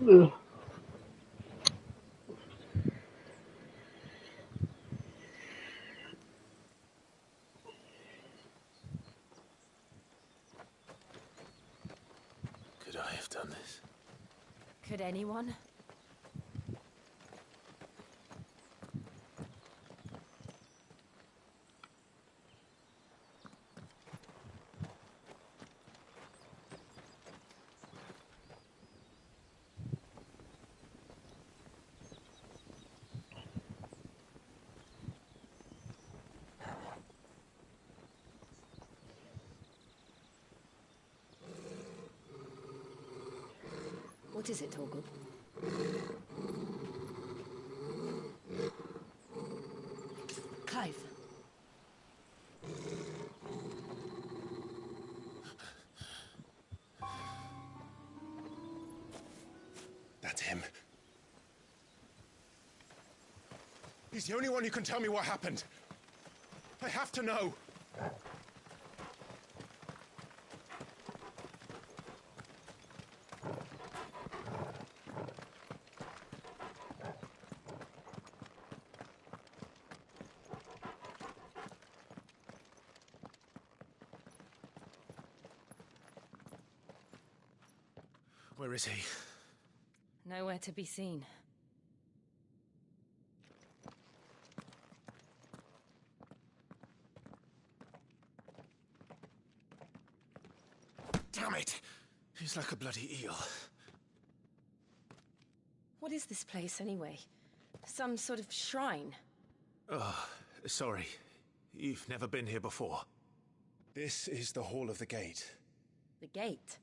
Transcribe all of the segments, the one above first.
Ugh. Could I have done this? Could anyone? What is it, Torgal? Clive. That's him. He's the only one who can tell me what happened. I have to know. Where is he? Nowhere to be seen. Damn it! He's like a bloody eel. What is this place, anyway? Some sort of shrine? Oh, sorry. You've never been here before. This is the Hall of the Gate. The gate?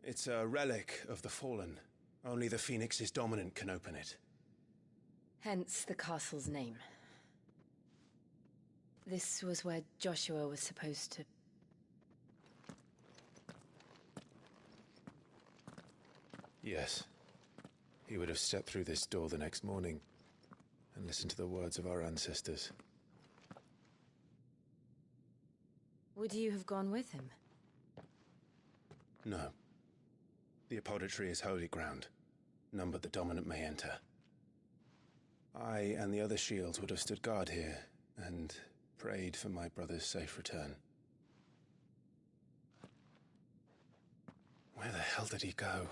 It's a relic of the Fallen. Only the Phoenix's dominant can open it. Hence the castle's name. This was where Joshua was supposed to... Yes. He would have stepped through this door the next morning and listened to the words of our ancestors. Would you have gone with him? No. The apodatory is holy ground. None but the dominant may enter. I and the other shields would have stood guard here and prayed for my brother's safe return. Where the hell did he go?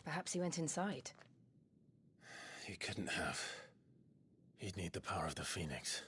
Perhaps he went inside. He couldn't have. He'd need the power of the Phoenix.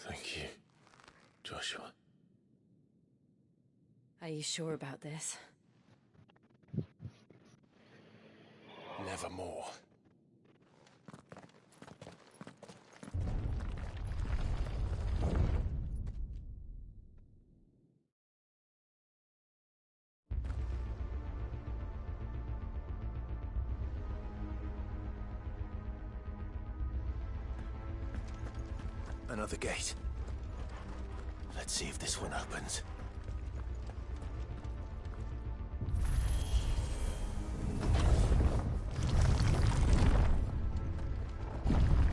Thank you, Joshua. Are you sure about this? Nevermore. Another gate. Let's see if this one opens.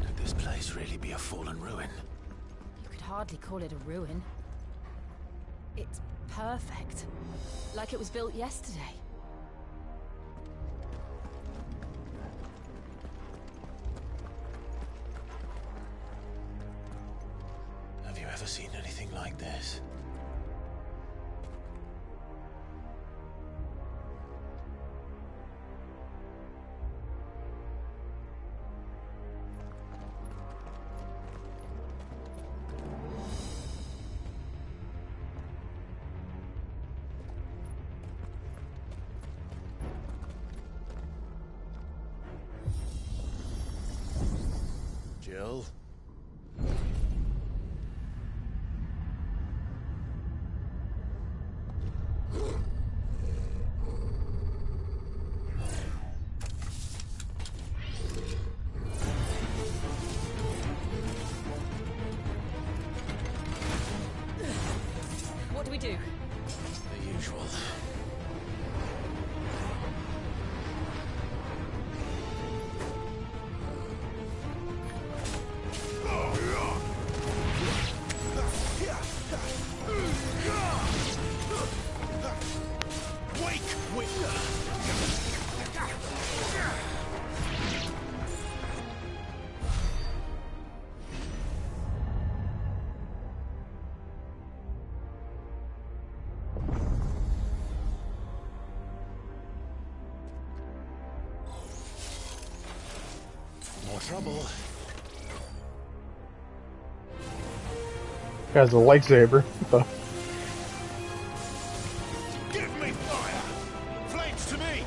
Could this place really be a fallen ruin? You could hardly call it a ruin. It's perfect. Like it was built yesterday. Have you ever seen anything like this? Jill? What do we do? The usual. More trouble. Has a lightsaber. What Give me fire! Flames to me!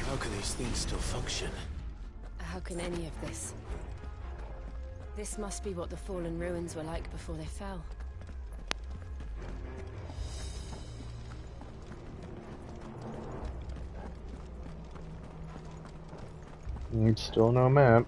How can these things still function? How can any of this? This must be what the fallen ruins were like before they fell. It's still no map.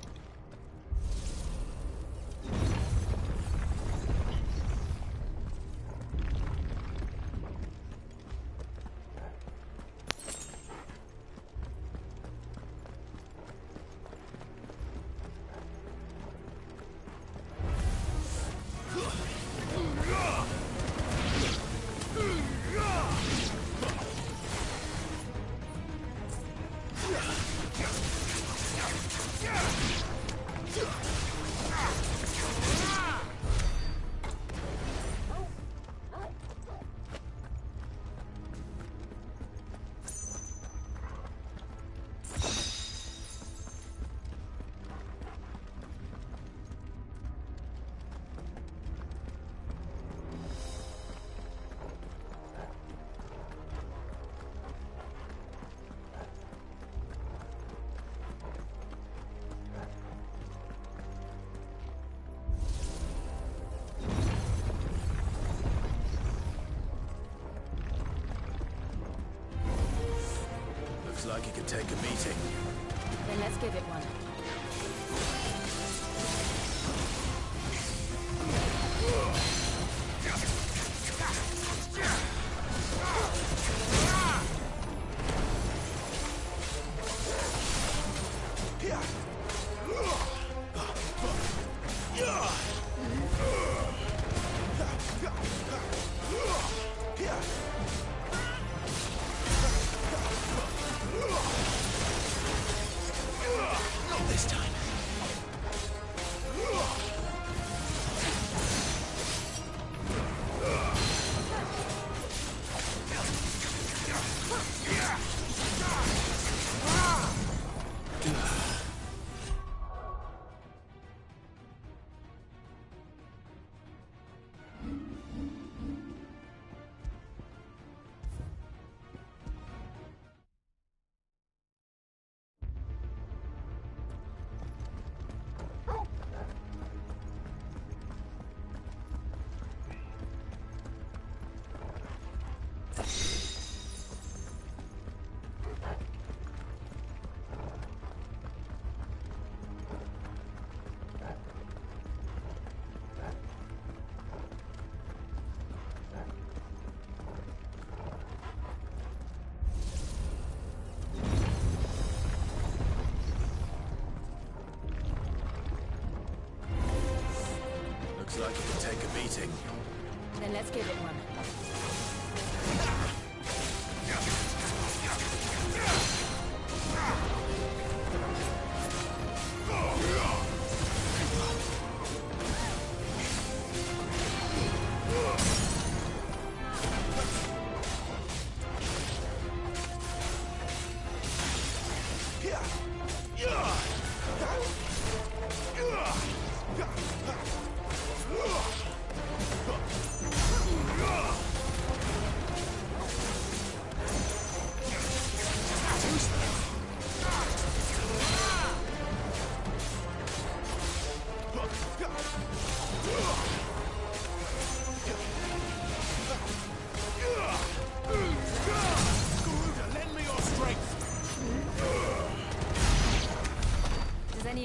Looks like he could take a meeting. Then let's give it one. Not this time. Looks like he could take a beating. Then let's give it one.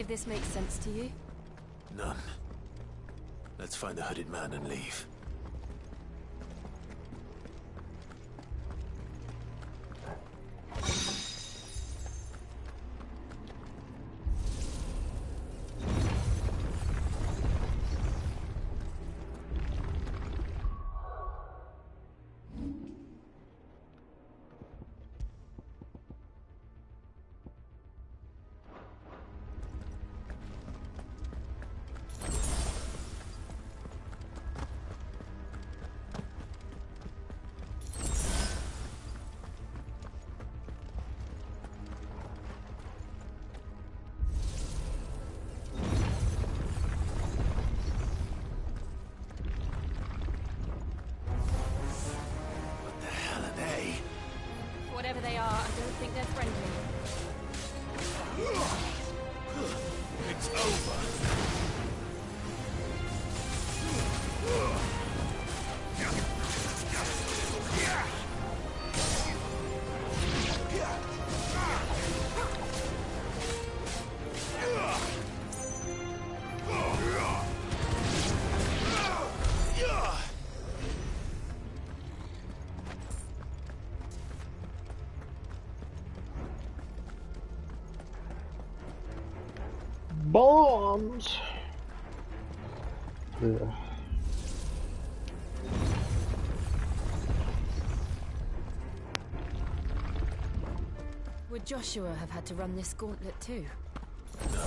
of this makes sense to you? None. Let's find the hooded man and leave. Whatever they are, I don't think they're friendly. It's over. Bombs! Yeah. Would Joshua have had to run this gauntlet too? No.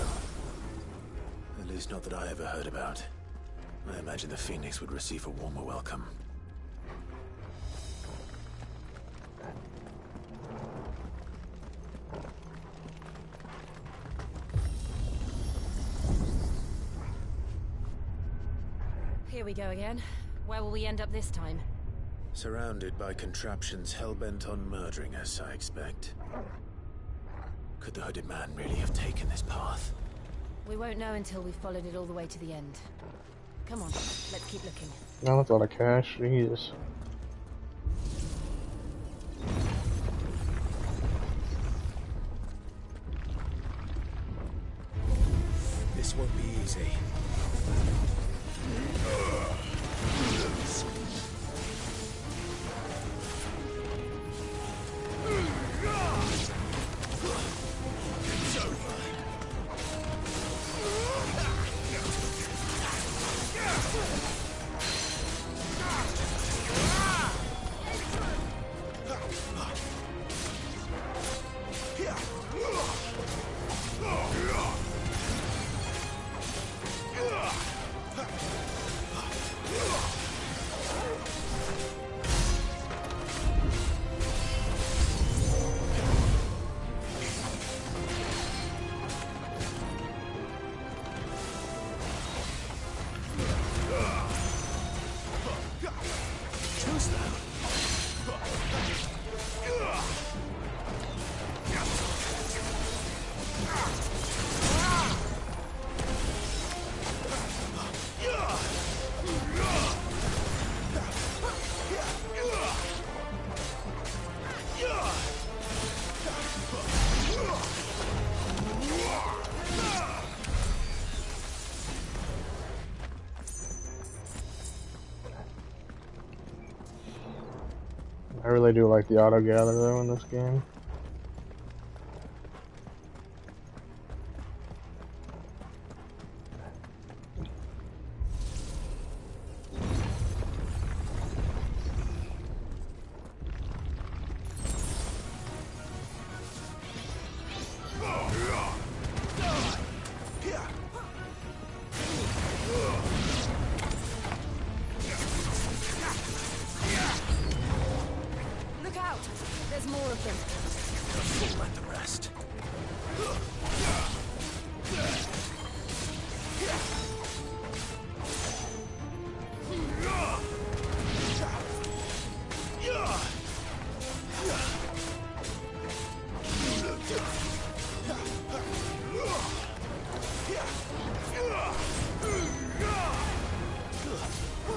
At least not that I ever heard about. I imagine the Phoenix would receive a warmer welcome. Here we go again. Where will we end up this time? Surrounded by contraptions hell-bent on murdering us, I expect. Could the hooded man really have taken this path? We won't know until we've followed it all the way to the end. Come on, let's keep looking. Now that's a lot of cash. Jesus. This won't be easy. I really do like the auto gather though in this game. Look out! There's more of them. Full like the rest.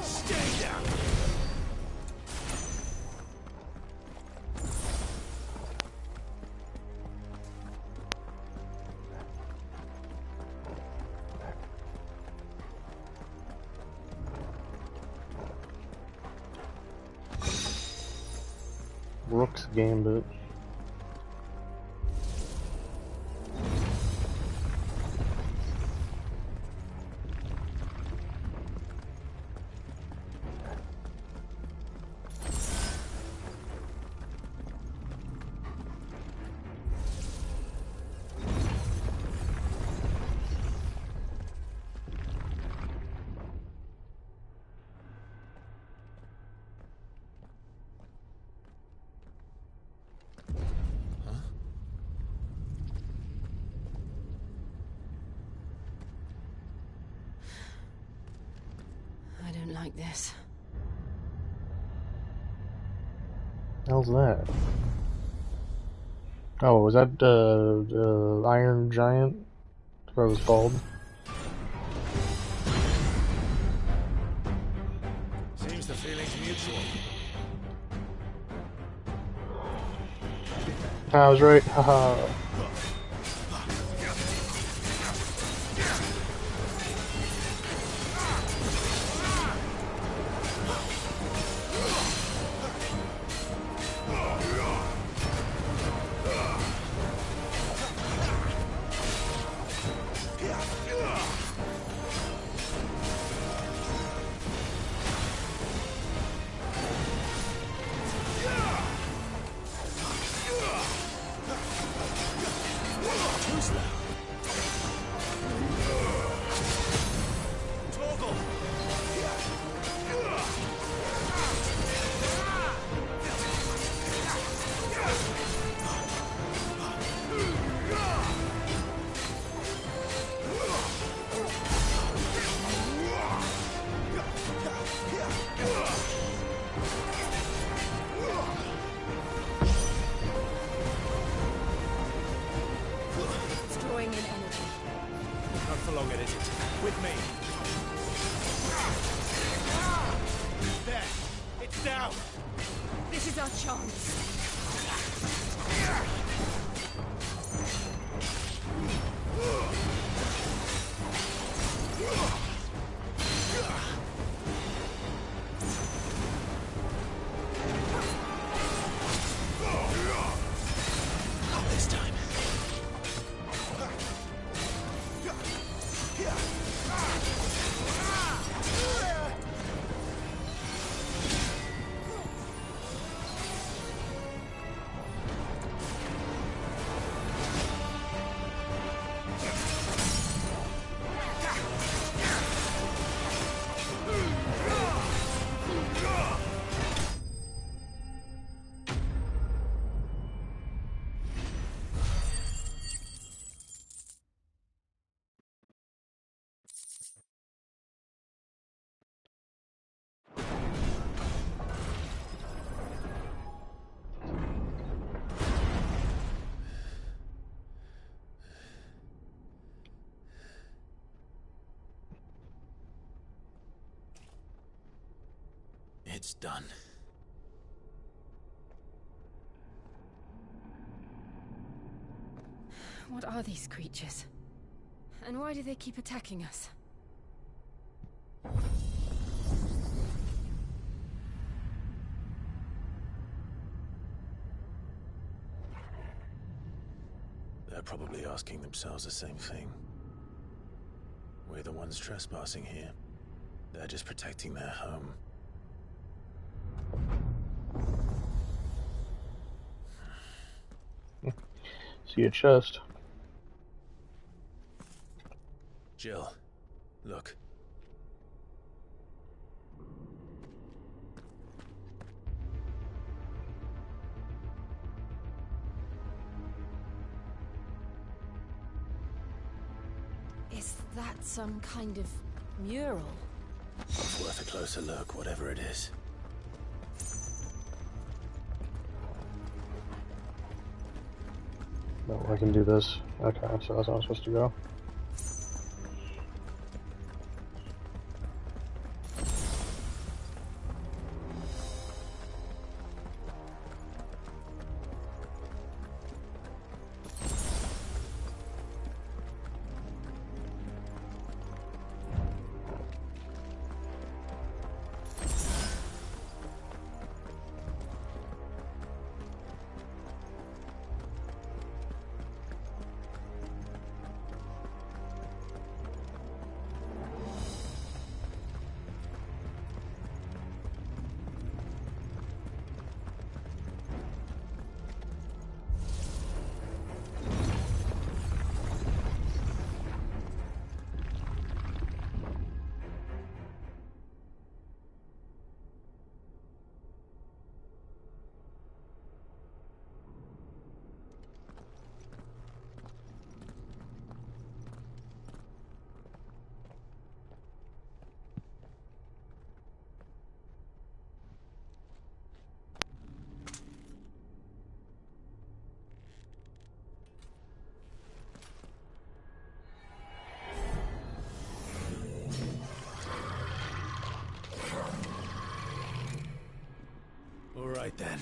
Stay down. Rook's Gambit. I don't like this. How's that? Oh, was that the Iron Giant? That's what it was called. Seems the feeling's mutual. I was right. Haha. It's done. What are these creatures? And why do they keep attacking us? They're probably asking themselves the same thing. We're the ones trespassing here. They're just protecting their home. See a chest. Jill, look. Is that some kind of mural? It's worth a closer look, whatever it is. No, I can do this. Okay, so that's how I'm supposed to go. right then.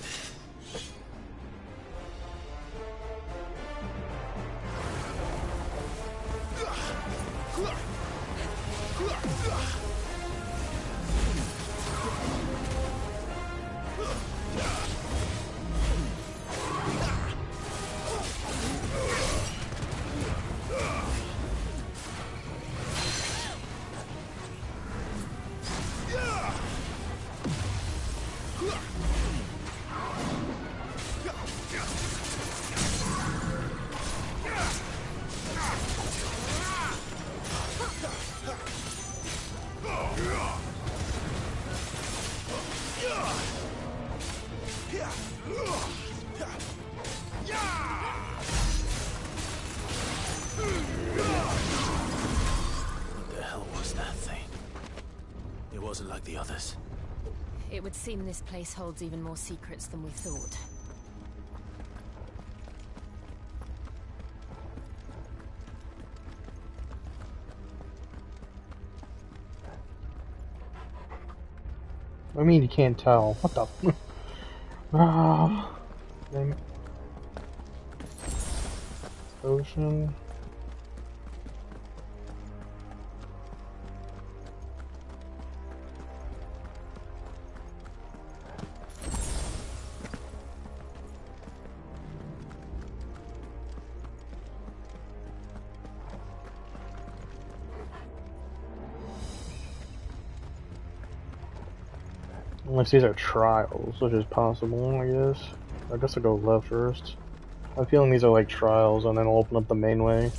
What the hell was that thing? It wasn't like the others. It would seem this place holds even more secrets than we thought. I mean, you can't tell. What the? Ah, damn it. Ocean. Unless these are trials, which is possible, I guess. I guess I'll go left first. I'm feeling these are like trials, and then I'll open up the main way.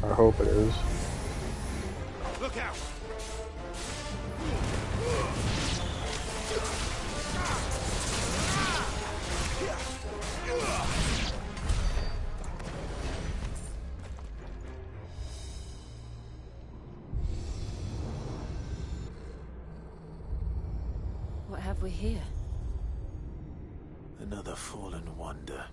I hope it is. Look out! What have we here? Another fallen wonder.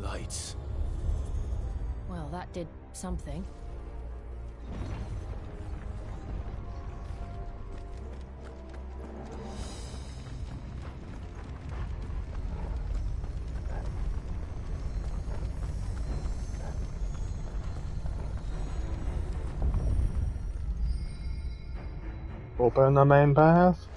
Lights. Well, that did something. Open the main path.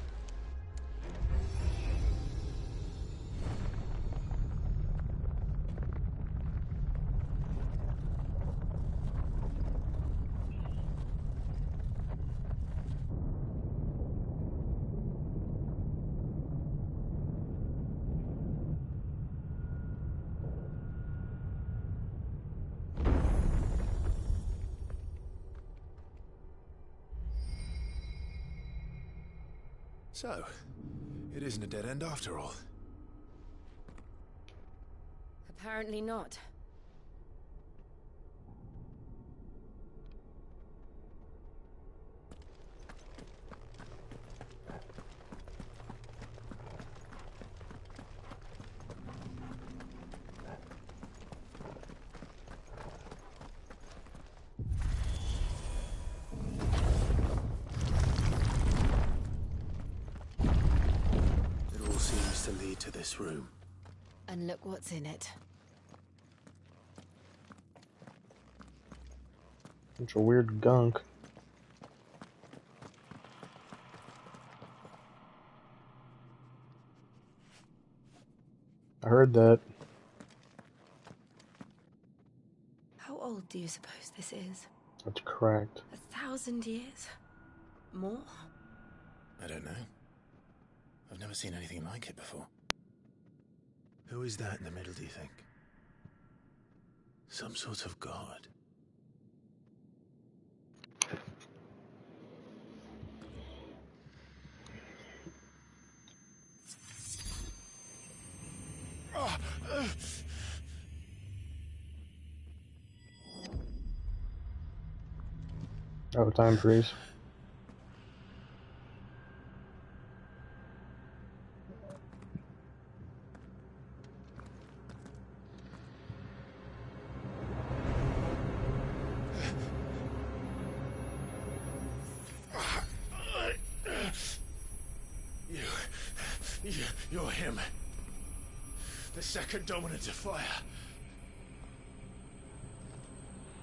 So, it isn't a dead end after all. Apparently not. To lead to this room. And look what's in it. Bunch of weird gunk. I heard that. How old do you suppose this is? That's cracked. 1,000 years? More? I don't know. I've never seen anything like it before. Who is that in the middle, do you think? Some sort of god? Oh, time freeze. You're him. The second dominant of fire.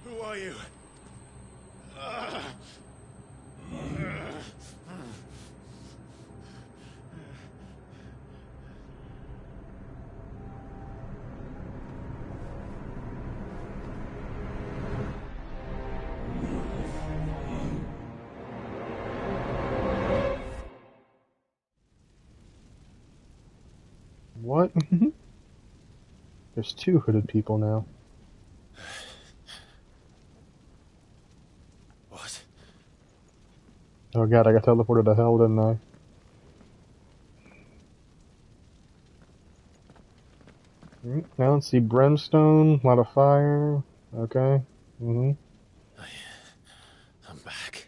Who are you? What? There's two hooded people now. What? Oh god, I got teleported to hell, didn't I? Now let's see, brimstone, a lot of fire. Okay. I'm back.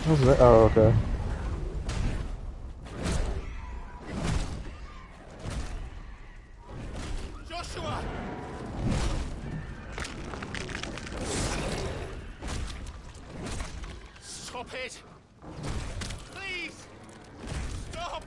What's that? Oh, okay. Joshua! Stop it! Please! Stop!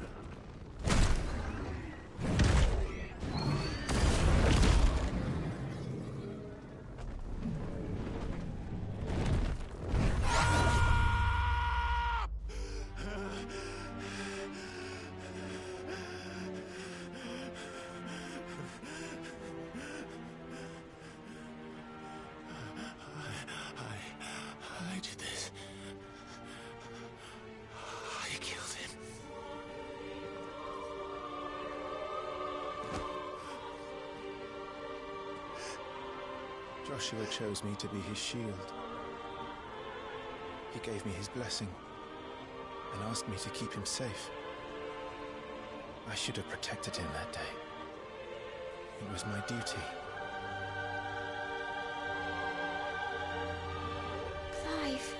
I did this. I killed him. Joshua chose me to be his shield. He gave me his blessing and asked me to keep him safe. I should have protected him that day. It was my duty. Clive.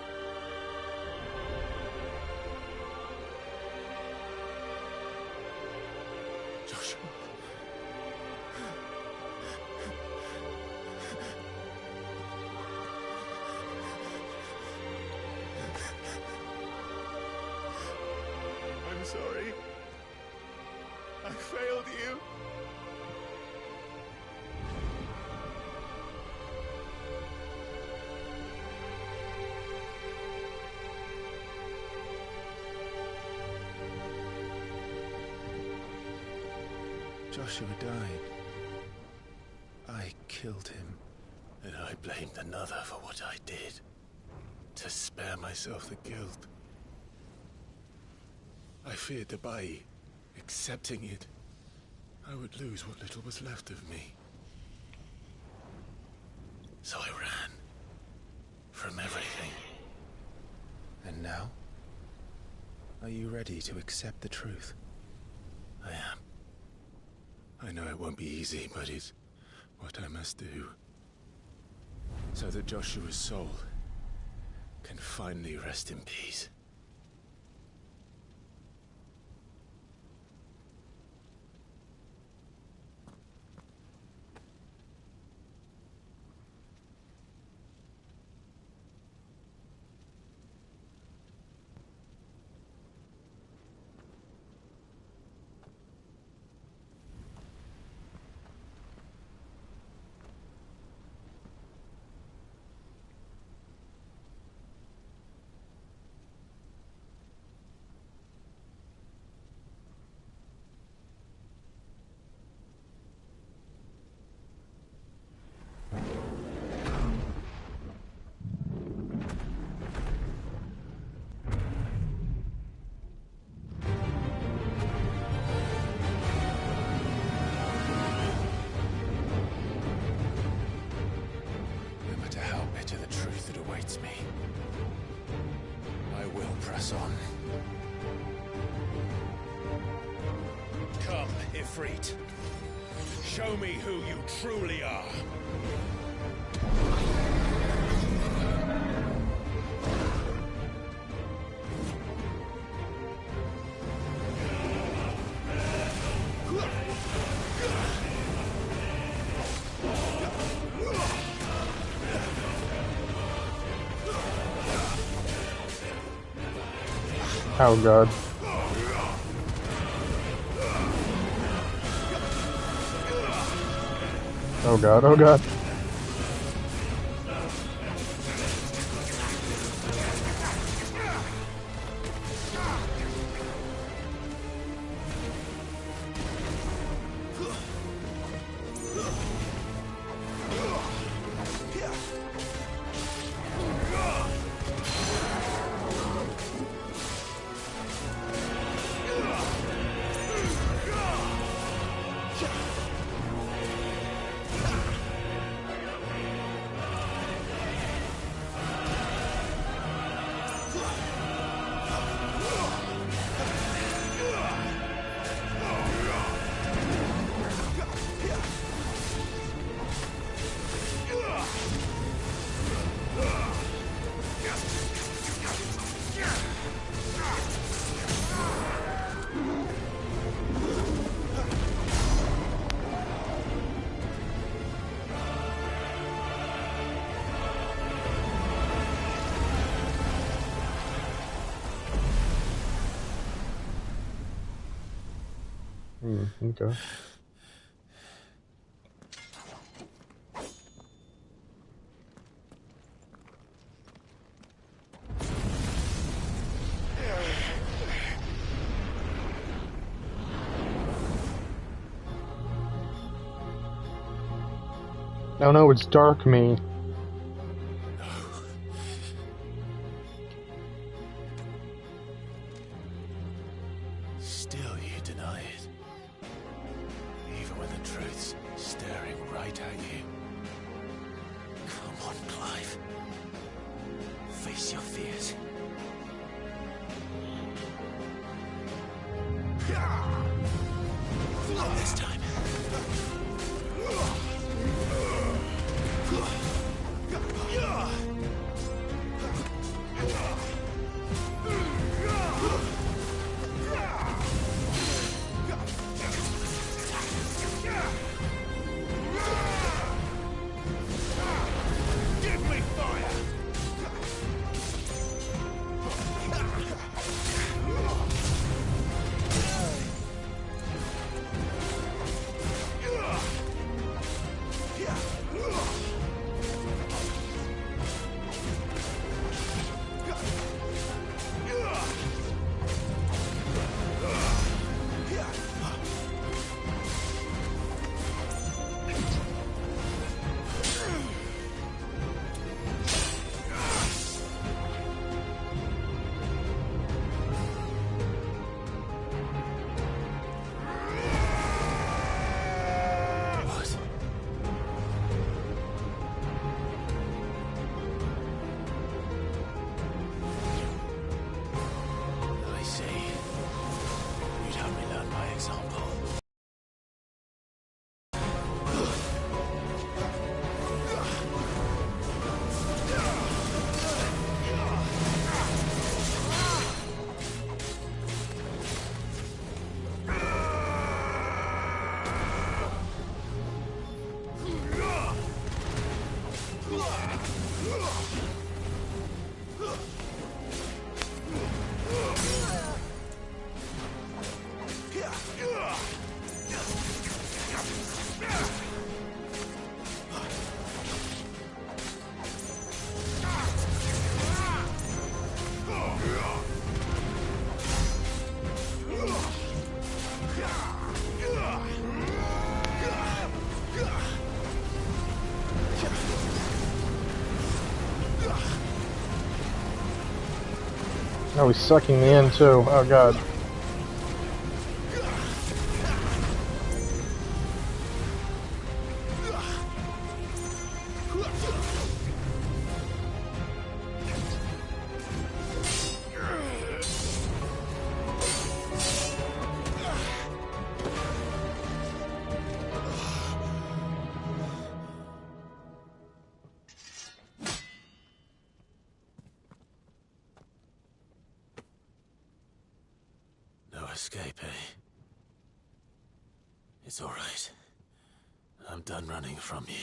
Joshua. I'm sorry. I failed you. Joshua died. I killed him. And I blamed another for what I did. To spare myself the guilt. I feared that by accepting it, I would lose what little was left of me. So I ran. From everything. And now? Are you ready to accept the truth? I am. I know it won't be easy, but it's what I must do. So that Joshua's soul can finally rest in peace. us on. Come, Ifrit. Show me who you truly are. Oh god. Oh god, oh god. Okay. Oh no, it's dark me. Still you deny it. Even when the truth's staring right at you. Come on, Clive. Face your fears. Not this time. Oh, he's sucking me in too. Oh god. It's all right. I'm done running from you.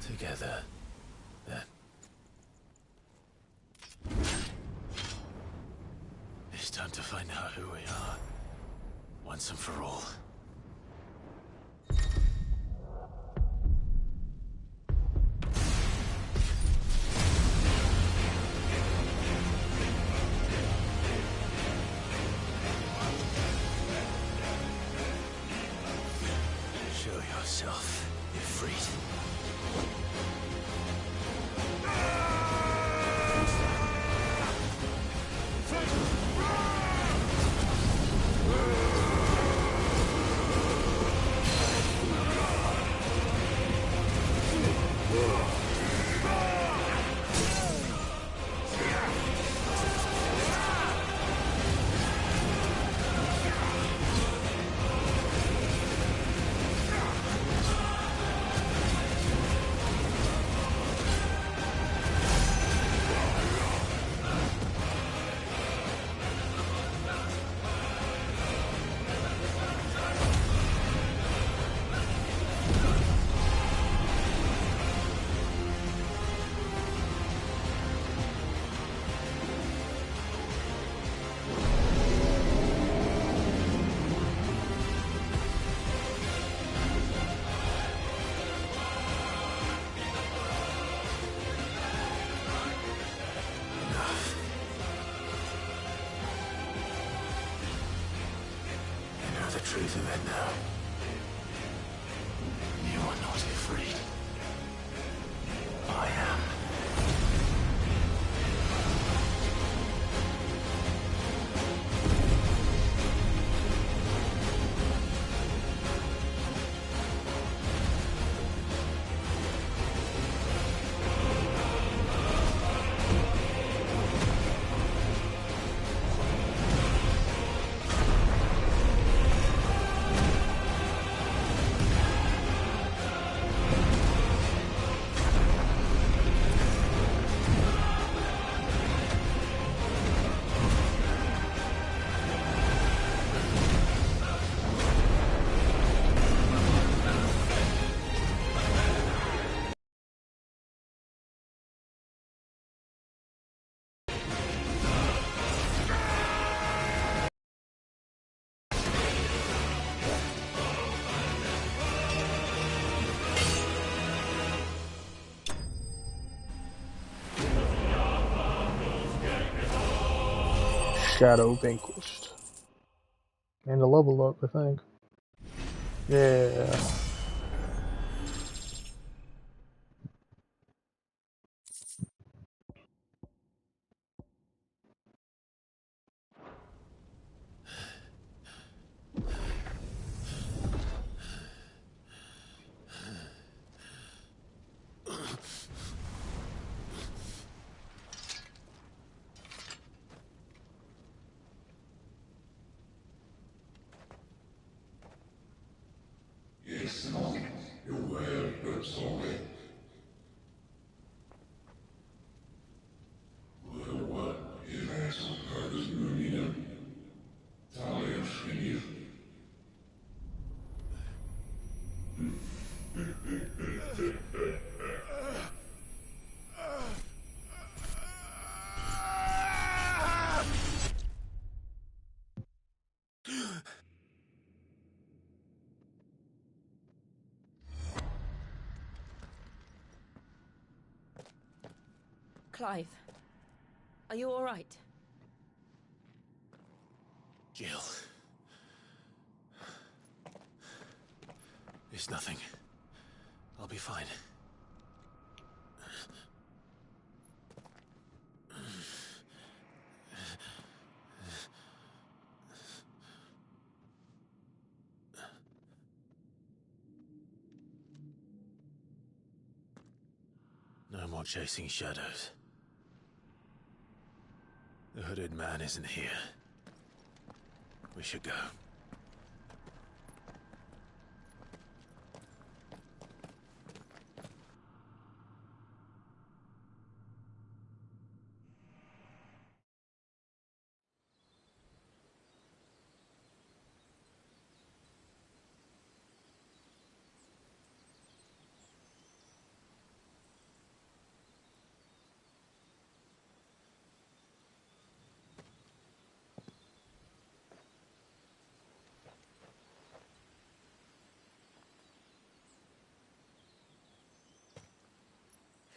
Together, then. It's time to find out who we are, once and for all. Show yourself, Ifrit. The truth of it now. You are not afraid. I am. Shadow vanquished. And a level up, I think. Yeah. Clive, are you all right? Jill. It's nothing. I'll be fine. No more chasing shadows. The hooded man isn't here. We should go.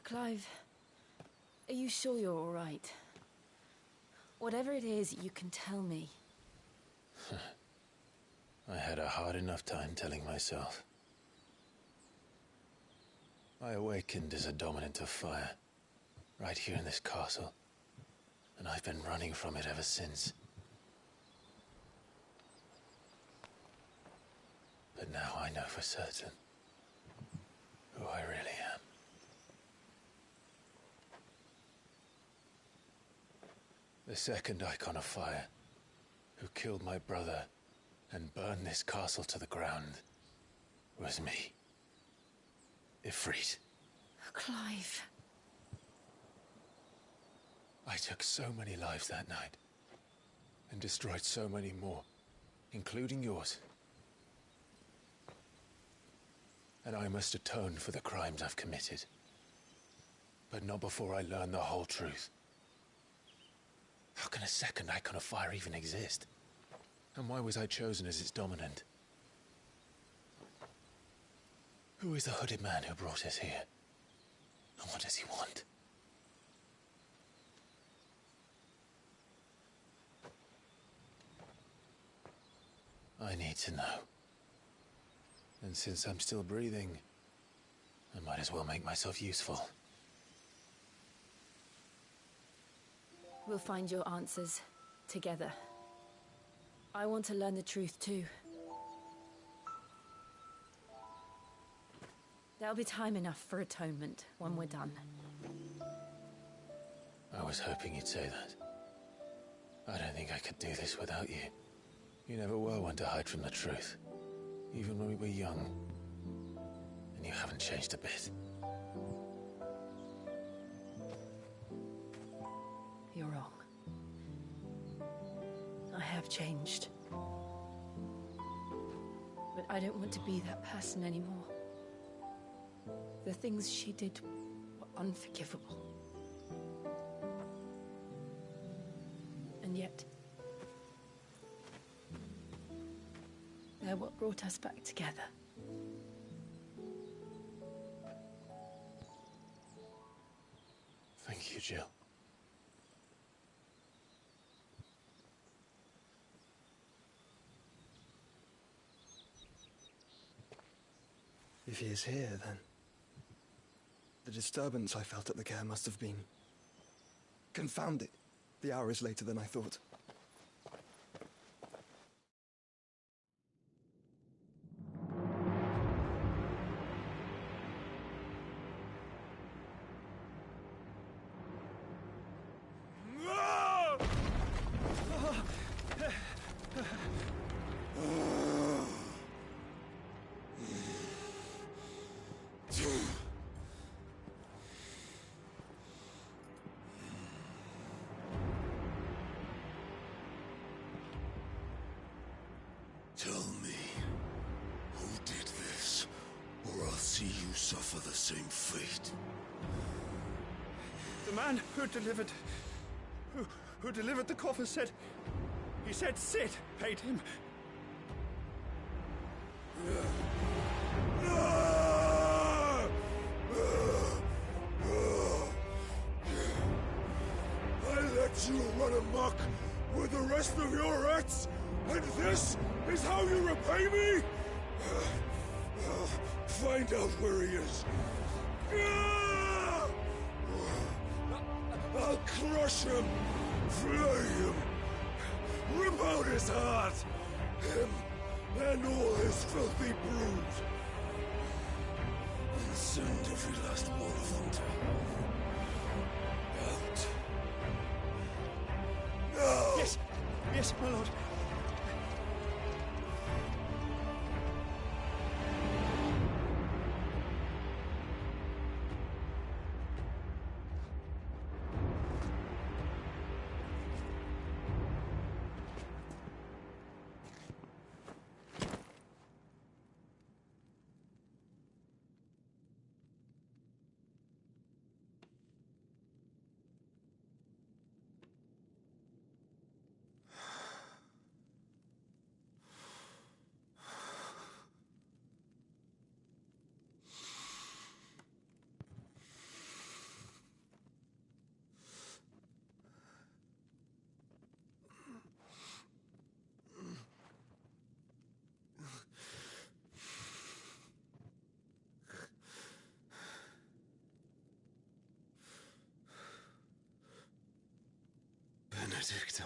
Clive, are you sure you're all right? Whatever it is, you can tell me. I had a hard enough time telling myself. I awakened as a dominant of fire, right here in this castle, and I've been running from it ever since. But now I know for certain who I really am. The second icon of fire, who killed my brother and burned this castle to the ground, was me. Ifrit. Clive. I took so many lives that night, and destroyed so many more, including yours. And I must atone for the crimes I've committed. But not before I learn the whole truth. How can a second icon of fire even exist? And why was I chosen as its dominant? Who is the hooded man who brought us here? And what does he want? I need to know. And since I'm still breathing, I might as well make myself useful. We'll find your answers together. I want to learn the truth too. There'll be time enough for atonement when we're done. I was hoping you'd say that. I don't think I could do this without you. You never were one to hide from the truth, even when we were young. And you haven't changed a bit. You're wrong. I have changed. But I don't want to be that person anymore. The things she did were unforgivable. And yet, they're what brought us back together. Thank you, Jill. If he is here, then the disturbance I felt at the care must have been confounded. The hour is later than I thought. Tell me, who did this, or I'll see you suffer the same fate. The man who delivered the coffer said... He said Sid paid him. I let you run amok with the rest of your rats, and this is how you repay me? Find out where he is. I'll crush him, flay him, rip out his heart, him and all his filthy brood, and send every last one of them to... out. No! Yes, yes, my lord. Benedicto.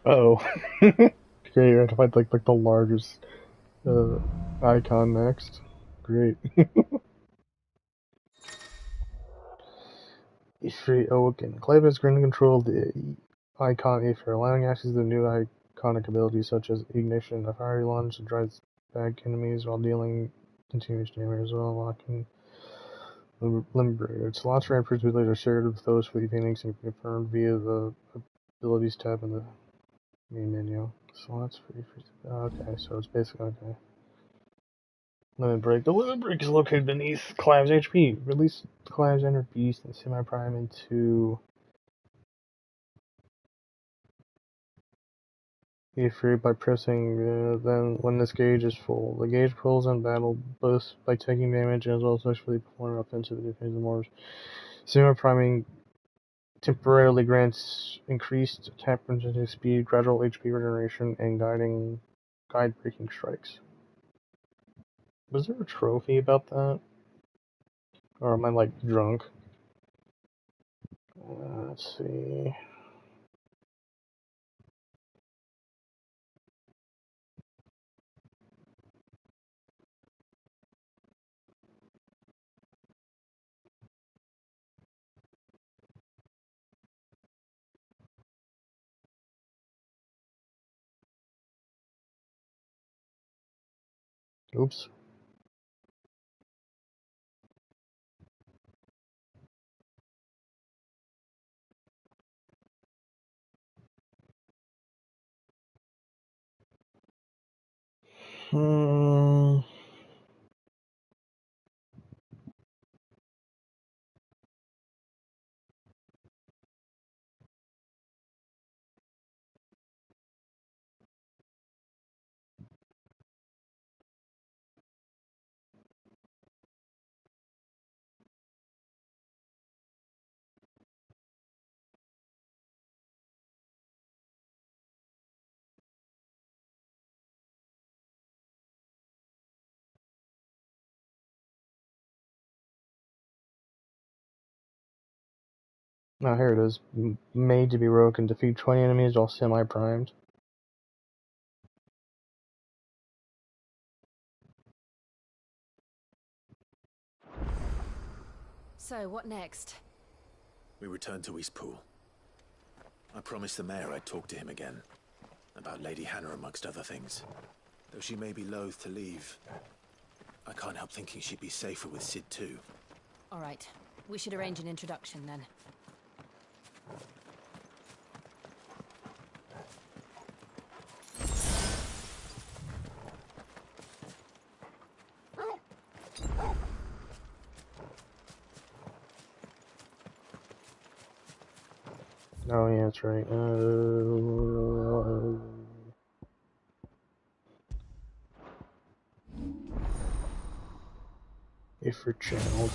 Uh-oh. Okay, you have to find like the largest icon next. Great. Ifrit Awoken. Clive has granted control of the icon Aether, allowing access to the new iconic abilities such as Ignition, a fiery launch that drives back enemies while dealing continuous damage as well, locking Limbrator. Its launch ramp abilities are shared with those for the paintings and confirmed via the abilities tab in the main menu. Slots free. Okay, so it's basically okay. Limit Break. The Limit Break is located beneath Clive's HP. Release Clive's Inner Beast and Semi-Prime into Ifrit by pressing then when this gauge is full. The gauge pulls in battle both by taking damage as well as successfully performing offensive defensive moves. Semi-Priming temporarily grants increased attack percentage speed, gradual HP regeneration, and guide breaking strikes. Was there a trophy about that? Or am I like drunk? Let's see. Oops. Hmm. Oh, here it is. Made to be broken. Defeat 20 enemies while semi-primed. So, what next? We return to Eastpool. I promised the mayor I'd talk to him again. About Lady Hannah amongst other things. Though she may be loath to leave, I can't help thinking she'd be safer with Sid too. Alright, we should arrange an introduction then. Oh yeah, that's right. Ifrit channeled.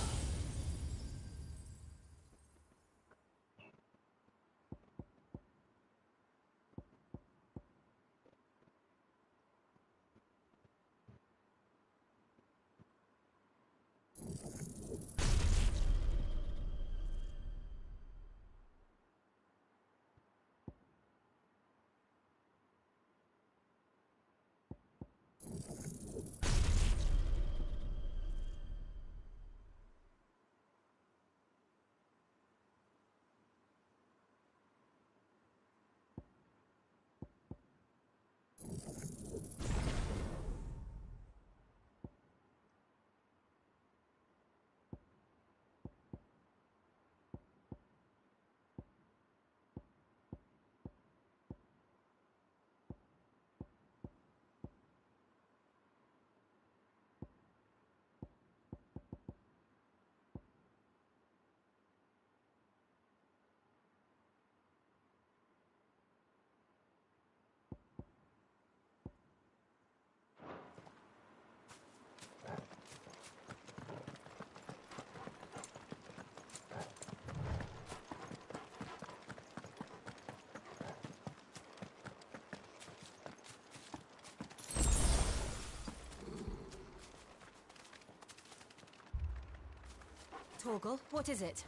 Torgal, what is it?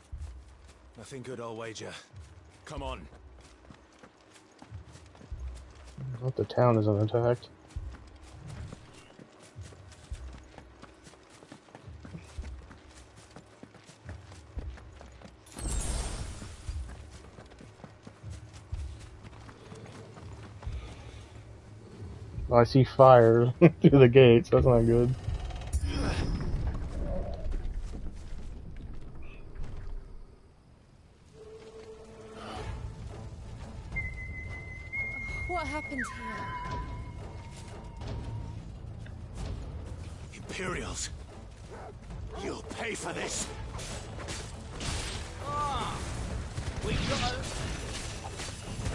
Nothing good, I'll wager. Come on. I hope the town isn't attacked. I see fire through the gates, that's not good. What happened here? Imperials! You'll pay for this! We got...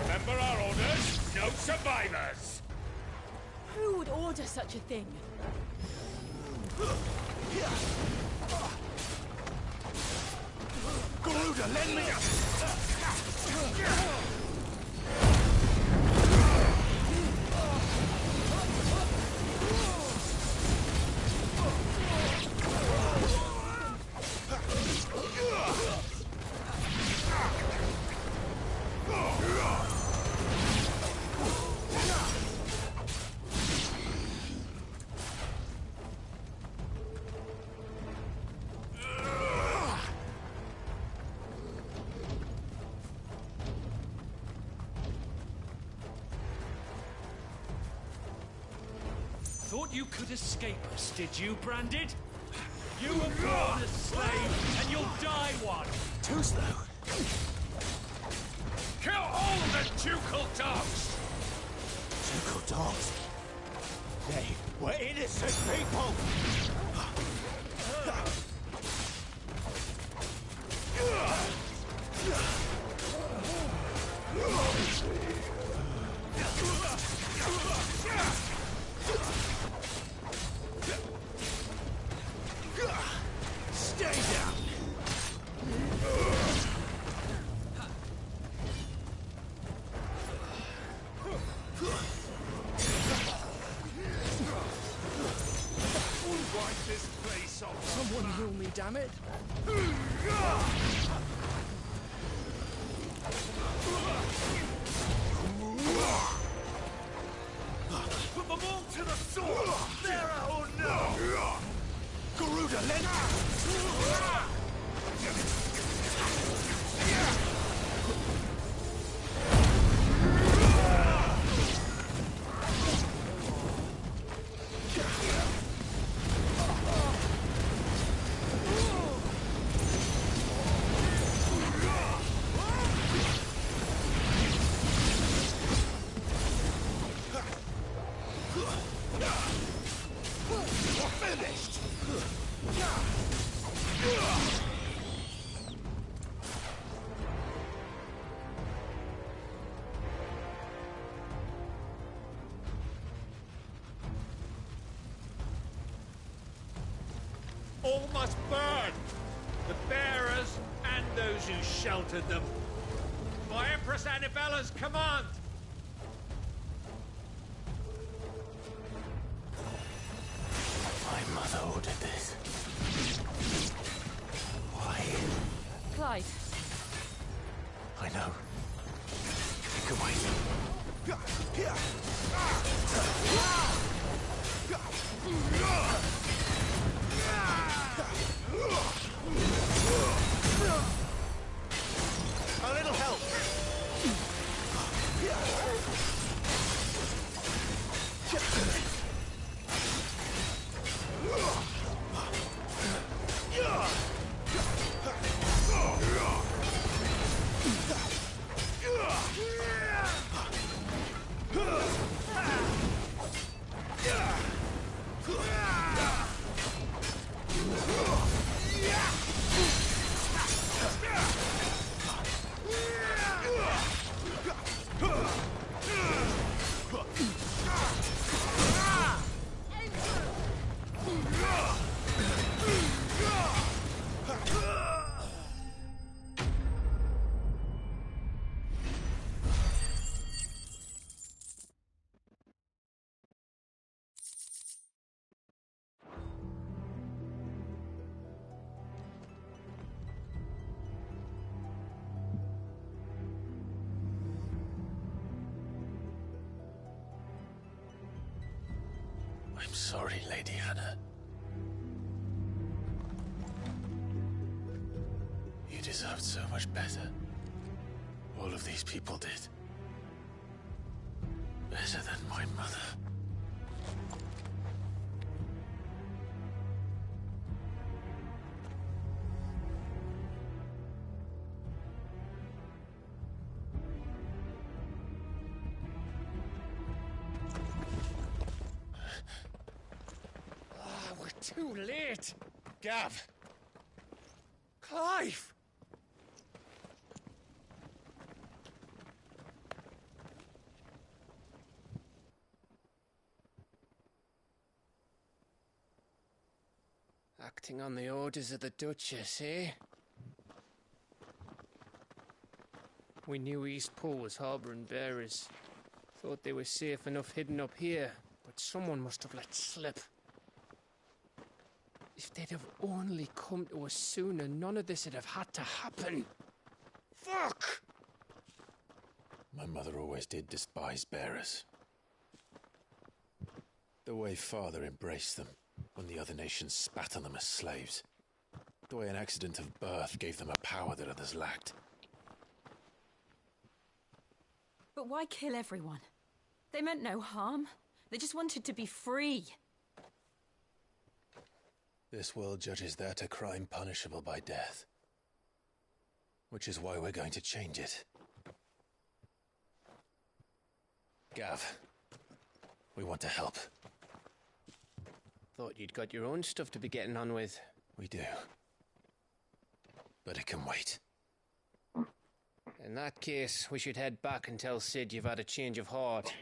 Remember our orders? No survivors! Who would order such a thing? Garuda, lend me a... Thought you could escape us, did you, Branded? You were born a slave, and you'll die one! Too slow. Kill all the ducal dogs! Ducal dogs? They were innocent people! Stay down! Wipe this place off! Someone rule me, damn it! Put them all to the sword! There or no! Garuda, lend... Finished! All must burn! The bearers and those who sheltered them. By Empress Annibella's command! My mother ordered this. Why? Clyde, I know. You can wait. A little help. I'm sorry, Lady Hannah. You deserved so much better. All of these people did. Better than my mother. We're too late. Gav. Clive. Acting on the orders of the Duchess, eh? We knew East Pool was harbouring bearers. Thought they were safe enough hidden up here, but someone must have let slip. If they'd have only come to us sooner, none of this would have had to happen. Fuck! My mother always did despise bearers. The way Father embraced them when the other nations spat on them as slaves. The way an accident of birth gave them a power that others lacked. But why kill everyone? They meant no harm. They just wanted to be free. This world judges that a crime punishable by death. Which is why we're going to change it. Gav, we want to help. Thought you'd got your own stuff to be getting on with. We do. But it can wait. In that case, we should head back and tell Sid you've had a change of heart.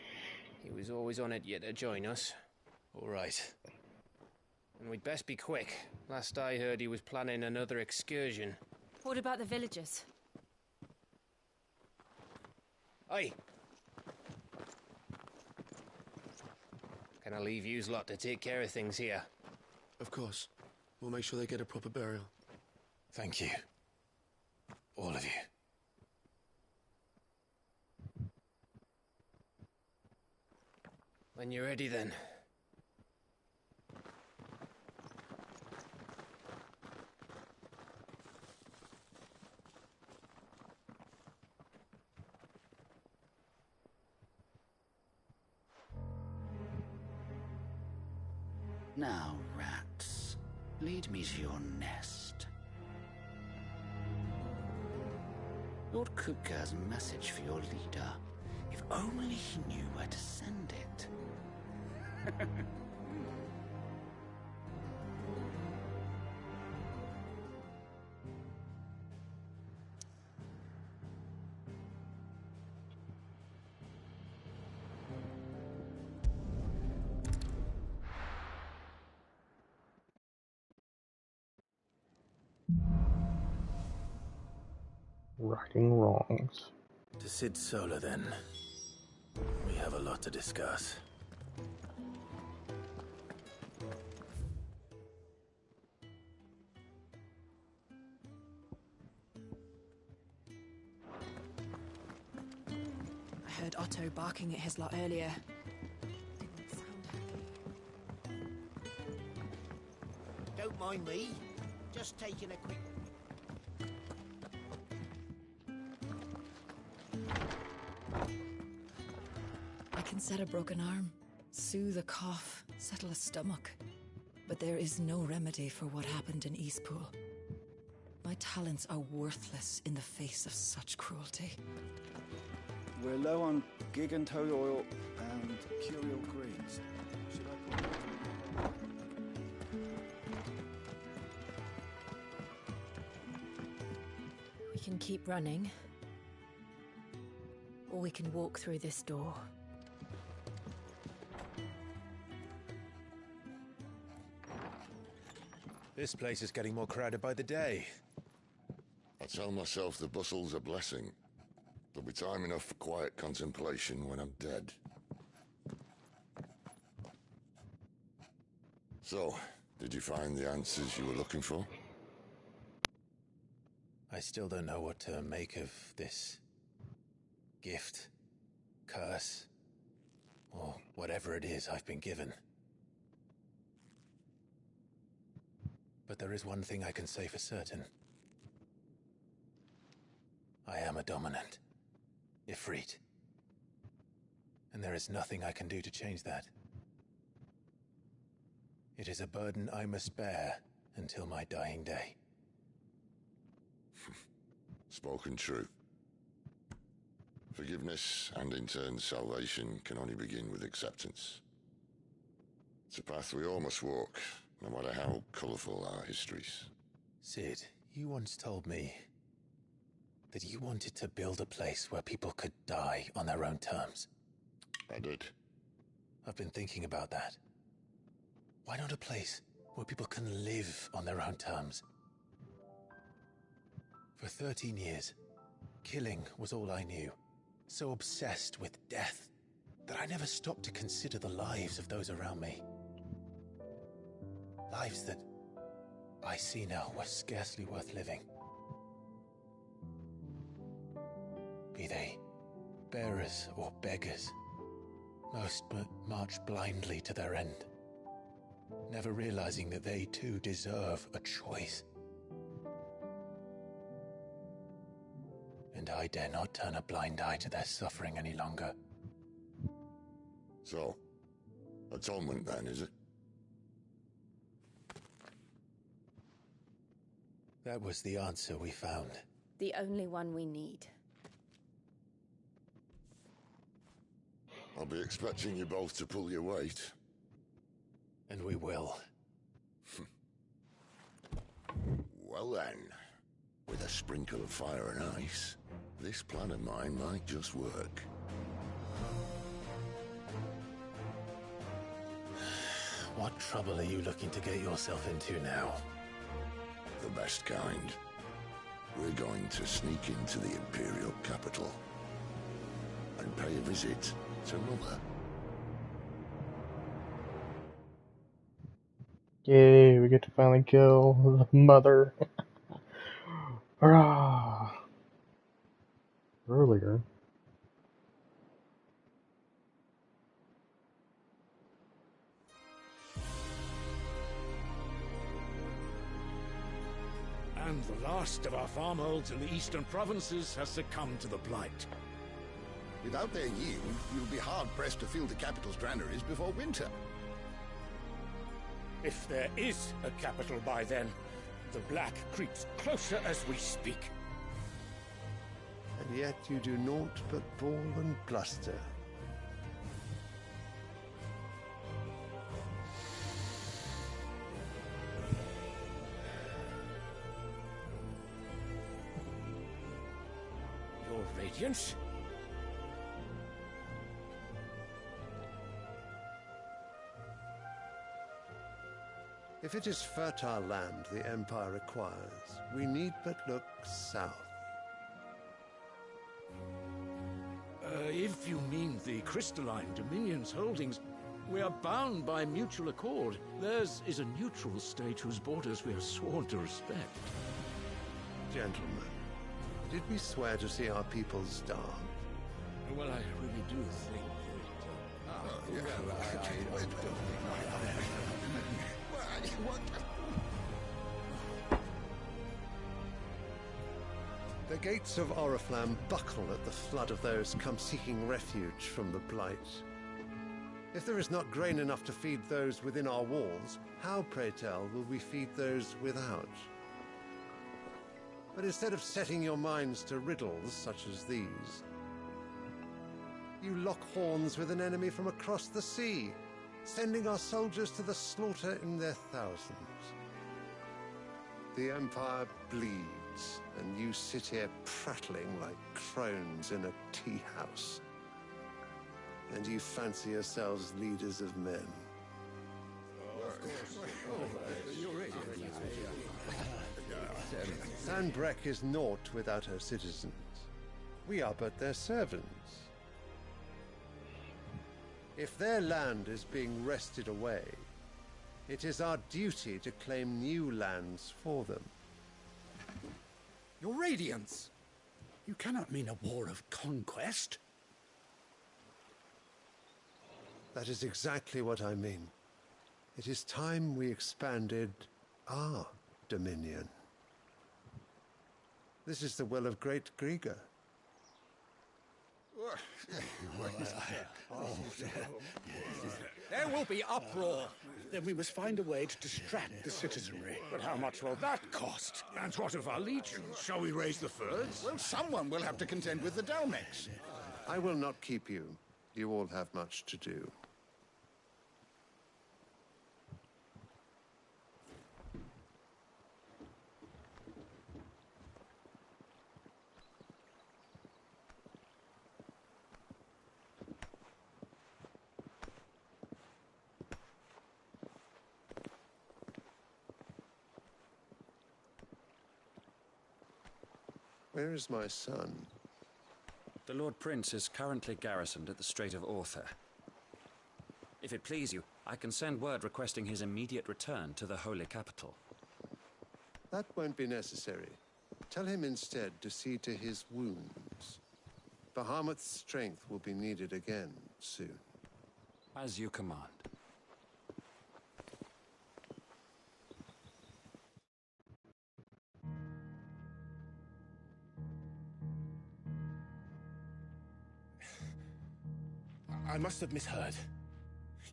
He was always on it yet to join us. All right. And we'd best be quick. Last I heard, he was planning another excursion. What about the villagers? Aye. Can I leave yous lot to take care of things here? Of course. We'll make sure they get a proper burial. Thank you. All of you. When you're ready, then. Now, rats, lead me to your nest. Lord Kupka has a message for your leader. If only he knew where to send it. Righting wrongs. To Sid Solar, then. We have a lot to discuss. I heard Otto barking at his lot earlier. They won't sound happy. Don't mind me. Just taking a quick... I can set a broken arm, soothe a cough, settle a stomach. But there is no remedy for what happened in Eastpool. My talents are worthless in the face of such cruelty. We're low on gig and toad oil and curial greens. Should I put We can keep running, or we can walk through this door. This place is getting more crowded by the day. I tell myself the bustle's a blessing. There'll be time enough for quiet contemplation when I'm dead. So, did you find the answers you were looking for? I still don't know what to make of this gift, curse, or whatever it is I've been given. But there is one thing I can say for certain. I am a dominant. Ifrit. And there is nothing I can do to change that. It is a burden I must bear until my dying day. Spoken true. Forgiveness, and in turn salvation, can only begin with acceptance. It's a path we all must walk, no matter how colourful our histories. Sid, you once told me that you wanted to build a place where people could die on their own terms. I did. I've been thinking about that. Why not a place where people can live on their own terms? For 13 years, killing was all I knew. So obsessed with death that I never stopped to consider the lives of those around me. Lives that I see now were scarcely worth living. Be they bearers or beggars, most but march blindly to their end, never realizing that they too deserve a choice. And I dare not turn a blind eye to their suffering any longer. So, atonement then, is it? That was the answer we found. The only one we need. I'll be expecting you both to pull your weight. And we will. Well then, with a sprinkle of fire and ice, this plan of mine might just work. What trouble are you looking to get yourself into now? The best kind. We're going to sneak into the Imperial capital and pay a visit to Mother. Yay, we get to finally kill the mother. Hurrah! Earlier. And the last of our farmholds in the eastern provinces has succumbed to the blight. Without their yield, you'll be hard-pressed to fill the capital's granaries before winter. If there is a capital by then, the black creeps closer as we speak. And yet you do naught but bawl and bluster. Your Radiance? If it is fertile land the Empire requires, we need but look south. If you mean the crystalline Dominion's holdings, we are bound by mutual accord. Theirs is a neutral state whose borders we are sworn to respect. Gentlemen, did we swear to see our people starve? Well, I really do think The gates of Oriflamme buckle at the flood of those come seeking refuge from the blight. If there is not grain enough to feed those within our walls, how, pray tell, will we feed those without? But instead of setting your minds to riddles such as these, you lock horns with an enemy from across the sea, sending our soldiers to the slaughter in their thousands. The Empire bleeds, and you sit here prattling like crones in a tea house. And you fancy yourselves leaders of men. Sanbreque is naught without her citizens. We are but their servants. If their land is being wrested away, it is our duty to claim new lands for them. Your Radiance! You cannot mean a war of conquest. That is exactly what I mean. It is time we expanded our dominion. This is the will of great Grieger. There will be uproar. Then we must find a way to distract the citizenry. But how much will that cost? And what of our legions? Shall we raise the furs? Well, someone will have to contend with the Dalmex. I will not keep you. You all have much to do. Where is my son? The Lord Prince is currently garrisoned at the Strait of Arthur. If it please you, I can send word requesting his immediate return to the Holy Capital. That won't be necessary. Tell him instead to see to his wounds. Bahamut's strength will be needed again soon. As you command. I must have misheard.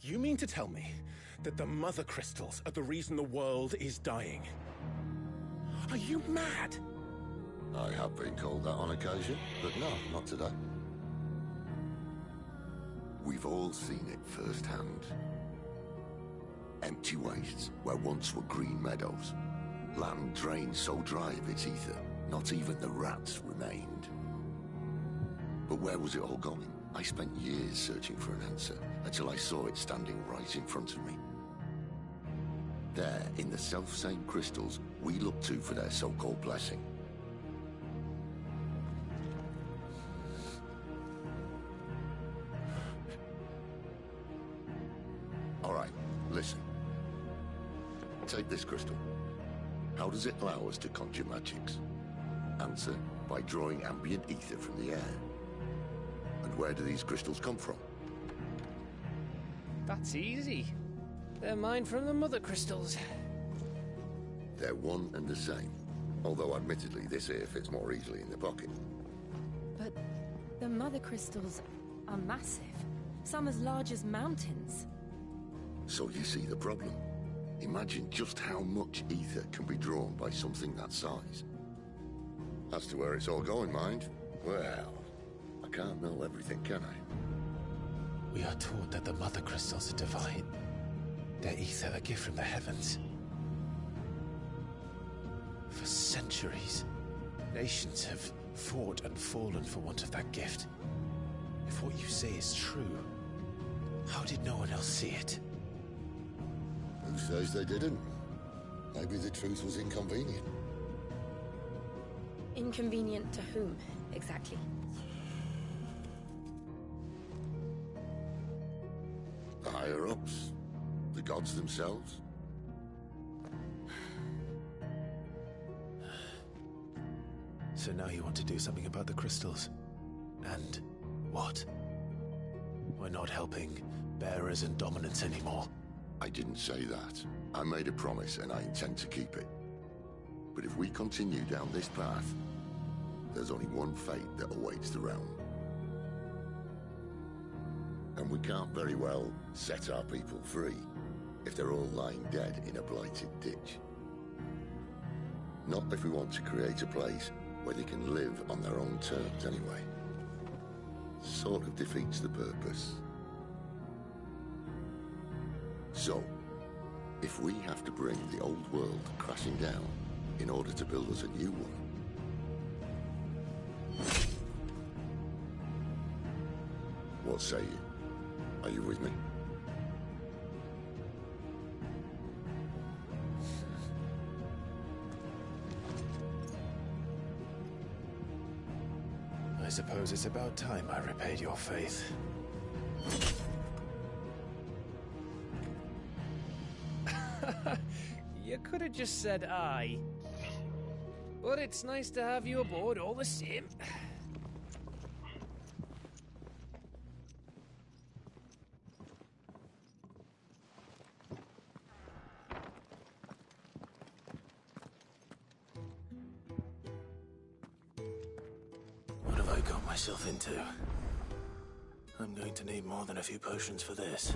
You mean to tell me that the Mother Crystals are the reason the world is dying? Are you mad? I have been called that on occasion, but no, not today. We've all seen it firsthand. Empty wastes where once were green meadows. Land drained so dry of its ether, not even the rats remained. But where was it all going? I spent years searching for an answer, until I saw it standing right in front of me. There, in the self-same crystals we look to for their so-called blessing. All right, listen. Take this crystal. How does it allow us to conjure magics? Answer, by drawing ambient ether from the air. And where do these crystals come from? That's easy. They're mined from the Mother Crystals. They're one and the same. Although admittedly this here fits more easily in the pocket. But the Mother Crystals are massive. Some as large as mountains. So you see the problem. Imagine just how much ether can be drawn by something that size. As to where it's all going, mind, well, I can't know everything, can I? We are taught that the Mother Crystals are divine. Their ether a gift from the heavens. For centuries, nations have fought and fallen for want of that gift. If what you say is true, how did no one else see it? Who says they didn't? Maybe the truth was inconvenient. Inconvenient to whom, exactly? The higher-ups? The gods themselves? So now you want to do something about the crystals? And what? We're not helping bearers and dominants anymore. I didn't say that. I made a promise and I intend to keep it. But if we continue down this path, there's only one fate that awaits the realm. And we can't very well set our people free if they're all lying dead in a blighted ditch. Not if we want to create a place where they can live on their own terms anyway. Sort of defeats the purpose. So, if we have to bring the old world crashing down in order to build us a new one, what say you? Are you with me? I suppose it's about time I repaid your faith. You could have just said aye. But it's nice to have you aboard all the same. myself into. I'm going to need more than a few potions for this.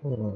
Hmm.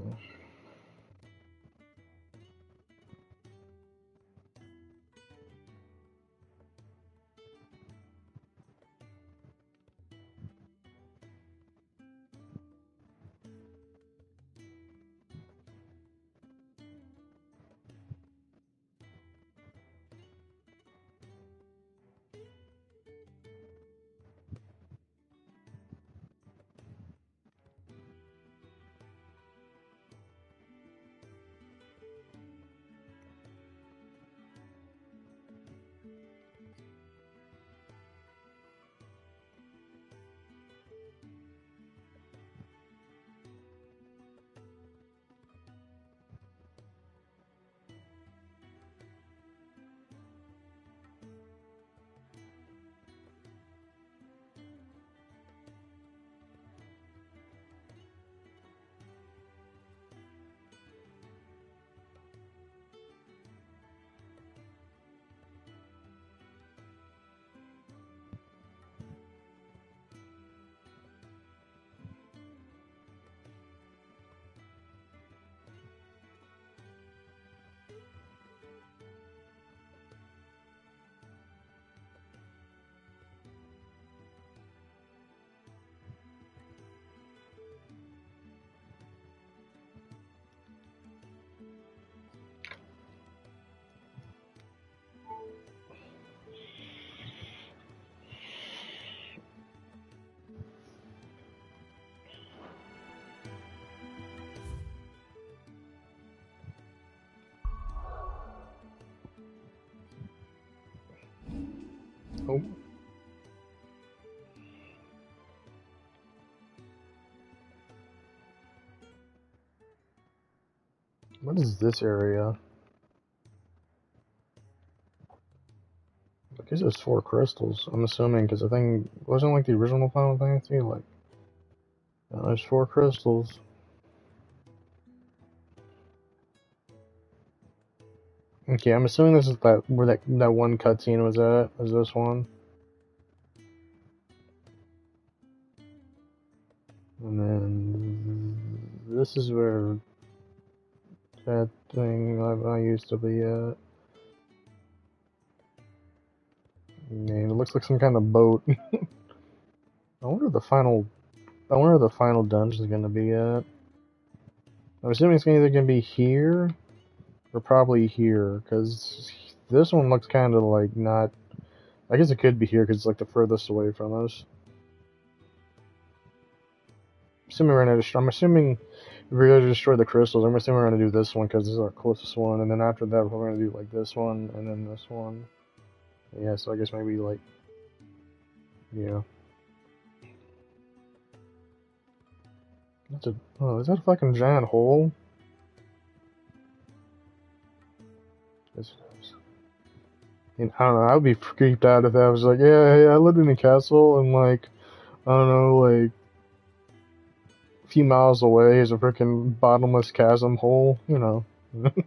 Oh. What is this area? I guess there's 4 crystals, I'm assuming, because I think, wasn't like the original Final Fantasy, like, there's 4 crystals. Okay, I'm assuming this is where that one cutscene was at, is this one. And then, this is where that thing I used to be at. Man, it looks like some kind of boat. I wonder the final dungeon is gonna be at. I'm assuming it's either gonna be here or probably here, because this one looks kind of like not. I guess it could be here because it's like the furthest away from us. I'm assuming if we're gonna destroy the crystals, I'm assuming we're gonna do this one because this is our closest one, and then after that we're gonna do like this one and then this one. Yeah, so I guess maybe like, yeah. Oh, is that a fucking giant hole? Yes, it is. And I don't know, I would be creeped out if I was like, yeah, hey, I lived in a castle and like, I don't know, like, a few miles away is a freaking bottomless chasm hole, you know. Don't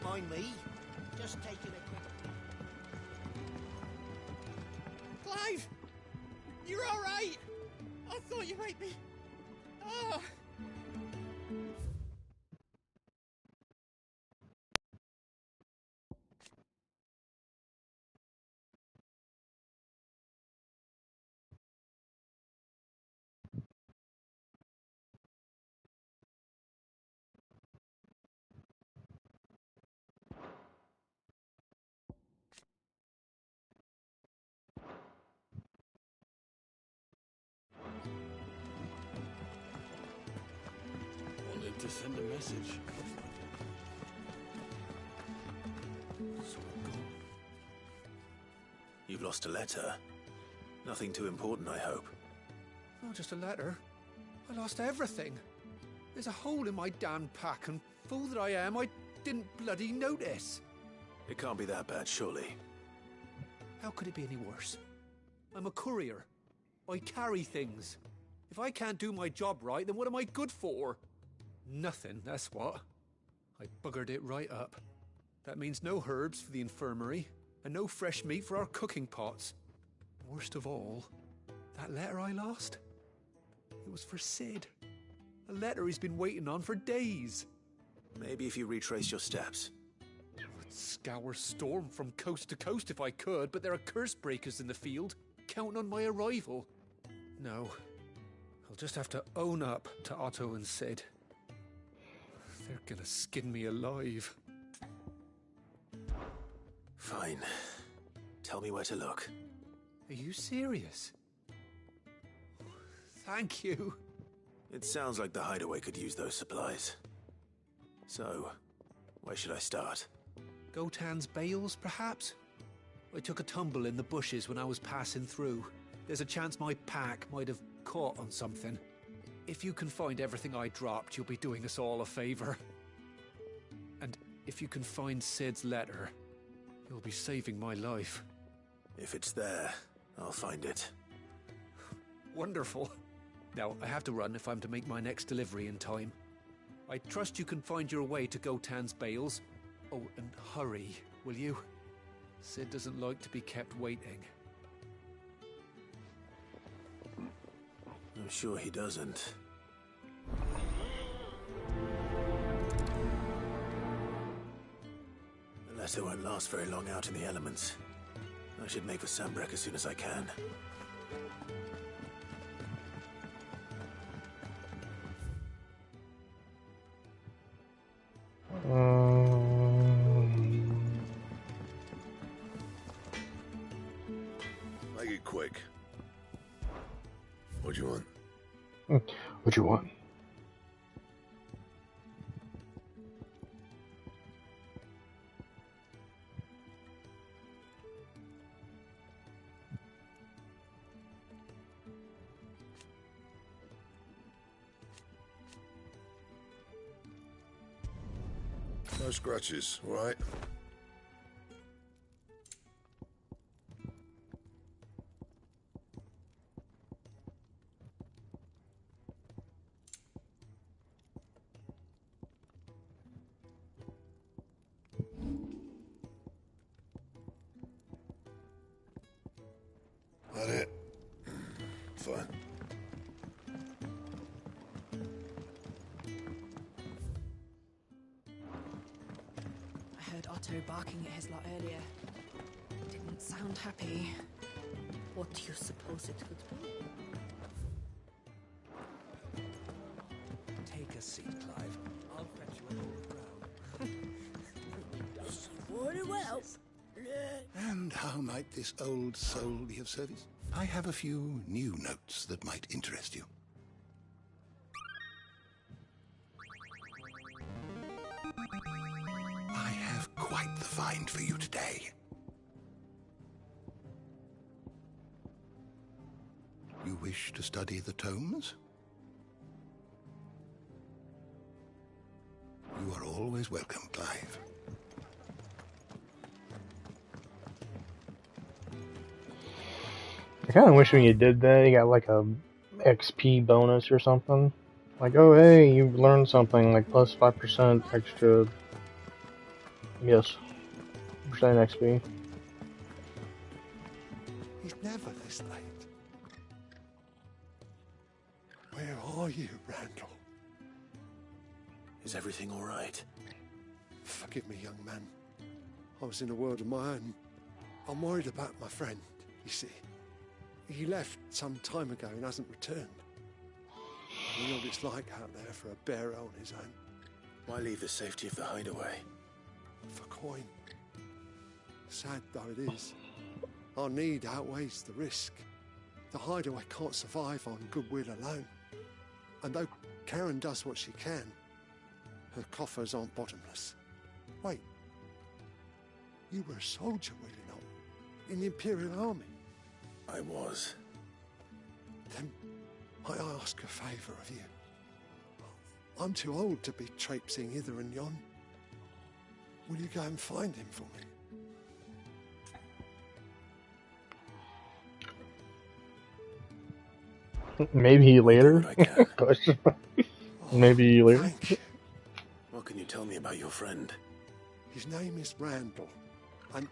mind me. Just taking a quick... Clive! You're alright! I thought you might be... Ah! Wanted to send a message. So I'm gone. You've lost a letter. Nothing too important, I hope. Not just a letter. I lost everything. There's a hole in my damn pack, and fool that I am, I didn't bloody notice. It can't be that bad, surely. How could it be any worse? I'm a courier. I carry things. If I can't do my job right, then what am I good for? Nothing, that's what. I buggered it right up. That means no herbs for the infirmary, and no fresh meat for our cooking pots. Worst of all, that letter I lost? It was for Sid. A letter he's been waiting on for days. Maybe if you retrace your steps. I would scour Storm from coast to coast if I could, but there are curse breakers in the field, counting on my arrival. No, I'll just have to own up to Otto and Sid. They're gonna skin me alive. Fine. Tell me where to look. Are you serious? Thank you. It sounds like the hideaway could use those supplies. So, where should I start? Gotan's bales, perhaps? I took a tumble in the bushes when I was passing through. There's a chance my pack might have caught on something. If you can find everything I dropped, you'll be doing us all a favor. And if you can find Sid's letter, you'll be saving my life. If it's there, I'll find it. Wonderful. Now, I have to run if I'm to make my next delivery in time. I trust you can find your way to Gotan's bales. Oh, and hurry, will you? Sid doesn't like to be kept waiting. I'm sure he doesn't. The letter won't last very long out in the elements. I should make for Sambrek as soon as I can. Make it quick. What do you want? What you want? No scratches, all right? That it? Fine. I heard Otto barking at his lot earlier. Didn't sound happy. What do you suppose it could be? Take a seat, Clive. I'll fetch you a bowl of Very well. And how might this old soul be of service? I have a few new notes that might interest you. I have quite the find for you today. You wish to study the tomes? You are always welcome, Clive. I kind of wish when you did that, you got like a XP bonus or something. Like, oh hey, you learned something, like plus 5% extra. Yes, percent XP. He's never this late. Where are you, Randall? Is everything all right? Forgive me, young man. I was in a world of my own. I'm worried about my friend, you see. He left some time ago and hasn't returned. You know what it's like out there for a bearer on his own. Why leave the safety of the hideaway? For coin. Sad though it is, our need outweighs the risk. The hideaway can't survive on goodwill alone. And though Karen does what she can, her coffers aren't bottomless. Wait. You were a soldier, were you not? In the Imperial Army? I was. Then I ask a favour of you. I'm too old to be traipsing hither and yon. Will you go and find him for me? Maybe later. Question. Maybe later? What can you tell me about your friend? His name is Randall, and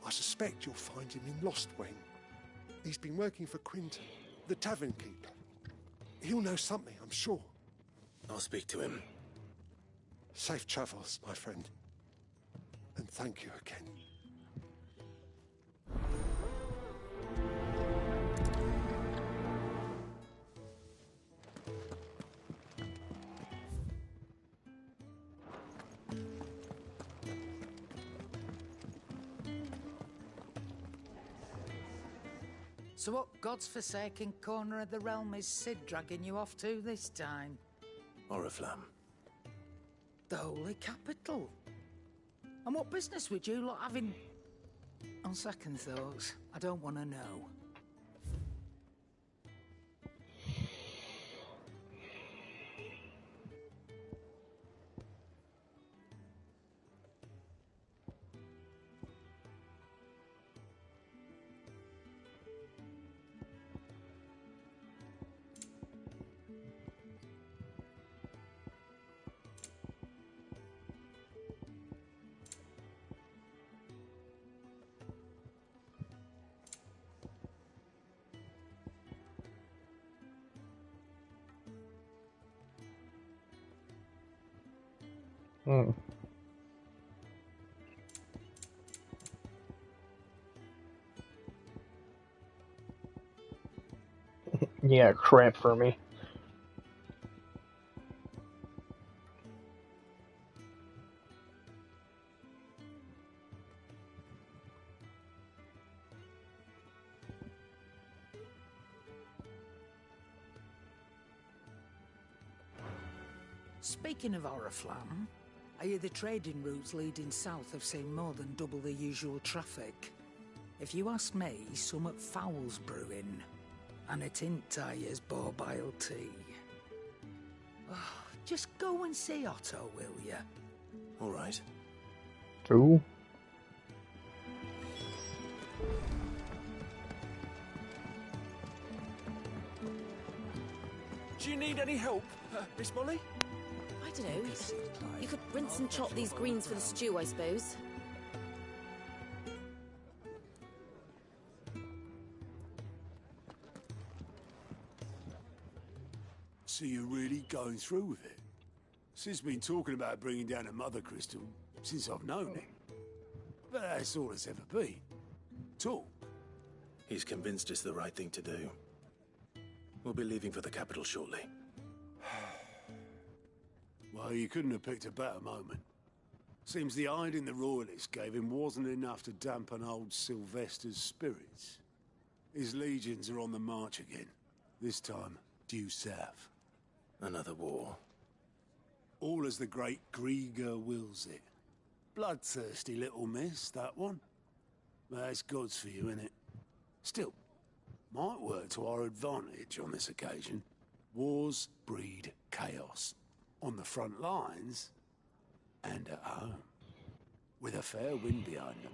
I suspect you'll find him in Lostwing. He's been working for Quinton, the tavern keeper. He'll know something, I'm sure. I'll speak to him. Safe travels, my friend. And thank you again. So what God's forsaken corner of the realm is Sid dragging you off to this time? Oriflamme. The Holy Capital. And what business would you lot have in... On second thoughts, I don't want to know. Hmm. Yeah, crap for me. Speaking of Oriflamme, I hear the trading routes leading south have seen more than double the usual traffic. If you ask me, summat foul's brewing. And it ain't Tyre's borbile tea. Oh, just go and see Otto, will ya? All right. Ooh. Do you need any help, Miss Molly? I don't know. You could rinse and chop these greens for the stew, I suppose. So you're really going through with it? Sid's been talking about bringing down a mother crystal since I've known him. But that's all it's ever been. Talk. He's convinced it's the right thing to do. We'll be leaving for the capital shortly. Well, you couldn't have picked a better moment. Seems the hiding the Royalists gave him wasn't enough to dampen old Sylvester's spirits. His legions are on the march again. This time, due south. Another war. All as the great Grieger wills it. Bloodthirsty little miss, that one. That's God's for you, innit? Still, might work to our advantage on this occasion. Wars breed chaos. On the front lines, and at home. With a fair wind behind them,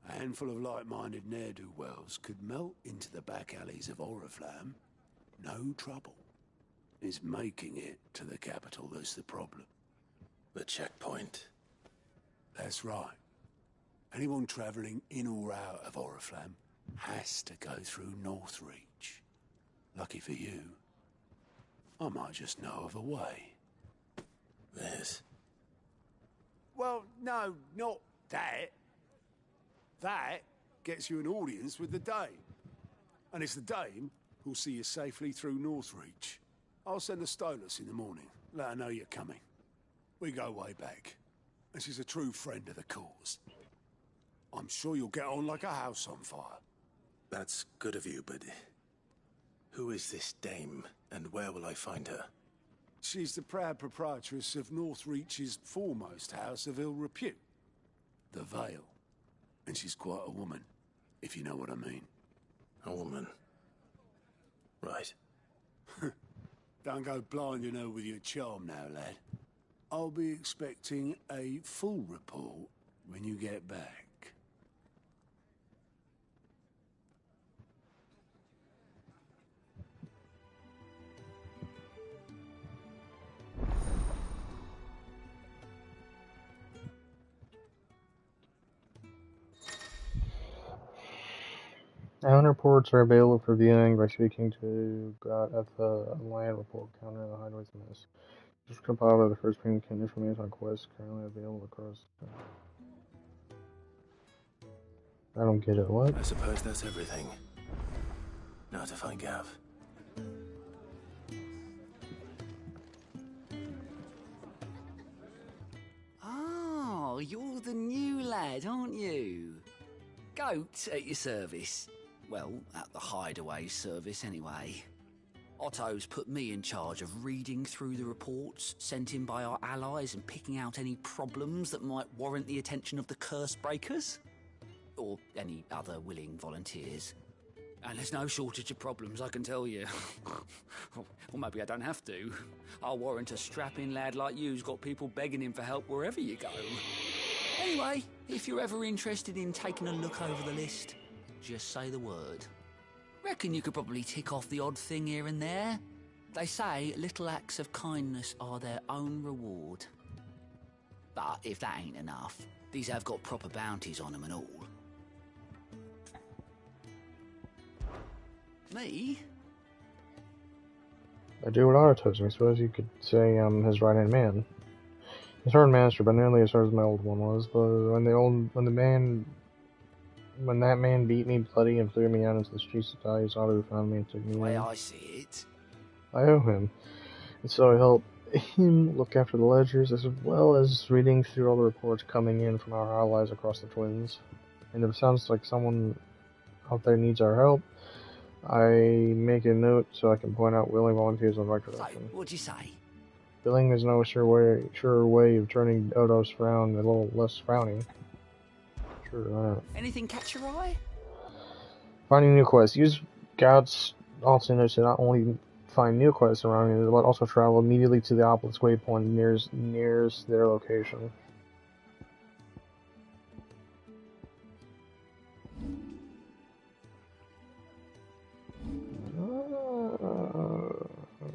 a handful of like-minded ne'er-do-wells could melt into the back alleys of Oriflamme. No trouble. It's making it to the capital that's the problem. The checkpoint. That's right. Anyone travelling in or out of Oriflamme has to go through Northreach. Lucky for you, I might just know of a way. This? Well, no, not that. That gets you an audience with the Dame. And it's the Dame who'll see you safely through Northreach. I'll send the Stolas in the morning. Let her know you're coming. We go way back. And she's a true friend of the cause. I'm sure you'll get on like a house on fire. That's good of you, but... who is this Dame, and where will I find her? She's the proud proprietress of Northreach's foremost house of ill repute, the Vale. And she's quite a woman, if you know what I mean. A woman? Right. Don't go blinding her with your charm now, lad. I'll be expecting a full report when you get back. Island reports are available for viewing by speaking to God at the land report counter in the hideaway's mess. Just compiled by the first payment information on quests currently available across. I don't get it. What? I suppose that's everything. Now to find Gav. Oh, you're the new lad, aren't you? Goat at your service. Well, at the hideaway service anyway. Otto's put me in charge of reading through the reports sent in by our allies and picking out any problems that might warrant the attention of the curse breakers. Or any other willing volunteers. And there's no shortage of problems, I can tell you. Or maybe I don't have to. I'll warrant a strapping lad like you's got people begging him for help wherever you go. Anyway, if you're ever interested in taking a look over the list, just say the word. Reckon you could probably tick off the odd thing here and there. They say little acts of kindness are their own reward. But if that ain't enough, these have got proper bounties on them and all. Me? I do what Otto tells me. I suppose you could say I'm his right-hand man. His hard master, but nearly as hard as my old one was. But when that man beat me bloody and threw me out into the streets to die, it's Otto who found me and took me in. The way I see it. I owe him. And so I help him look after the ledgers, as well as reading through all the reports coming in from our allies across the Twins. And if it sounds like someone out there needs our help, I make a note so I can point out willing volunteers in the right direction. So, what'd you say? Billing is no sure way of turning Odo's frown a little less frowny. Sure. Anything catch your eye? Finding new quests. Use God's alternate to not only find new quests around you, but also travel immediately to the obelisk waypoint nearest their location.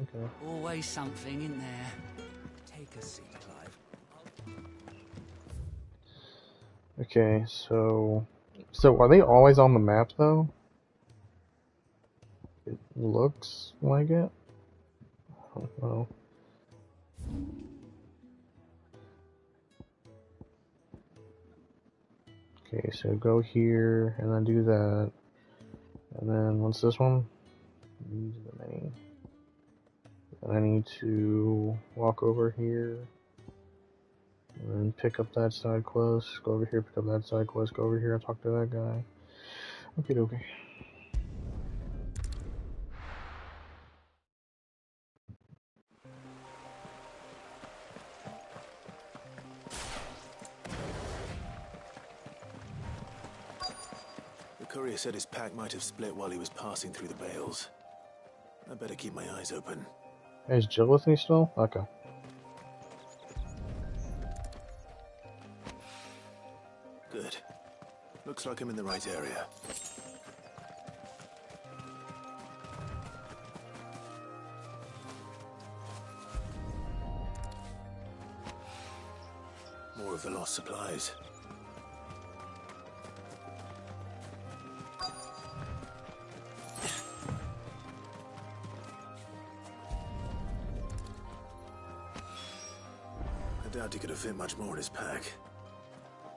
Okay. Always something in there. Take a seat, Clive. Okay, so are they always on the map though? It looks like it. I don't know. Okay, so go here and then do that, and then what's this one? Use the menu. And I need to walk over here and then pick up that side quest. Go over here, pick up that side quest. Go over here and talk to that guy. Okay. The courier said his pack might have split while he was passing through the bales. I better keep my eyes open. Hey, is Jill with me still? Okay. Good. Looks like I'm in the right area. More of the lost supplies. I doubt he could have fit much more in his pack.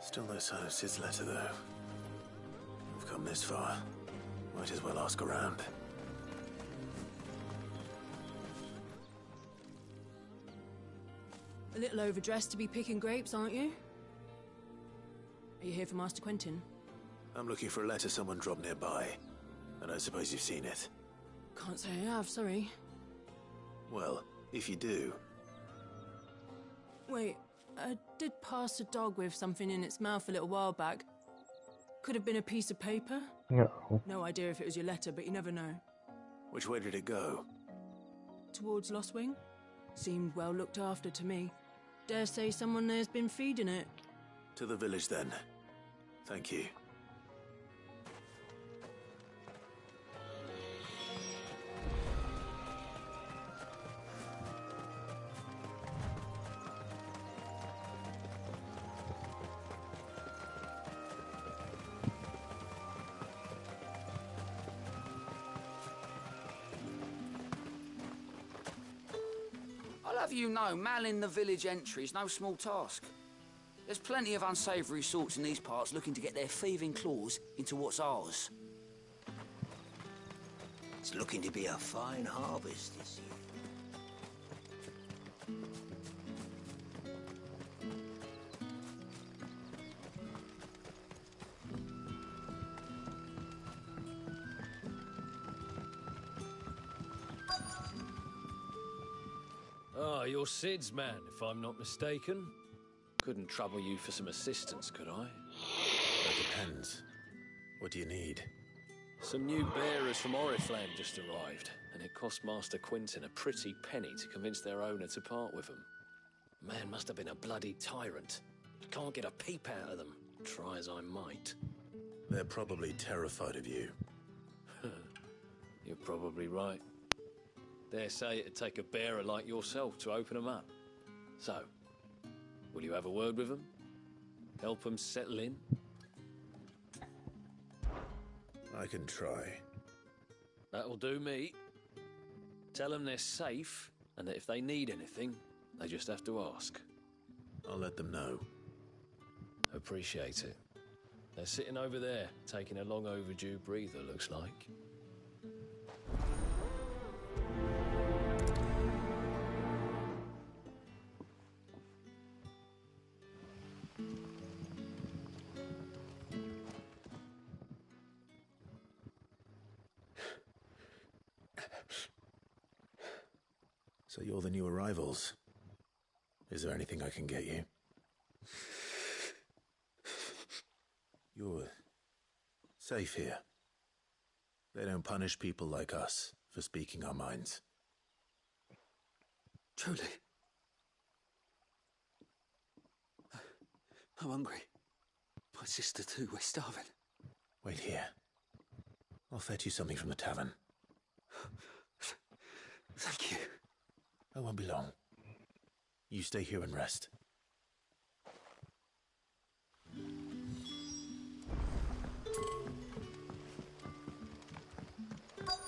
Still no sign of Sid's letter, though. We've come this far. Might as well ask around. A little overdressed to be picking grapes, aren't you? Are you here for Master Quentin? I'm looking for a letter someone dropped nearby. And I suppose you've seen it. Can't say I have, sorry. Well, if you do... Wait, I did pass a dog with something in its mouth a little while back. Could have been a piece of paper. No. No idea if it was your letter, but you never know. Which way did it go? Towards Lost Wing? Seemed well looked after to me. Dare say someone there's been feeding it. To the village, then. Thank you. have you know, manning the village entry is no small task. There's plenty of unsavoury sorts in these parts looking to get their thieving claws into what's ours. It's looking to be a fine harvest this year. Ah, you're Sid's man, if I'm not mistaken. Couldn't trouble you for some assistance, could I? That depends. What do you need? Some new bearers from Oriflamme just arrived, and it cost Master Quinton a pretty penny to convince their owner to part with them. Man must have been a bloody tyrant. Can't get a peep out of them, try as I might. They're probably terrified of you. You're probably right. Dare say it'd take a bearer like yourself to open them up. So, will you have a word with them? Help them settle in? I can try. That'll do me. Tell them they're safe, and that if they need anything, they just have to ask. I'll let them know. Appreciate it. They're sitting over there, taking a long overdue breather, looks like. So you're the new arrivals. Is there anything I can get you? You're safe here. They don't punish people like us for speaking our minds. Truly. I'm hungry. My sister too, we're starving. Wait here. I'll fetch you something from the tavern. Thank you. I won't be long. You stay here and rest.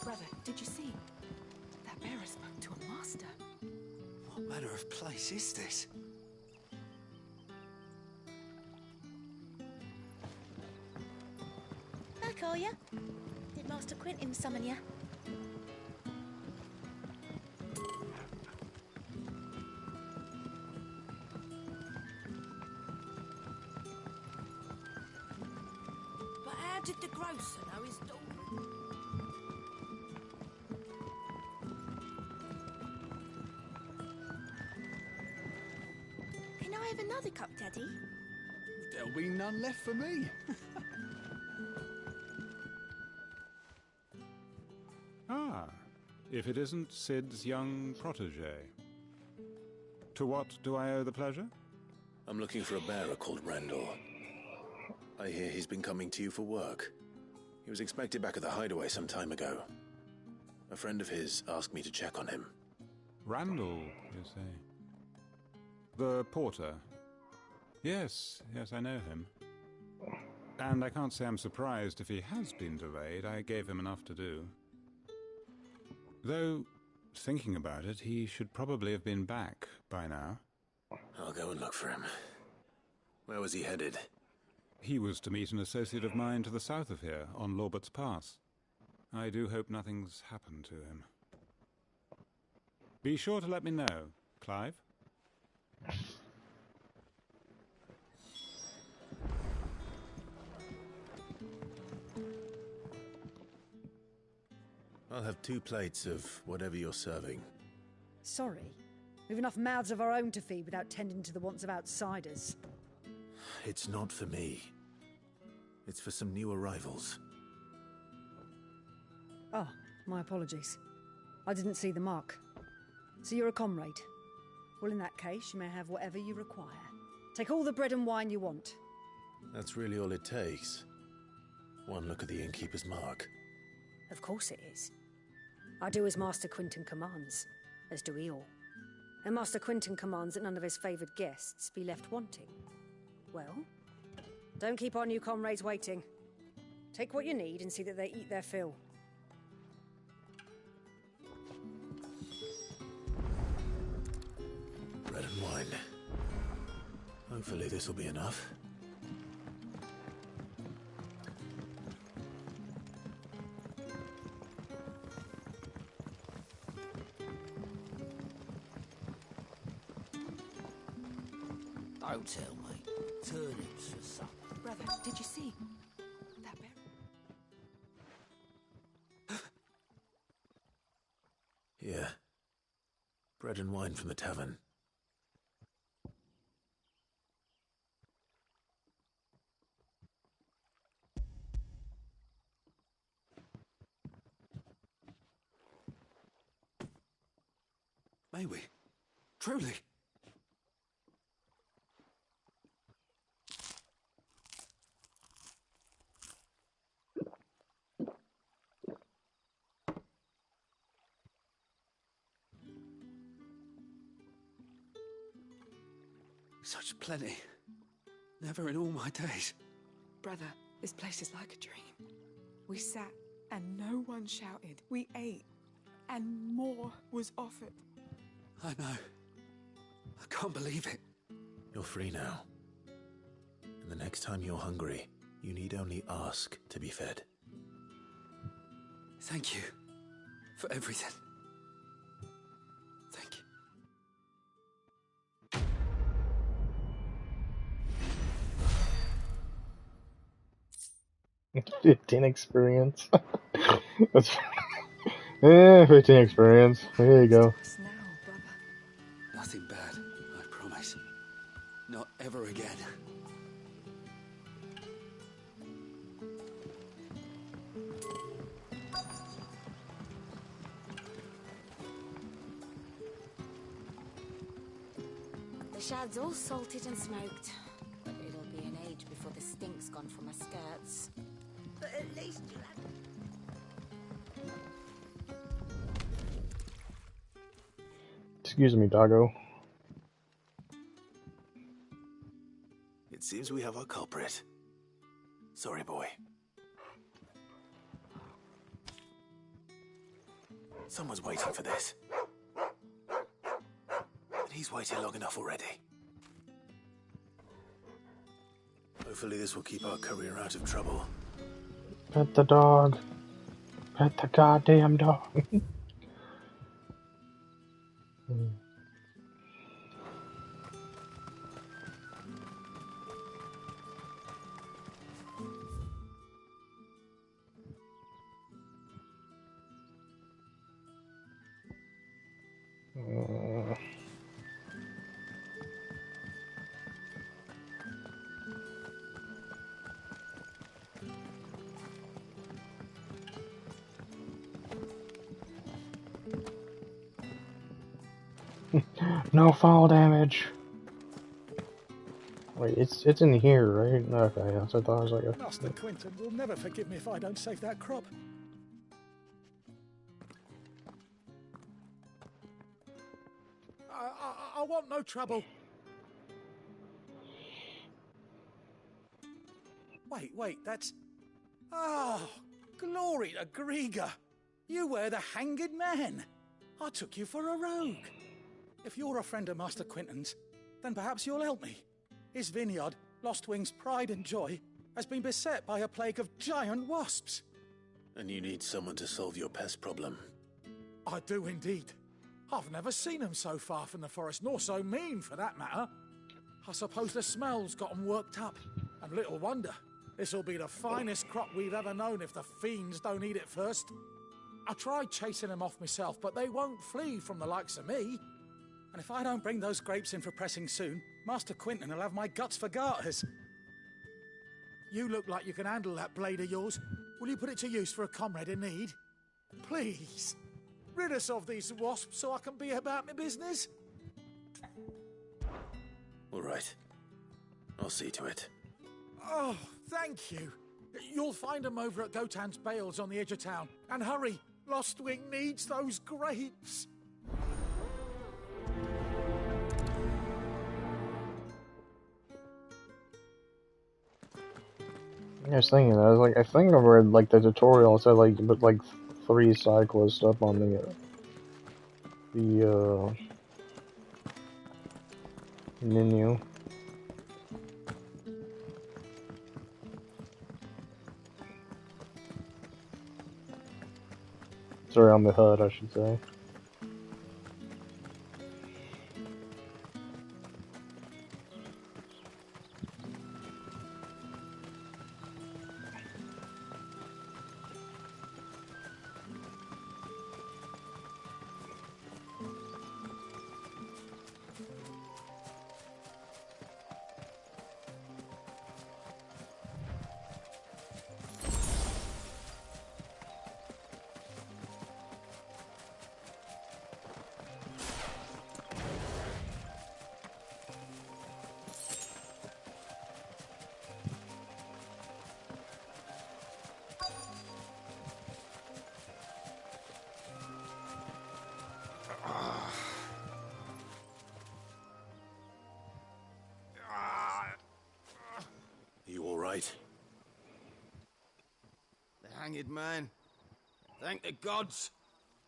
Brother, did you see? That bearer spoke to a master. What manner of place is this? Back, are ya? Did Master Quintin summon ya? But how did the grocer know his daughter? Can I have another cup, Daddy? There'll be none left for me. Ah, if it isn't Sid's young protege. To what do I owe the pleasure? I'm looking for a bearer called Randall. I hear he's been coming to you for work. He was expected back at the hideaway some time ago. A friend of his asked me to check on him. Randall, you say? The porter? Yes, I know him. And I can't say I'm surprised if he has been delayed. I gave him enough to do. Though, thinking about it, he should probably have been back by now. I'll go and look for him. Where was he headed? He was to meet an associate of mine to the south of here, on Lorbert's Pass. I do hope nothing's happened to him. Be sure to let me know, Clive. I'll have 2 plates of whatever you're serving. Sorry. We've enough mouths of our own to feed without tending to the wants of outsiders. It's not for me. It's for some new arrivals. Oh, my apologies. I didn't see the mark. So you're a comrade. Well, in that case, you may have whatever you require. Take all the bread and wine you want. That's really all it takes. One look at the innkeeper's mark. Of course it is. I do as Master Quinton commands, as do we all. And Master Quinton commands that none of his favoured guests be left wanting. Well, don't keep our new comrades waiting. Take what you need and see that they eat their fill. Fine. Hopefully this will be enough. Don't tell me. Turnips for supper. Brother, did you see that bear? Yeah. Bread and wine from the tavern. May we? Truly? Such plenty. Never in all my days. Brother, this place is like a dream. We sat and no one shouted. We ate and more was offered. I know. I can't believe it. You're free now. And the next time you're hungry, you need only ask to be fed. Thank you for everything. Thank you. 15 experience. That's 15 experience. There you go. Nothing bad, I promise. Not ever again. The shad's all salted and smoked, but it'll be an age before the stink's gone from my skirts. But at least you had... Excuse me, doggo. It seems we have our culprit. Sorry, boy. Someone's waiting for this. And he's waited long enough already. Hopefully this will keep our career out of trouble. Pet the dog. Pet the goddamn dog. No fall damage. Wait, it's in here, right? Okay, that's what I thought. I was like, Master Quinton will never forgive me if I don't save that crop. I want no trouble. Wait, that's... Oh, glory to Griga. You were the hanged man. I took you for a rogue. If you're a friend of Master Quinton's, then perhaps you'll help me. His vineyard, Lostwing's pride and joy, has been beset by a plague of giant wasps. And you need someone to solve your pest problem. I do indeed. I've never seen them so far from the forest, nor so mean for that matter. I suppose the smell's got them worked up, and little wonder. This'll be the finest crop we've ever known if the fiends don't eat it first. I tried chasing them off myself, but they won't flee from the likes of me. And if I don't bring those grapes in for pressing soon, Master Quinton will have my guts for garters. You look like you can handle that blade of yours. Will you put it to use for a comrade in need? Please, rid us of these wasps so I can be about my business. All right. I'll see to it. Oh, thank you. You'll find them over at Gotan's Bales on the edge of town. And hurry, Lostwing needs those grapes. I was thinking that. I was like, I think I've read like the tutorial. It said like, but like 3 side quests up on the menu. Sorry, on the HUD, I should say. You all right? The hanged man. Thank the gods.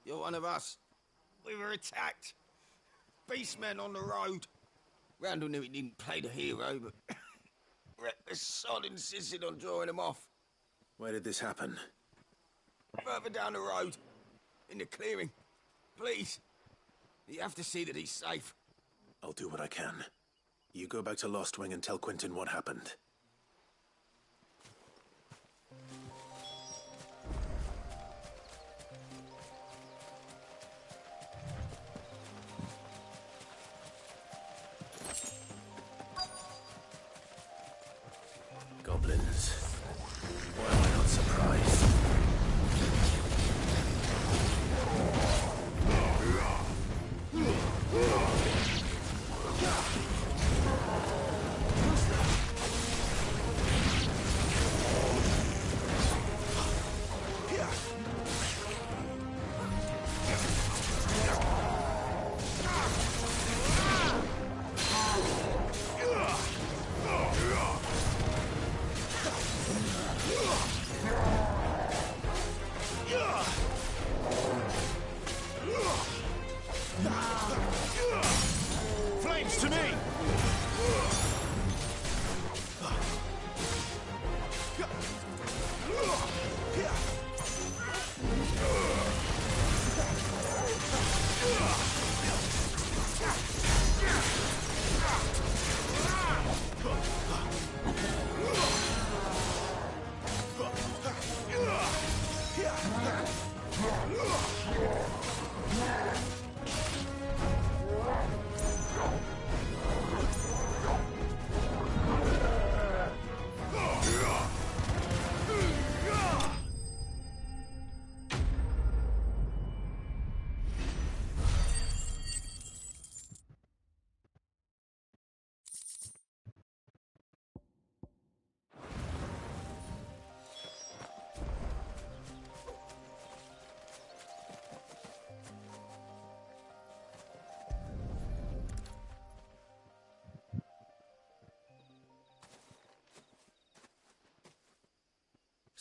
You're one of us. We were attacked. Beastmen on the road. Randall knew he didn't play the hero, but the sod insisted on drawing him off. Where did this happen? Further down the road. In the clearing. Please. You have to see that he's safe. I'll do what I can. You go back to Lost Wing and tell Quentin what happened. Goblins. Why am I not surprised? Flames to me!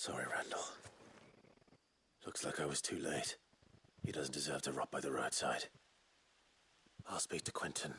Sorry, Randall. Looks like I was too late. He doesn't deserve to rot by the roadside. I'll speak to Quentin.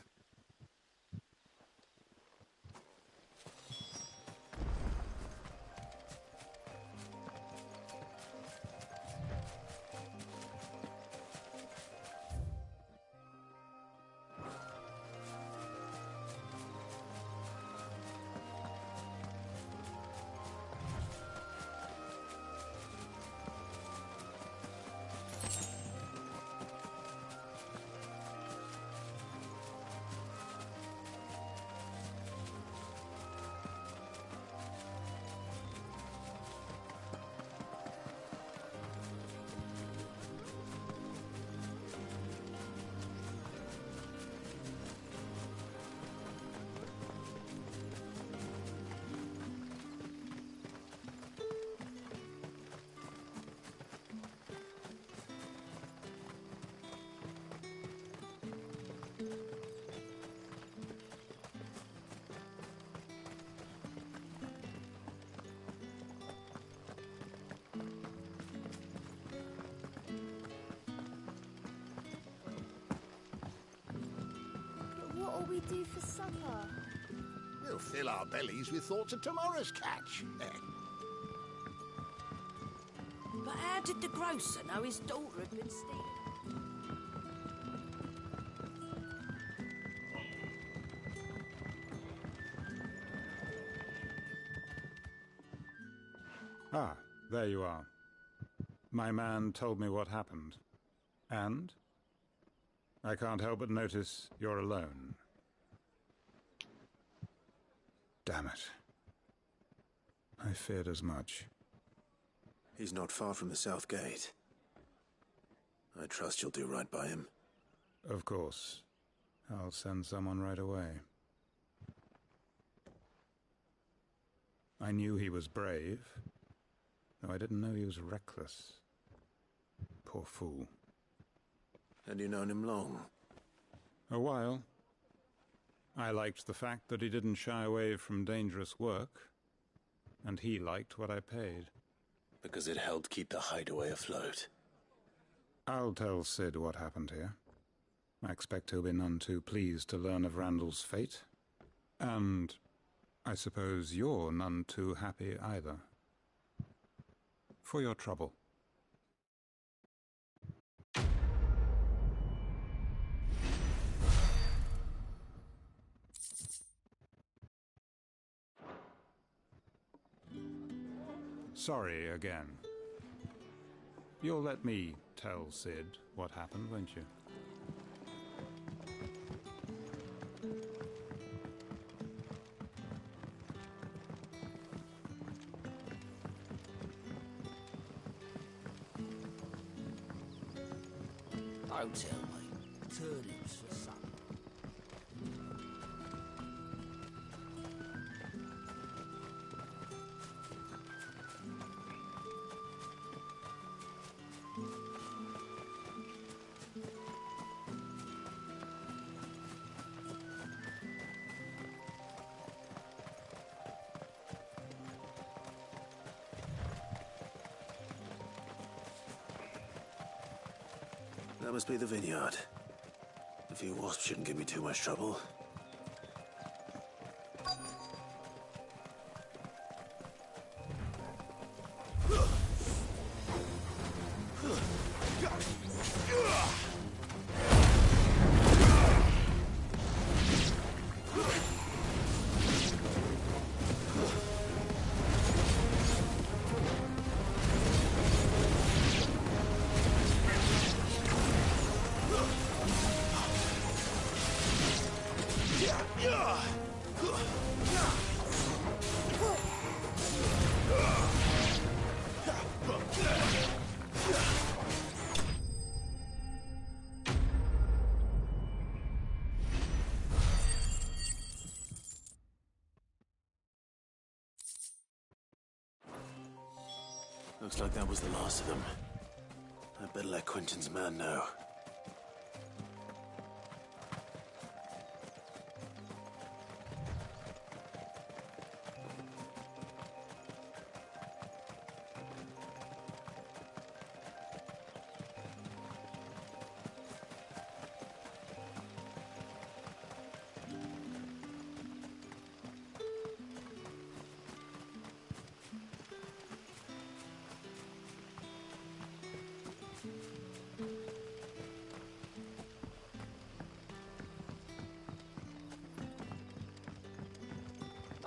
we do for supper? We'll fill our bellies with thoughts of tomorrow's catch. But how did the grocer know his daughter had been stealing? Ah, there you are. My man told me what happened. And? I can't help but notice you're alone. Damn it. I feared as much. He's not far from the South Gate. I trust you'll do right by him. Of course. I'll send someone right away. I knew he was brave, though I didn't know he was reckless. Poor fool. And you known him long? A while. I liked the fact that he didn't shy away from dangerous work, and he liked what I paid. Because it helped keep the hideaway afloat. I'll tell Sid what happened here. I expect he'll be none too pleased to learn of Randall's fate. And I suppose you're none too happy either. For your trouble. Sorry again. You'll let me tell Sid what happened, won't you? Don't tell me. Turnips for supper. That must be the vineyard. A few wasps shouldn't give me too much trouble. Looks like that was the last of them. I'd better let Quentin's man know.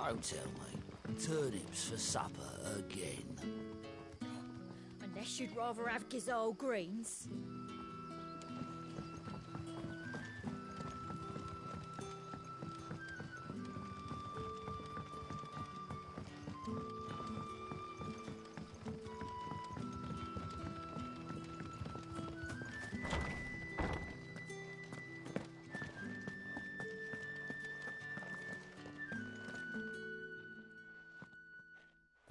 Don't tell me. Turnips for supper again. Unless you'd rather have Gizelle greens.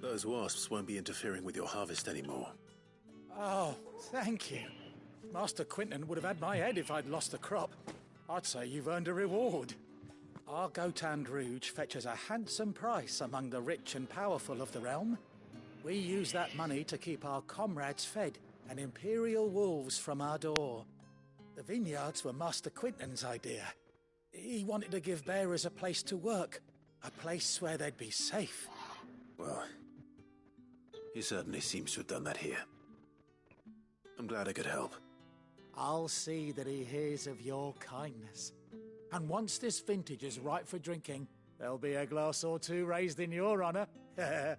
Those wasps won't be interfering with your harvest anymore. Oh, thank you. Master Quentin would have had my head if I'd lost the crop. I'd say you've earned a reward. Our Gotand Rouge fetches a handsome price among the rich and powerful of the realm. We use that money to keep our comrades fed and imperial wolves from our door. The vineyards were Master Quentin's idea. He wanted to give bearers a place to work. A place where they'd be safe. Well, he certainly seems to have done that here. I'm glad I could help. I'll see that he hears of your kindness. And once this vintage is ripe for drinking, there'll be a glass or two raised in your honor. The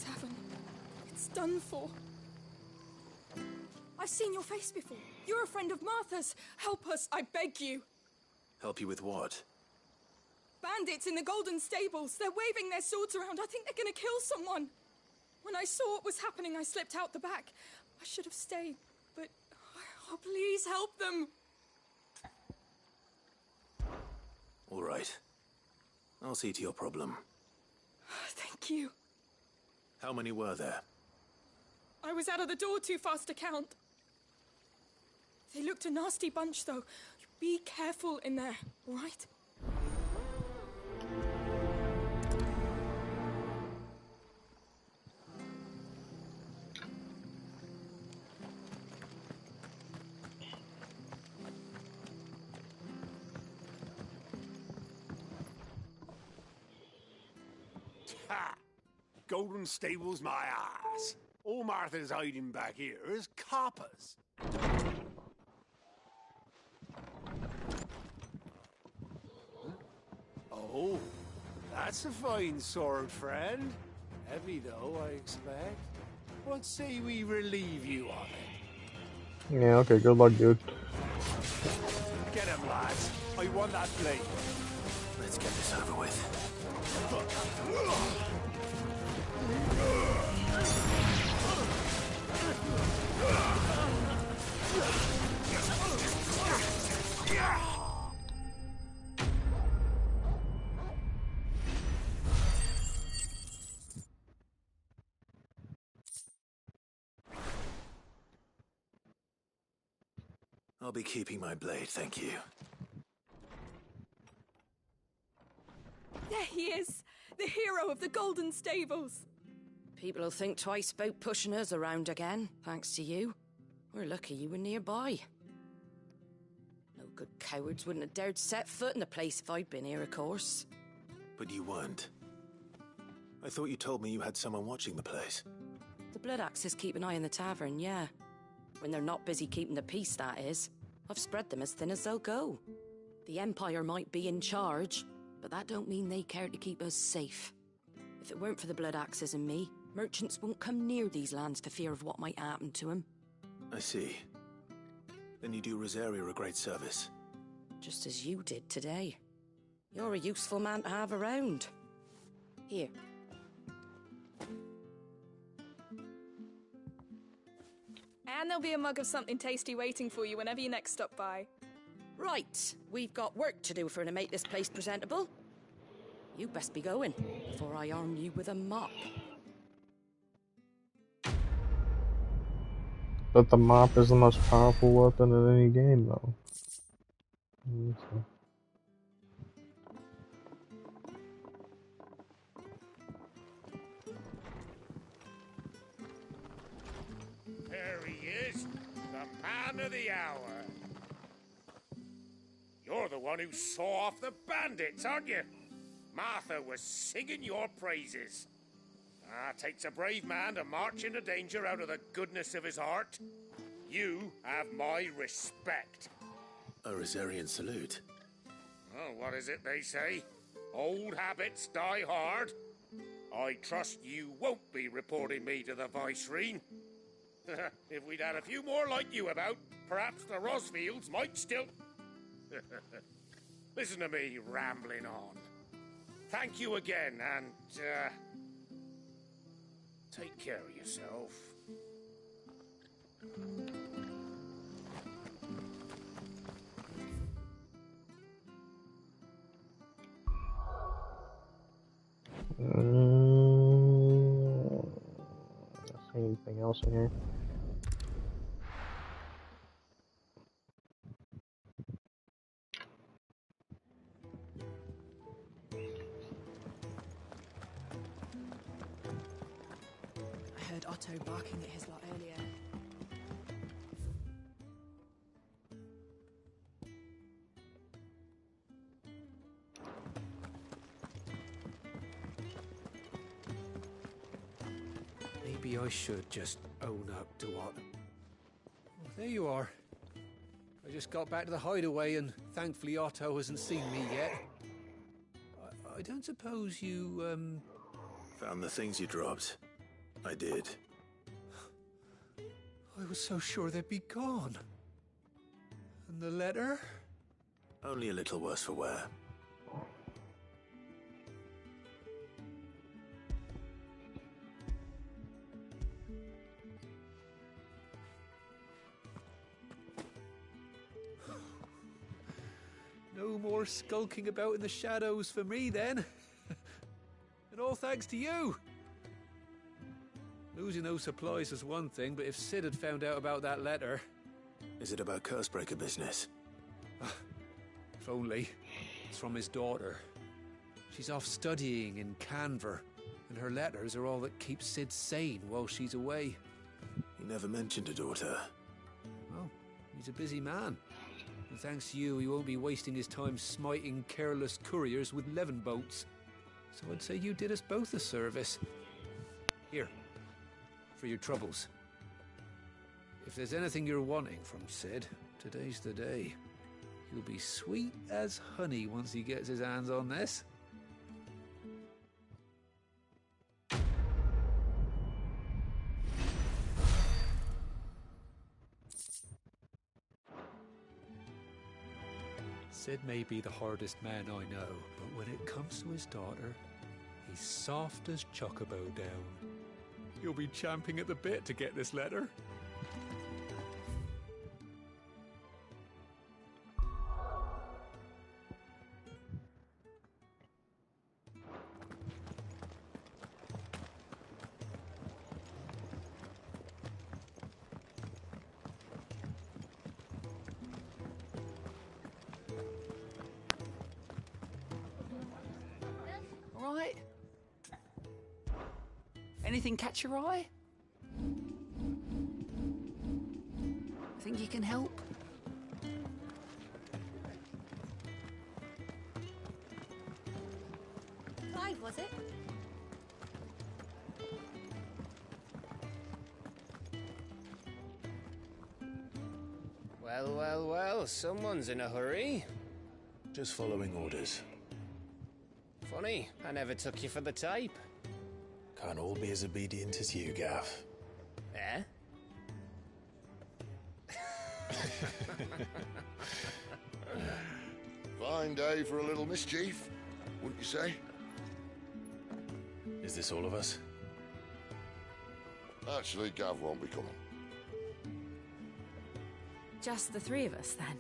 tavern. It's done for. I've seen your face before. You're a friend of Martha's. Help us, I beg you. Help you with what? Bandits in the Golden Stables. They're waving their swords around. I think they're gonna kill someone. When I saw what was happening, I slipped out the back. I should have stayed, but... Oh, please help them. All right. I'll see to your problem. Thank you. How many were there? I was out of the door too fast to count. They looked a nasty bunch, though. Be careful in there, all right? Ha! Golden Stables my ass. All Martha's hiding back here is coppers. Oh, that's a fine sword, friend. Heavy, though, I expect. What say we relieve you of it? Yeah, okay, good luck, dude. Get him, lads. I want that blade. Let's get this over with. I'll be keeping my blade, thank you. There he is, the hero of the Golden Stables. People'll think twice about pushing us around again, thanks to you. We're lucky you were nearby. No good cowards wouldn't have dared set foot in the place if I'd been here, of course. But you weren't. I thought you told me you had someone watching the place. The Blood Axes keep an eye on the tavern, yeah. When they're not busy keeping the peace, that is. I've spread them as thin as they'll go. The Empire might be in charge, but that don't mean they care to keep us safe. If it weren't for the Blood Axes and me, merchants won't come near these lands for fear of what might happen to them. I see. Then you do Rosaria a great service. Just as you did today. You're a useful man to have around. Here. And there'll be a mug of something tasty waiting for you whenever you next stop by. Right, we've got work to do for to make this place presentable. You best be going, before I arm you with a mop. But the mop is the most powerful weapon in any game, though. Okay. There he is, the man of the hour. You're the one who saw off the bandits, aren't you? Martha was singing your praises. Takes a brave man to march into danger out of the goodness of his heart. You have my respect. A Rosarian salute. Oh, what is it they say? Old habits die hard. I trust you won't be reporting me to the Viceroy. If we'd had a few more like you about, perhaps the Rosfields might still... Listen to me rambling on. Thank you again, and, take care of yourself. Anything else in here? I heard Otto barking at his lot earlier. Maybe I should just own up to what... Oh, there you are. I just got back to the hideaway and thankfully Otto hasn't seen me yet. I don't suppose you, Found the things you dropped. I did. I was so sure they'd be gone. And the letter? Only a little worse for wear. No more skulking about in the shadows for me, then. And all thanks to you. Losing those supplies is one thing, but if Sid had found out about that letter... Is it about Cursebreaker business? If only. It's from his daughter. She's off studying in Canver, and her letters are all that keeps Sid sane while she's away. He never mentioned a daughter. Well, he's a busy man. And thanks to you, he won't be wasting his time smiting careless couriers with levin boats. So I'd say you did us both a service. Here, for your troubles. If there's anything you're wanting from Sid, today's the day. He'll be sweet as honey once he gets his hands on this. Sid may be the hardest man I know, but when it comes to his daughter, he's soft as Chocobo down. He'll be champing at the bit to get this letter. Right. Anything catch your eye? Think you can help? Clive, was it? Well, well, well, someone's in a hurry. Just following orders. Funny, I never took you for the type. Can't all be as obedient as you, Gaff. Eh? Fine day for a little mischief, wouldn't you say? Is this all of us? Actually, Gav won't be coming. Just the three of us, then?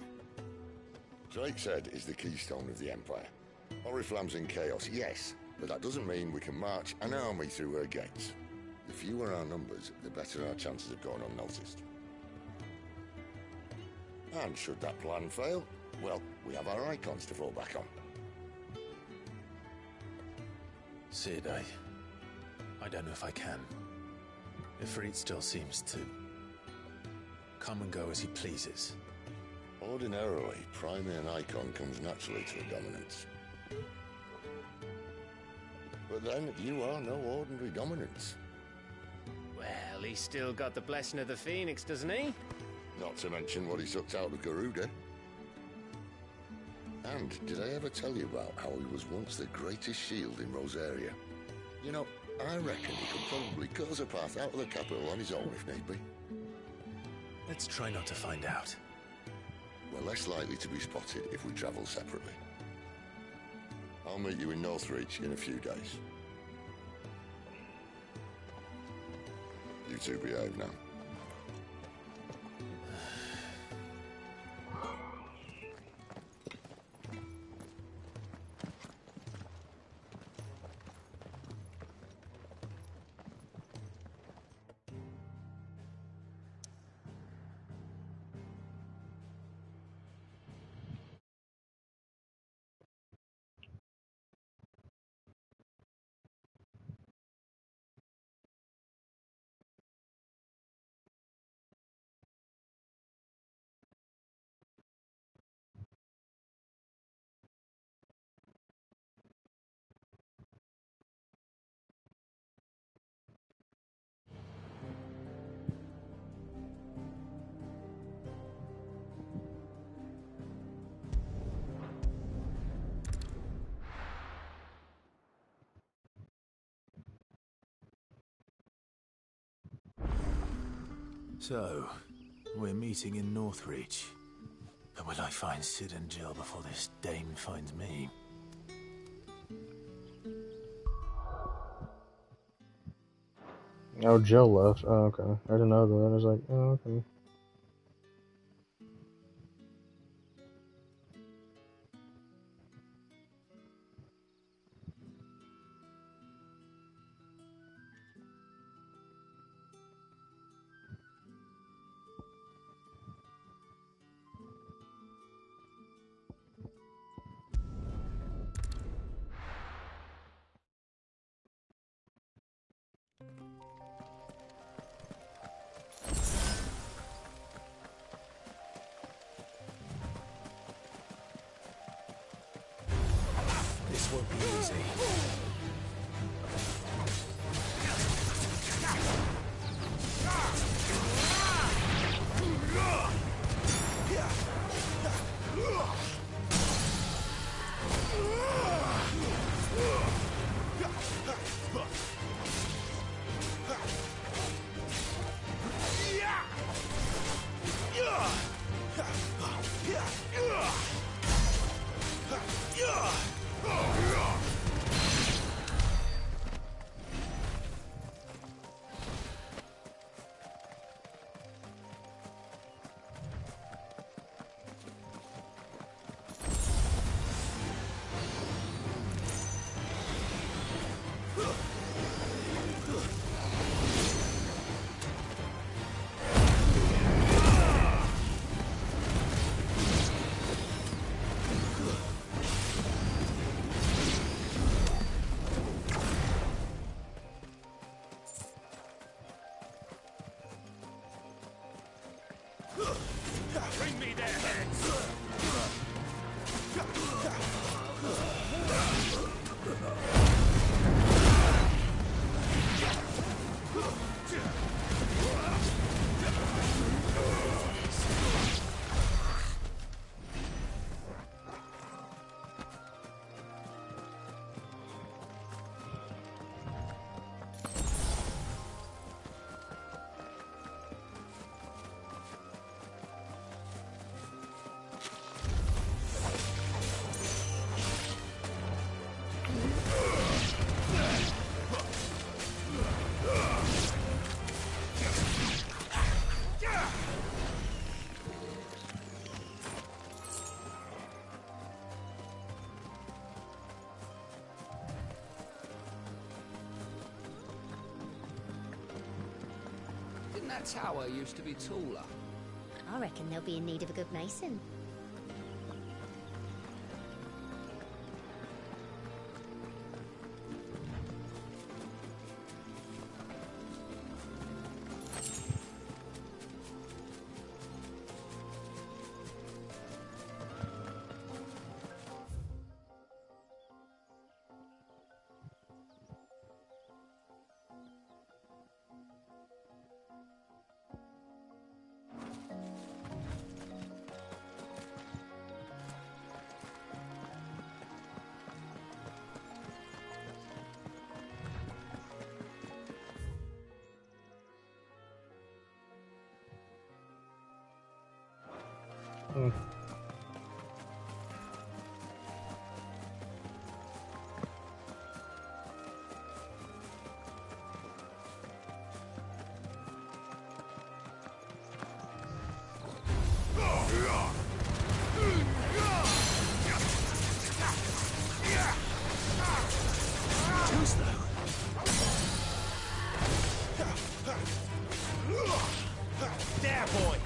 Drake's Head is the keystone of the Empire. Oriflamme's in chaos, yes, but that doesn't mean we can march an army through her gates. The fewer our numbers, the better our chances of going unnoticed. And should that plan fail, well, we have our icons to fall back on. Sid, I don't know if I can. Ifrit still seems to come and go as he pleases. Ordinarily, priming an icon comes naturally to a dominance. But then, you are no ordinary dominance. Well, he's still got the blessing of the Phoenix, doesn't he? Not to mention what he sucked out of Garuda. And did I ever tell you about how he was once the greatest shield in Rosaria? You know, I reckon he could probably cut us a path out of the capital on his own if need be. Let's try not to find out. We're less likely to be spotted if we travel separately. I'll meet you in Northreach in a few days. You two behave now. So, we're meeting in Northreach. But will I find Sid and Jill before this dame finds me? Oh, Jill left. Oh, okay. I didn't know that. I was like, oh, okay. This won't be easy. Bring me their heads! Didn't that tower used to be taller? I reckon they'll be in need of a good mason. Hmm. Too slow. There, boy.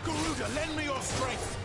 Garuda, lend me your strength.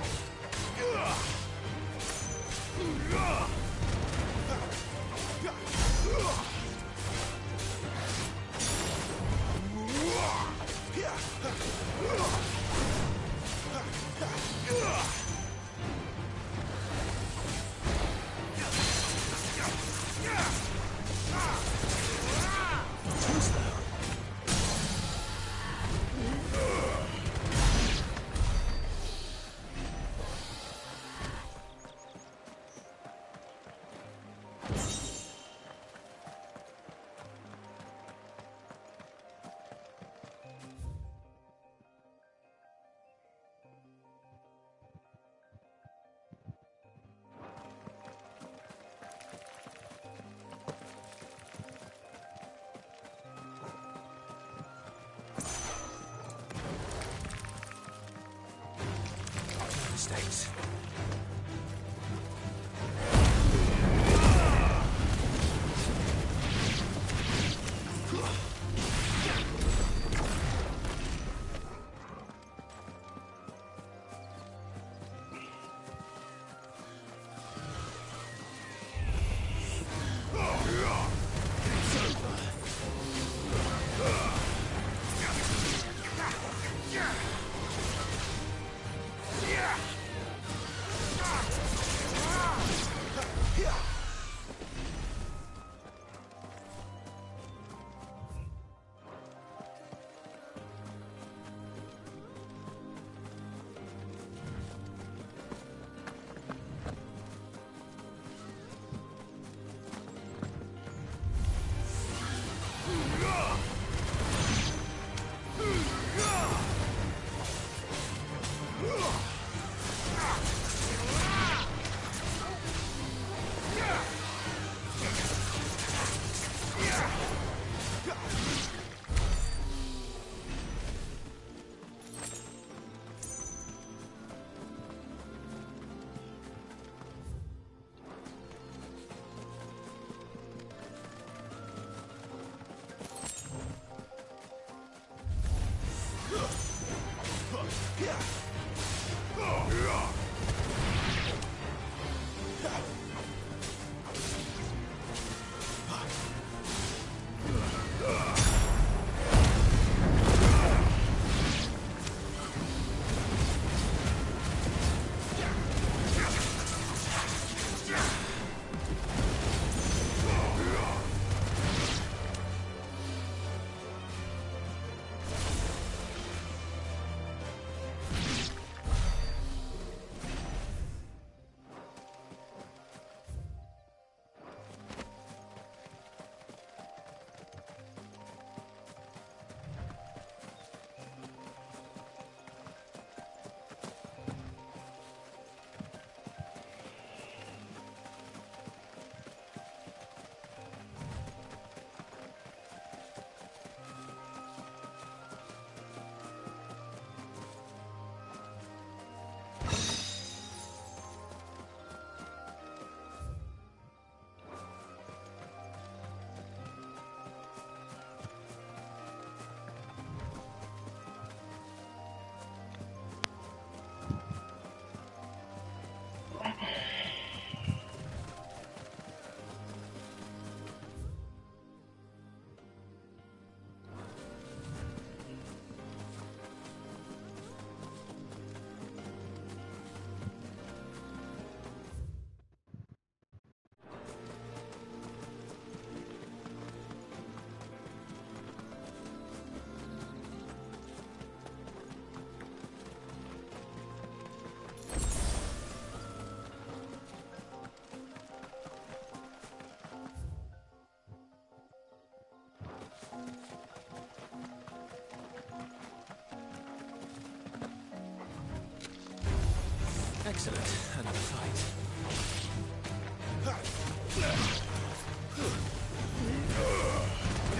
Excellent. Another fight.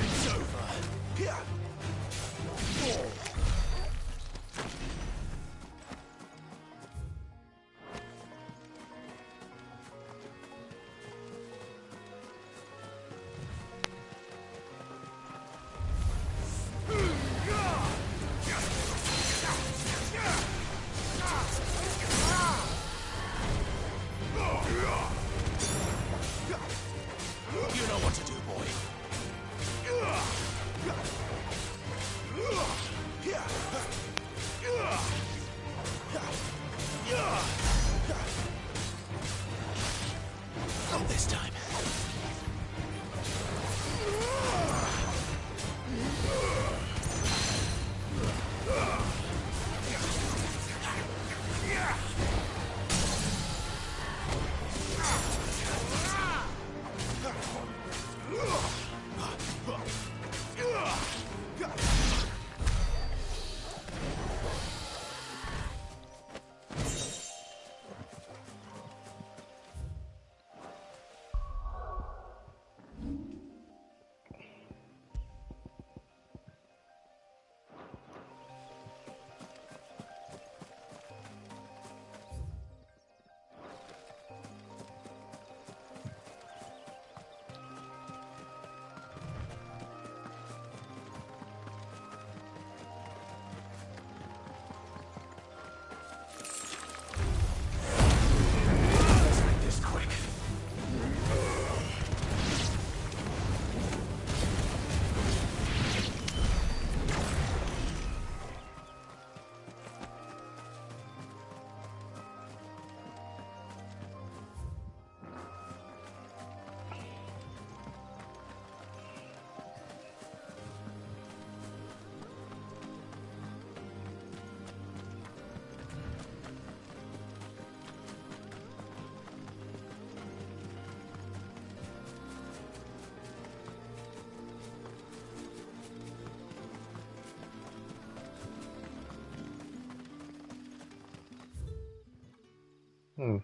It's over. You know what to do, boy. Not this time. Hmm.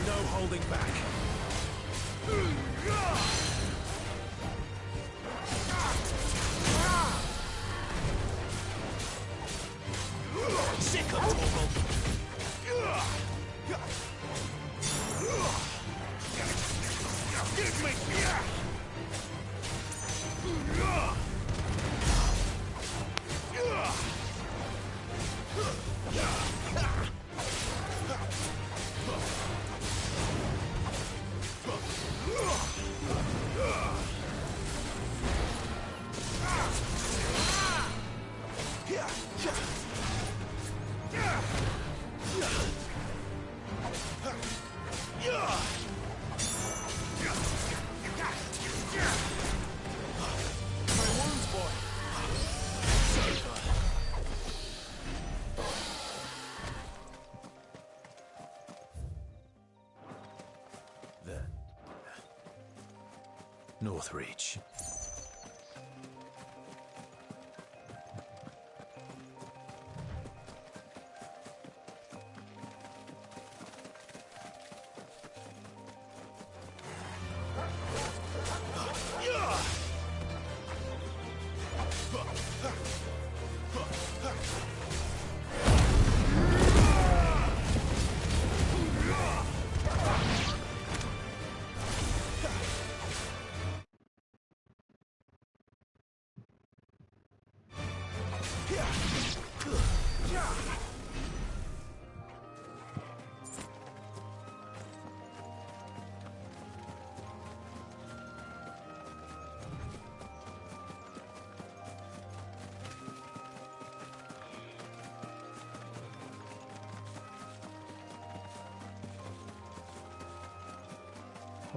No holding back. Sick of Torval. Give me. Northreach.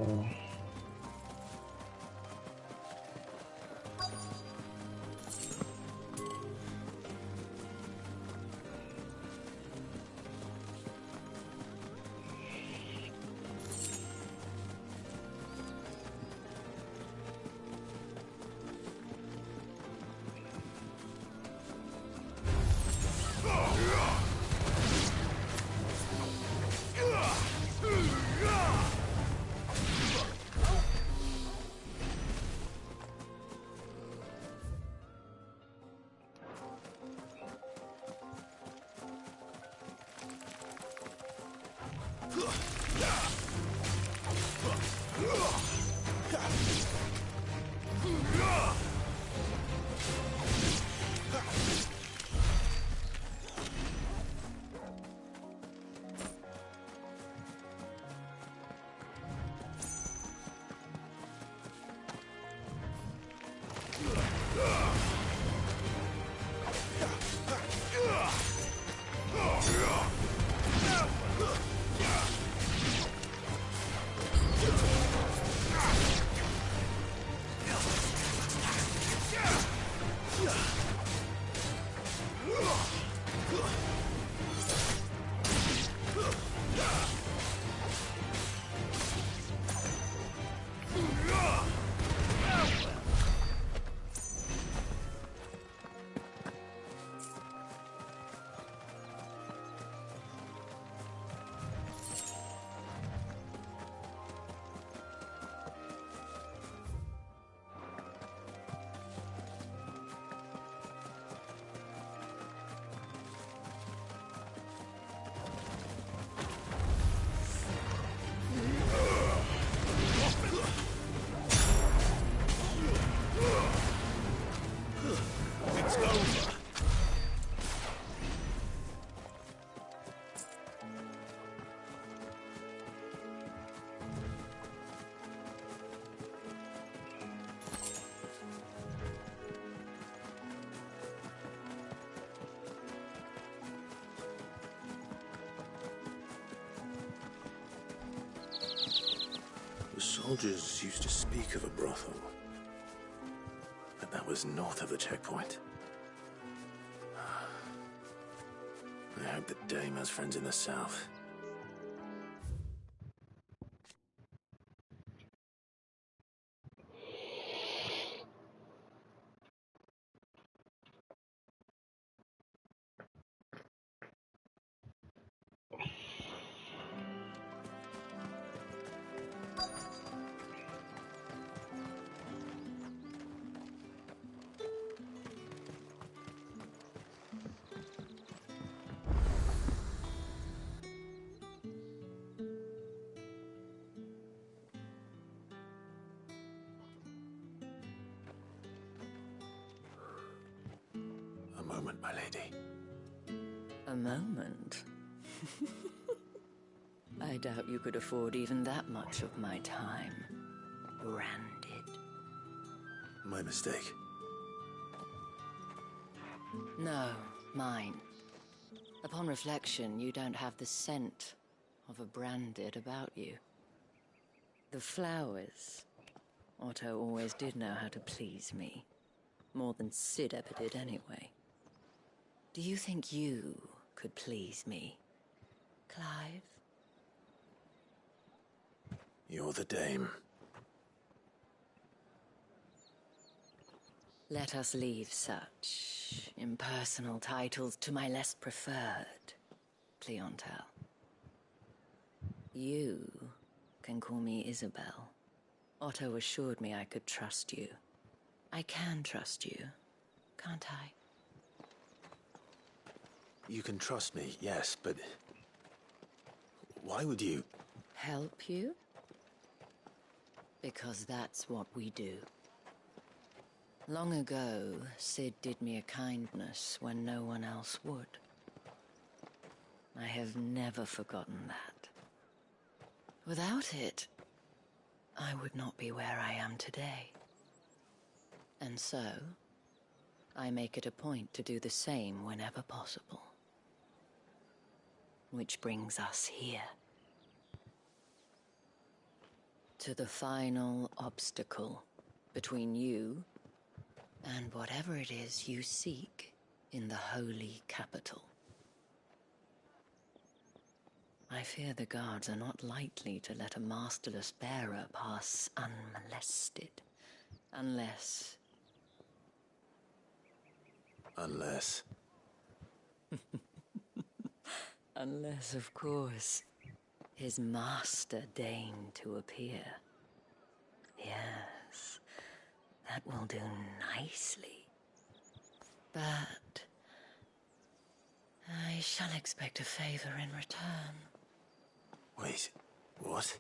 It's over. The soldiers used to speak of a brothel, but that was north of the checkpoint. I hope that Dame has friends in the south. A moment, my lady. A moment? I doubt you could afford even that much of my time. Branded. My mistake. No, mine. Upon reflection, you don't have the scent of a branded about you. The flowers. Otto always did know how to please me. More than Sid ever did anyway. Do you think you could please me, Clive? You're the Dame. Let us leave such impersonal titles to my less preferred clientele. You can call me Isabel. Otto assured me I could trust you. I can trust you, can't I? You can trust me, yes, but why would you? Help you? Because that's what we do. Long ago, Sid did me a kindness when no one else would. I have never forgotten that. Without it, I would not be where I am today. And so, I make it a point to do the same whenever possible. Which brings us here. to the final obstacle between you and whatever it is you seek in the holy capital. I fear the guards are not likely to let a masterless bearer pass unmolested. Unless... Unless, of course, his master deigned to appear. Yes, that will do nicely. But I shall expect a favor in return. Wait, what?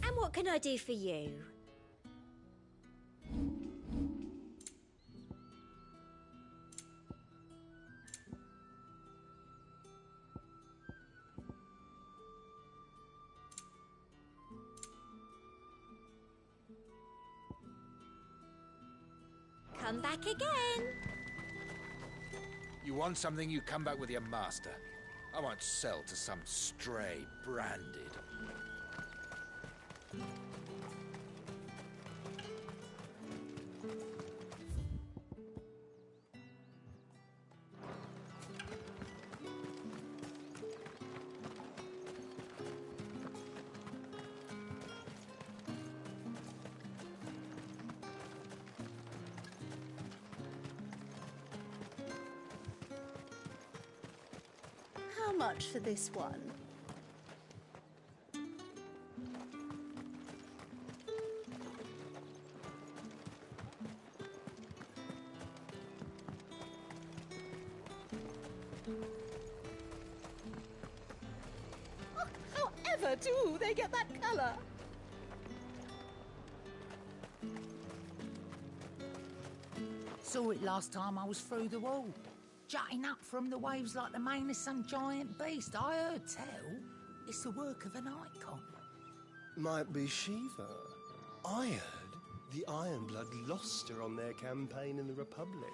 And what can I do for you? Come back again. You want something, you come back with your master. I won't sell to some stray branded. How much for this one? However do they get that colour? Saw it last time I was through the wall. Jutting up from the waves like the mane of some giant beast. I heard tell it's the work of an icon. Might be Shiva. I heard the Ironblood lost her on their campaign in the Republic.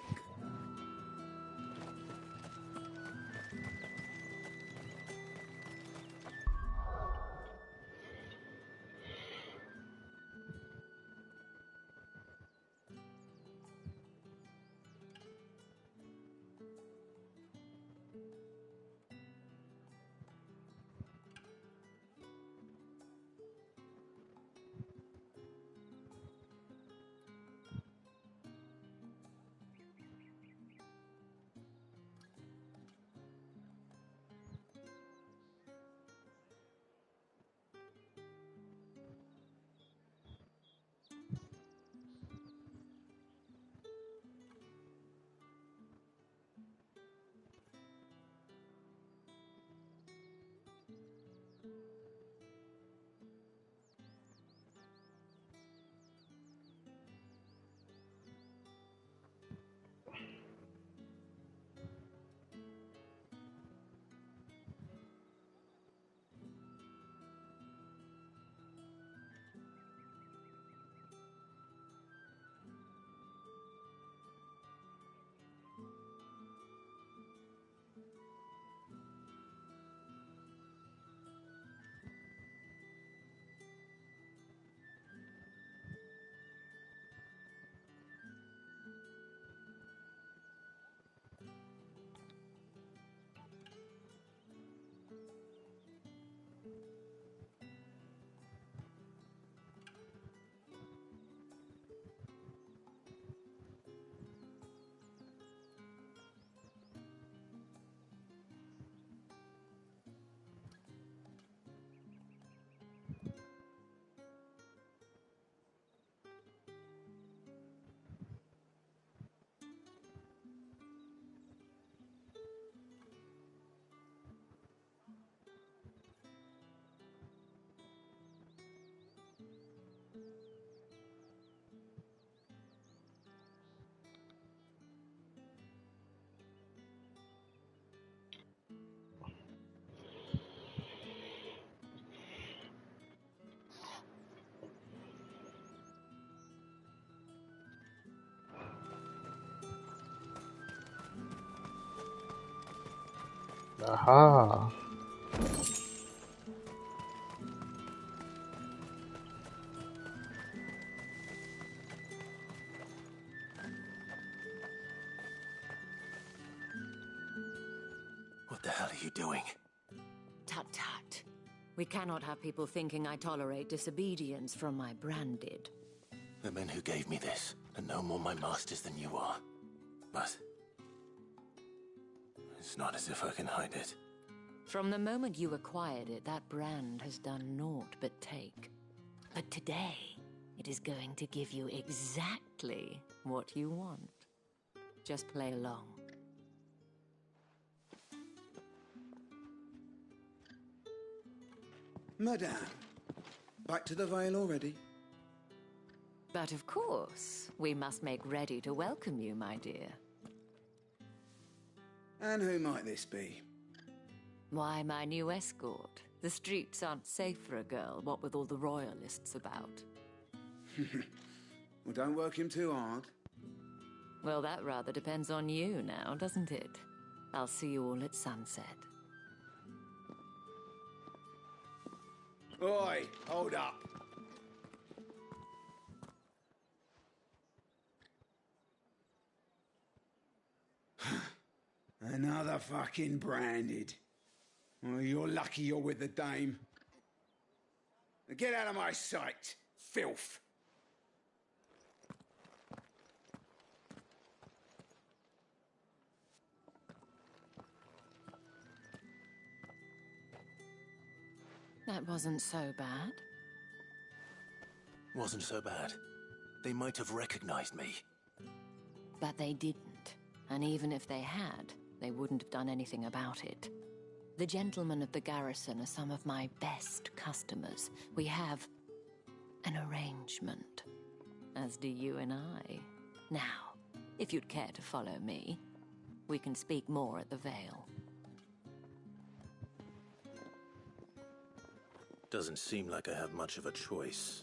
Aha. What the hell are you doing? Tut tut. We cannot have people thinking I tolerate disobedience from my branded. The men who gave me this are no more my masters than you are. But it's not as if I can hide it. From the moment you acquired it, that brand has done naught but take. But today, it is going to give you exactly what you want. Just play along. Madame, back to the Vale already? But of course, we must make ready to welcome you, my dear. And who might this be? Why, my new escort. The streets aren't safe for a girl, what with all the royalists about. Well, don't work him too hard. Well, that rather depends on you now, doesn't it? I'll see you all at sunset. Oi, hold up. Another fucking branded. Well, you're lucky you're with the dame. Now get out of my sight, filth. That wasn't so bad. Wasn't so bad. They might have recognized me. But they didn't. And even if they had, they wouldn't have done anything about it. The gentlemen of the garrison are some of my best customers. We have an arrangement, as do you and I. Now, if you'd care to follow me, we can speak more at the Vale. Doesn't seem like I have much of a choice.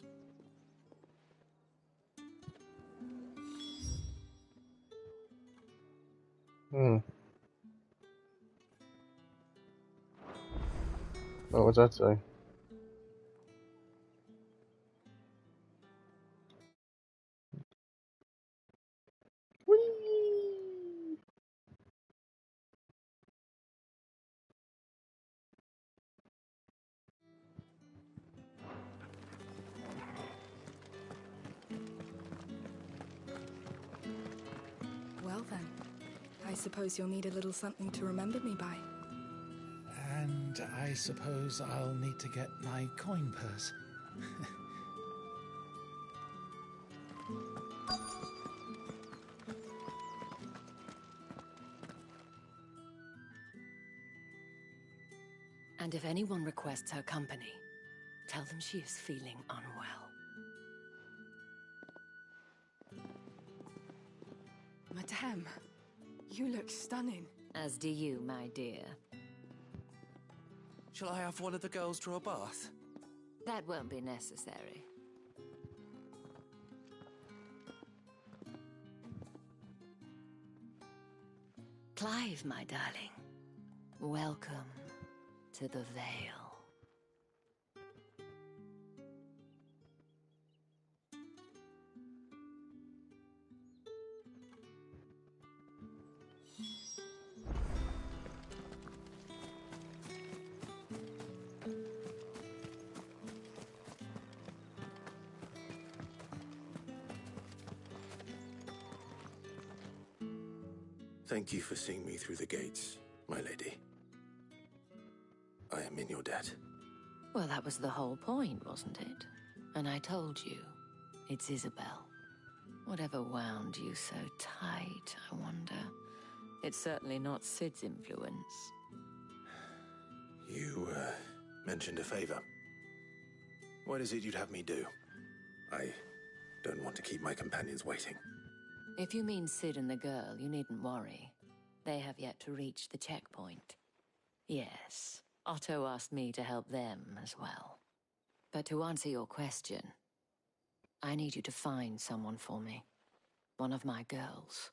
Oh, what's that say? Well then, I suppose you'll need a little something to remember me by. And I suppose I'll need to get my coin purse. And if anyone requests her company, tell them she is feeling unwell. Madame, you look stunning. As do you, my dear. Shall I have one of the girls draw a bath? That won't be necessary. Clive, my darling. Welcome to the Vale. Thank you for seeing me through the gates, my lady. I am in your debt. Well, that was the whole point, wasn't it? And I told you, it's Isabel. Whatever wound you so tight, I wonder. It's certainly not Sid's influence. You, mentioned a favor. What is it you'd have me do? I don't want to keep my companions waiting. If you mean Sid and the girl, you needn't worry. They have yet to reach the checkpoint. Yes, Otto asked me to help them as well. But to answer your question, I need you to find someone for me. One of my girls.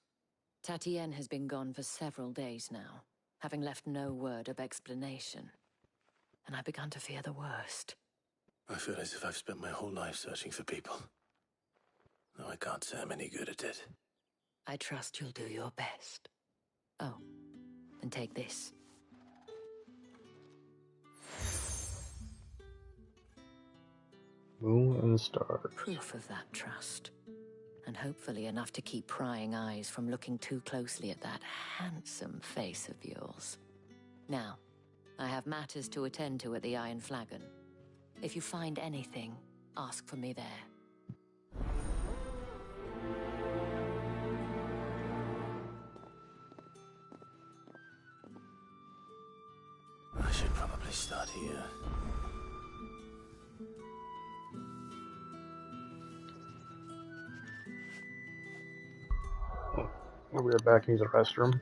Tatienne has been gone for several days now. having left no word of explanation. And I began to fear the worst. I feel as if I've spent my whole life searching for people. No, I can't say I'm any good at it. I trust you'll do your best. Oh, and take this. Moon and stars. Proof of that trust. And hopefully enough to keep prying eyes from looking too closely at that handsome face of yours. Now, I have matters to attend to at the Iron Flagon. If you find anything, ask for me there. I should probably start here. I'll be right back and use the restroom.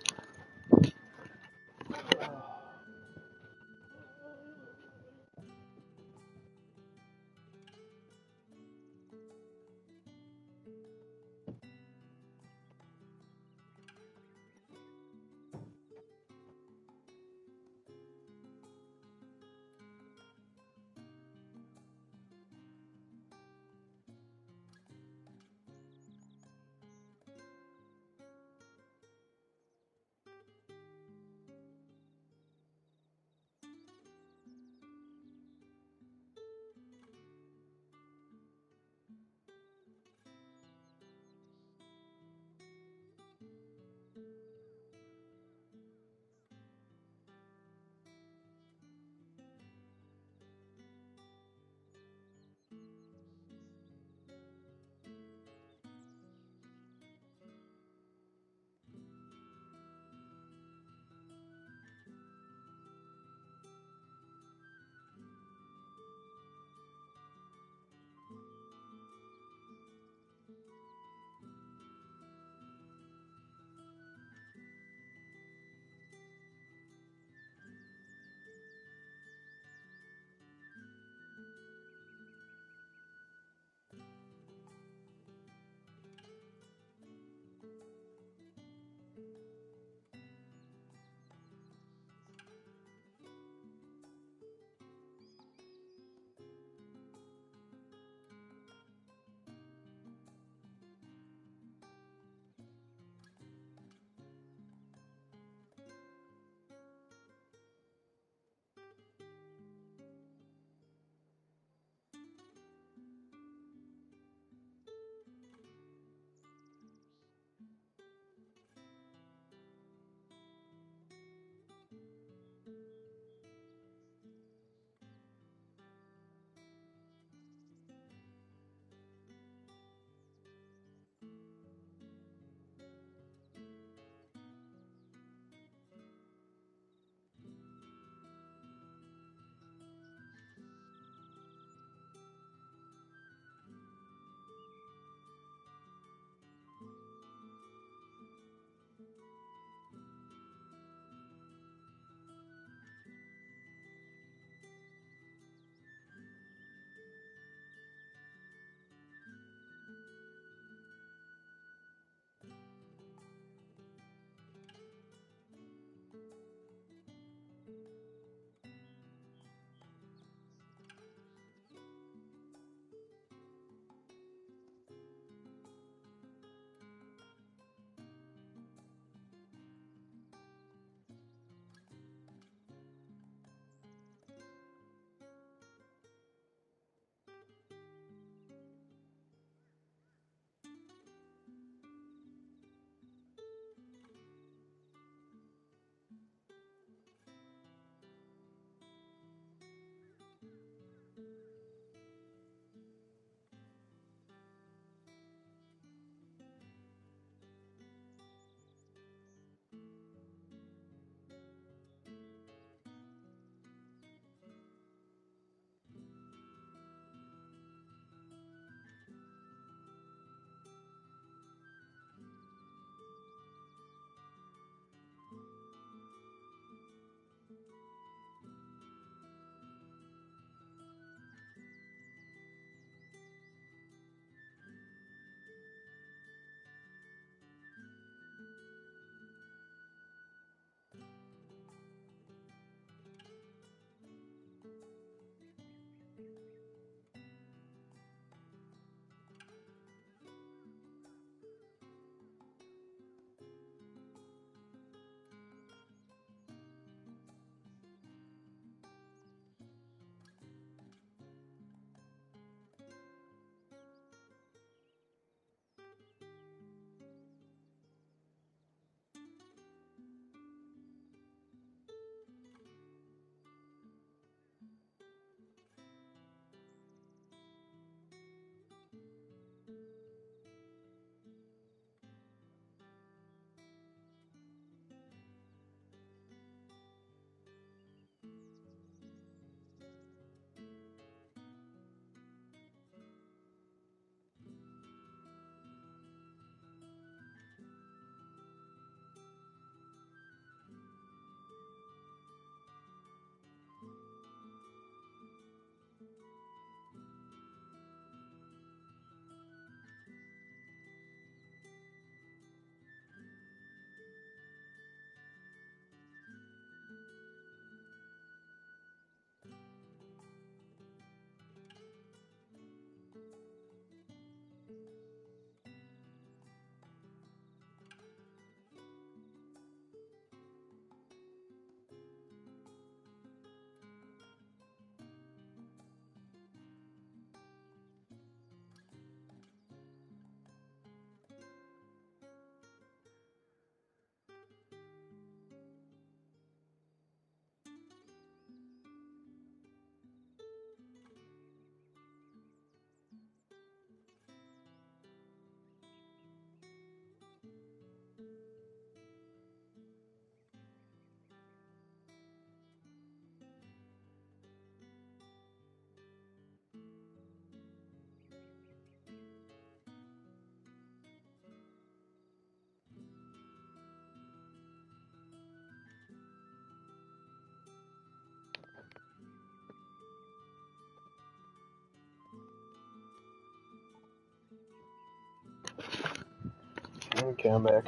Okay, I'm back.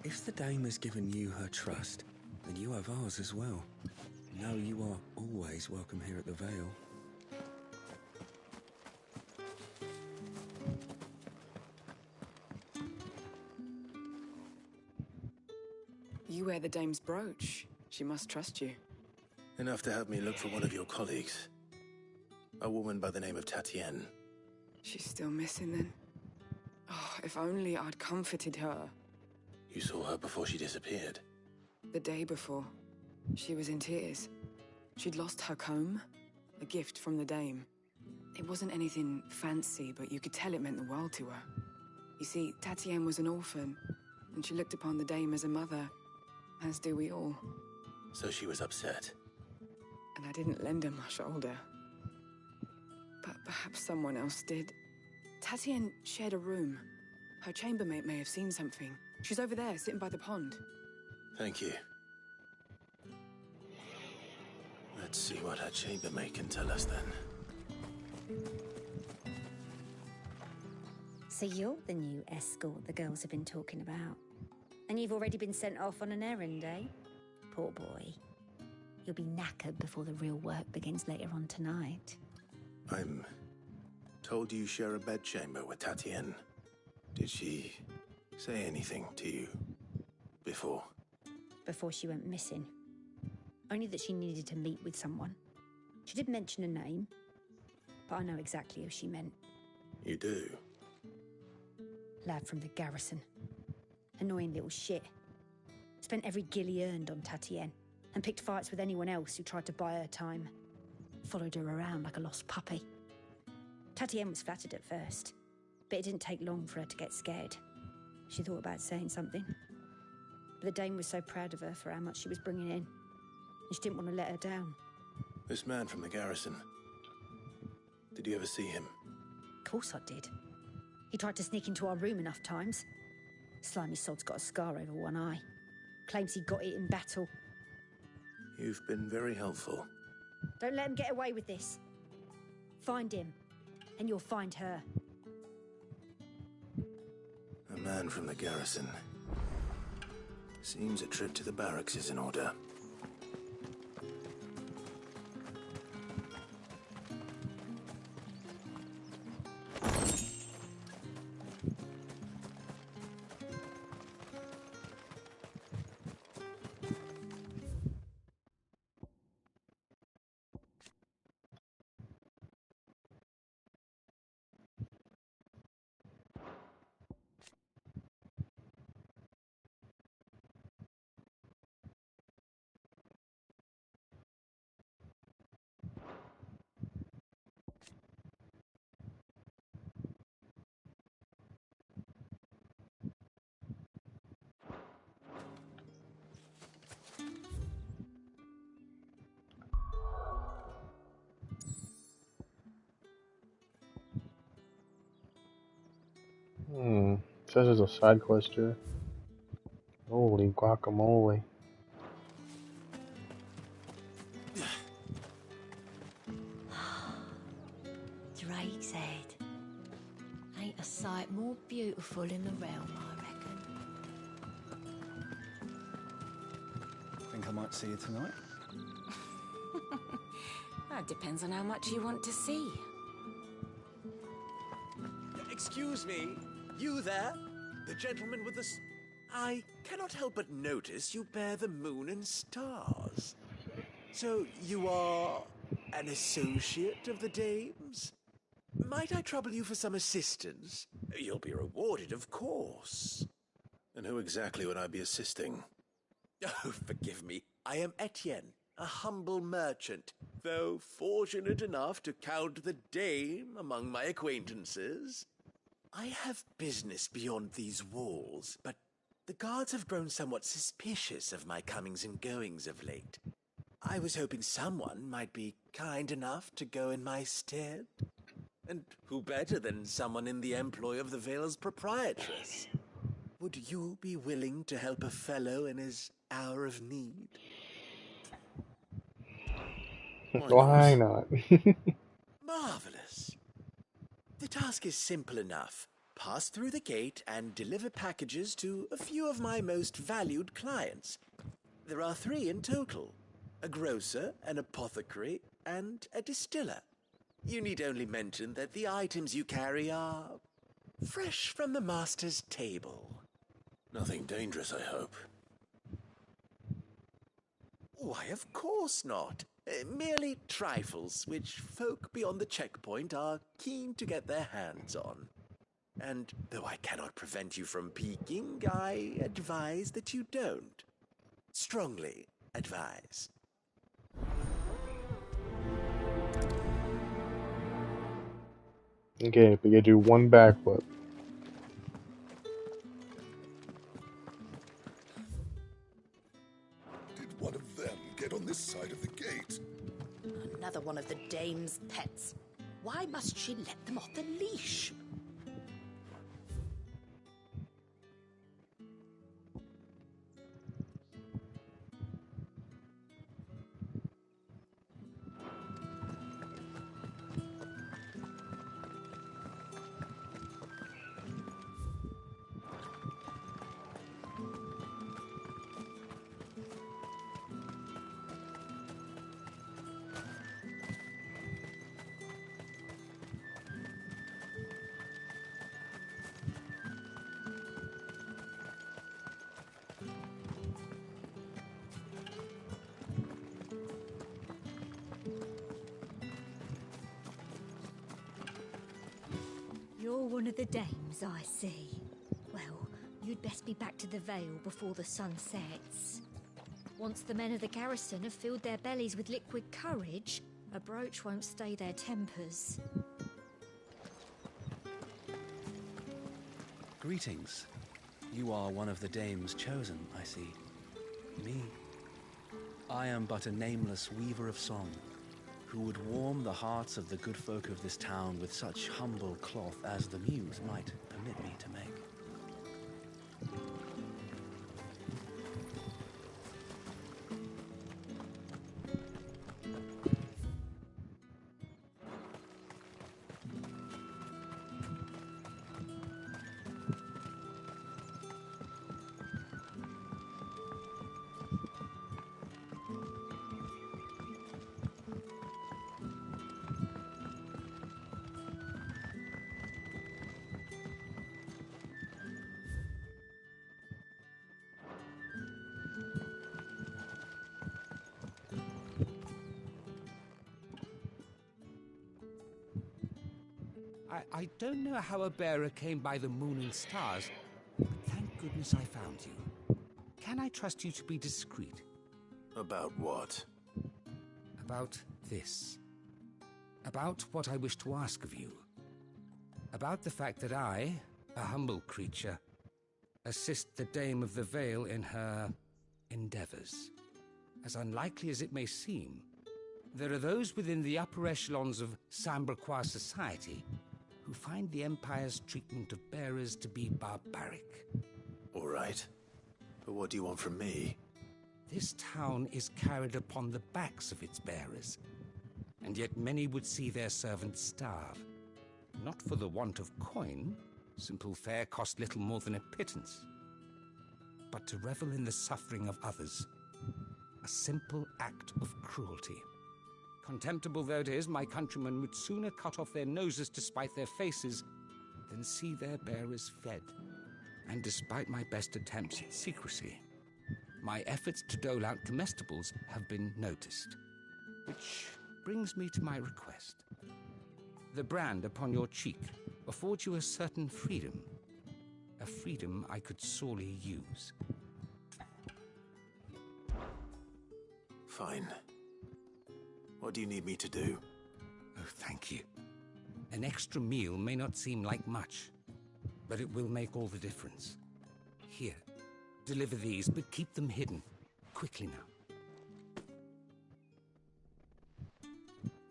If the dame has given you her trust, then you have ours as well. Know you are always welcome here at the Vale. You wear the dame's brooch. She must trust you. Enough to have me look for one of your colleagues. A woman by the name of Tatienne. She's still missing then. Oh, if only I'd comforted her. You saw her before she disappeared. The day before, she was in tears. She'd lost her comb, a gift from the dame. It wasn't anything fancy, but you could tell it meant the world to her. You see, Tatienne was an orphan, and she looked upon the dame as a mother, as do we all. So she was upset. And I didn't lend her my shoulder. But perhaps someone else did. Tatienne shared a room. Her chambermaid may have seen something. She's over there, sitting by the pond. Thank you. Let's see what her chambermaid can tell us then. So you're the new escort the girls have been talking about. And you've already been sent off on an errand, eh? Poor boy. You'll be knackered before the real work begins later on tonight. I'm told you share a bedchamber with Tatienne. Did she say anything to you before? Before she went missing. Only that she needed to meet with someone. She did mention a name, but I know exactly who she meant. You do? Lad from the garrison. Annoying little shit. Spent every guil he earned on Tatienne, and picked fights with anyone else who tried to buy her time. Followed her around like a lost puppy. Tatienne was flattered at first, but it didn't take long for her to get scared. She thought about saying something. But the dame was so proud of her for how much she was bringing in, and she didn't want to let her down. This man from the garrison. Did you ever see him? Of course I did. He tried to sneak into our room enough times. Slimy sod's got a scar over one eye. Claims he got it in battle. You've been very helpful. Don't let him get away with this. Find him, and you'll find her. A man from the garrison. Seems a trip to the barracks is in order. Says there's a side quest here. Holy guacamole. Drake's Head. Ain't a sight more beautiful in the realm, I reckon. Think I might see you tonight? That depends on how much you want to see. Excuse me, you there? The gentleman with the I cannot help but notice you bear the moon and stars. So you are an associate of the dame's? Might I trouble you for some assistance? You'll be rewarded, of course. And who exactly would I be assisting? Oh, forgive me. I am Etienne, a humble merchant, though fortunate enough to count the dame among my acquaintances. I have business beyond these walls, but the guards have grown somewhat suspicious of my comings and goings of late. I was hoping someone might be kind enough to go in my stead. And who better than someone in the employ of the Vale's proprietress? Would you be willing to help a fellow in his hour of need? Why not? Marvelous. The task is simple enough. Pass through the gate and deliver packages to a few of my most valued clients. There are 3 in total: a grocer, an apothecary, and a distiller. You need only mention that the items you carry are fresh from the master's table. Nothing dangerous, I hope. Why, of course not. Merely trifles which folk beyond the checkpoint are keen to get their hands on. And though I cannot prevent you from peeking, I advise that you don't. Strongly advise. Okay, we gotta do 1 backflip. Did one of them get on this side of the gate? Another one of the dame's pets. Why must she let them off the leash? You're one of the dames, I see. Well, you'd best be back to the Vale before the sun sets. Once the men of the garrison have filled their bellies with liquid courage, a brooch won't stay their tempers. Greetings. You are one of the dames chosen, I see. Me. I am but a nameless weaver of song, who would warm the hearts of the good folk of this town with such humble cloth as the muse might permit me to make. I don't know how a bearer came by the moon and stars, but thank goodness I found you. Can I trust you to be discreet? About what? About this. About what I wish to ask of you. About the fact that I, a humble creature, assist the Dame of the Vale in her endeavors. As unlikely as it may seem, there are those within the upper echelons of Samberquois society who find the Empire's treatment of bearers to be barbaric. All right. But what do you want from me? This town is carried upon the backs of its bearers, and yet many would see their servants starve. Not for the want of coin, simple fare cost little more than a pittance, but to revel in the suffering of others, a simple act of cruelty. Contemptible though it is, my countrymen would sooner cut off their noses to spite their faces than see their bearers fed. And despite my best attempts at secrecy, my efforts to dole out comestibles have been noticed. Which brings me to my request. The brand upon your cheek affords you a certain freedom. A freedom I could sorely use. Fine. What do you need me to do? Oh, thank you. An extra meal may not seem like much, but it will make all the difference. Here, deliver these, but keep them hidden. Quickly now.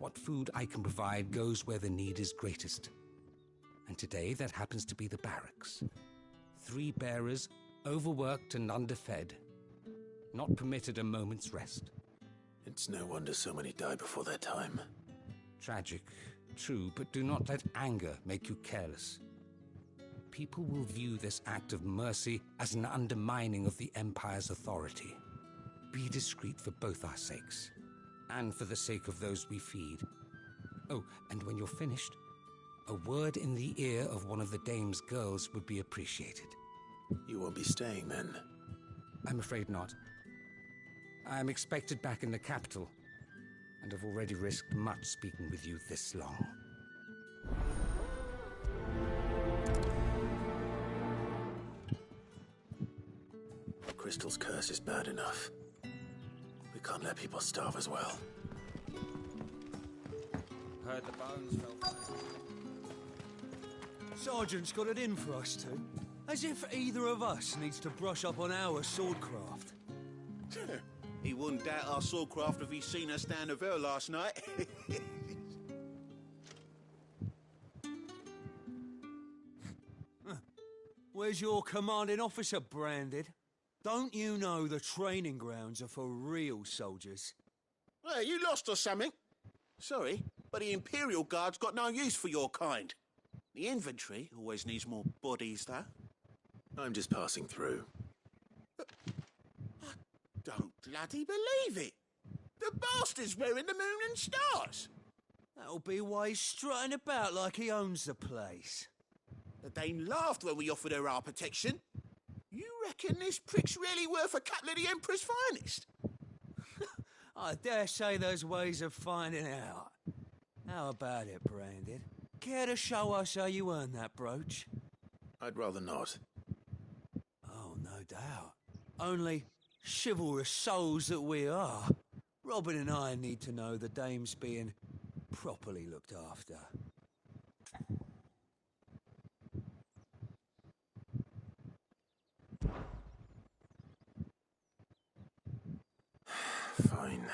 What food I can provide goes where the need is greatest. And today that happens to be the barracks. 3 bearers, overworked and underfed, not permitted a moment's rest. It's no wonder so many die before their time. Tragic, true, but do not let anger make you careless. People will view this act of mercy as an undermining of the Empire's authority. Be discreet for both our sakes, and for the sake of those we feed. Oh, and when you're finished, a word in the ear of one of the dame's girls would be appreciated. You won't be staying then? I'm afraid not. I am expected back in the capital, and have already risked much speaking with you this long. Crystal's curse is bad enough. We can't let people starve as well. Heard the bones fell. Sergeant's got it in for us two. As if either of us needs to brush up on our swordcraft. He wouldn't doubt our swordcraft if he'd seen us down the Vale last night. Where's your commanding officer branded? Don't you know the training grounds are for real soldiers? Well, you lost or something? Sorry, but the Imperial Guard's got no use for your kind. The infantry always needs more bodies, though. I'm just passing through. Don't bloody believe it! The bastard's wearing the moon and stars! That'll be why he's strutting about like he owns the place. The Dame laughed when we offered her our protection. You reckon this prick's really worth a couple of the Emperor's finest? I dare say there's ways of finding out. How about it, Branded? Care to show us how you earned that brooch? I'd rather not. Oh, no doubt. Only chivalrous souls that we are. Robin and I need to know the dame's being properly looked after. Fine.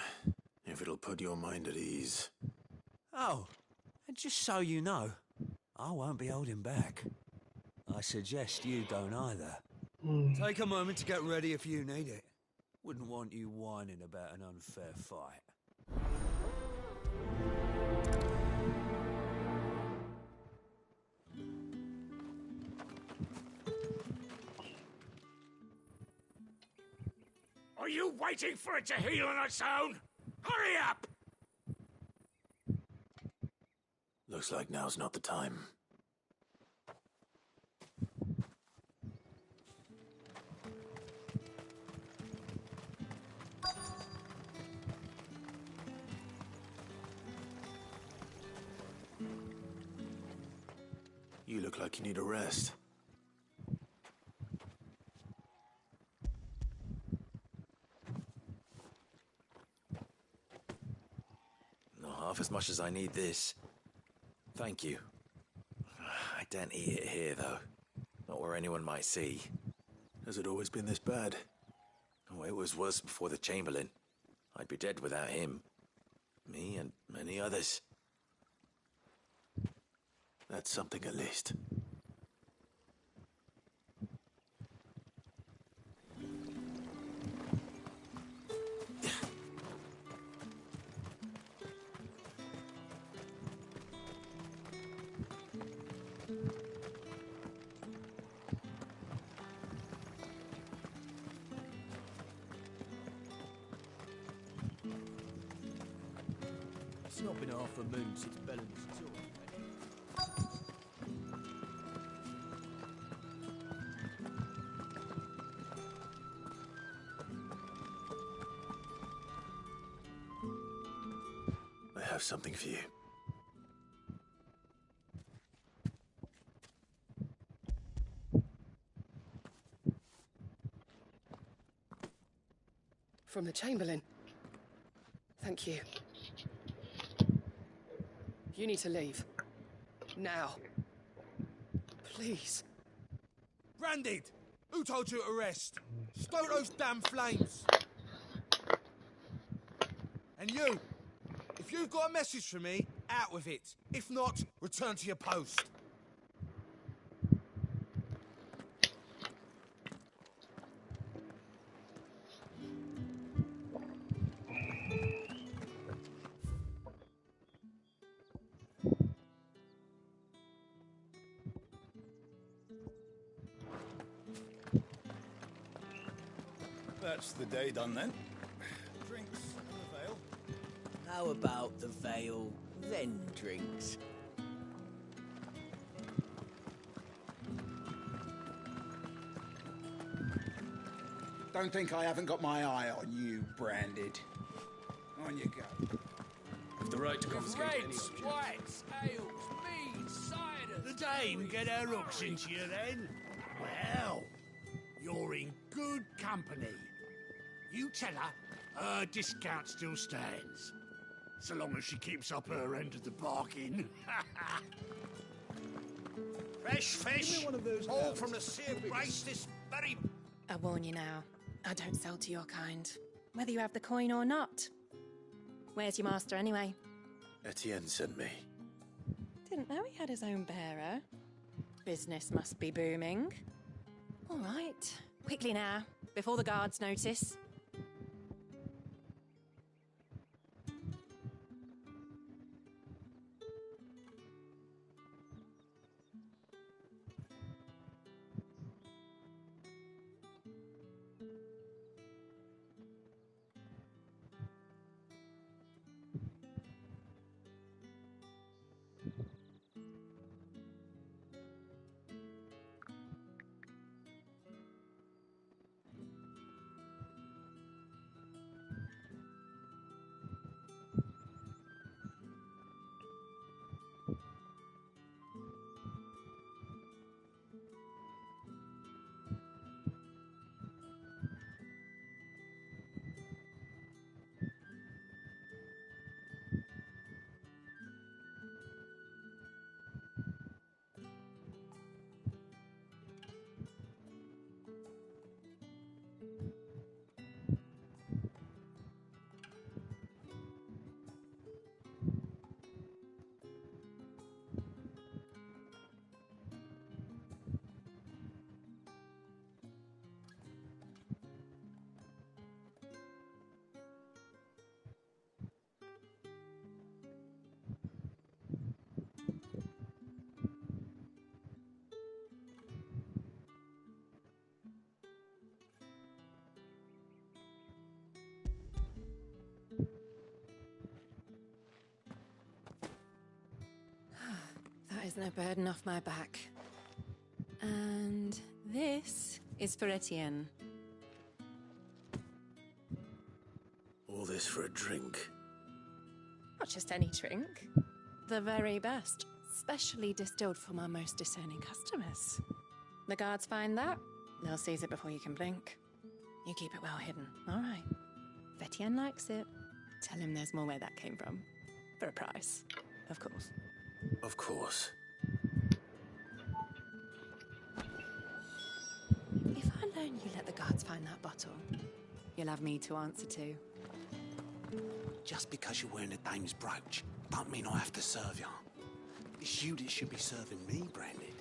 If it'll put your mind at ease. Oh, and just so you know, I won't be holding back. I suggest you don't either. Take a moment to get ready if you need it. Wouldn't want you whining about an unfair fight. Are you waiting for it to heal on its own? Hurry up! Looks like now's not the time. You look like you need a rest. Not half as much as I need this. Thank you. I daren't eat it here, though. Not where anyone might see. Has it always been this bad? Oh, it was worse before the Chamberlain. I'd be dead without him. Me and many others. That's something at least. It's not been half a moon since Bellen's tour. I have something for you. From the Chamberlain. Thank you. You need to leave. Now. Please. Branded! Who told you to rest? Stoke those damn flames! And you! If you've got a message for me, out with it. If not, return to your post. That's the day done then. Drinks and the veil. How about the veil, then drinks? Don't think I haven't got my eye on you, Branded. On you go. The right to confiscate any Reds, object. whites, ales, meads, cider. The dame get her hooks into you then? Well, you're in good company. You tell her discount still stands. So long as she keeps up her end of the bargain. Fresh fish, all from the sea of grace this very... I warn you now, I don't sell to your kind, whether you have the coin or not. Where's your master anyway? Etienne sent me. Didn't know he had his own bearer. Business must be booming. All right, quickly now, before the guards notice. That is no burden off my back. And this is for Etienne. All this for a drink. Not just any drink. The very best. Specially distilled for my most discerning customers. The guards find that, they'll seize it before you can blink. You keep it well hidden, all right? If Etienne likes it, tell him there's more where that came from. For a price, of course. Of course. If I learn you let the guards find that bottle, you'll have me to answer to. Just because you're wearing the dame's brooch, don't mean I have to serve you. It's you that should be serving me, Branded.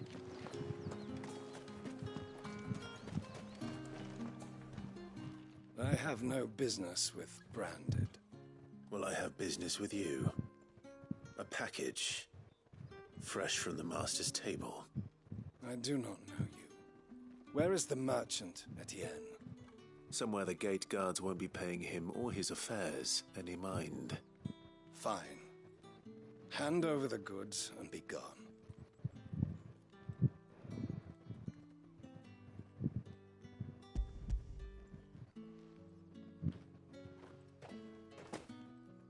I have no business with Branded. Well, I have business with you. A package. Fresh from the master's table. I do not know you. Where is the merchant, Etienne? Somewhere the gate guards won't be paying him or his affairs any mind. Fine. Hand over the goods and be gone.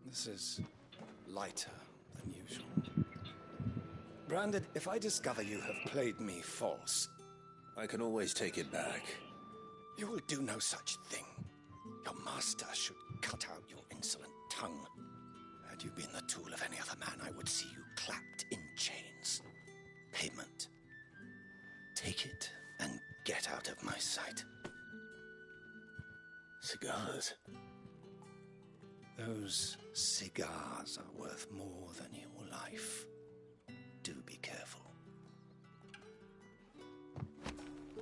This is lighter than usual. Branded, if I discover you have played me false... I can always take it back. You will do no such thing. Your master should cut out your insolent tongue. Had you been the tool of any other man, I would see you clapped in chains. Payment. Take it and get out of my sight. Cigars. Those cigars are worth more than your life. Do be careful.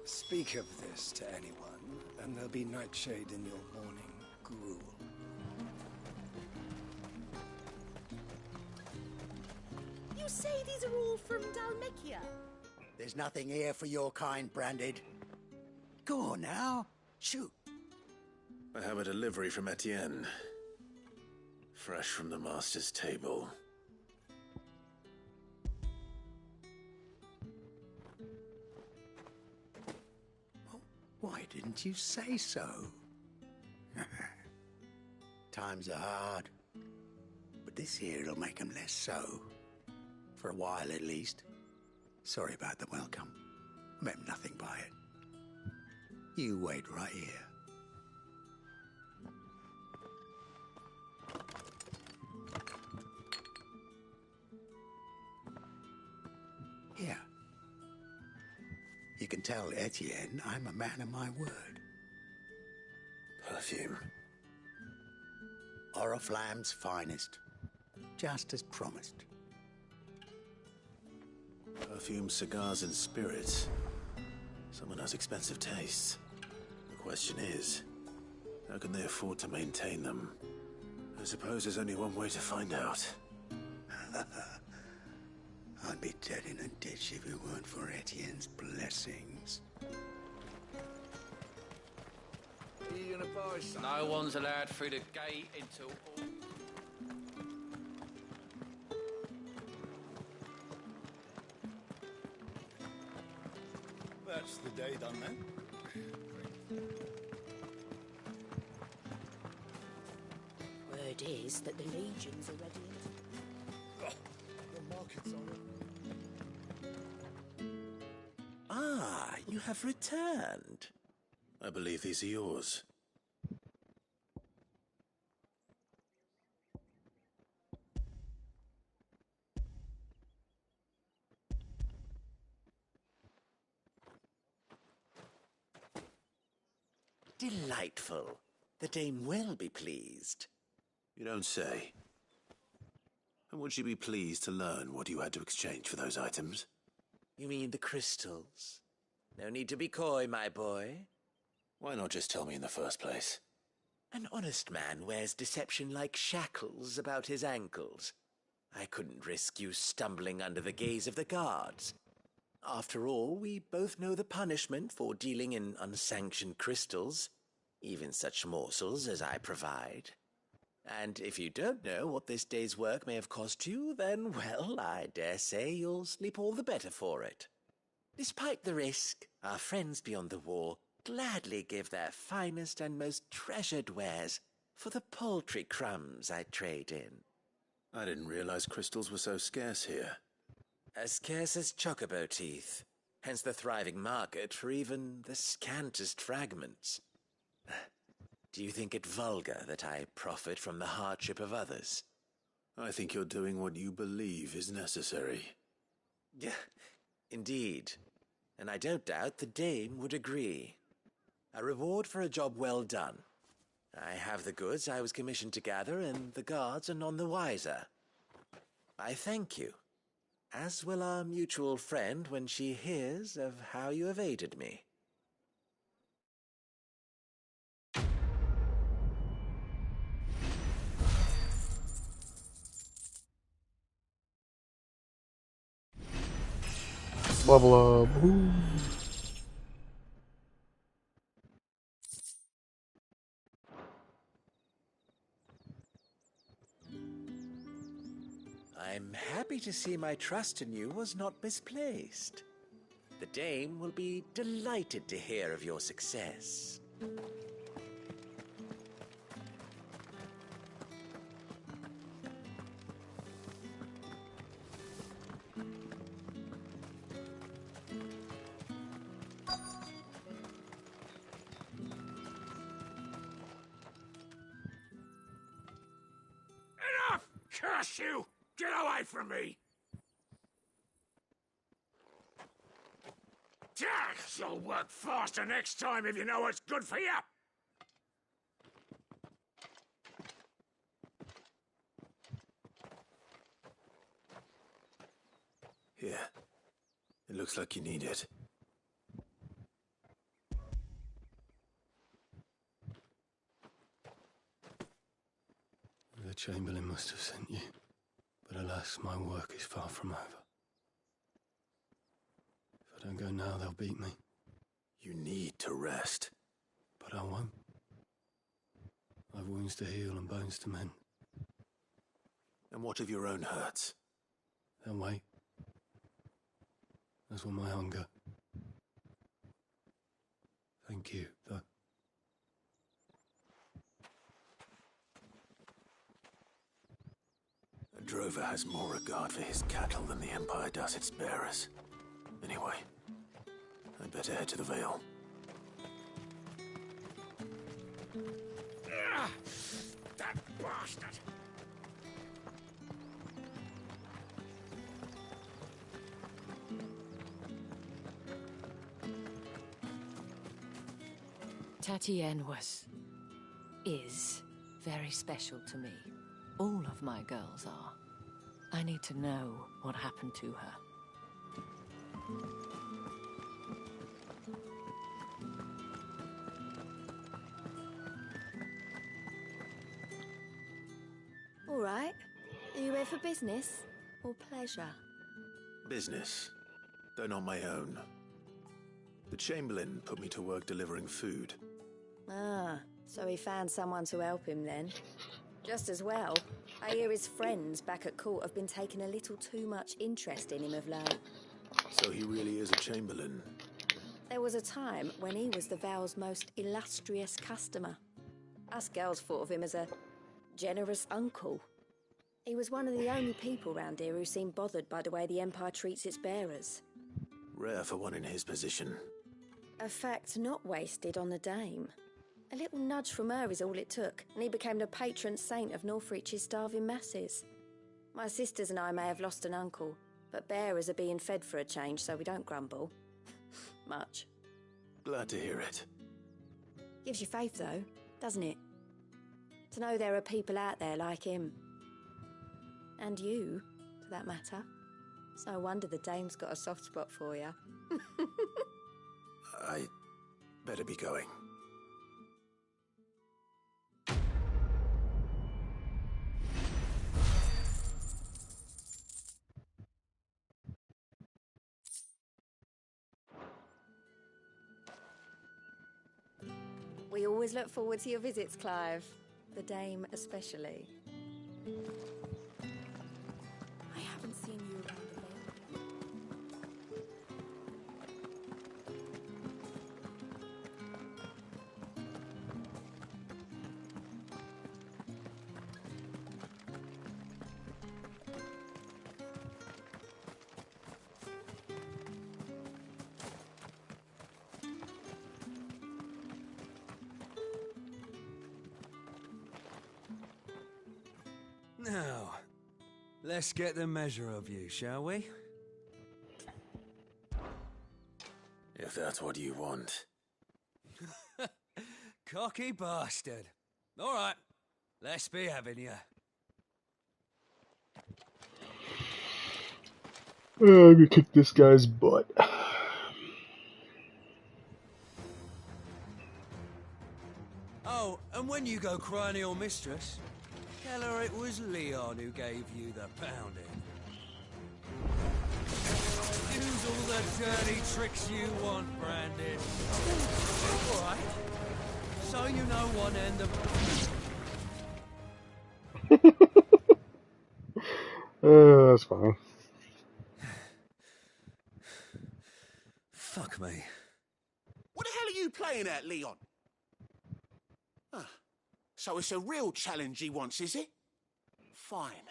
Speak of this to anyone, and there'll be nightshade in your morning gruel. You say these are all from Dalmekia? There's nothing here for your kind, Branded. Go on now. Shoot. I have a delivery from Etienne. Fresh from the master's table. Why didn't you say so? Times are hard. But this here'll make 'em less so. For a while, at least. Sorry about the welcome. I meant nothing by it. You wait right here. Here. You can tell Etienne I'm a man of my word. Perfume. Oriflamme's finest. Just as promised. Perfume, cigars, and spirits. Someone has expensive tastes. The question is, how can they afford to maintain them? I suppose there's only one way to find out. I'd be dead in a ditch if it weren't for Etienne's blessings. Are you gonna buy something? No one's allowed through the gate until all... That's the day done then. Word is that the legions are ready. The markets are... Ah, you have returned. I believe these are yours. Delightful. The dame will be pleased. You don't say. And would she be pleased to learn what you had to exchange for those items? You mean the crystals? No need to be coy, my boy. Why not just tell me in the first place? An honest man wears deception like shackles about his ankles. I couldn't risk you stumbling under the gaze of the guards. After all, we both know the punishment for dealing in unsanctioned crystals, even such morsels as I provide. And if you don't know what this day's work may have cost you, then, well, I dare say you'll sleep all the better for it. Despite the risk, our friends beyond the wall gladly give their finest and most treasured wares for the paltry crumbs I trade in. I didn't realize crystals were so scarce here. As scarce as chocobo teeth, hence the thriving market for even the scantest fragments. Do you think it vulgar that I profit from the hardship of others? I think you're doing what you believe is necessary. Yeah, indeed. And I don't doubt the dame would agree. A reward for a job well done. I have the goods I was commissioned to gather, and the guards are none the wiser. I thank you, as will our mutual friend when she hears of how you have aided me. Level up. Ooh. I'm happy to see my trust in you was not misplaced. The dame will be delighted to hear of your success. Enough! Curse you! Get away from me! You'll work faster next time if you know what's good for you! Here. It looks like you need it. The Chamberlain must have sent you, but alas, my work is far from over. If I don't go now, they'll beat me. You need to rest. But I won't. I've wounds to heal and bones to mend. And what of your own hurts? They'll wait. As will my hunger. Thank you, though. A drover has more regard for his cattle than the Empire does its bearers. Anyway, I'd better head to the Vale. That bastard! Tatienne is very special to me. All of my girls are. I need to know what happened to her. All right. Are you here for business or pleasure? Business, though not my own. The Chamberlain put me to work delivering food. Ah, so he found someone to help him then. Just as well. I hear his friends back at court have been taking a little too much interest in him of late. So he really is a Chamberlain. There was a time when he was the Vale's most illustrious customer. Us girls thought of him as a generous uncle. He was one of the only people round here who seemed bothered by the way the Empire treats its bearers. Rare for one in his position. A fact not wasted on the dame. A little nudge from her is all it took, and he became the patron saint of Northreach's starving masses. My sisters and I may have lost an uncle, but bearers are being fed for a change, so we don't grumble. Much. Glad to hear it. Gives you faith, though, doesn't it? To know there are people out there like him. And you, for that matter. It's no wonder the dame's got a soft spot for you. I better be going. We always look forward to your visits, Clive. The dame especially. I haven't seen you around the Vale. Now, let's get the measure of you, shall we? If that's what you want. Cocky bastard. All right, let's be having you. I'm gonna kick this guy's butt. Oh, and when you go crying to your mistress, tell her it was Leon who gave you the pounding. Use all the dirty tricks you want, Brandon. All right. So you know one end of... That's fine. Fuck me. What the hell are you playing at, Leon? So it's a real challenge he wants, is it? Fine.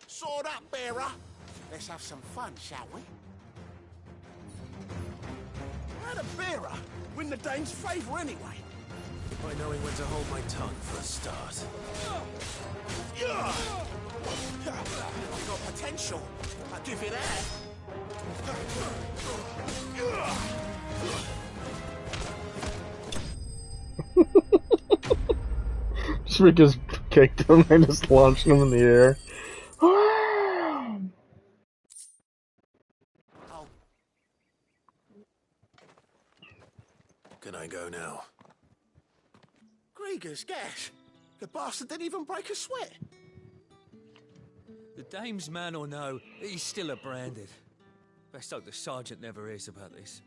Sword up, bearer. Let's have some fun, shall we? How'd a bearer win the dame's favour anyway? By knowing when to hold my tongue for a start. I've got potential. I'll give you that. Just kicked him and just launched him in the air. Can I go now? Grieger's gas. The bastard didn't even break a sweat. The dame's man or no, he's still a branded. Best hope the sergeant never hears about this.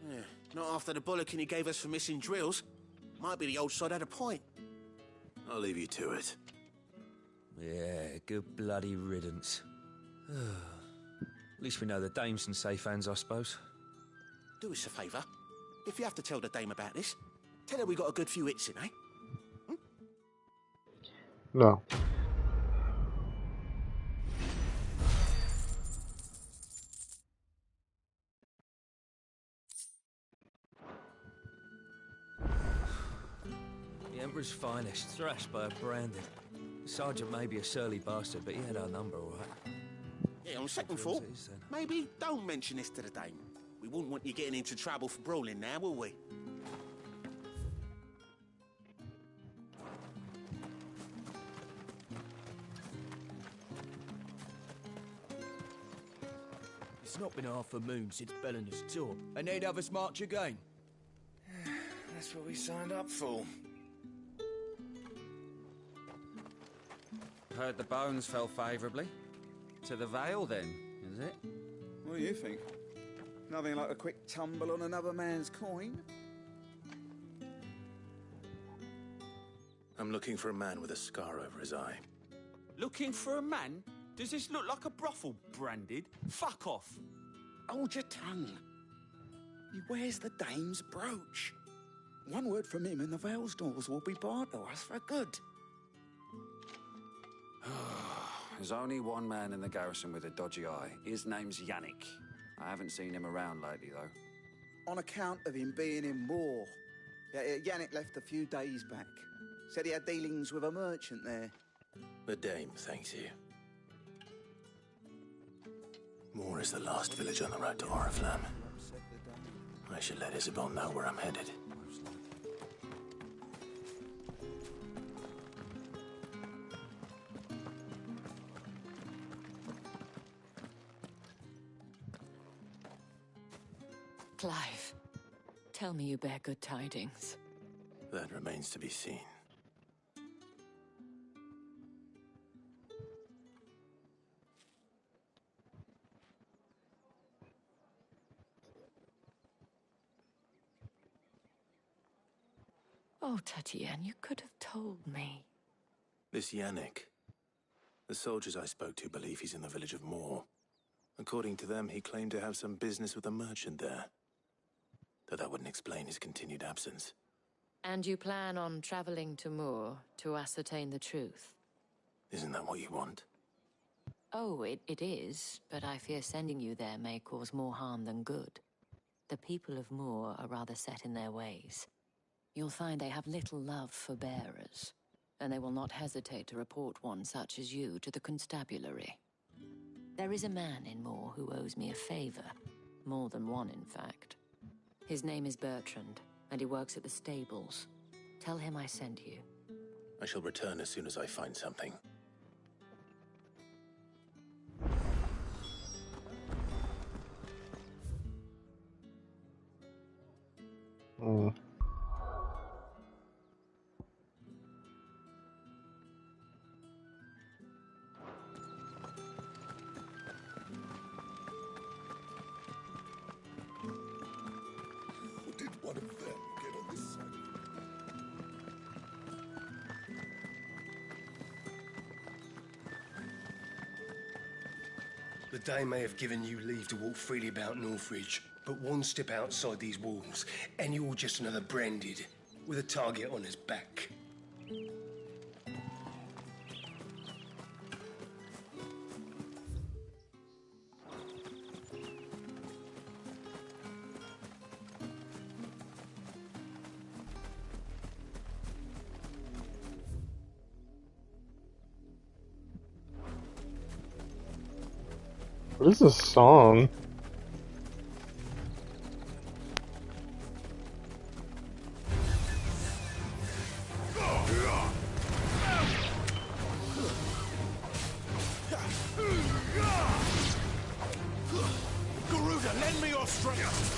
Yeah, not after the bullocking he gave us for missing drills. Might be the old sod had a point. I'll leave you to it. Yeah, good bloody riddance. At least we know the dame's in safe hands, I suppose. Do us a favour. If you have to tell the dame about this, tell her we got a good few hits in, eh? No. The Emperor's finest, thrashed by a branded. The sergeant may be a surly bastard, but he had our number, all right. Yeah, on second thought, maybe don't mention this to the dame. We wouldn't want you getting into trouble for brawling now, will we? It's not been half a moon since Bellinger's tour, and they'd have us march again. That's what we signed up for. Heard the bones fell favourably. To the Vale, then, is it? What do you think? Nothing like a quick tumble on another man's coin? I'm looking for a man with a scar over his eye. Looking for a man? Does this look like a brothel, branded? Fuck off! Hold your tongue. He wears the dame's brooch. One word from him and the Vale's doors will be barred to us for good. There's only one man in the garrison with a dodgy eye. His name's Yannick. I haven't seen him around lately, though. On account of him being in war. Yannick left a few days back. Said he had dealings with a merchant there. The dame thanks you. Moor is the last village on the road to Oriflamme. I should let Isabel know where I'm headed. Clive, tell me you bear good tidings. That remains to be seen. Oh, Tatienne, you could have told me. This Yannick. The soldiers I spoke to believe he's in the village of Moor. According to them, he claimed to have some business with a merchant there. Though that wouldn't explain his continued absence. And you plan on traveling to Moor to ascertain the truth? Isn't that what you want? Oh, it is, but I fear sending you there may cause more harm than good. The people of Moor are rather set in their ways. You'll find they have little love for bearers, and they will not hesitate to report one such as you to the constabulary. There is a man in Moor who owes me a favor. More than one, in fact. His name is Bertrand, and he works at the stables. Tell him I sent you. I shall return as soon as I find something. Did one of them get on this side? The Dame may have given you leave to walk freely about Northridge, but one step outside these walls, and you're just another branded, with a target on his back. What is this song? Garuda, lend me your strength!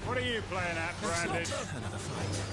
What are you playing at, Branded? Another fight.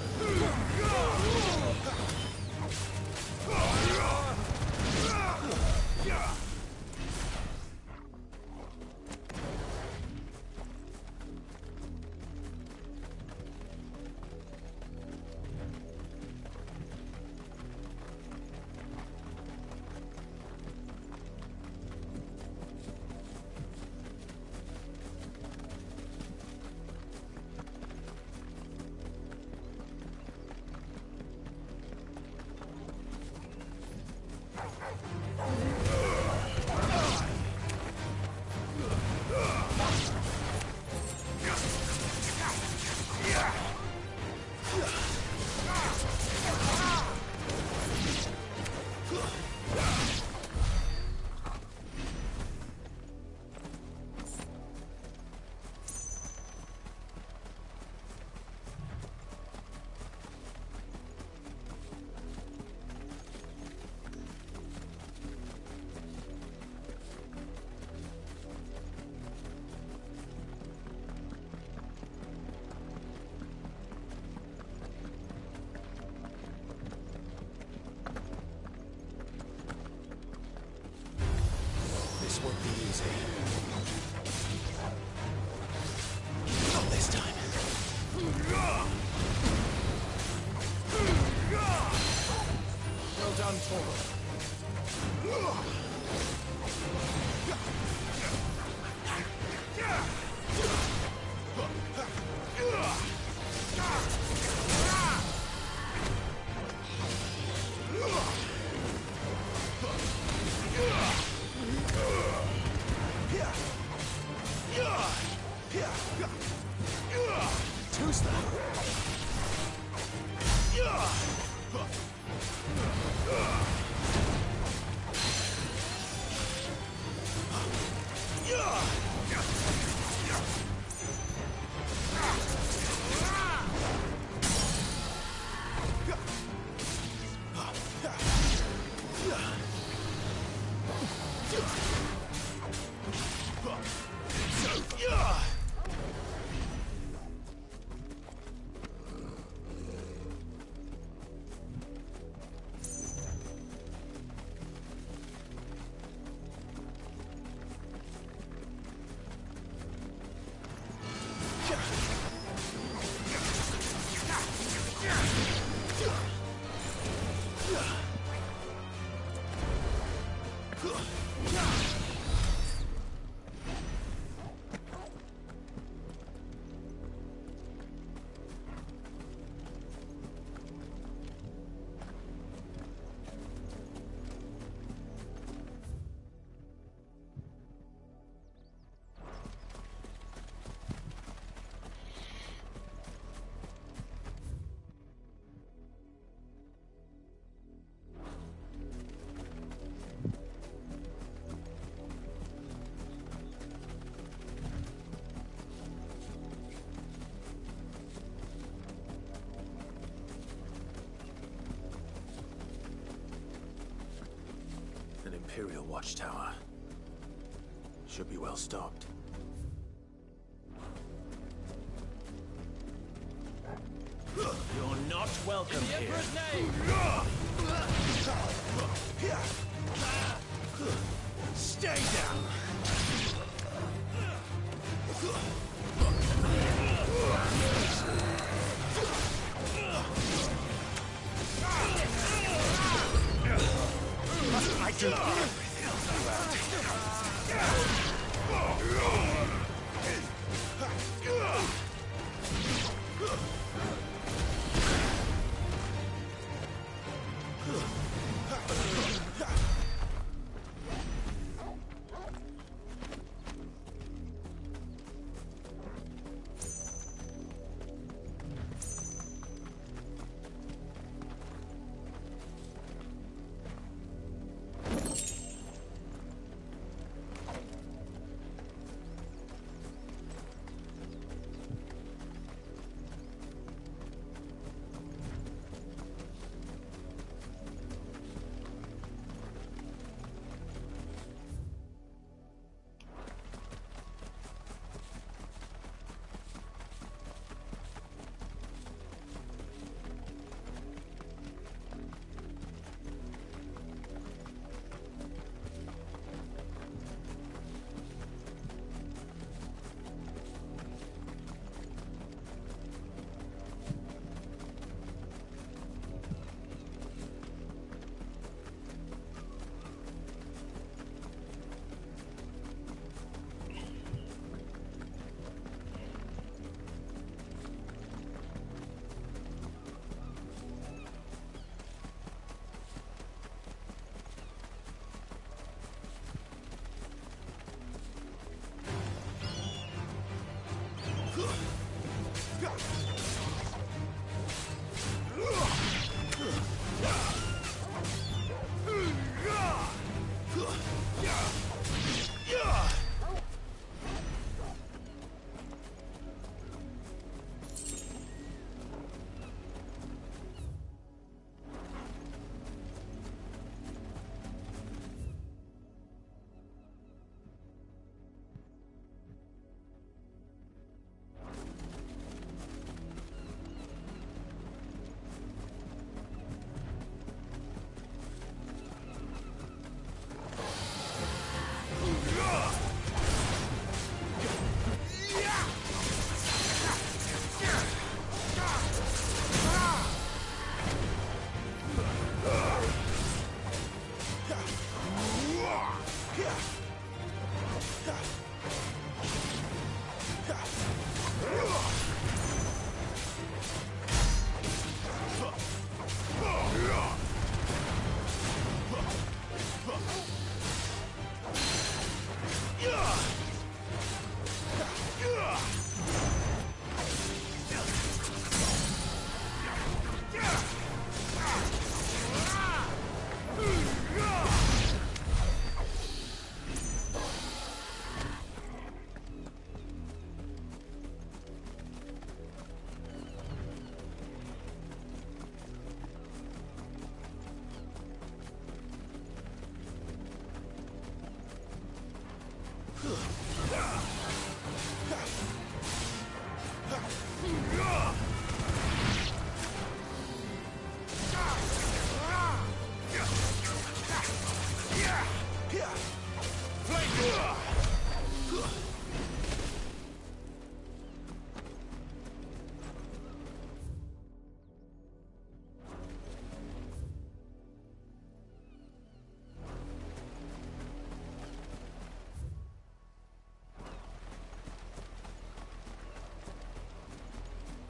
This won't be easy. Not this time. Well done, Toro. Too slow. Imperial watchtower. Should be well stocked. You're not welcome In the here. Emperor's name! Stay down. I do everything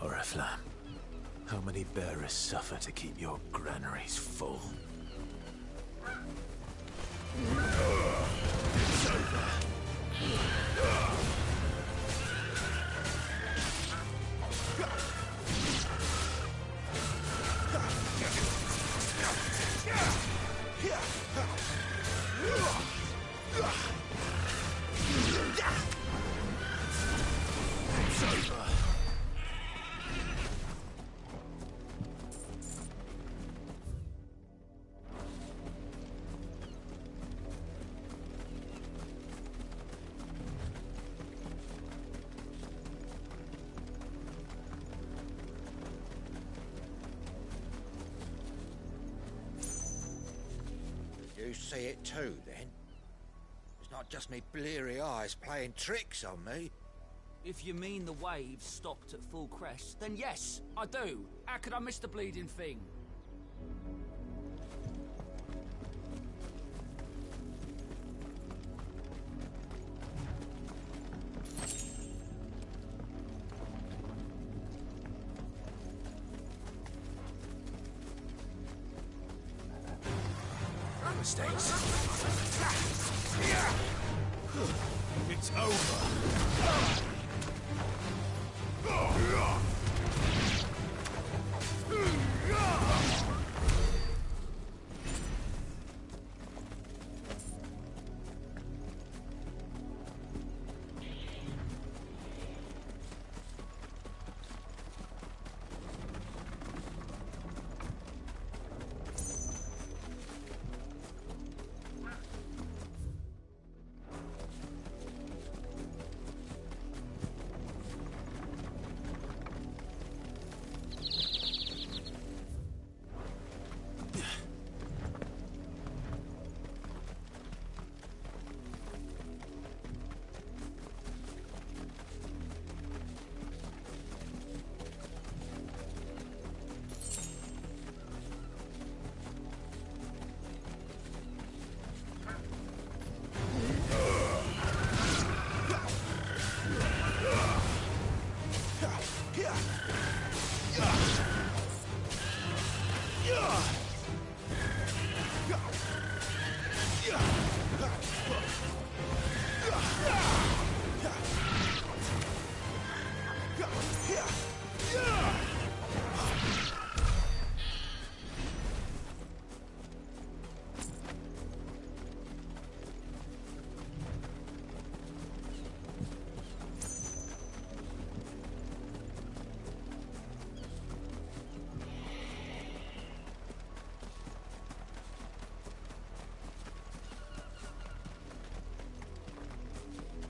Oriflamme, how many bearers suffer to keep your granaries full? It's over. You see it too, then? It's not just me bleary eyes playing tricks on me. If you mean the waves stopped at full crest, then yes, I do. How could I miss the bleeding thing? Mistakes. It's over.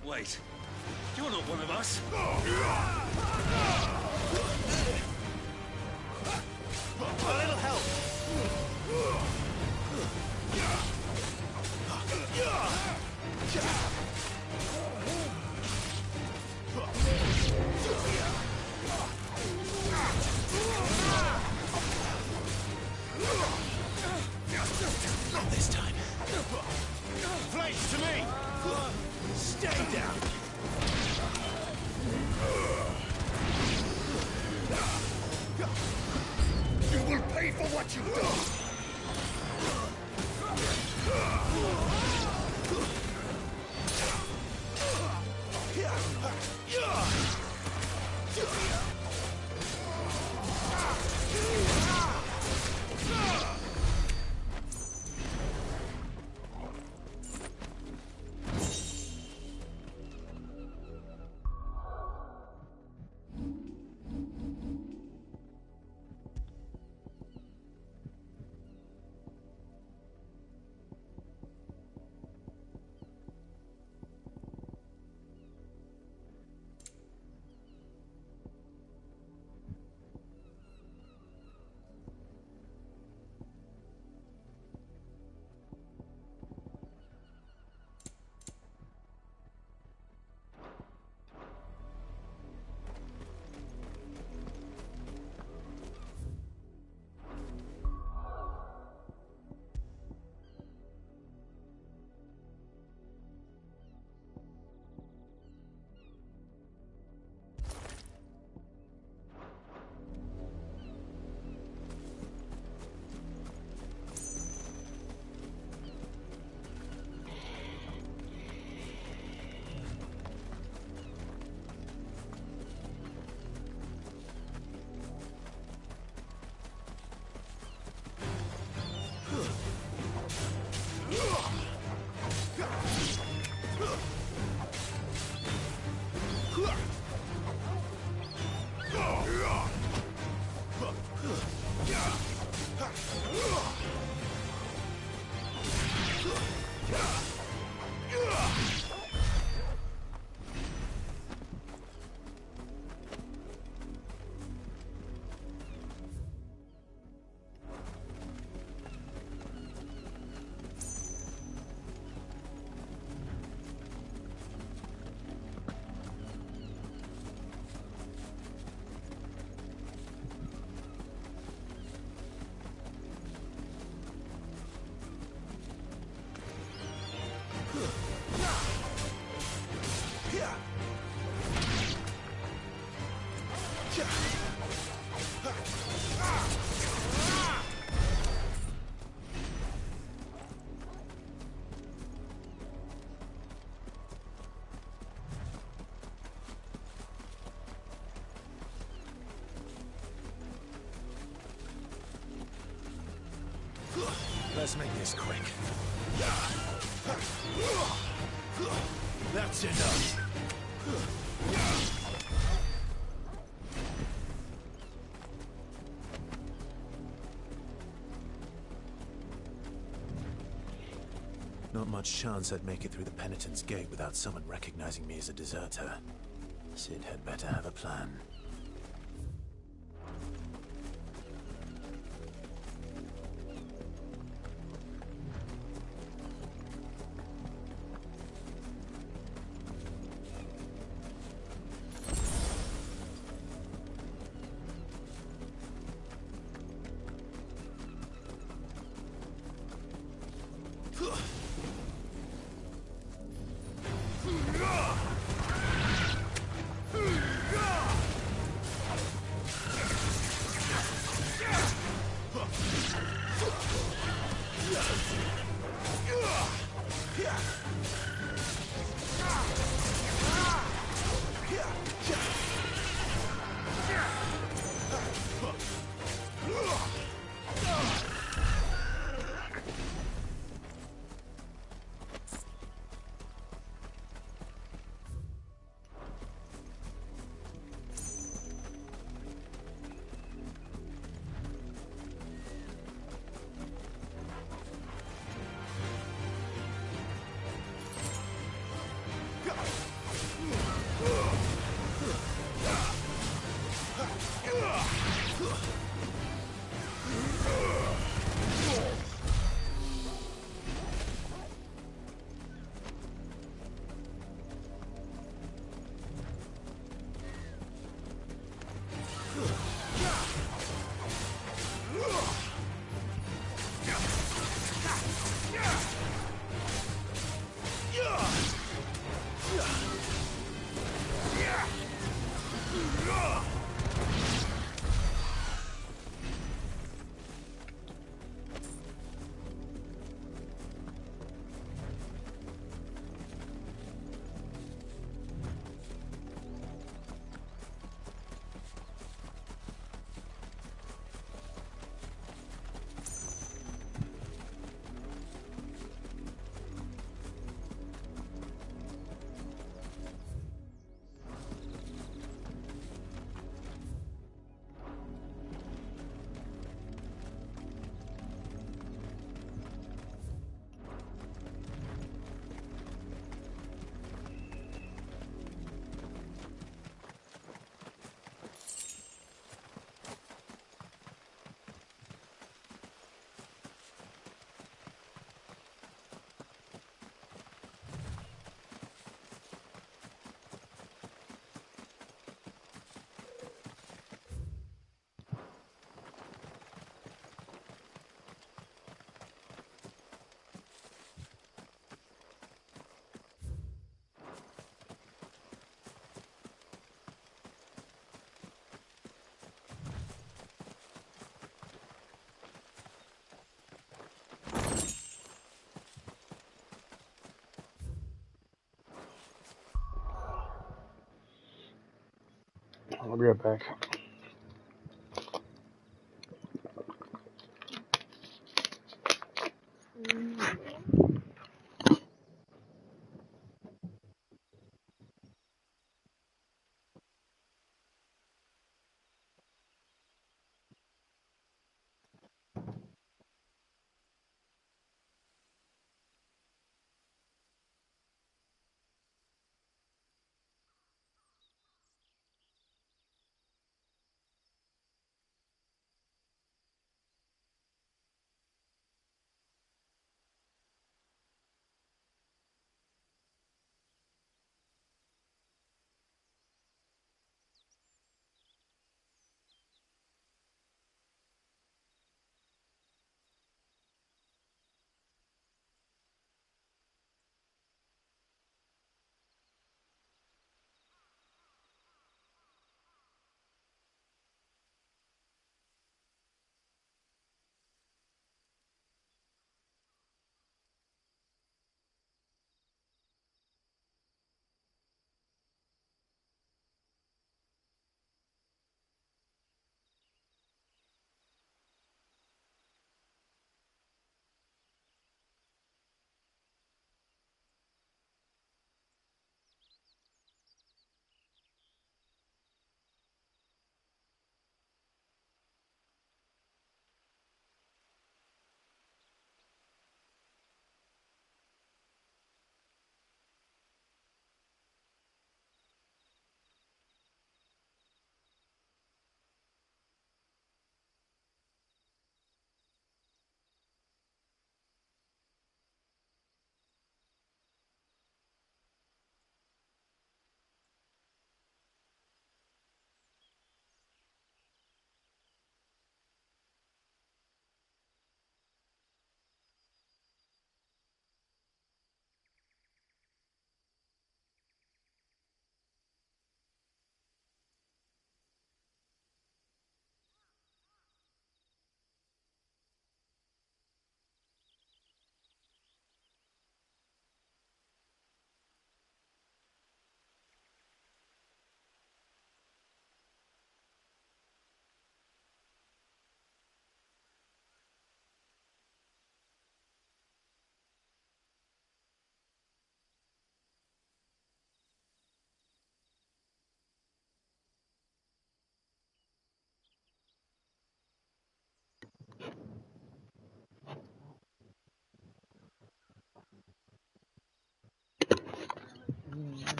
Wait, you're not one of us. A little help. Not this time. Flanks to me. Stay down. You will pay for what you've done! Let's make this quick. That's enough. Not much chance I'd make it through the Penitent's Gate without someone recognizing me as a deserter. Sid had better have a plan. I'll be right back.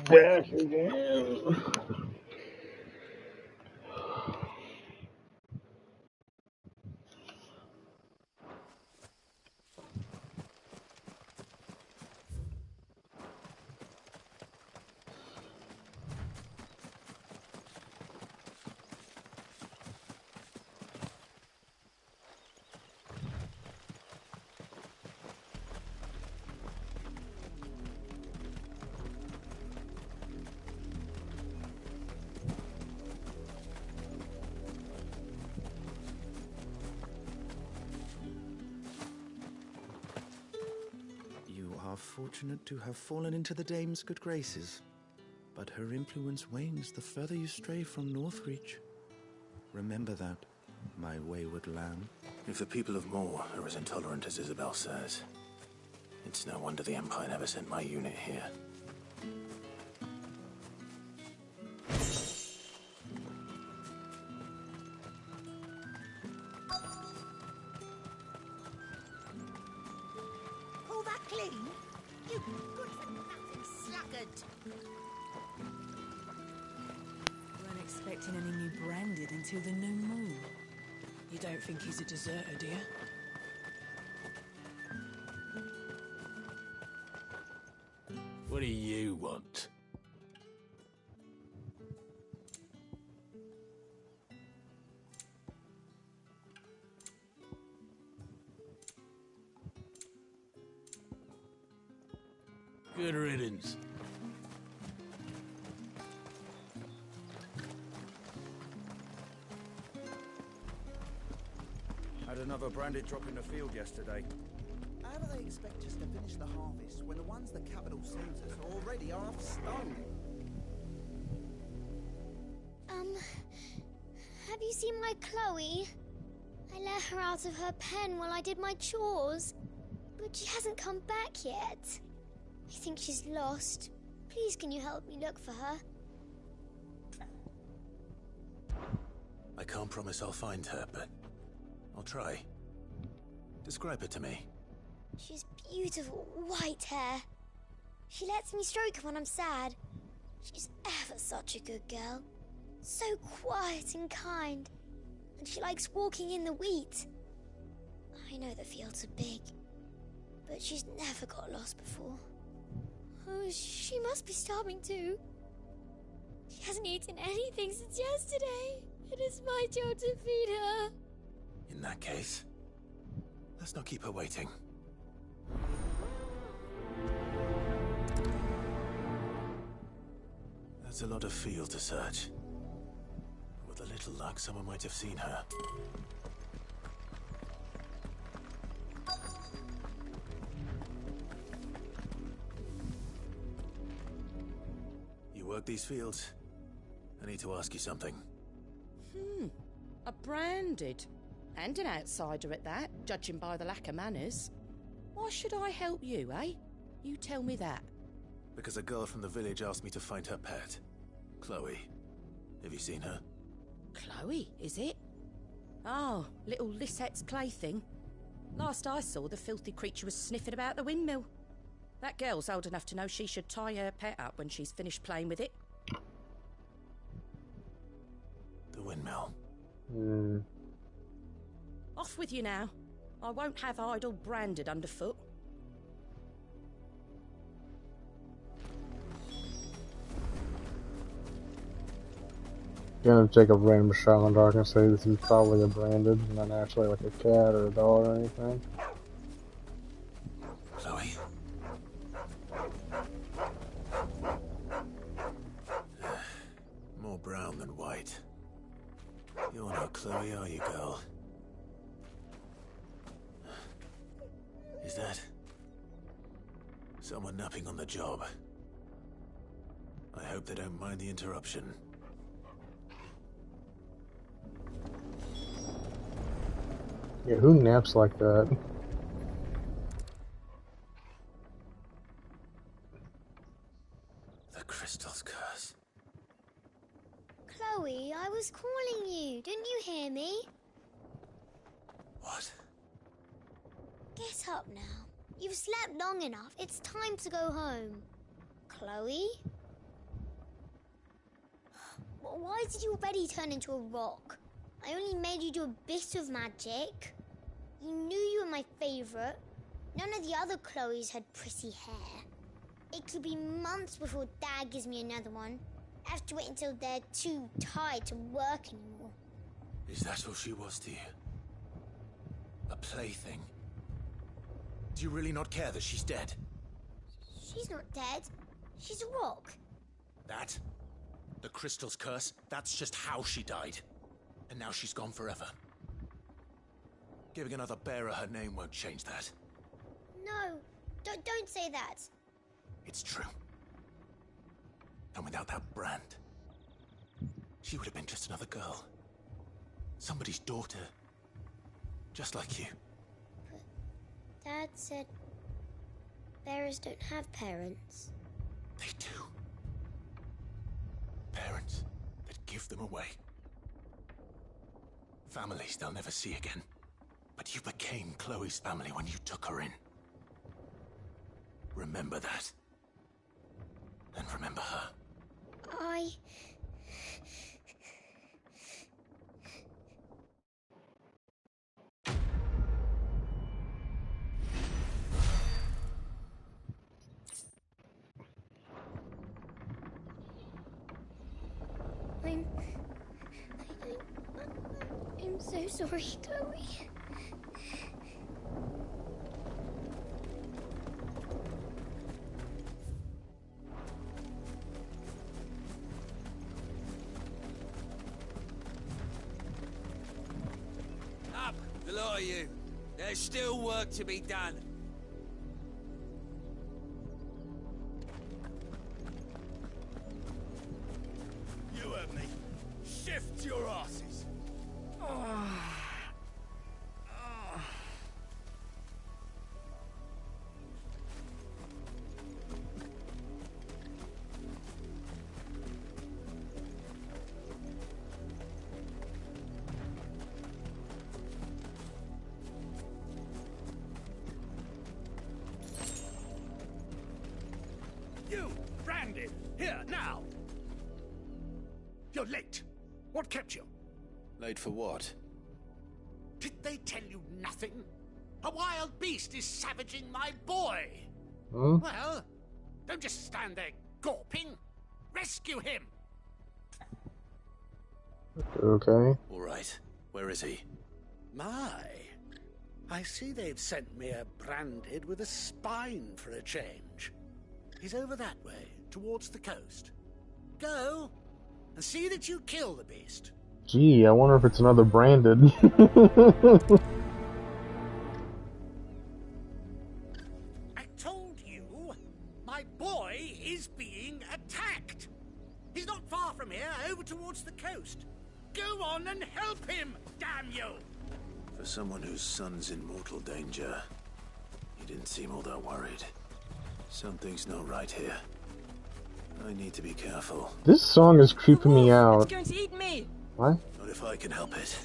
back again. You are fortunate to have fallen into the dame's good graces, but her influence wanes the further you stray from Northreach. Remember that, my wayward lamb. If the people of Moor are as intolerant as Isabel says, it's no wonder the Empire never sent my unit here. Pull that clean? You good-for-nothing sluggard! Weren't expecting any new branded until the new moon. You don't think he's a deserter, do you? What do you want? Good riddance. Had another branded drop in the field yesterday. How do they expect us to finish the harvest when the ones the capital sends us are already half stone? Have you seen my Chloe? I let her out of her pen while I did my chores, but she hasn't come back yet. I think she's lost. Please, can you help me look for her? I can't promise I'll find her, but I'll try. Describe her to me. She's beautiful white hair. She lets me stroke her when I'm sad. She's ever such a good girl. So quiet and kind. And she likes walking in the wheat. I know the fields are big, but she's never got lost before. Oh, she must be starving too. She hasn't eaten anything since yesterday. It is my job to feed her. In that case, let's not keep her waiting. That's a lot of field to search. With a little luck, someone might have seen her. You work these fields? I need to ask you something. A branded. And an outsider at that, judging by the lack of manners. Why should I help you, eh? You tell me that. Because a girl from the village asked me to find her pet, Chloe. Have you seen her? Chloe, is it? Oh, little Lisette's plaything. Last I saw, the filthy creature was sniffing about the windmill. That girl's old enough to know she should tie her pet up when she's finished playing with it. The windmill. Off with you now. I won't have idle branded underfoot. Gonna take a random shot in the dark and say this is probably a branded, not actually like a cat or a dog or anything. Chloe? More brown than white. You're not Chloe, are you, girl? Is that someone napping on the job? I hope they don't mind the interruption. Yeah, who naps like that? The crystal's curse. Chloe, I was calling you. Didn't you hear me? What? Get up now. You've slept long enough. It's time to go home. Chloe? Why did you already turn into a rock? I only made you do a bit of magic. You knew you were my favourite. None of the other Chloes had pretty hair. It could be months before Dad gives me another one. I have to wait until they're too tired to work anymore. Is that all she was to you? A plaything? Do you really not care that she's dead? She's not dead. She's a rock. That? The crystal's curse? That's just how she died. And now she's gone forever. Giving another bearer her name won't change that. No, don't say that. It's true. And without that brand, she would have been just another girl. Somebody's daughter. Just like you. But Dad said bearers don't have parents. They do. Parents that give them away. Families they'll never see again. But you became Chloe's family when you took her in. Remember that. And remember her. I'm so sorry, Chloe. Up, the lot of you. There's still work to be done. You heard me. Shift your asses. You, branded, here, now. You're late. What kept you? Late for what? Did they tell you nothing? A wild beast is savaging my boy. Huh? Well, don't just stand there gawping. Rescue him. Okay. All right. Where is he? My, I see they've sent me a branded with a spine for a change. He's over that way, towards the coast. Go, and see that you kill the beast. Gee, I wonder if it's another branded. I told you, my boy is being attacked. He's not far from here, over towards the coast. Go on and help him, damn you! For someone whose son's in mortal danger, he didn't seem all that worried. Something's not right here. I need to be careful. This song is creeping me out. It's going to eat me. What? Not if I can help it.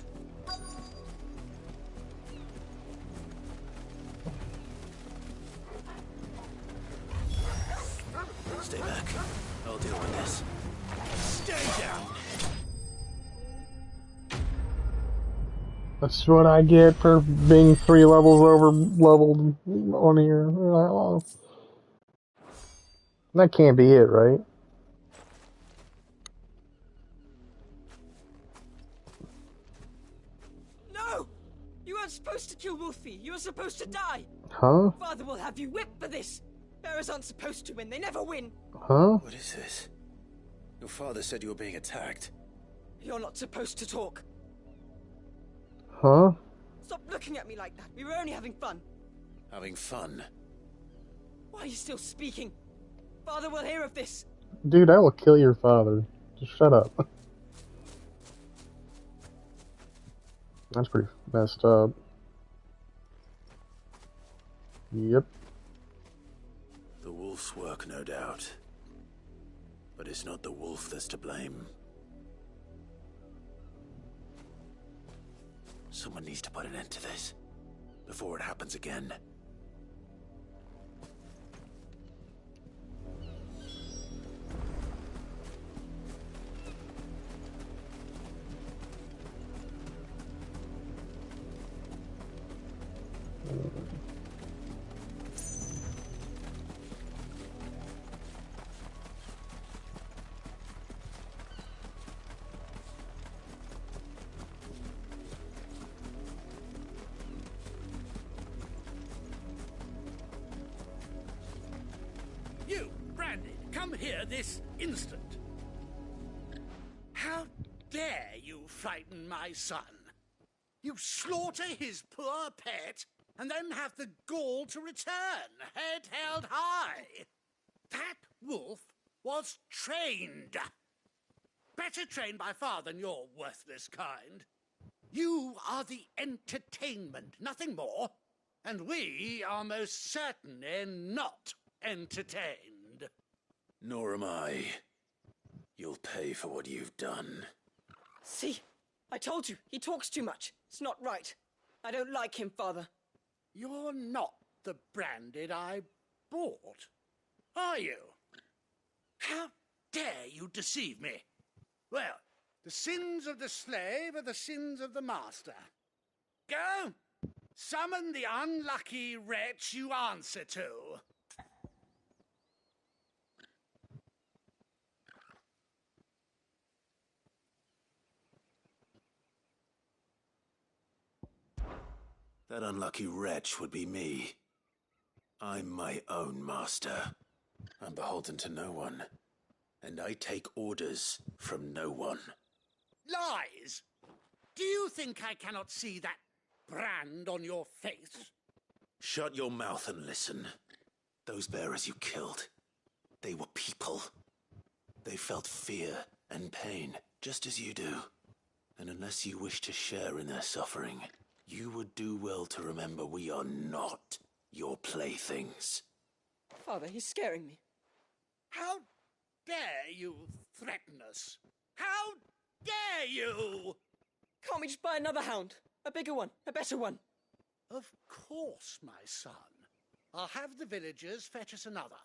Stay back. I'll deal with this. Stay down. That's what I get for being 3 levels over leveled on here. Oh. That can't be it, right? No! You weren't supposed to kill Wolfie. You were supposed to die. Huh? Father will have you whipped for this. Bearers aren't supposed to win. They never win. Huh? What is this? Your father said you were being attacked. You're not supposed to talk. Huh? Stop looking at me like that. We were only having fun. Having fun? Why are you still speaking? Father will hear of this. Dude, I will kill your father. Just shut up. That's pretty messed up. Yep. The wolf's work, no doubt. But it's not the wolf that's to blame. Someone needs to put an end to this, before it happens again. You, Brandy, come here this instant. How dare you frighten my son? You slaughter his poor pet and then have the gall to return, head held high. That wolf was trained. Better trained by far than your worthless kind. You are the entertainment, nothing more. And we are most certainly not entertained. Nor am I. You'll pay for what you've done. See? I told you, he talks too much. It's not right. I don't like him, Father. You're not the Branded I bought, are you? How dare you deceive me? Well, the sins of the slave are the sins of the master. Go! Summon the unlucky wretch you answer to. That unlucky wretch would be me. I'm my own master. I'm beholden to no one. And I take orders from no one. Lies! Do you think I cannot see that brand on your face? Shut your mouth and listen. Those bearers you killed, they were people. They felt fear and pain, just as you do. And unless you wish to share in their suffering, you would do well to remember we are not your playthings. Father, he's scaring me. How dare you threaten us? How dare you? Can't we just buy another hound? A bigger one, a better one. Of course, my son. I'll have the villagers fetch us another.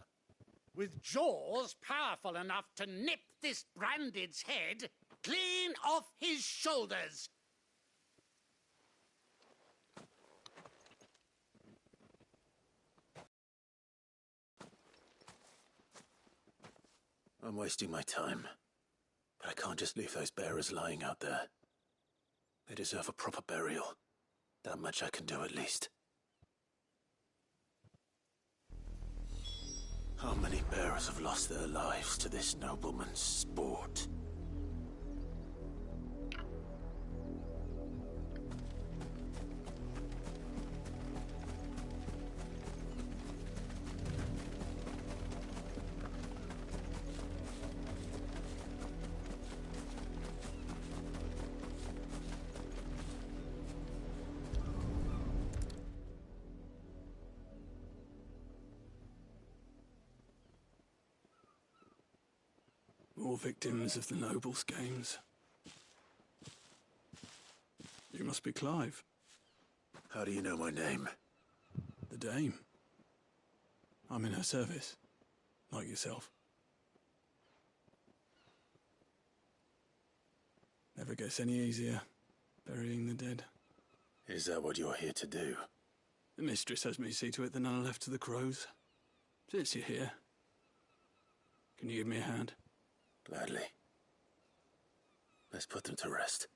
With jaws powerful enough to nip this Branded's head clean off his shoulders. I'm wasting my time. But I can't just leave those bearers lying out there. They deserve a proper burial. That much I can do at least. How many bearers have lost their lives to this nobleman's sport? More victims of the nobles' games. You must be Clive. How do you know my name? The Dame. I'm in her service, like yourself. Never gets any easier, burying the dead. Is that what you're here to do? The mistress has me see to it that none are left to the crows. Since you're here, can you give me a hand? Gladly. Let's put them to rest.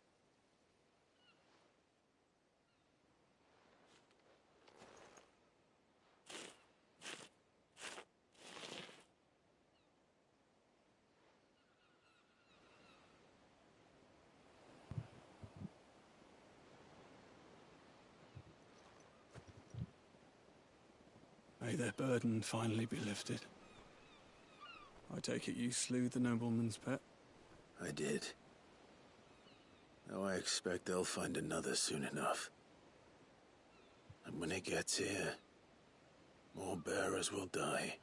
May their burden finally be lifted. I take it you slew the nobleman's pet? I did. Now I expect they'll find another soon enough. And when it gets here, more bearers will die.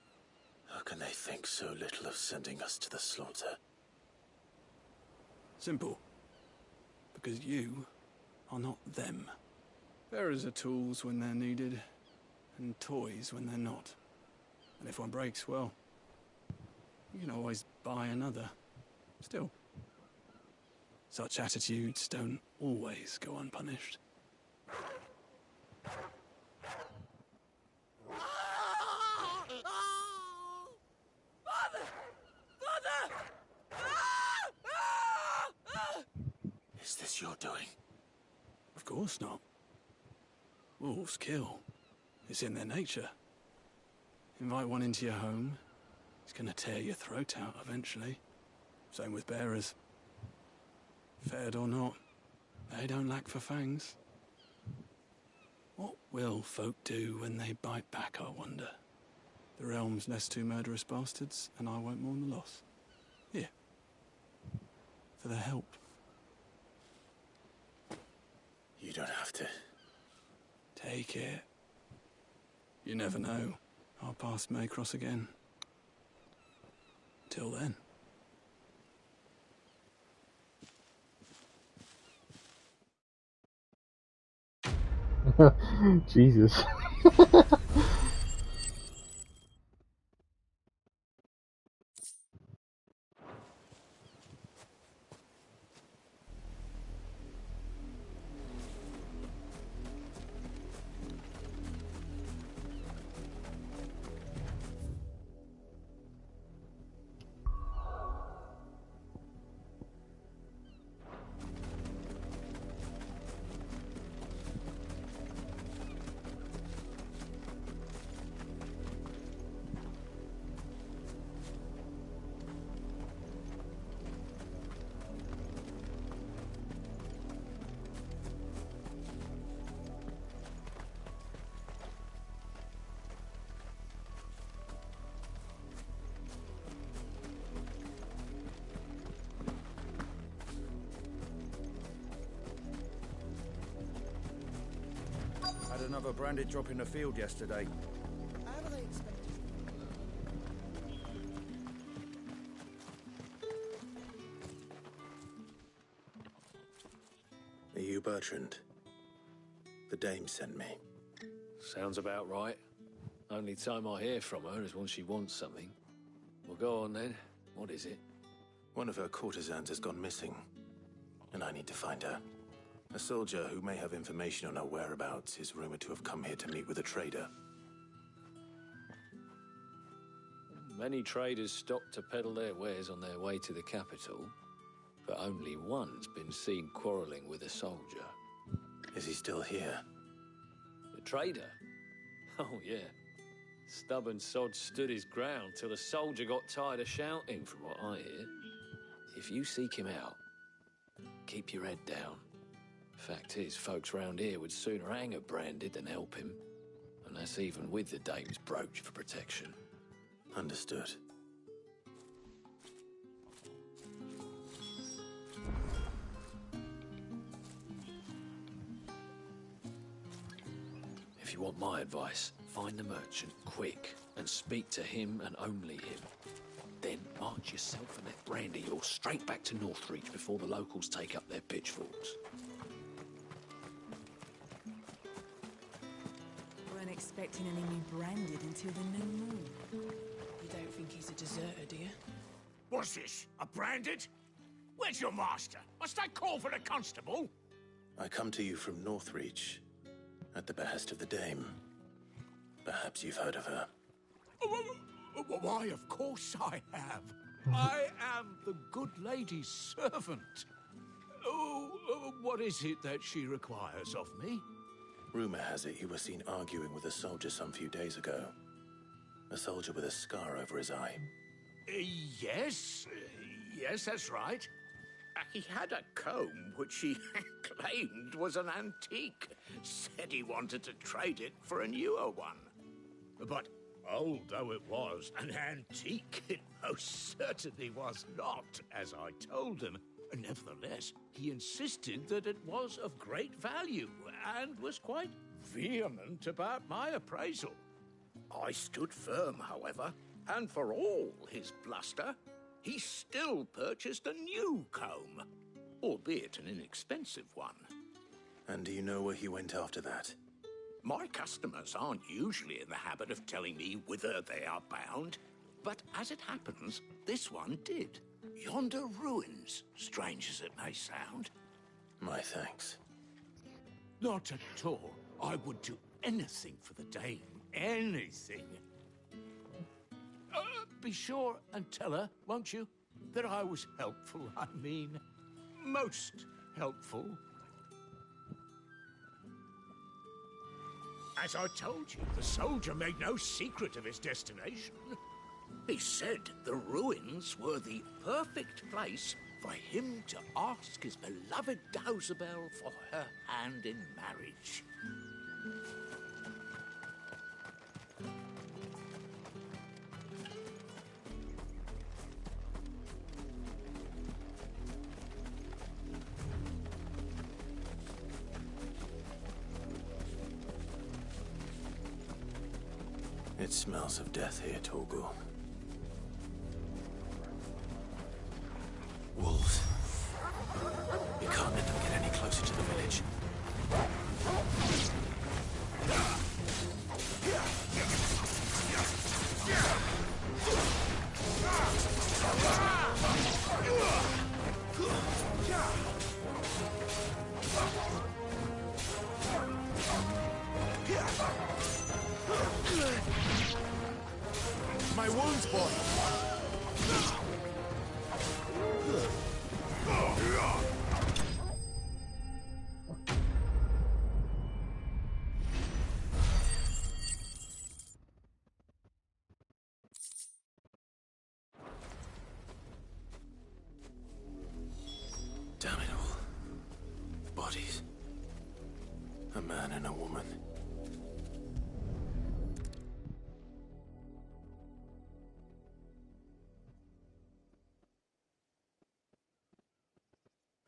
How can they think so little of sending us to the slaughter? Simple. Because you are not them. Bearers are tools when they're needed, and toys when they're not. And if one breaks, well, you can always buy another. Still, such attitudes don't always go unpunished. doing. Of course not. Wolves kill. It's in their nature. Invite one into your home, he's gonna tear your throat out eventually. Same with bearers. Fed or not, they don't lack for fangs. What will folk do when they bite back, I wonder? The realm's less two murderous bastards, and I won't mourn the loss. Here. For their help. You don't have to. Take it. You never know. Our paths may cross again. Till then. Jesus. Had another branded drop in the field yesterday. How do they expect Are you Bertrand? The dame sent me. Sounds about right. Only time I hear from her is when she wants something. Well, go on then. What is it? One of her courtesans has gone missing, and I need to find her. A soldier who may have information on her whereabouts is rumored to have come here to meet with a trader. Many traders stop to peddle their wares on their way to the capital, but only one's been seen quarrelling with a soldier. Is he still here? The trader? Oh, yeah. Stubborn sod stood his ground till the soldier got tired of shouting, from what I hear. If you seek him out, keep your head down. Fact is, folks round here would sooner hang a branded than help him. And that's even with the dame's brooch for protection. Understood. If you want my advice, find the merchant quick and speak to him and only him. Then march yourself and that brandy or straight back to Northreach before the locals take up their pitchforks. Weren't expecting any new branded until the new moon. You don't think he's a deserter, do you? What's this? A branded? Where's your master? Must I call for the constable? I come to you from Northreach, at the behest of the dame. Perhaps you've heard of her. Why, of course I have. I am the good lady's servant. What is it that she requires of me? Rumor has it you were seen arguing with a soldier some few days ago. A soldier with a scar over his eye. Yes, that's right. He had a comb which he claimed was an antique. Said he wanted to trade it for a newer one. But old though it was, an antique it most certainly was not, as I told him. Nevertheless, he insisted that it was of great value and was quite vehement about my appraisal. I stood firm, however, and for all his bluster, he still purchased a new comb, albeit an inexpensive one. And do you know where he went after that? My customers aren't usually in the habit of telling me whither they are bound, but as it happens, this one did. Yonder ruins, strange as it may sound. My thanks. Not at all. I would do anything for the dame. Anything. Be sure and tell her, won't you, that I was helpful. I mean, most helpful. As I told you, the soldier made no secret of his destination. He said the ruins were the perfect place for him to ask his beloved Dausabel for her hand in marriage. It smells of death here, Torgal. Wolves. You can't let them get any closer to the village. My wounds, boy. Damn it all. Bodies. A man and a woman.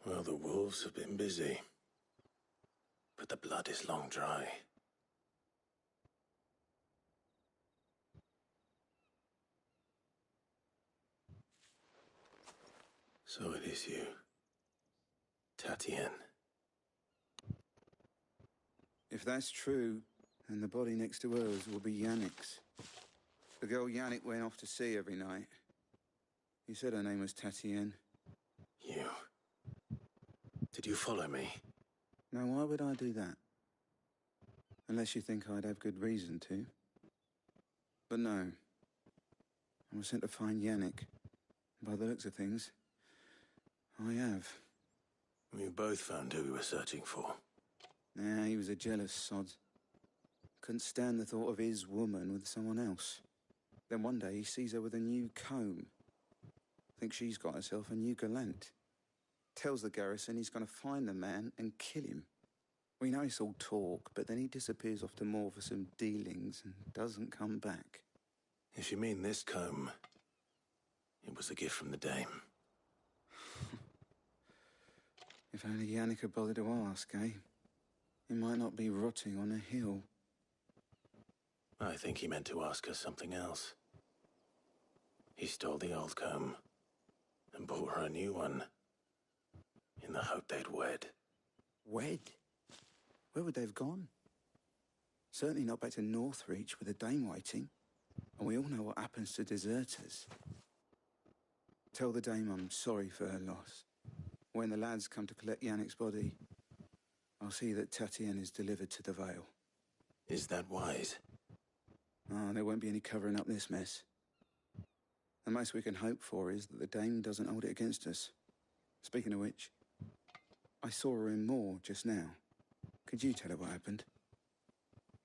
Well, the wolves have been busy. But the blood is long dry. So it is you, Tatienne. If that's true, then the body next to hers will be Yannick's. The girl Yannick went off to see every night. He said her name was Tatienne. You. Did you follow me? Now, why would I do that? Unless you think I'd have good reason to. But no. I was sent to find Yannick. By the looks of things, I have. We both found who we were searching for. Nah, he was a jealous sod. Couldn't stand the thought of his woman with someone else. Then one day he sees her with a new comb. Thinks she's got herself a new gallant. Tells the garrison he's going to find the man and kill him. We know it's all talk, but then he disappears off to Moor for some dealings and doesn't come back. If you mean this comb, it was a gift from the dame. If only Yannick had bothered to ask, eh? He might not be rotting on a hill. I think he meant to ask her something else. He stole the old comb and bought her a new one in the hope they'd wed. Wed? Where would they have gone? Certainly not back to Northreach with a dame waiting. And we all know what happens to deserters. Tell the dame I'm sorry for her loss. When the lads come to collect Yannick's body, I'll see that Tatienne is delivered to the Vale. Is that wise? Oh, there won't be any covering up this mess. The most we can hope for is that the dame doesn't hold it against us. Speaking of which, I saw her in Moor just now. Could you tell her what happened?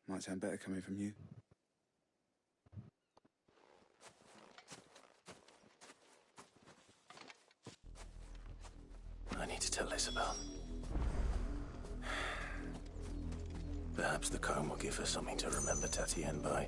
Might sound better coming from you. I need to tell Isabel. Perhaps the comb will give her something to remember Tatienne by.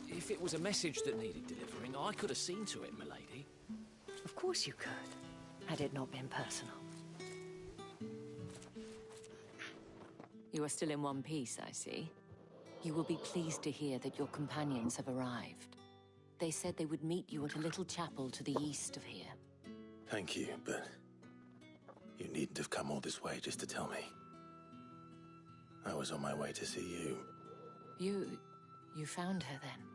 If it was a message that needed delivering, I could have seen to it, milady. Of course you could, had it not been personal. You are still in one piece, I see. You will be pleased to hear that your companions have arrived. They said they would meet you at a little chapel to the east of here. Thank you, but you needn't have come all this way just to tell me. I was on my way to see you. You found her then?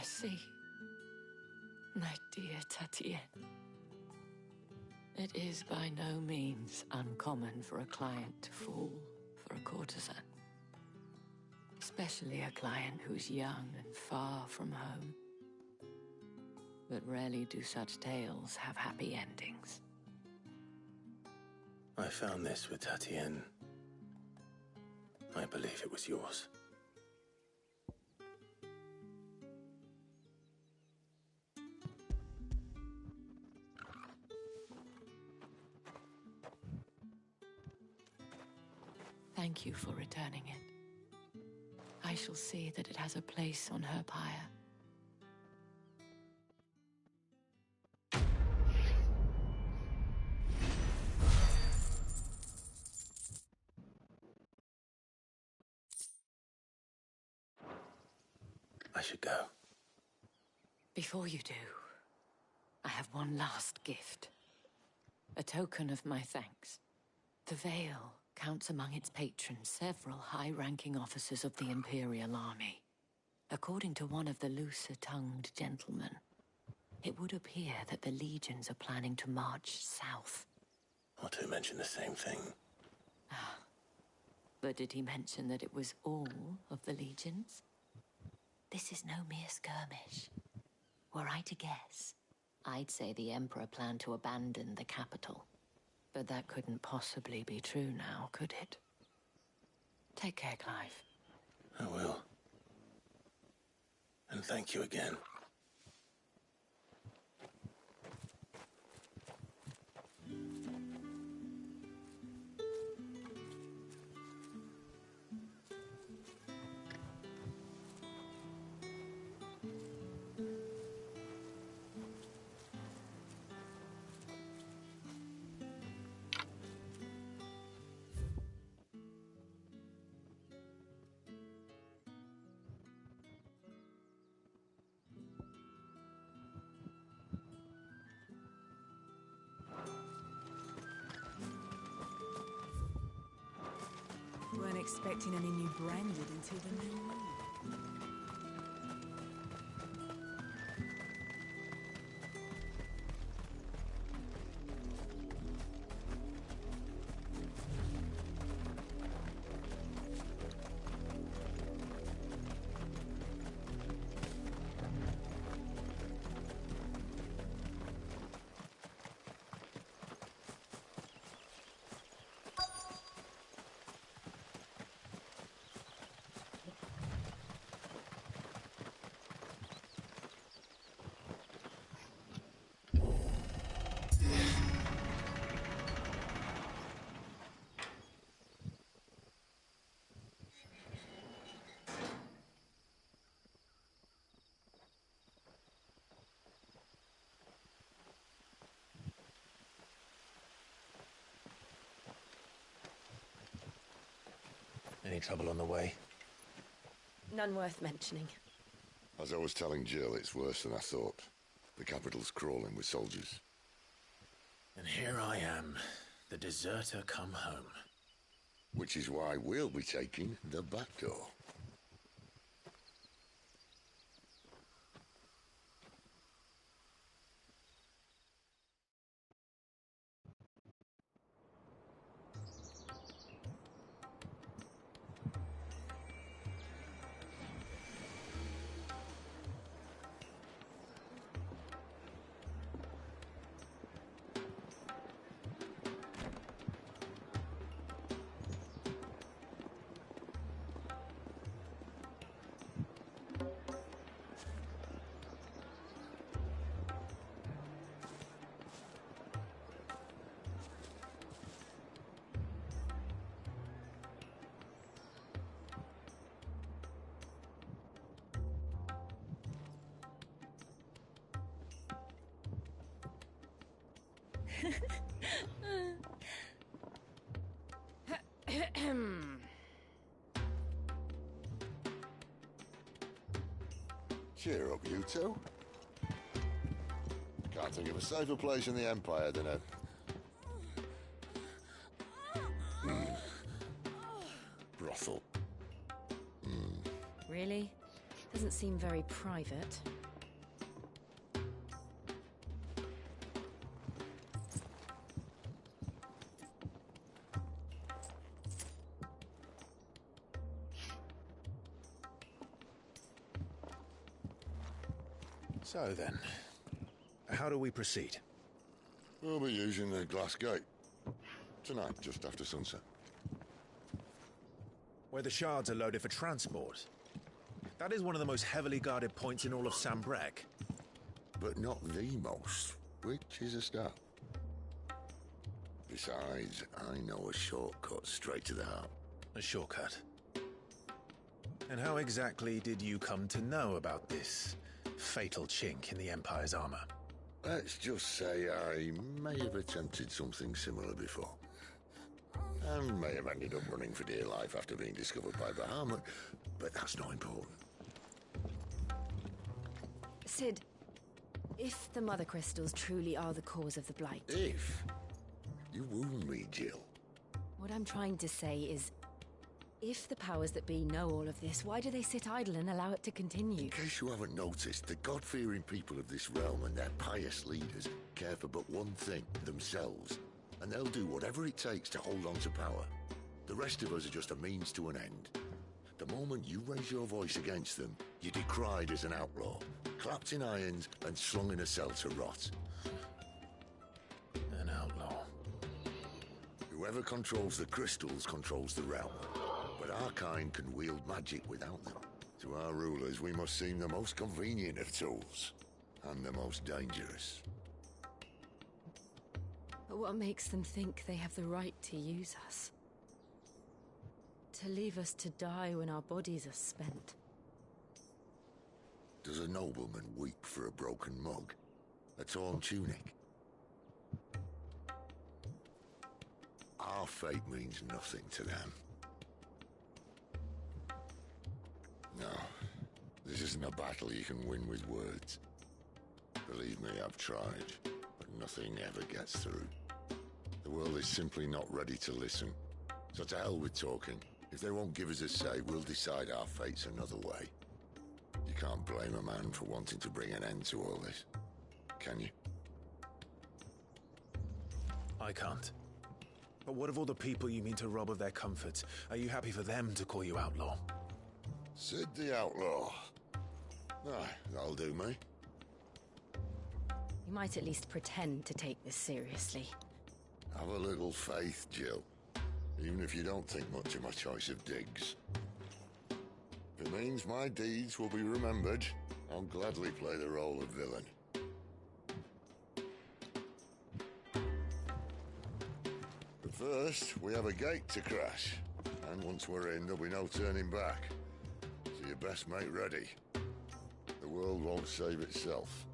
I see. My dear Tatienne. It is by no means uncommon for a client to fall for a courtesan. Especially a client who's young and far from home. But rarely do such tales have happy endings. I found this with Tatienne. I believe it was yours. Thank you for returning it. I shall see that it has a place on her pyre. I should go. Before you do, I have one last gift. A token of my thanks. The Vale counts among its patrons several high-ranking officers of the Imperial Army. According to one of the looser-tongued gentlemen, it would appear that the legions are planning to march south. Or to mention the same thing. But did he mention that it was all of the legions? This is no mere skirmish. Were I to guess, I'd say the Emperor planned to abandon the capital. But that couldn't possibly be true now, could it? Take care, Clive. I will. And thank you again. Weren't expecting any new branded until the new moon. Any trouble on the way? None worth mentioning. As I was telling Jill, it's worse than I thought. The capital's crawling with soldiers. And here I am, the deserter come home. Which is why we'll be taking the back door. Cheer up, you two. Can't think of a safer place in the Empire than a... brothel. Really? Doesn't seem very private. So then, how do we proceed? We'll be using the glass gate. Tonight, just after sunset. Where the shards are loaded for transport. That is one of the most heavily guarded points in all of Sambrec. But not the most, which is a start. Besides, I know a shortcut straight to the heart. A shortcut? And how exactly did you come to know about this fatal chink in the Empire's armor? Let's just say I may have attempted something similar before. And may have ended up running for dear life after being discovered by Bahamut, but that's not important. Sid, if the Mother Crystals truly are the cause of the Blight... If? You wound me, Jill. What I'm trying to say is, if the powers that be know all of this, why do they sit idle and allow it to continue? In case you haven't noticed, the God-fearing people of this realm and their pious leaders care for but one thing, themselves. And they'll do whatever it takes to hold on to power. The rest of us are just a means to an end. The moment you raise your voice against them, you're decried as an outlaw, clapped in irons and slung in a cell to rot. An outlaw. Whoever controls the crystals controls the realm. But our kind can wield magic without them. To our rulers, we must seem the most convenient of tools. And the most dangerous. But what makes them think they have the right to use us? To leave us to die when our bodies are spent? Does a nobleman weep for a broken mug? A torn tunic? Our fate means nothing to them. No, this isn't a battle you can win with words. Believe me, I've tried, but nothing ever gets through. The world is simply not ready to listen. So to hell with talking. If they won't give us a say, we'll decide our fates another way. You can't blame a man for wanting to bring an end to all this, can you? I can't. But what of all the people you mean to rob of their comforts? Are you happy for them to call you outlaw? Sid the Outlaw. Aye, that'll do me. You might at least pretend to take this seriously. Have a little faith, Jill. Even if you don't think much of my choice of digs. If it means my deeds will be remembered, I'll gladly play the role of villain. But first, we have a gate to crash. And once we're in, there'll be no turning back. So you best make ready. The world won't save itself.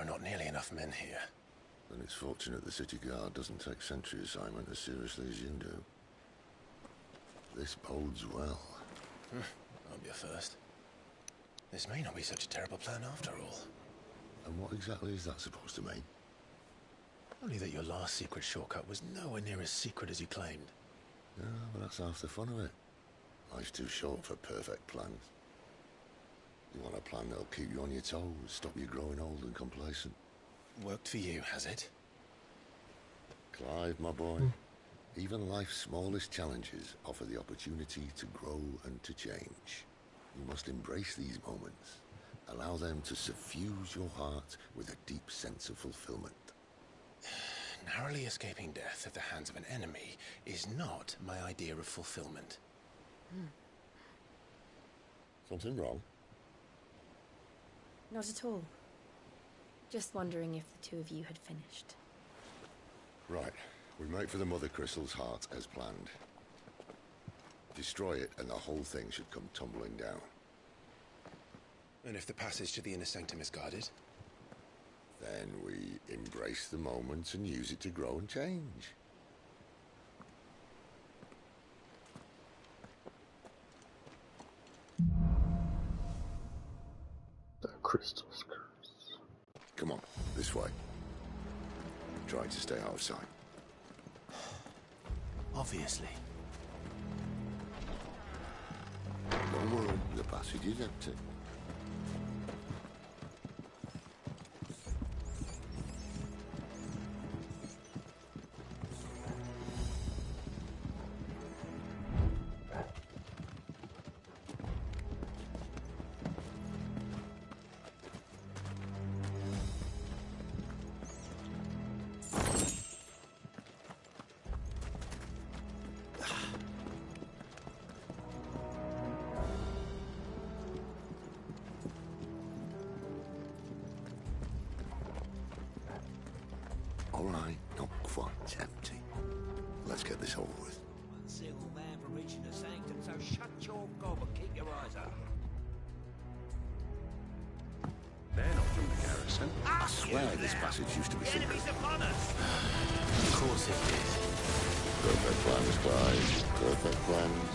are not nearly enough men here. Then it's fortunate the city guard doesn't take sentry assignment as seriously as you do. This bodes well. I'll be a first. This may not be such a terrible plan after all. And what exactly is that supposed to mean? Only that your last secret shortcut was nowhere near as secret as you claimed. Yeah, but that's half the fun of it. Life's too short for perfect plans. You want a plan that'll keep you on your toes, stop you growing old and complacent. Worked for you, has it? Clive, my boy, even life's smallest challenges offer the opportunity to grow and to change. You must embrace these moments. Allow them to suffuse your heart with a deep sense of fulfillment. Narrowly escaping death at the hands of an enemy is not my idea of fulfillment. Something wrong? Not at all. Just wondering if the two of you had finished. Right. We make for the Mother Crystal's heart as planned. Destroy it and the whole thing should come tumbling down. And if the passage to the inner sanctum is guarded? Then we embrace the moment and use it to grow and change. The crystal's curse. Come on, this way. Try to stay out of sight. Obviously. Don't worry, the passage is empty. All right, not quite empty. Let's get this over with. One single man from reaching the sanctum, so shut your gob and keep your eyes up. They're not from the garrison. I swear this passage used to be secret. Enemies upon us! Of course it did. Perfect plans, Clive. Perfect plans.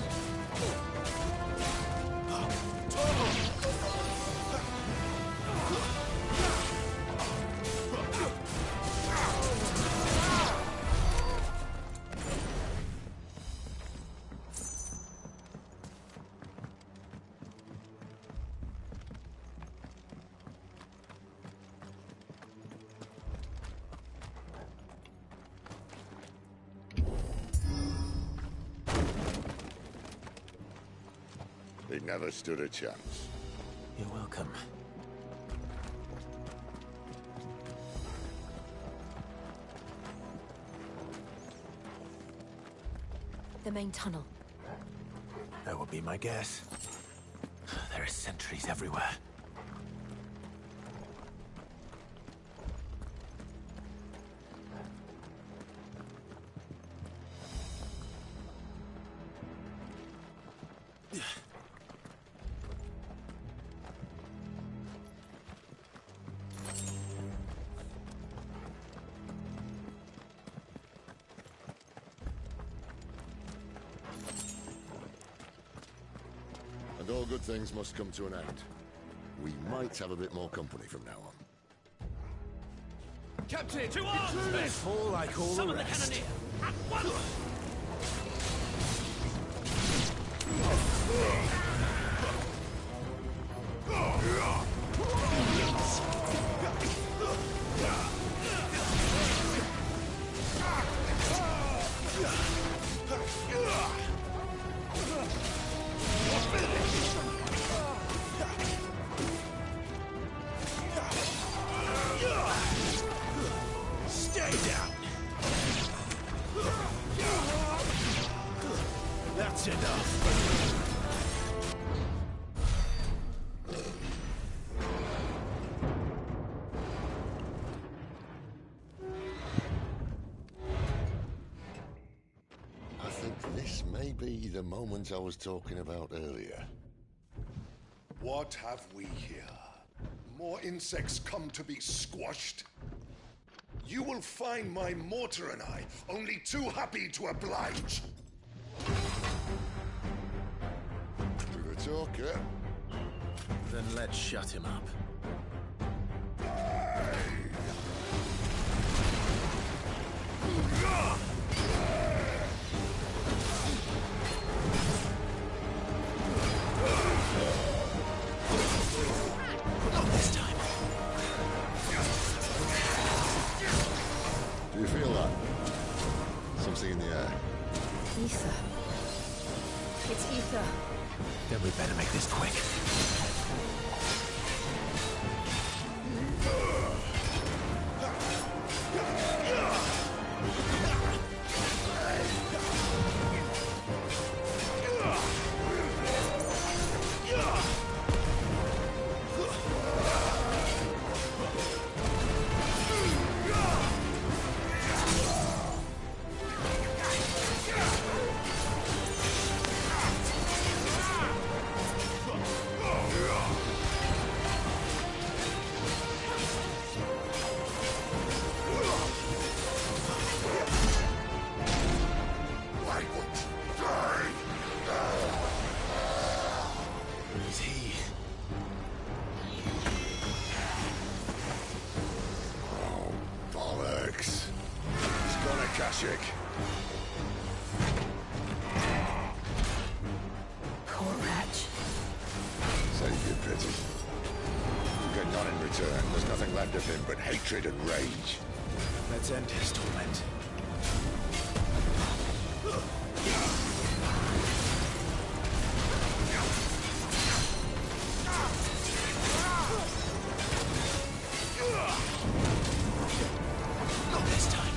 They never stood a chance. You're welcome. The main tunnel. That would be my guess. There are sentries everywhere. And all good things must come to an end. We might have a bit more company from now on. Captain, to arms! Let's fall like all Summon the the rest. cannoneer! At once! Stay down! That's enough. I think this may be the moment I was talking about earlier. What have we here? more insects come to be squashed. You will find my mortar and I only too happy to oblige. Do the talk, yeah? Then let's shut him up. Not this time. Do you feel that? Something in the air. Ether. It's ether. Then we better make this quick. Is he? Oh, bollocks. He's gone Akashic. Poor wretch. Save your pity. You get none in return. There's nothing left of him but hatred and rage. Let's end his torment. Not this time.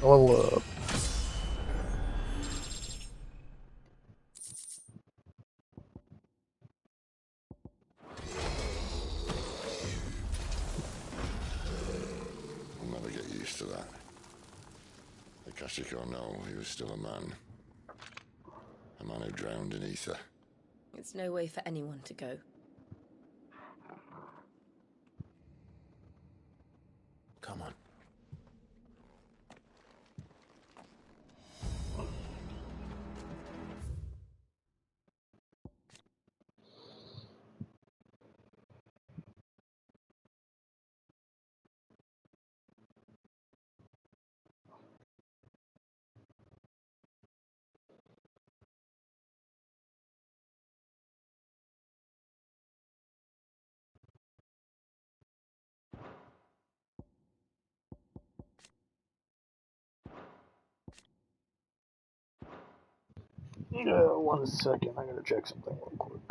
Level up. I'll never get used to that. Akashic or no, he was still a man. A man who drowned in ether. It's no way for anyone to go. Come on. Yeah, 1 second. I gotta check something real quick.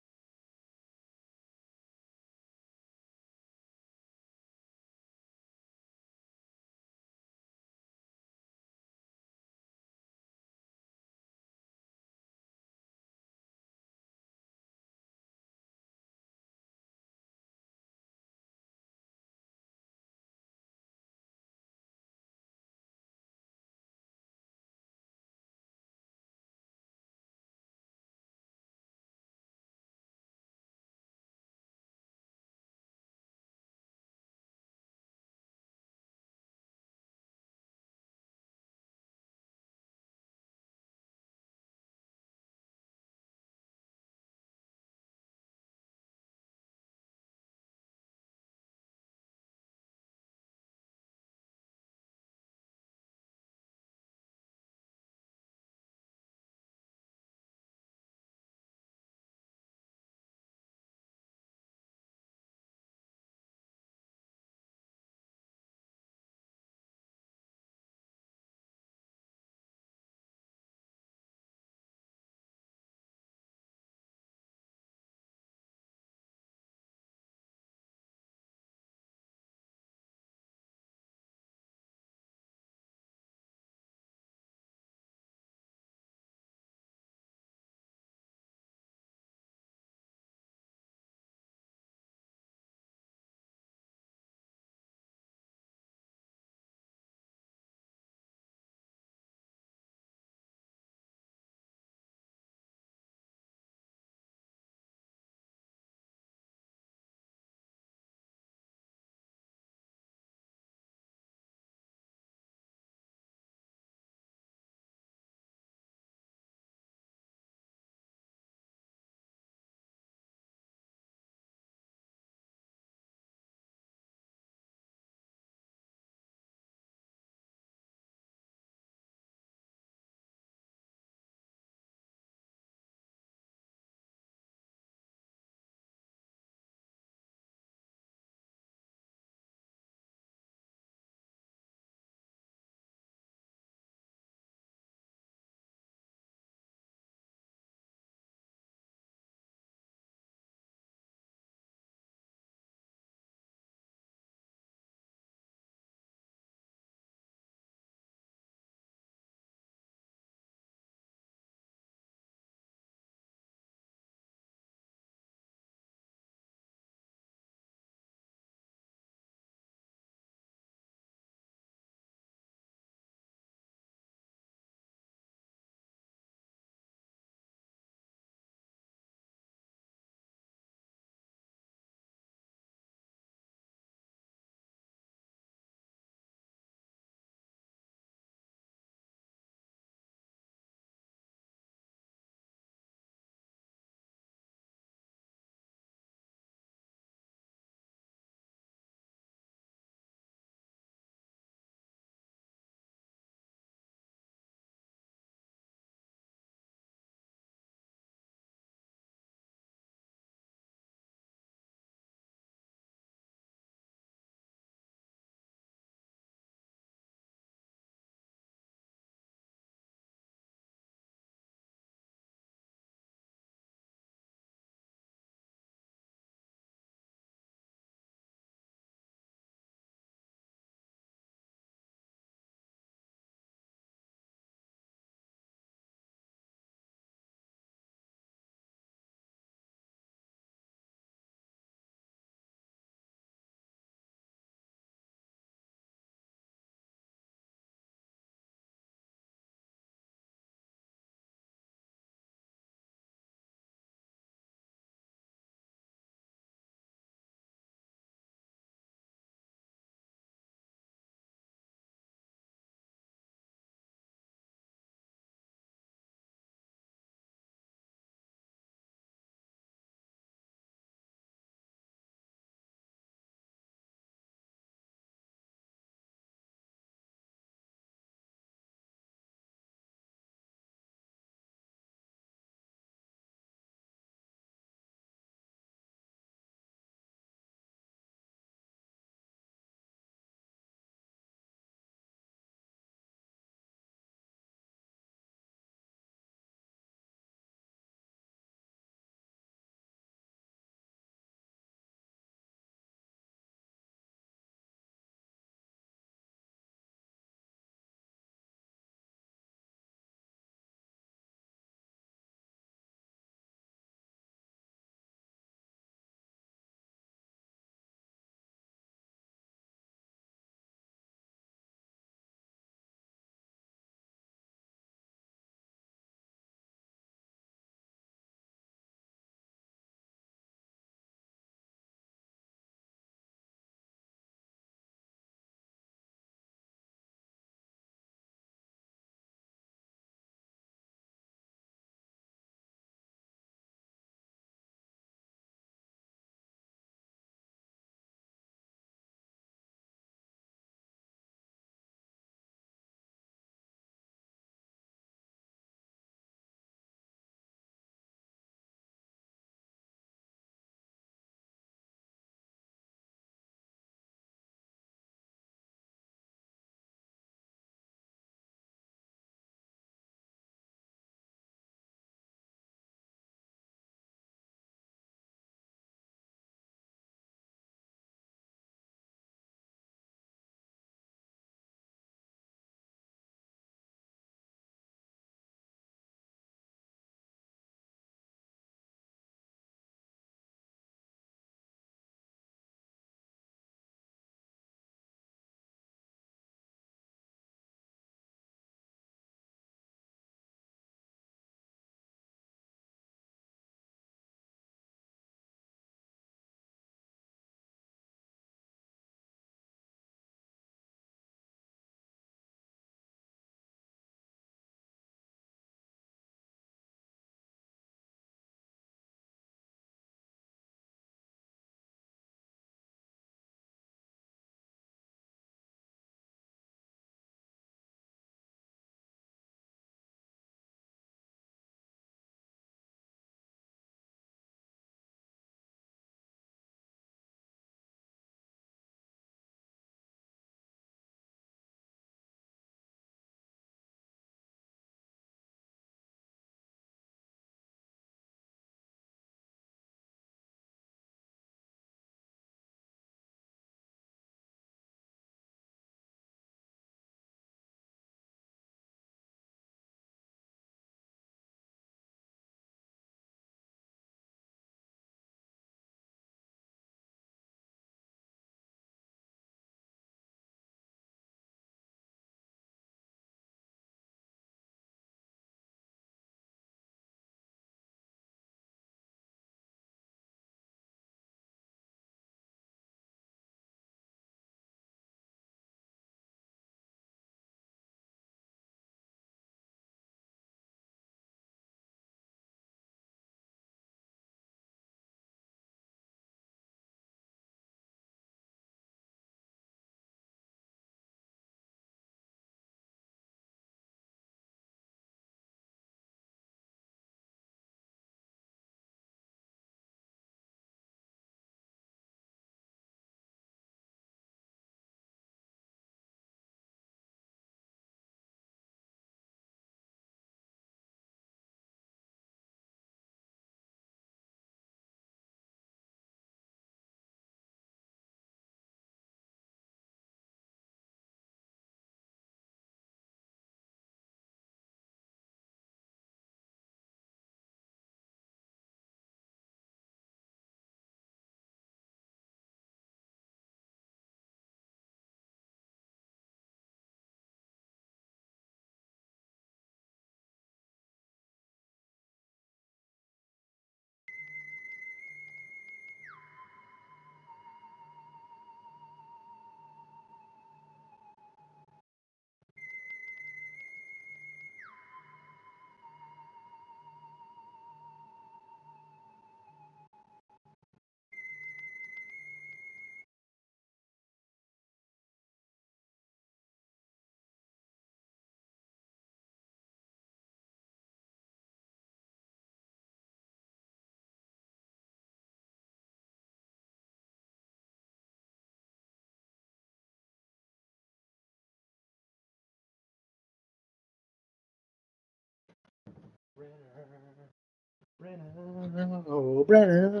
Brenna, oh Brenna,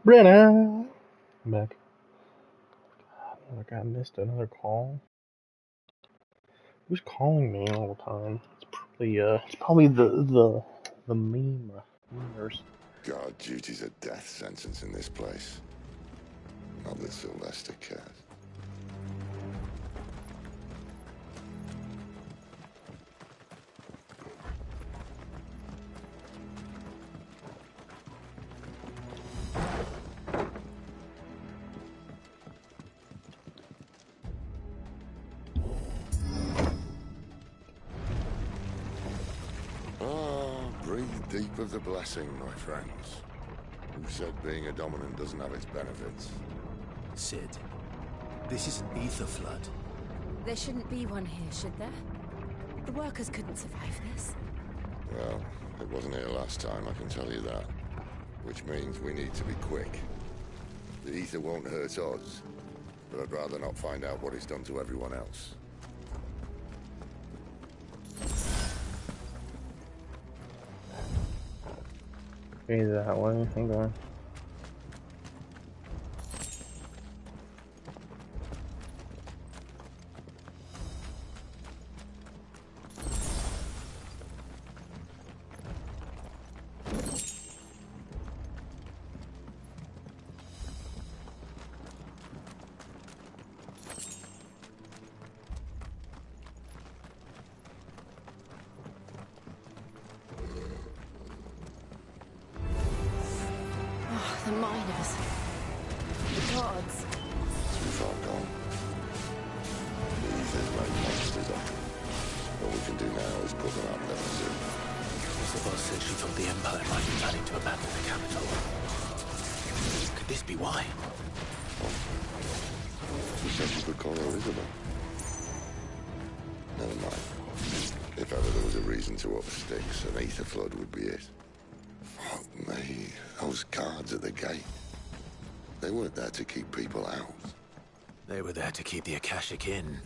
Brenna. I'm back. Like I missed another call. Who's calling me all the time? It's probably the memers. Guard duty's a death sentence in this place. Not that Sylvester cares. Breathe deep of the blessing, my friends. Who said being a dominant doesn't have its benefits? Sid, this is an ether flood. There shouldn't be one here, should there? The workers couldn't survive this. Well, it wasn't here last time, I can tell you that. Which means we need to be quick. The ether won't hurt us, but I'd rather not find out what it's done to everyone else. Either that way, hang on. The miners. The gods. Too far gone. The ether's made monsters of them. All we can do now is put them out level soon. The boss said she thought the Empire might be planning to abandon the capital. Could this be why? She said you could call her Isabel. Never mind. If ever there was a reason to up sticks, an ether flood would be it. Fuck me. Those guards at the gate. They weren't there to keep people out. They were there to keep the Akashic in.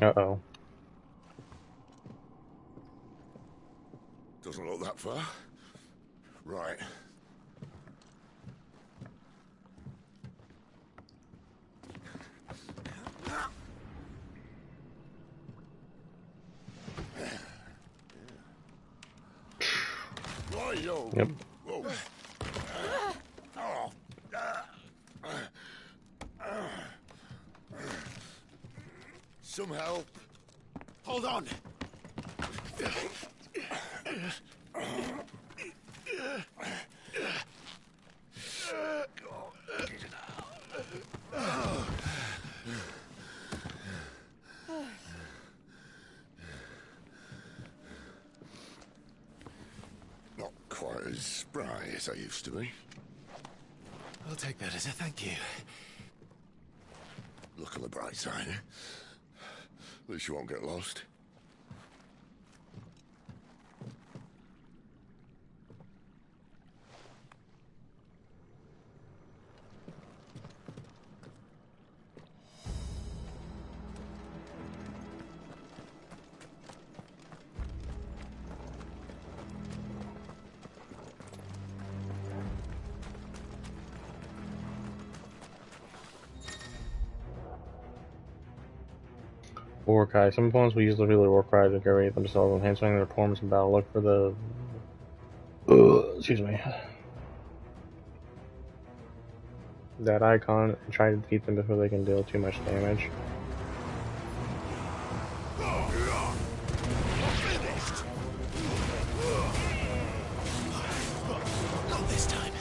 Uh-oh. Doesn't look that far. Right. Yep. Whoa. Some help. Hold on. Not quite as spry as I used to be. I'll take that as a thank you. Look on the bright side, eh? At least you won't get lost. Warcry. Some opponents will use the regular Warcry to decorate themselves and hand-swing their performance in battle. Look for the... excuse me. That icon and try to defeat them before they can deal too much damage. Not this time.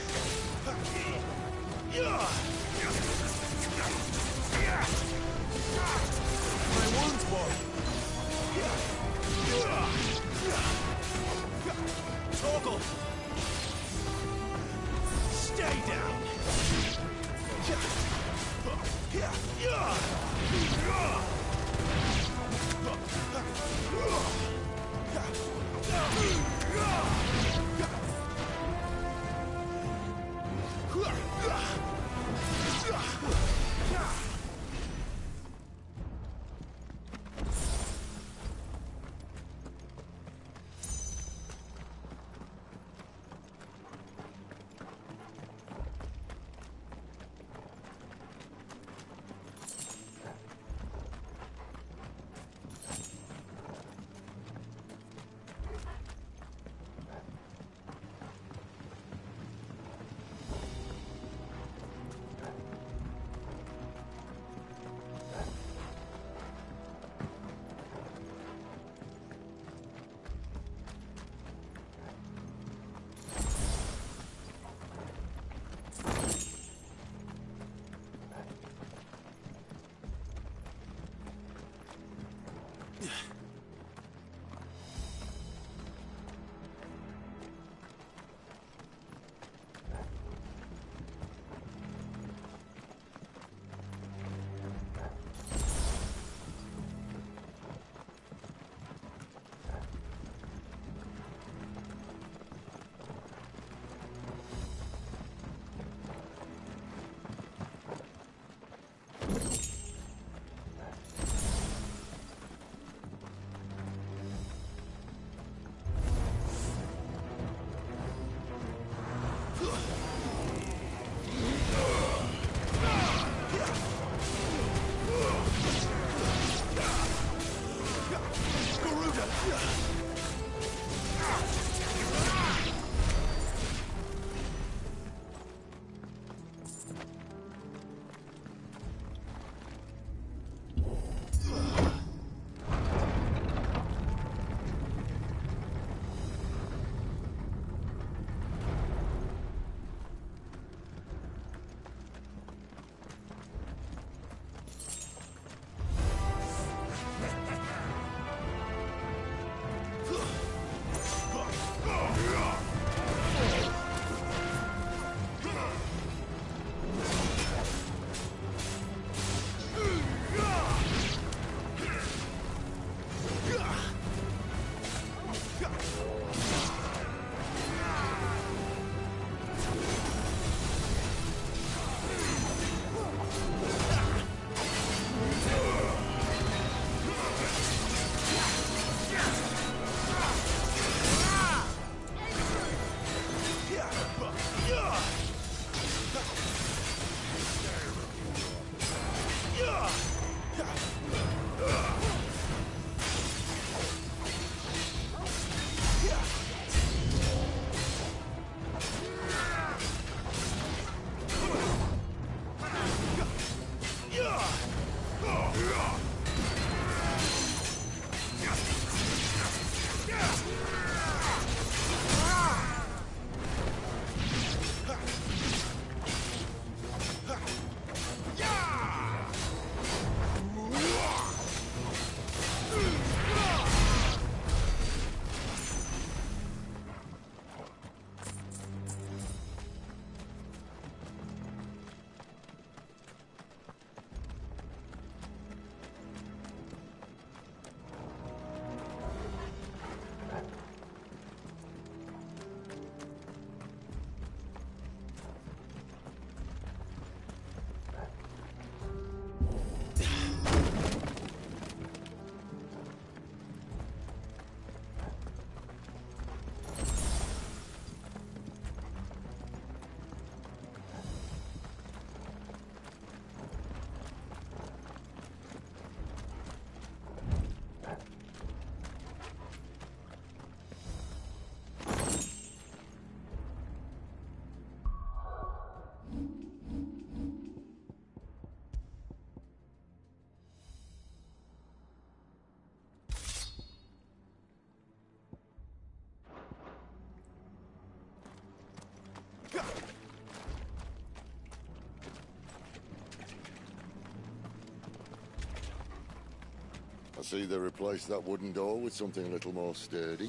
I see they replaced that wooden door with something a little more sturdy.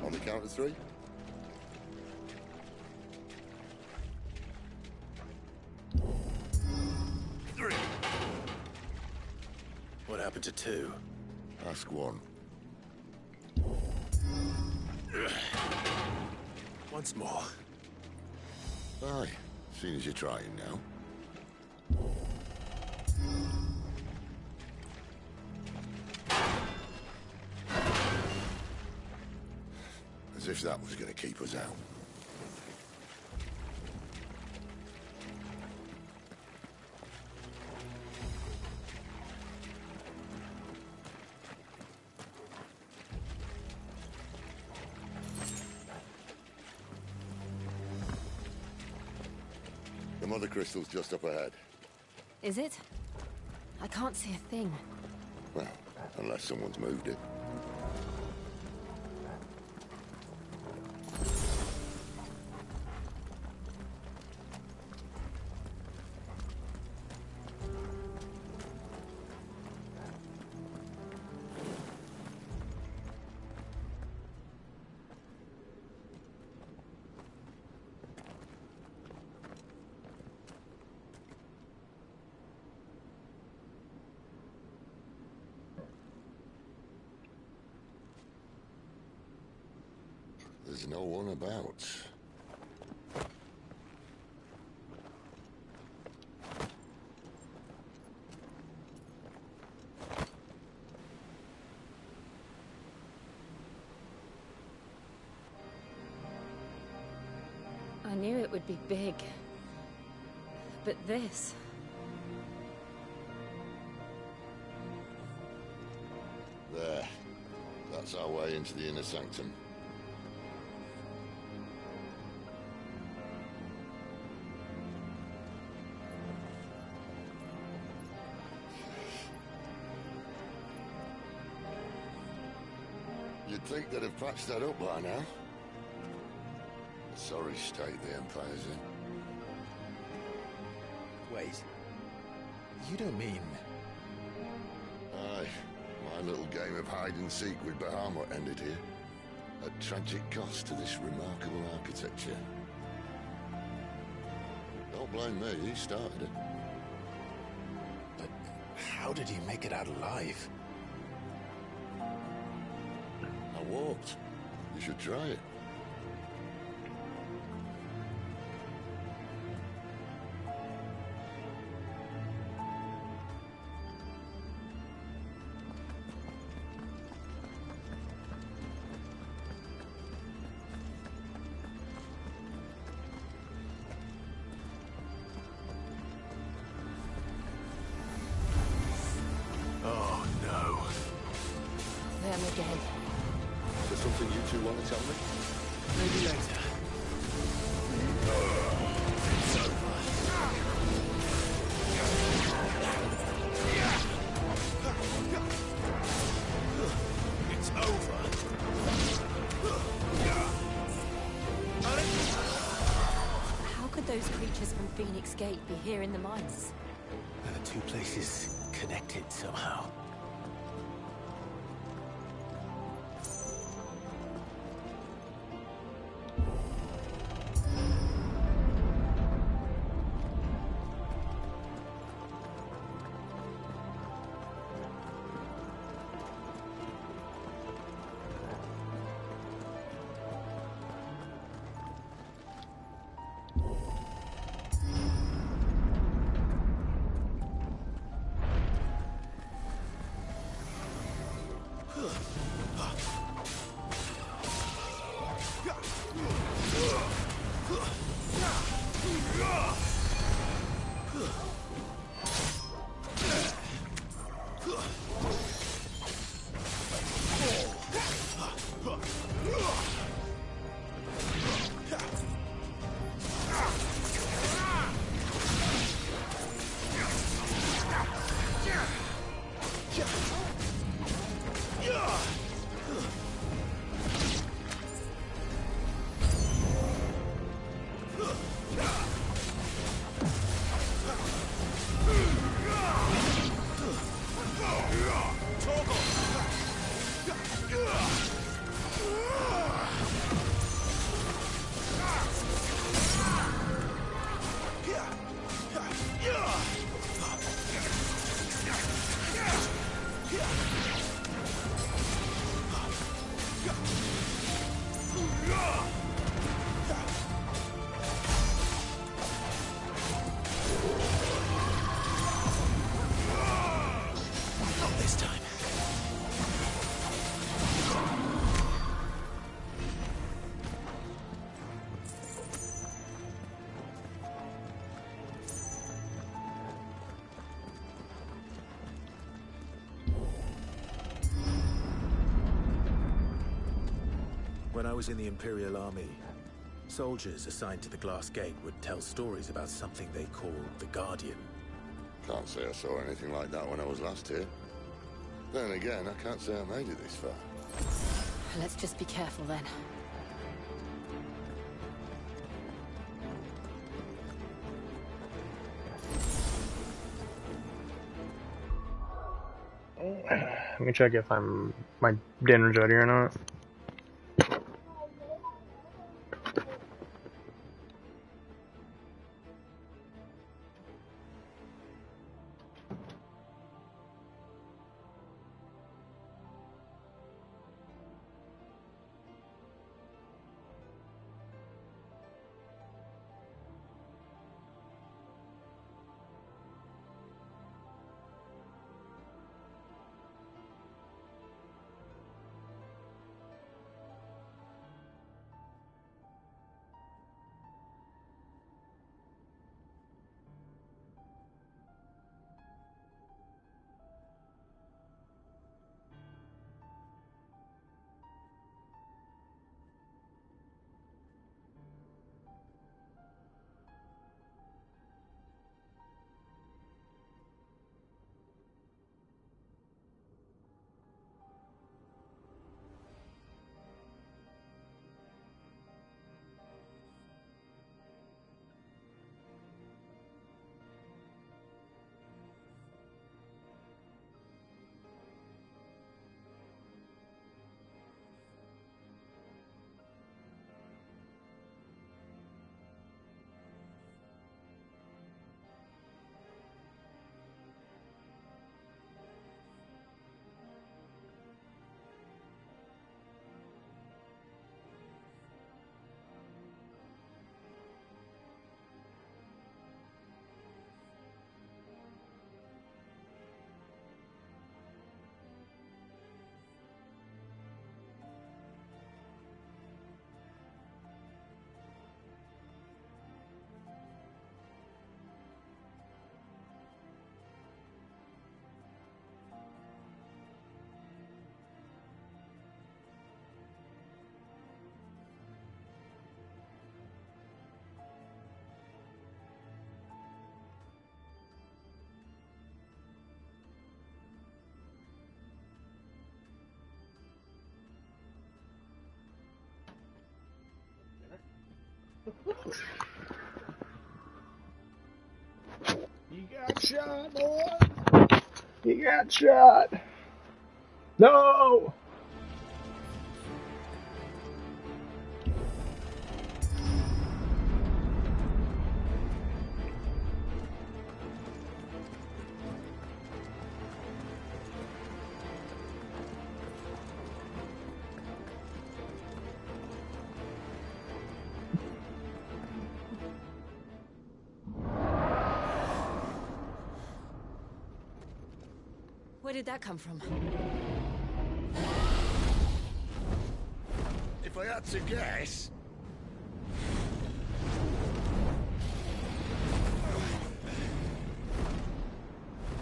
On the count of 3. What happened to 2? Ask 1. Once more. Aye, seeing as you're trying now. As if that was going to keep us out. The mother crystal's just up ahead. Is it? I can't see a thing. Well, unless someone's moved it. There's no one about. knew it would be big. But this... There. That's our way into the inner sanctum. You'd think they'd have patched that up by now. A sorry state the Empire's in. Wait. You don't mean... Aye. My little game of hide-and-seek with Bahamut ended here. At tragic cost to this remarkable architecture. Don't blame me, he started it. But how did he make it out alive? I walked. You should try it. Oh, no. Them again. Is there something you two want to tell me? Maybe later. It's over. How could those creatures from Phoenix Gate be here in the mines? Are the two places connected somehow? Not this time. When I was in the Imperial Army, soldiers assigned to the Glass Gate would tell stories about something they called the Guardian. Can't say I saw anything like that when I was last here. Then again, I can't say I made it this far. Let's just be careful then. Let me check if my dinner's ready or not. You got shot, boy! You got shot! No! Where did that come from? If I had to guess...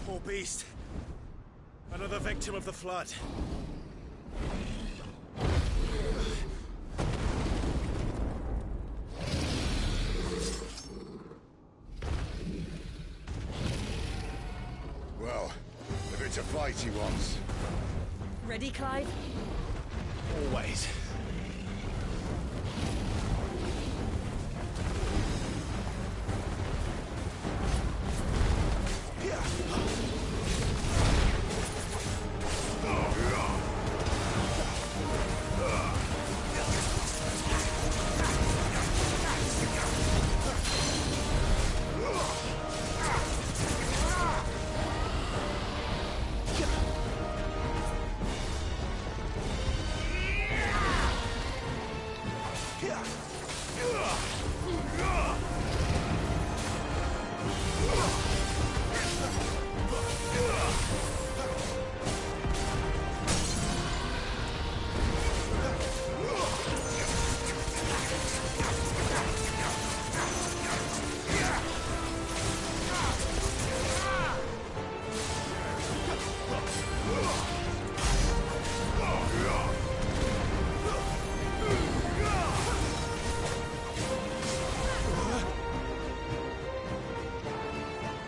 Poor beast. Another victim of the flood. Well, if it's a fight he wants. Ready, Clive? Always.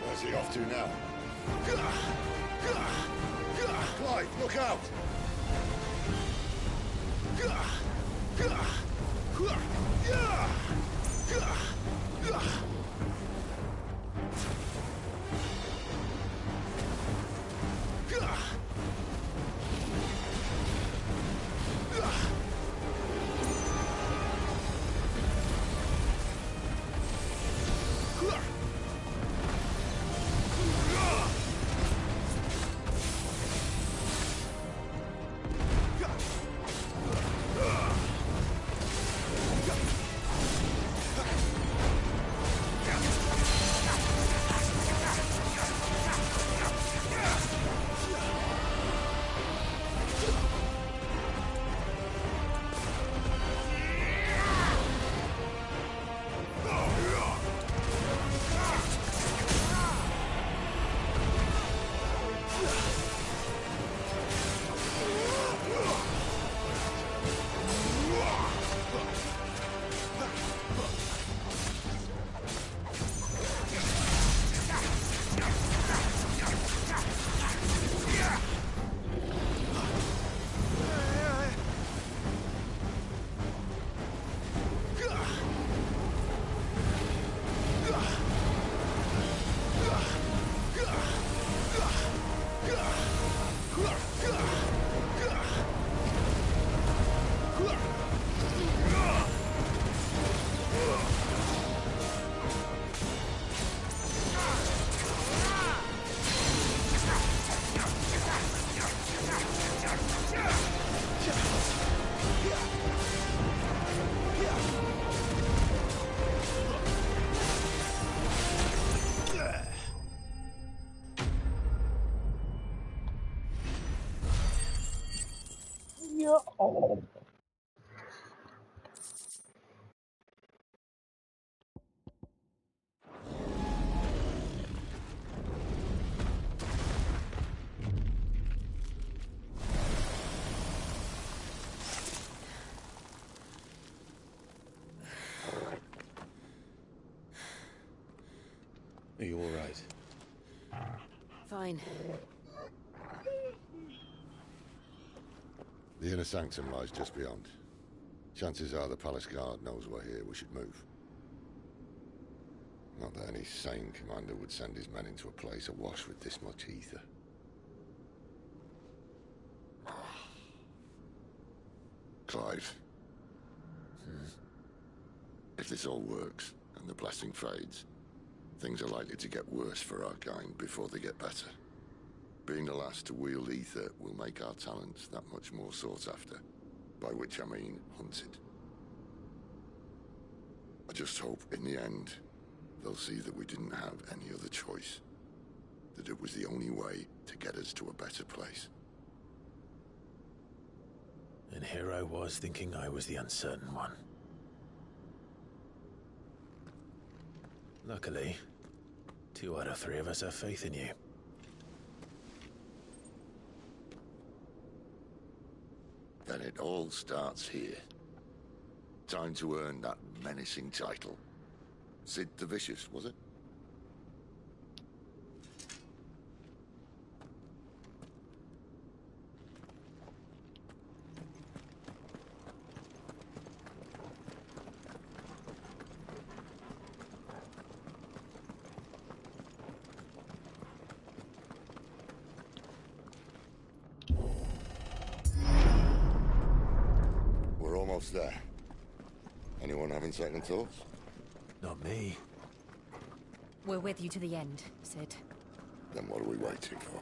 Where's he off to now? Clive, look out! Oh. Are you all right? Fine. The inner sanctum lies just beyond. Chances are the palace guard knows we're here. We should move. Not that any sane commander would send his men into a place awash with this much ether. Clive. If this all works, and the blessing fades, things are likely to get worse for our kind before they get better. Being the last to wield ether will make our talents that much more sought after, by which I mean hunted. I just hope, in the end, they'll see that we didn't have any other choice. That it was the only way to get us to a better place. And here I was thinking I was the uncertain one. Luckily, 2 out of 3 of us have faith in you. Then it all starts here. Time to earn that menacing title. Sid the Vicious, was it? We're almost there. Anyone having second thoughts? Not me. We're with you to the end, Sid. Then what are we waiting for?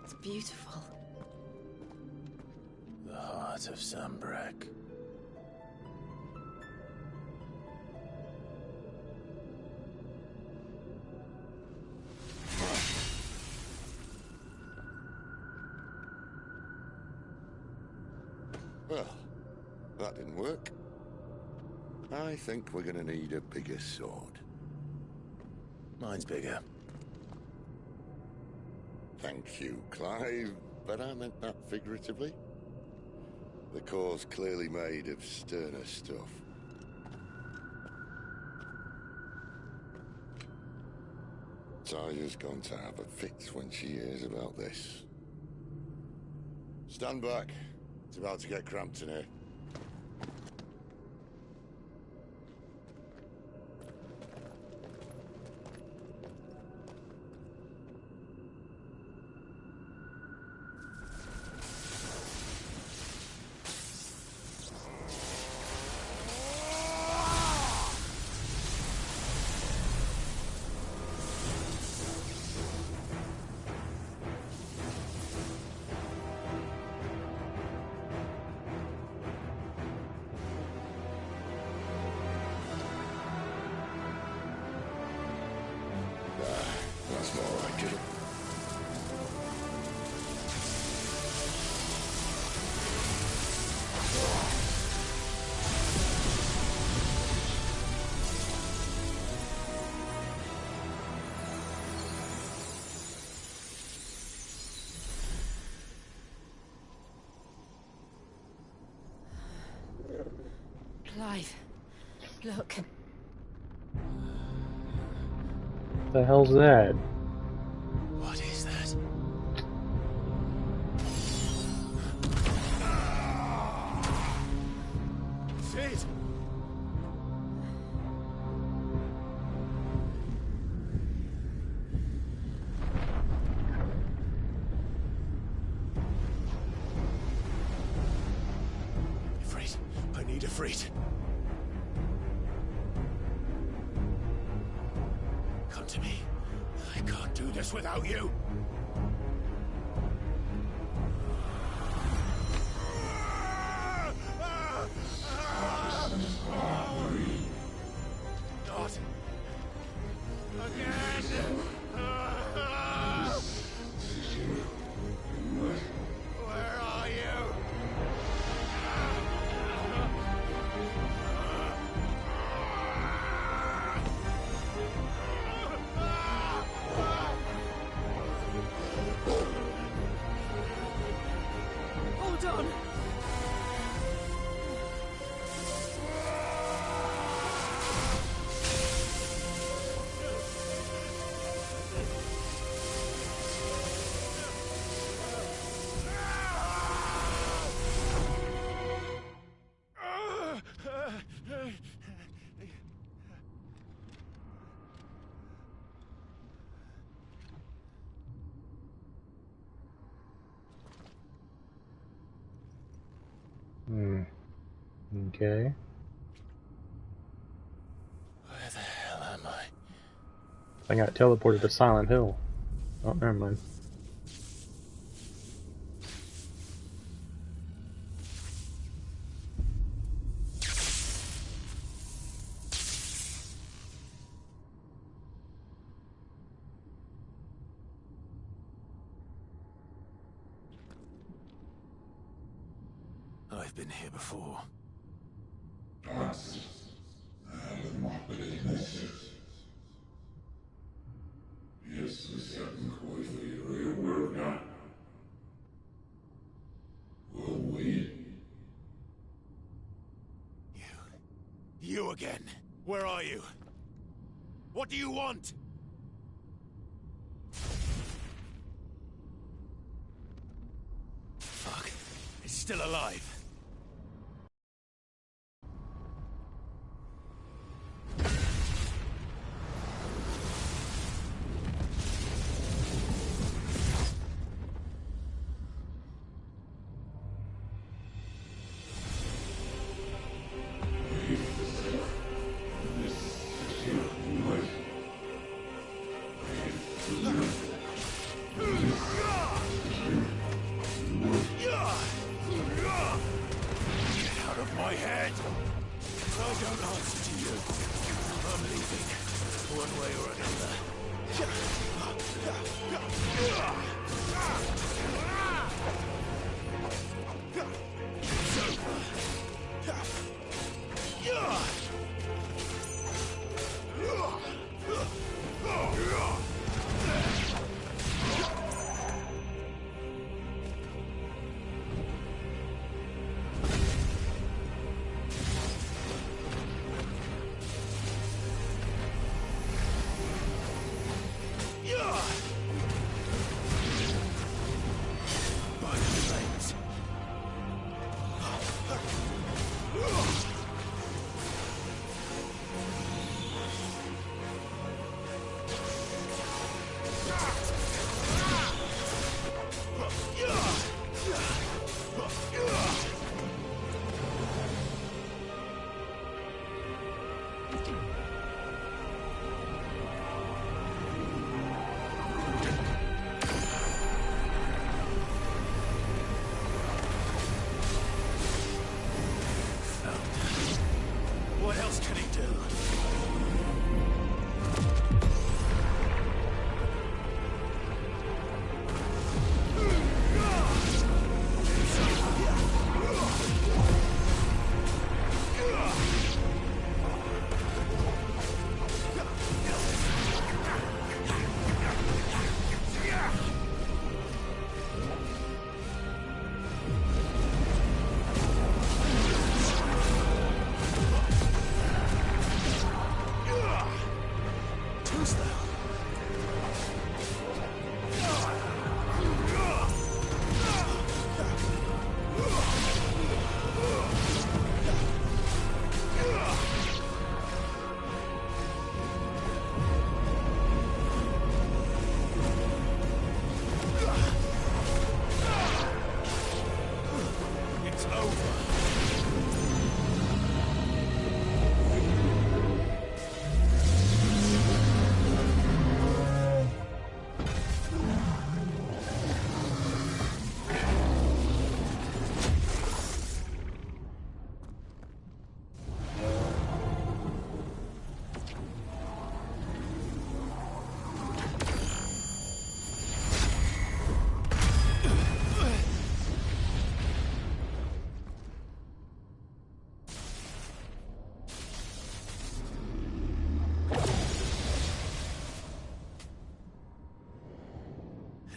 It's beautiful. The heart of Sambrek. Well, that didn't work. I think we're gonna need a bigger sword. Mine's bigger. Thank you, Clive, but I meant that figuratively. The core's clearly made of sterner stuff. Taya's going to have a fit when she hears about this. Stand back. It's about to get cramped in here. That's more like it. Clive, look. The hell's that? What is that? Sid! Ifrit, I need Ifrit. Come to me. I can't do this without you. done. Okay. Where the hell am I? I got teleported to Silent Hill. Oh, never mind. I've been here before. You again. Where are you? What do you want? Fuck. It's still alive. What else can he do?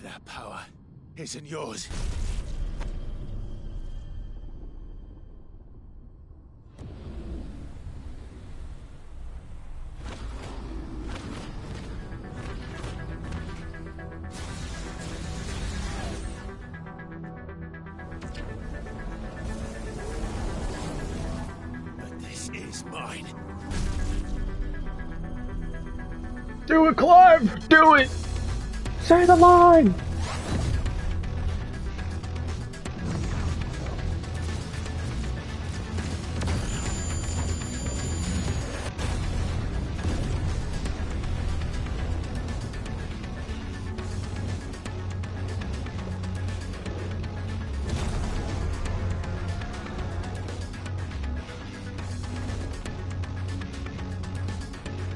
That power isn't yours. is mine. Do it, Clive! Do it! Say the line!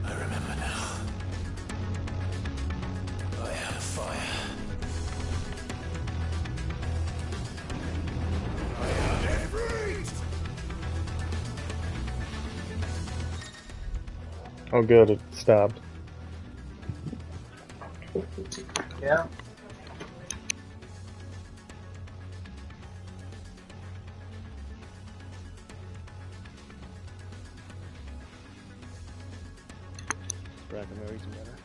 I remember now. I had a fire. I had everything! Oh good, it stabbed. Yeah. Bracken together.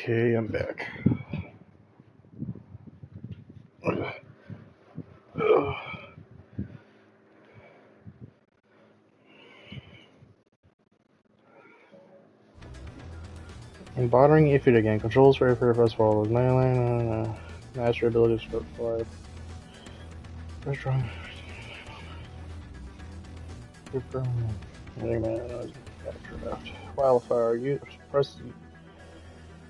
Okay, I'm back. And bothering Ifrit again. Controls for Ifrit as follows. Master abilities for 5. First strong. Wildfire.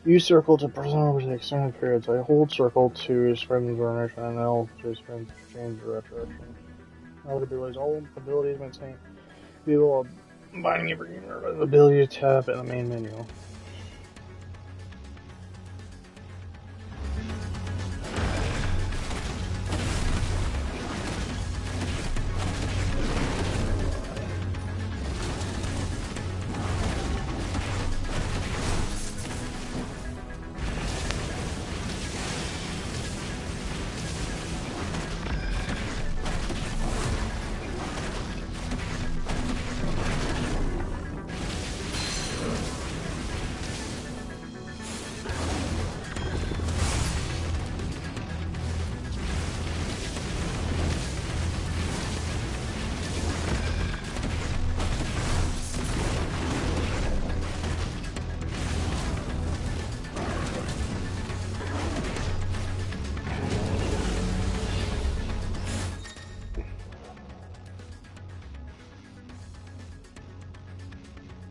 Use circle to persona over the extended periods. I hold circle to spread the direction and L to spread change direction. All abilities maintain. People binding every ability to tap in the main menu.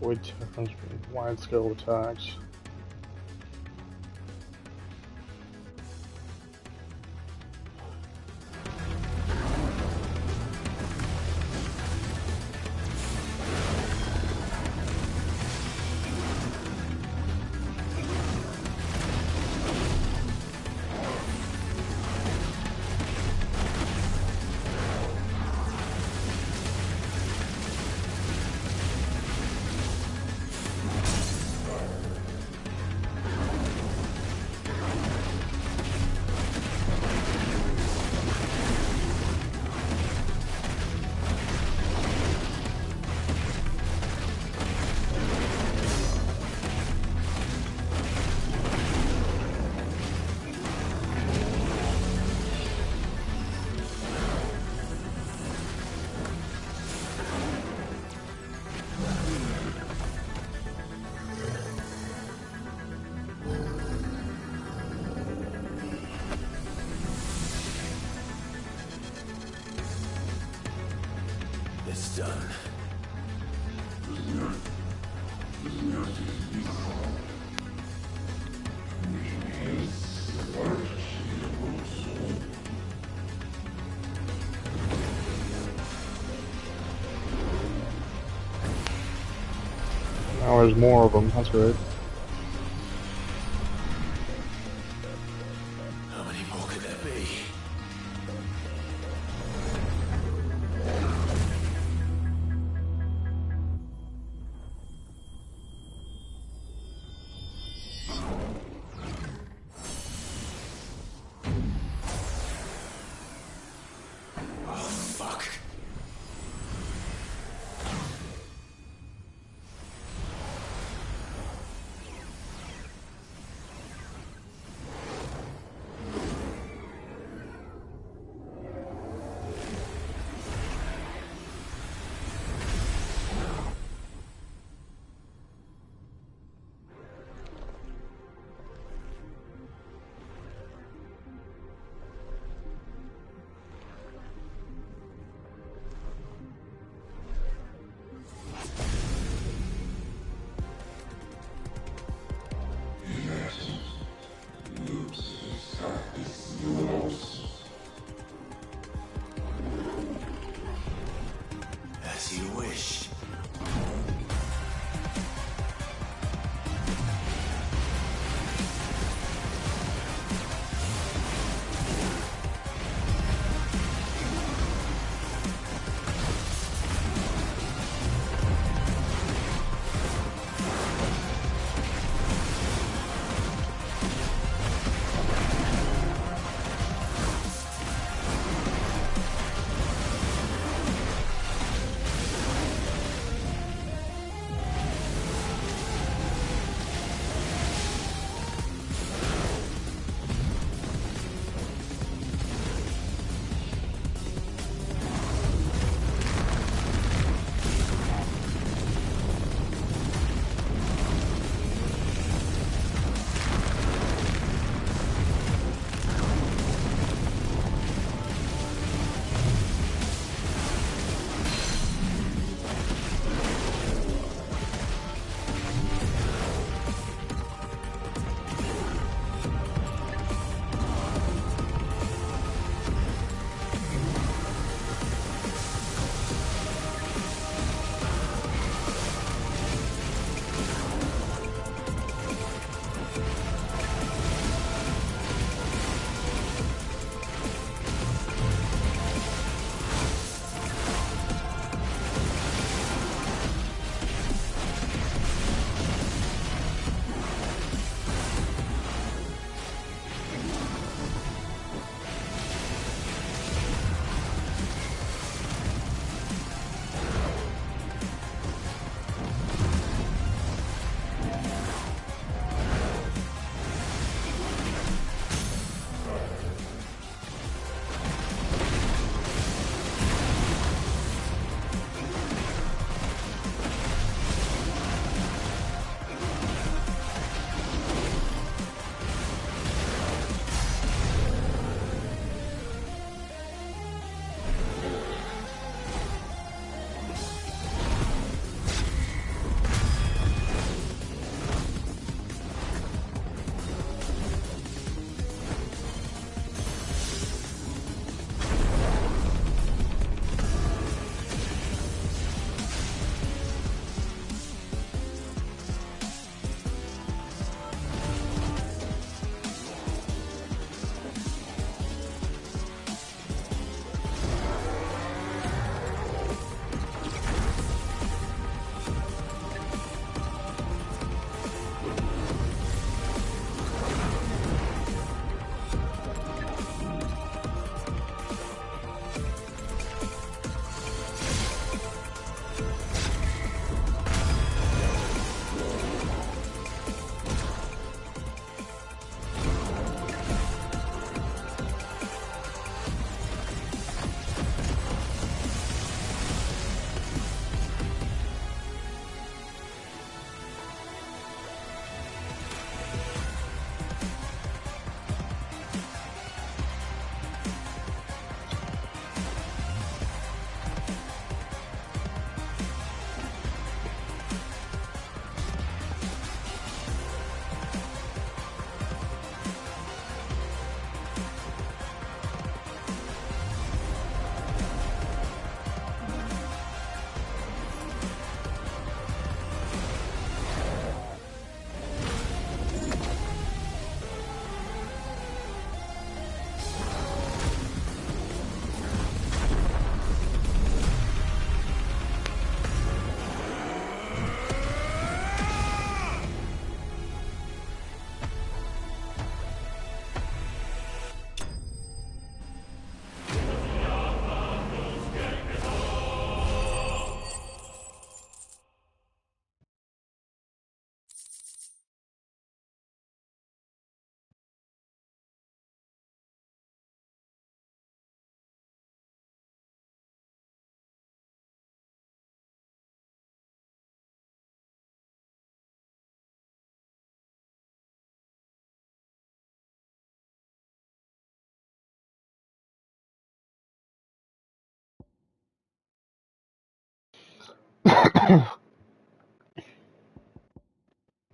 Void difference from wide scale attacks. It's done. Now there's more of them, that's right. How many more could there be?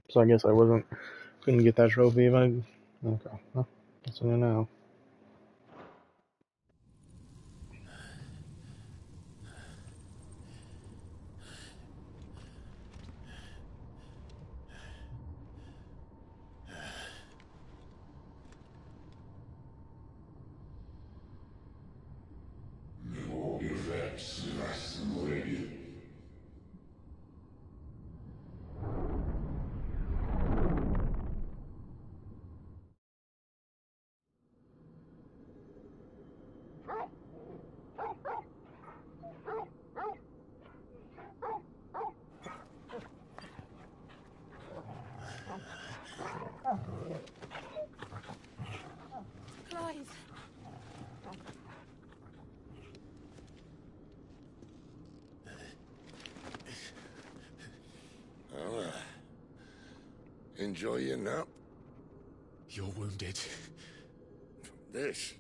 So I guess I couldn't get that trophy if I... Okay, well, guess I know now. Clive. Well, enjoy your nap. You're wounded. This?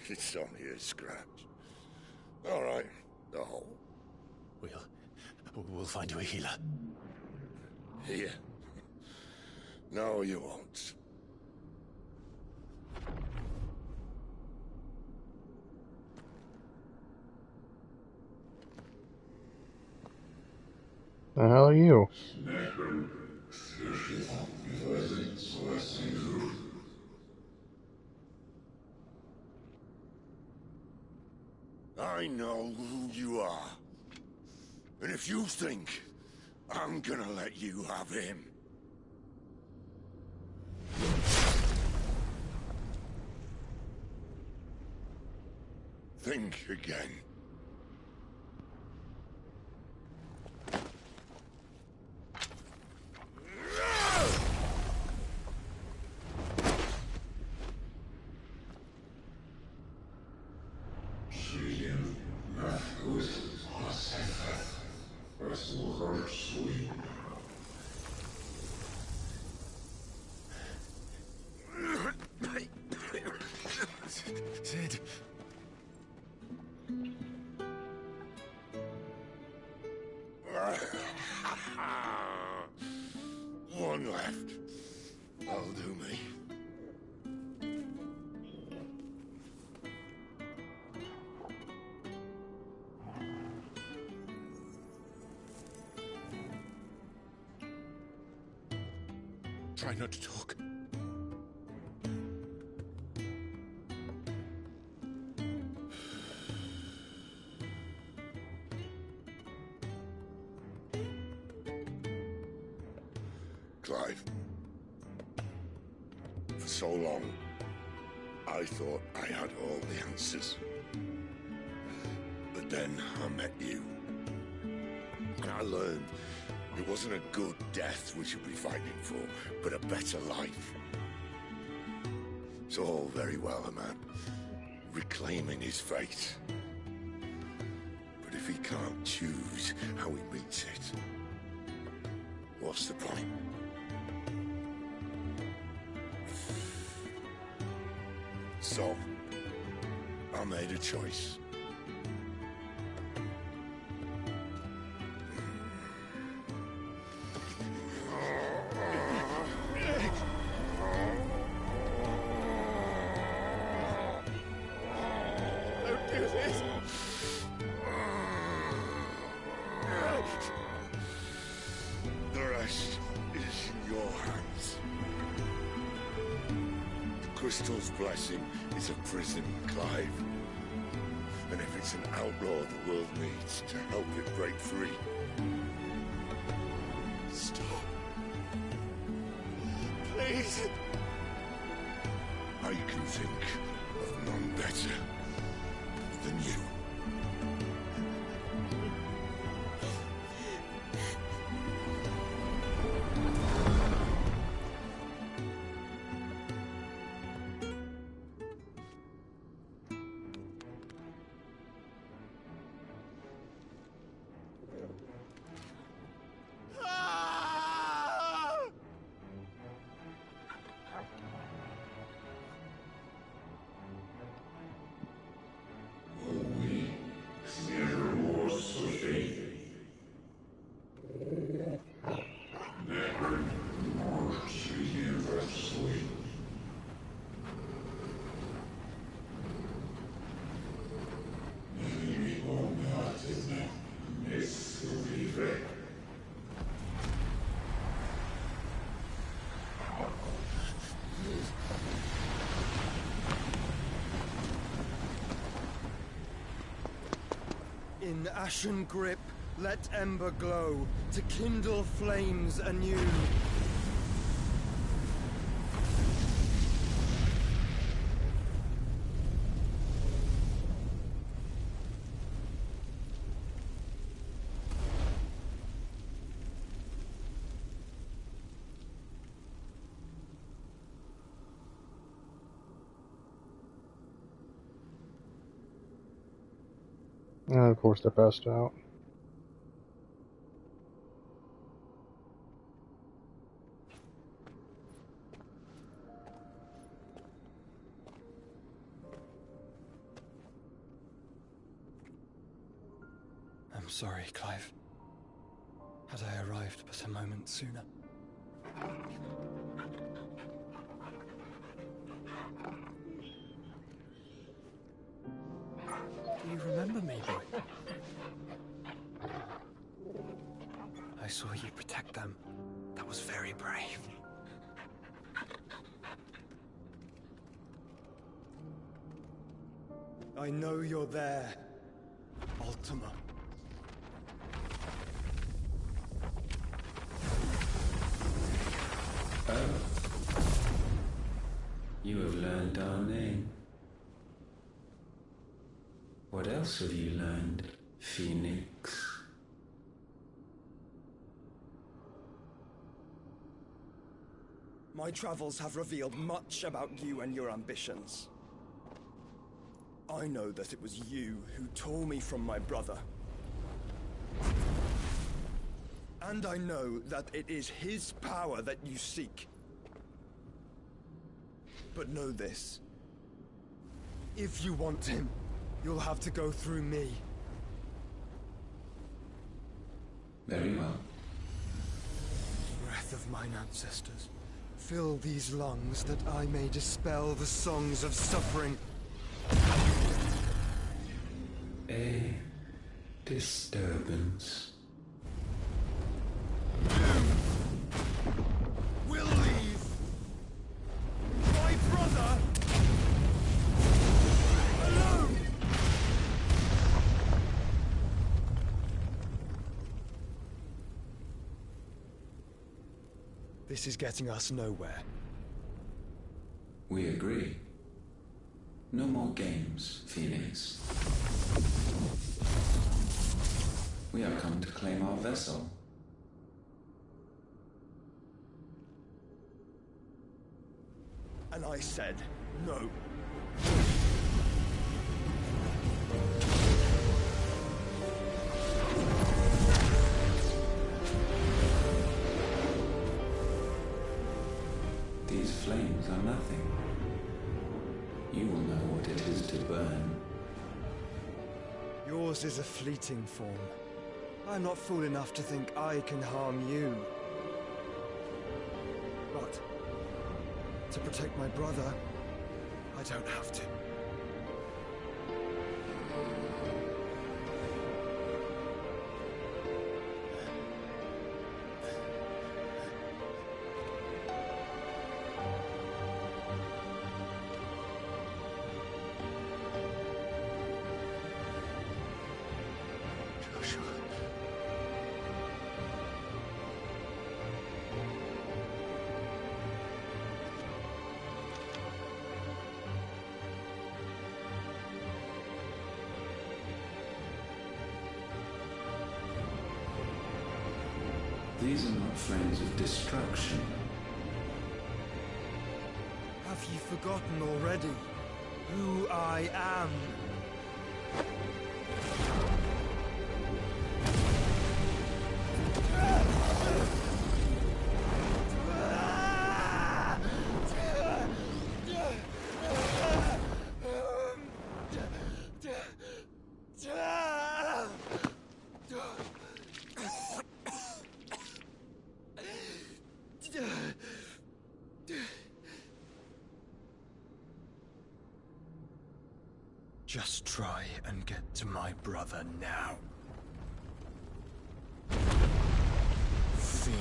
It's only a scratch. All right, the hole. We'll find you a healer. Here. No, you won't. The hell are you? I know who you are. And if you think I'm gonna let you have him... think again. Sid. One left. That'll do me. Try not to talk. Clive. For so long, I thought I had all the answers. But then I met you. And I learned it wasn't a good death we should be fighting for, but a better life. It's all very well, a man reclaiming his fate. But if he can't choose how he meets it, what's the point? So, I made a choice. Don't do this. The rest is in your hands. The Crystal's blessing is a prison, Clive. And if it's an outlaw the world needs to help it break free... Stop. Please. I can think of none better than you. In ashen grip, let ember glow, to kindle flames anew. And of course, they're passed out. I'm sorry, Clive. Had I arrived but a moment sooner. Do you remember me, boy? I saw you protect them. That was very brave. I know you're there, Ultima. Oh. You have learned our name. What else have you learned, Phoenix? My travels have revealed much about you and your ambitions. I know that it was you who tore me from my brother. And I know that it is his power that you seek. But know this. If you want him, you'll have to go through me. Very well. Breath of mine ancestors, fill these lungs that I may dispel the songs of suffering. A disturbance. We'll leave. My brother alone. This is getting us nowhere. We agree. No more games, Phoenix. We have come to claim our vessel. And I said no. These flames are nothing. You will know what it is to burn. Yours is a fleeting form. I'm not fool enough to think I can harm you. But to protect my brother, I don't have to. These are not flames of destruction. Have you forgotten already who I am? Just try and get to my brother now. Fiend.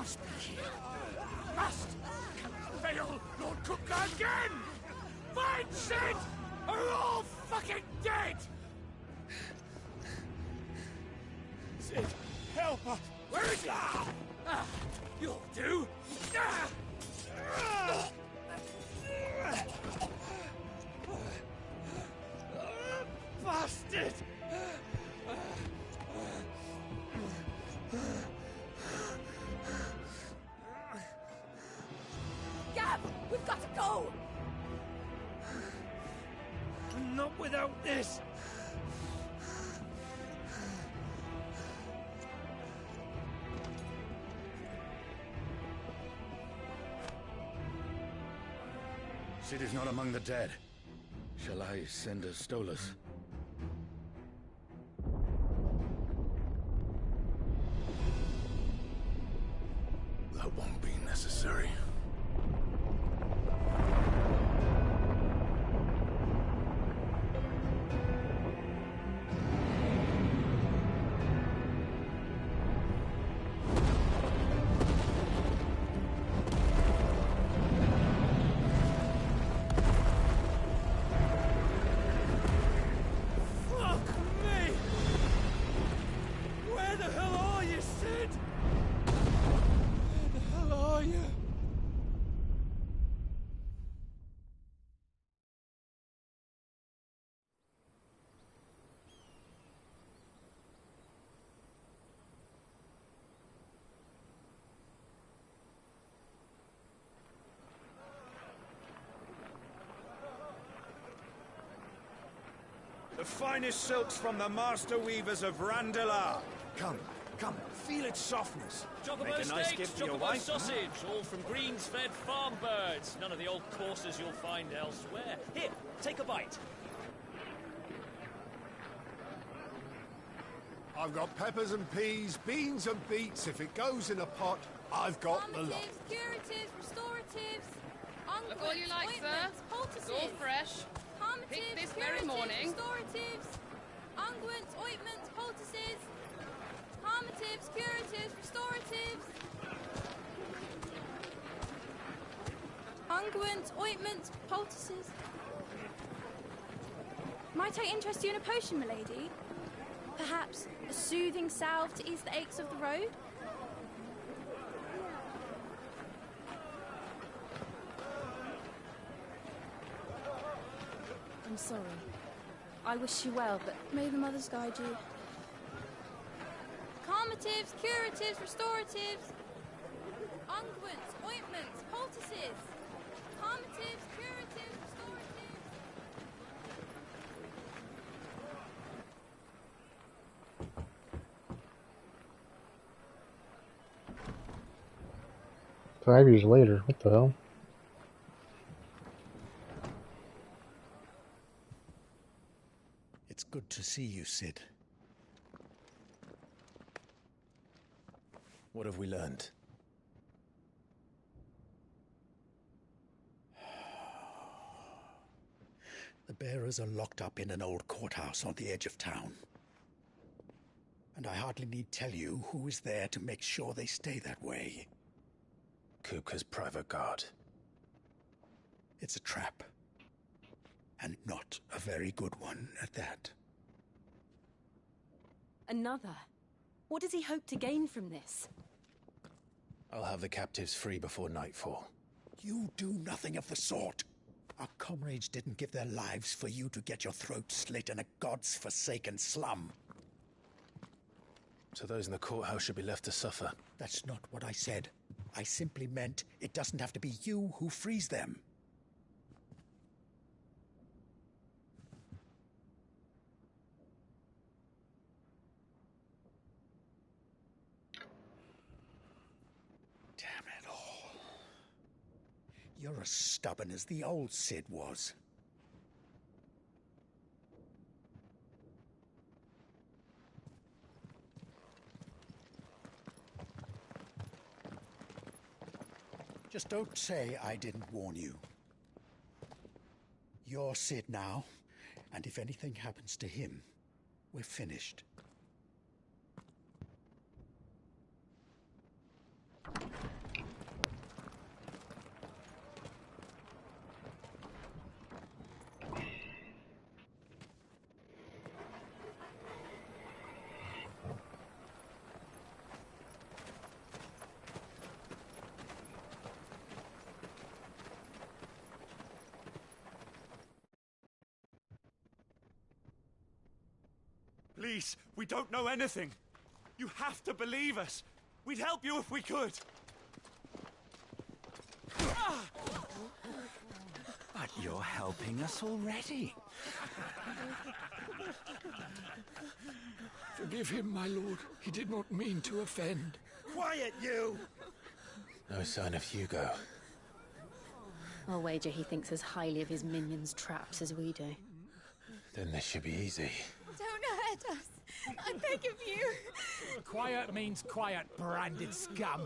must be here. Must! Cannot fail Lord Cook again! Find Sid! Or we're all fucking dead! Sid, help us! Where is he? You'll do! Bastard! Gab, we've got to go! Not without this! Sid is not among the dead. Shall I send a Stolas? That won't be necessary. Fuck me! Where the hell are you, Sid? Where the hell are you? The finest silks from the master weavers of Randalar. Come, feel its softness. Chocobo Make a nice steaks, gift for your chocobo wife. sausage, all from greens-fed farm birds. None of the old courses you'll find elsewhere. Here, take a bite. I've got peppers and peas, beans and beets. If it goes in a pot, I've got the lot. Curatives, restoratives, Look all you like, sir. It's all fresh. Picked this very morning. Restoratives, unguents, ointments, poultices, calmatives, curatives, restoratives. Unguents, ointments, poultices. Might I interest you in a potion, milady? Perhaps a soothing salve to ease the aches of the road? I'm sorry. I wish you well, but may the mothers guide you. Calmatives, curatives, restoratives, unguents, ointments, poultices. Calmatives, curatives, restoratives. Five years later, what the hell? It's good to see you, Sid. What have we learned? The bearers are locked up in an old courthouse on the edge of town. And I hardly need tell you who is there to make sure they stay that way. Kupka's private guard. It's a trap. And not a very good one at that. Another? What does he hope to gain from this? I'll have the captives free before nightfall. You do nothing of the sort. Our comrades didn't give their lives for you to get your throat slit in a god's-forsaken slum. So those in the courthouse should be left to suffer. That's not what I said. I simply meant it doesn't have to be you who frees them. Damn it all. You're as stubborn as the old Sid was. Just don't say I didn't warn you. You're Sid now, and if anything happens to him, we're finished. Please, we don't know anything. You have to believe us. We'd help you if we could. But you're helping us already. Forgive him, my lord. He did not mean to offend. Quiet, you! No sign of Hugo. I'll wager he thinks as highly of his minions' traps as we do. Then this should be easy. Don't hurt us. I beg of you. Quiet means quiet, branded scum.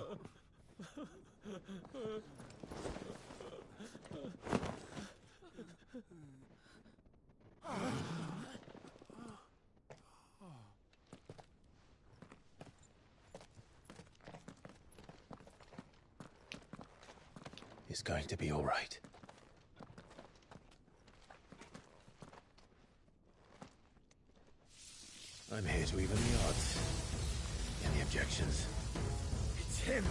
It's going to be all right. I'm here to even the odds. Any objections? It's him!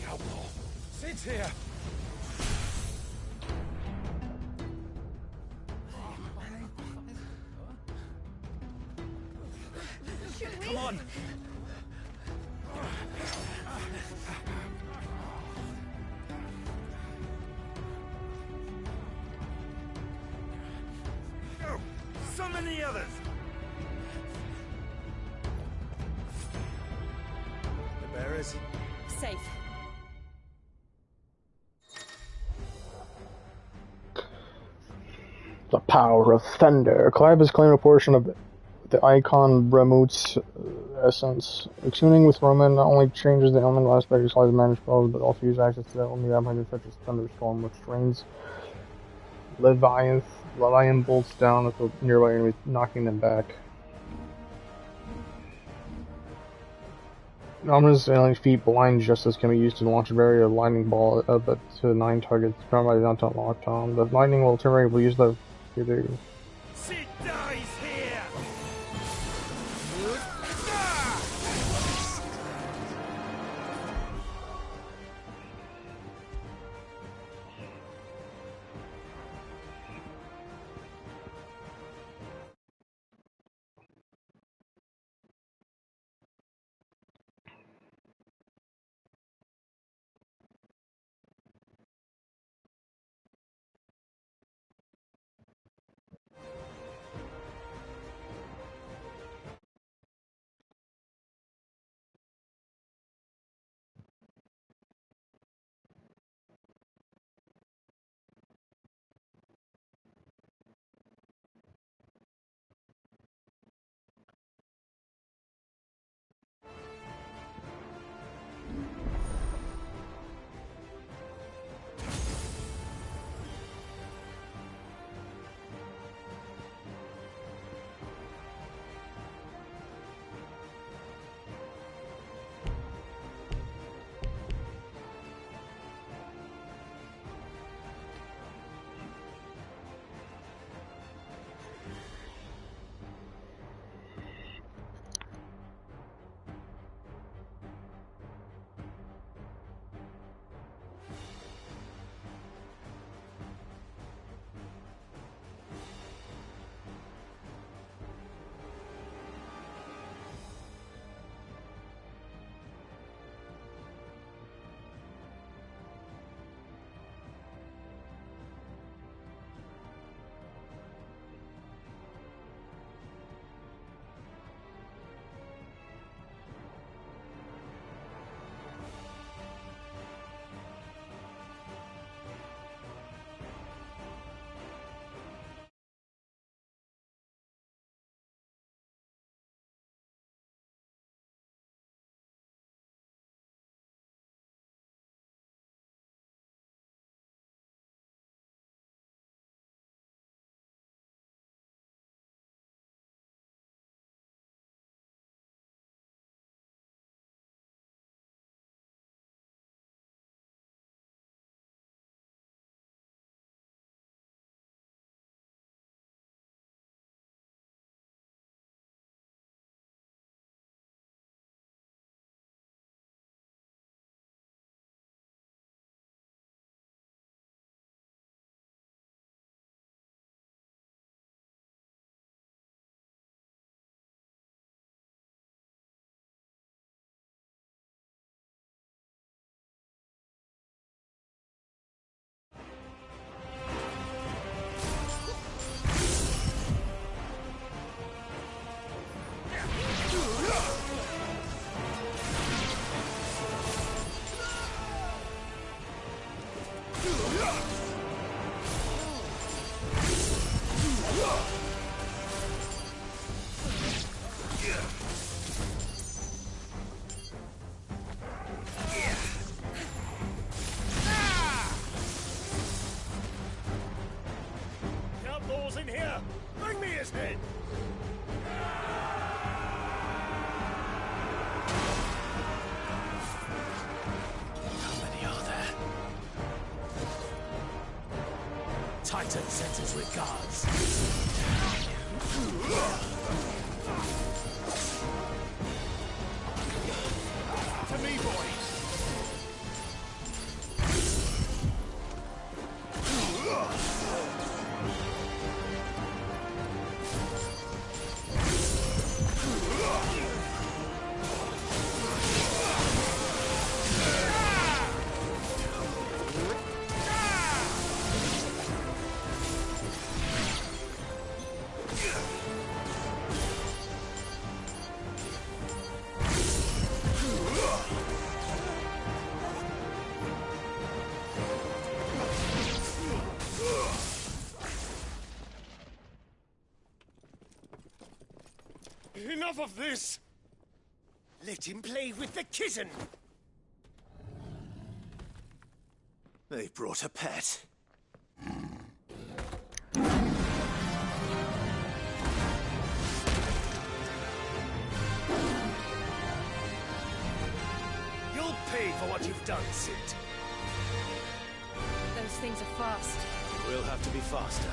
The outlaw. Sid's here! Come on! Go! Summon the others! The bearers? Safe. The power of thunder. Clive has claimed a portion of the icon Bremut's essence. Attuning with Roman not only changes the elemental aspect of Clive's magic spells, but also uses access to new abilities such as Thunderstorm, which rains Leviathan bolts down at the nearby enemies, knocking them back. Ominous alien feet Blind Justice can be used to launch a barrier of lightning ball up to 9 targets, ground by the downtown lockdown. The lightning will temporarily use the Sid dies here! Titan sends his regards. To me, boy. Enough of this! Let him play with the kitten! They brought a pet. You'll pay for what you've done, Sid. Those things are fast. We'll have to be faster.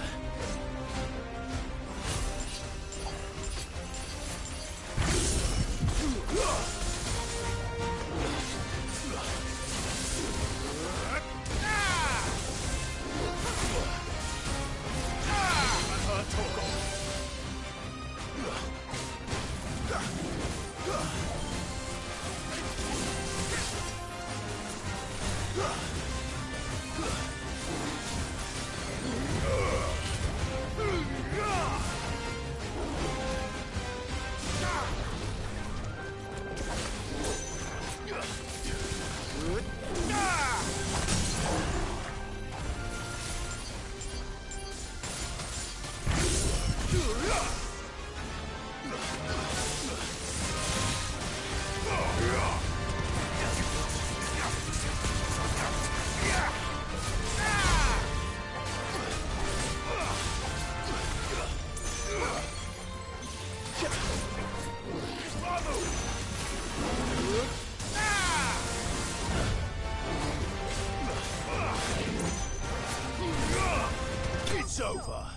It's over.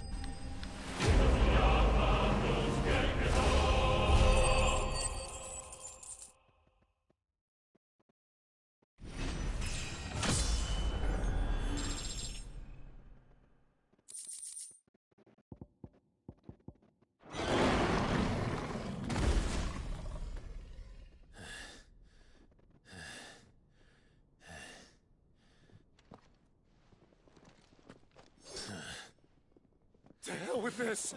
To hell with this!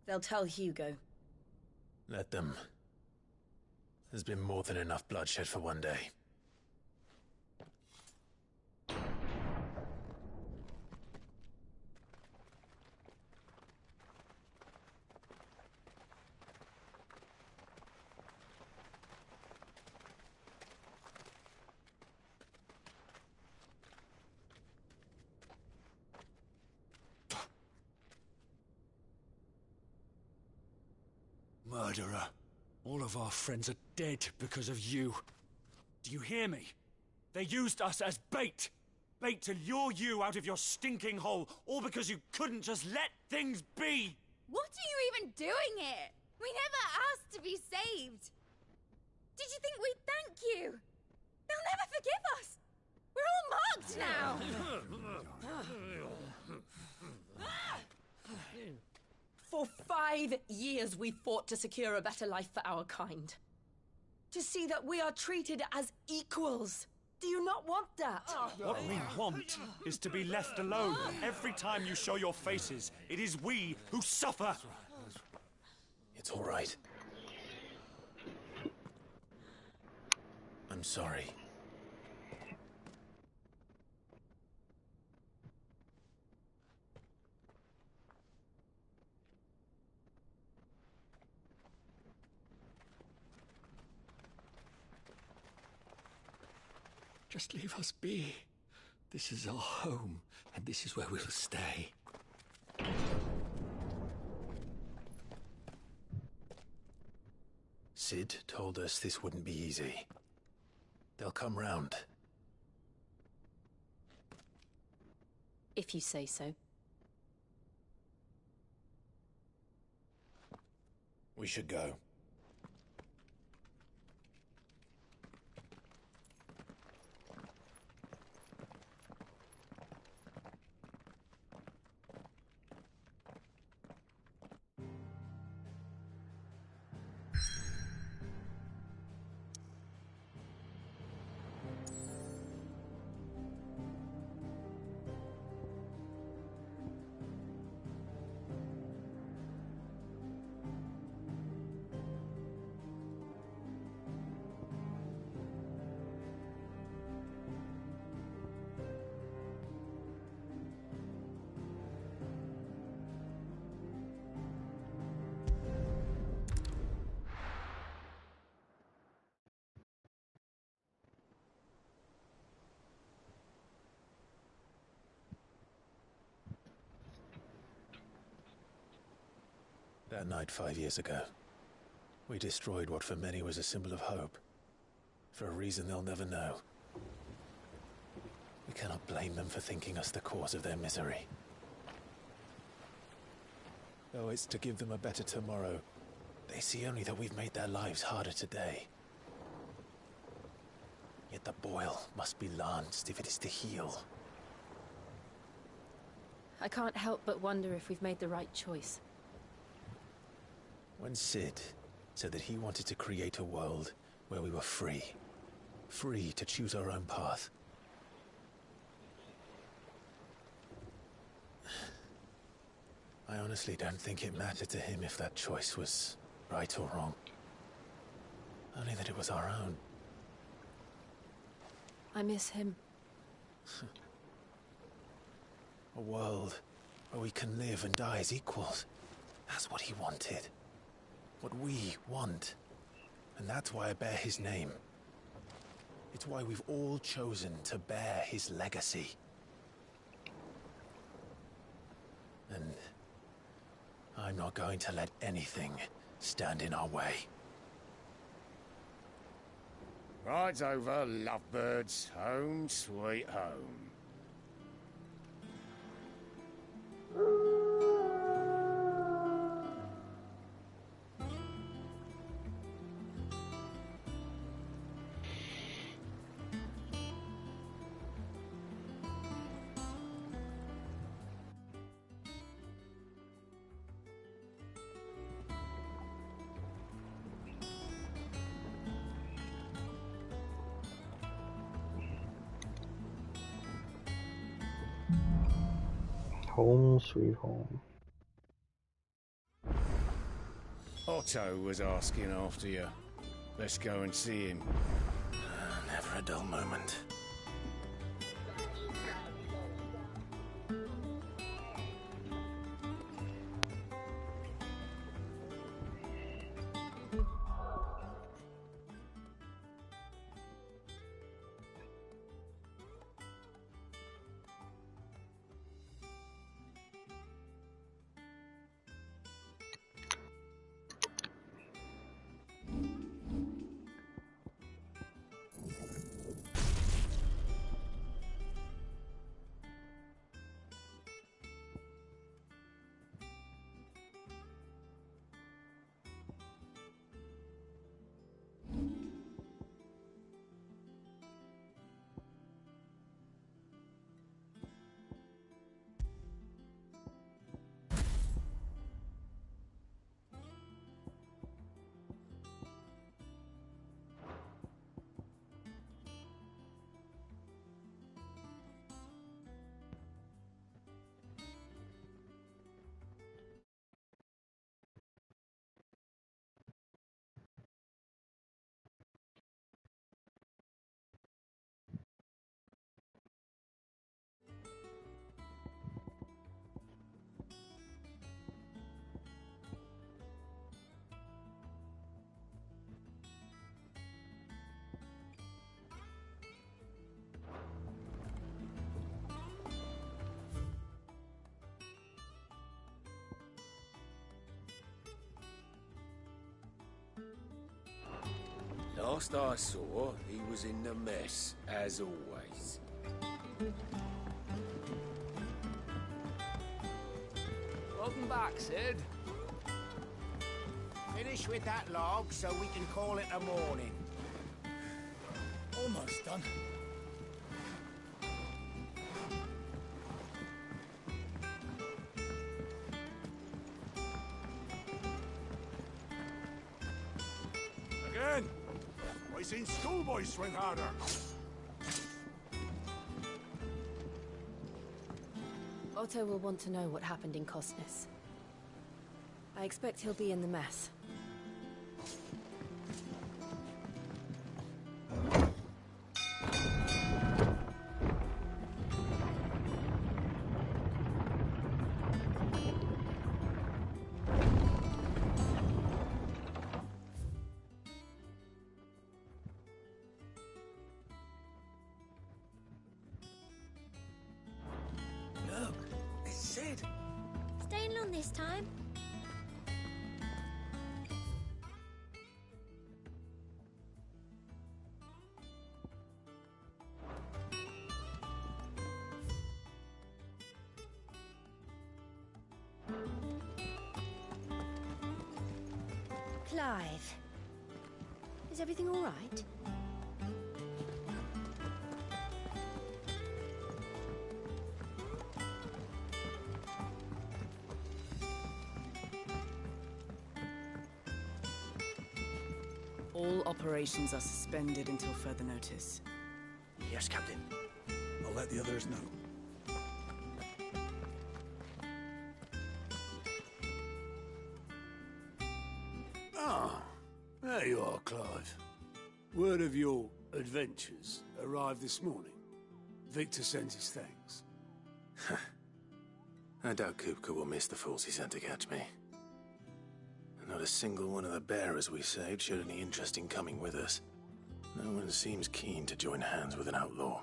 They'll tell Hugo. Let them. There's been more than enough bloodshed for one day. Murderer. All of our friends are dead because of you. Do you hear me? They used us as bait. Bait to lure you out of your stinking hole, all because you couldn't just let things be. What are you even doing here? We never asked to be saved. Did you think we'd thank you? They'll never forgive us. We're all marked now. For 5 years we fought to secure a better life for our kind. To see that we are treated as equals. Do you not want that? What we want is to be left alone. Every time you show your faces, it is we who suffer. It's all right. I'm sorry. Just leave us be. This is our home, and this is where we'll stay. Sid told us this wouldn't be easy. They'll come round. If you say so. We should go. That night 5 years ago, we destroyed what for many was a symbol of hope. For a reason they'll never know. We cannot blame them for thinking us the cause of their misery. Though it's to give them a better tomorrow, they see only that we've made their lives harder today. Yet the boil must be lanced if it is to heal. I can't help but wonder if we've made the right choice. When Sid said that he wanted to create a world where we were free. Free to choose our own path. I honestly don't think it mattered to him if that choice was right or wrong. Only that it was our own. I miss him. A world where we can live and die as equals. That's what he wanted. What we want. And that's why I bear his name. It's why we've all chosen to bear his legacy. And I'm not going to let anything stand in our way. Rides over, lovebirds. Home sweet home. Home sweet home. Otto was asking after you. Let's go and see him. Never a dull moment. Last I saw, he was in the mess, as always. Welcome back, Sid. Finish with that log so we can call it a morning. Almost done. Again! I seen schoolboys swing harder. Otto will want to know what happened in Cosnes. I expect he'll be in the mess. Look, it's Sid. Staying long this time? Clive. Is everything all right? All operations are suspended until further notice. Yes, Captain. I'll let the others know. Ah, there you are, Clive. Word of your adventures arrived this morning. Victor sends his thanks. I doubt Kupka will miss the fools he sent to catch me. Not a single one of the bearers we saved showed any interest in coming with us. No one seems keen to join hands with an outlaw.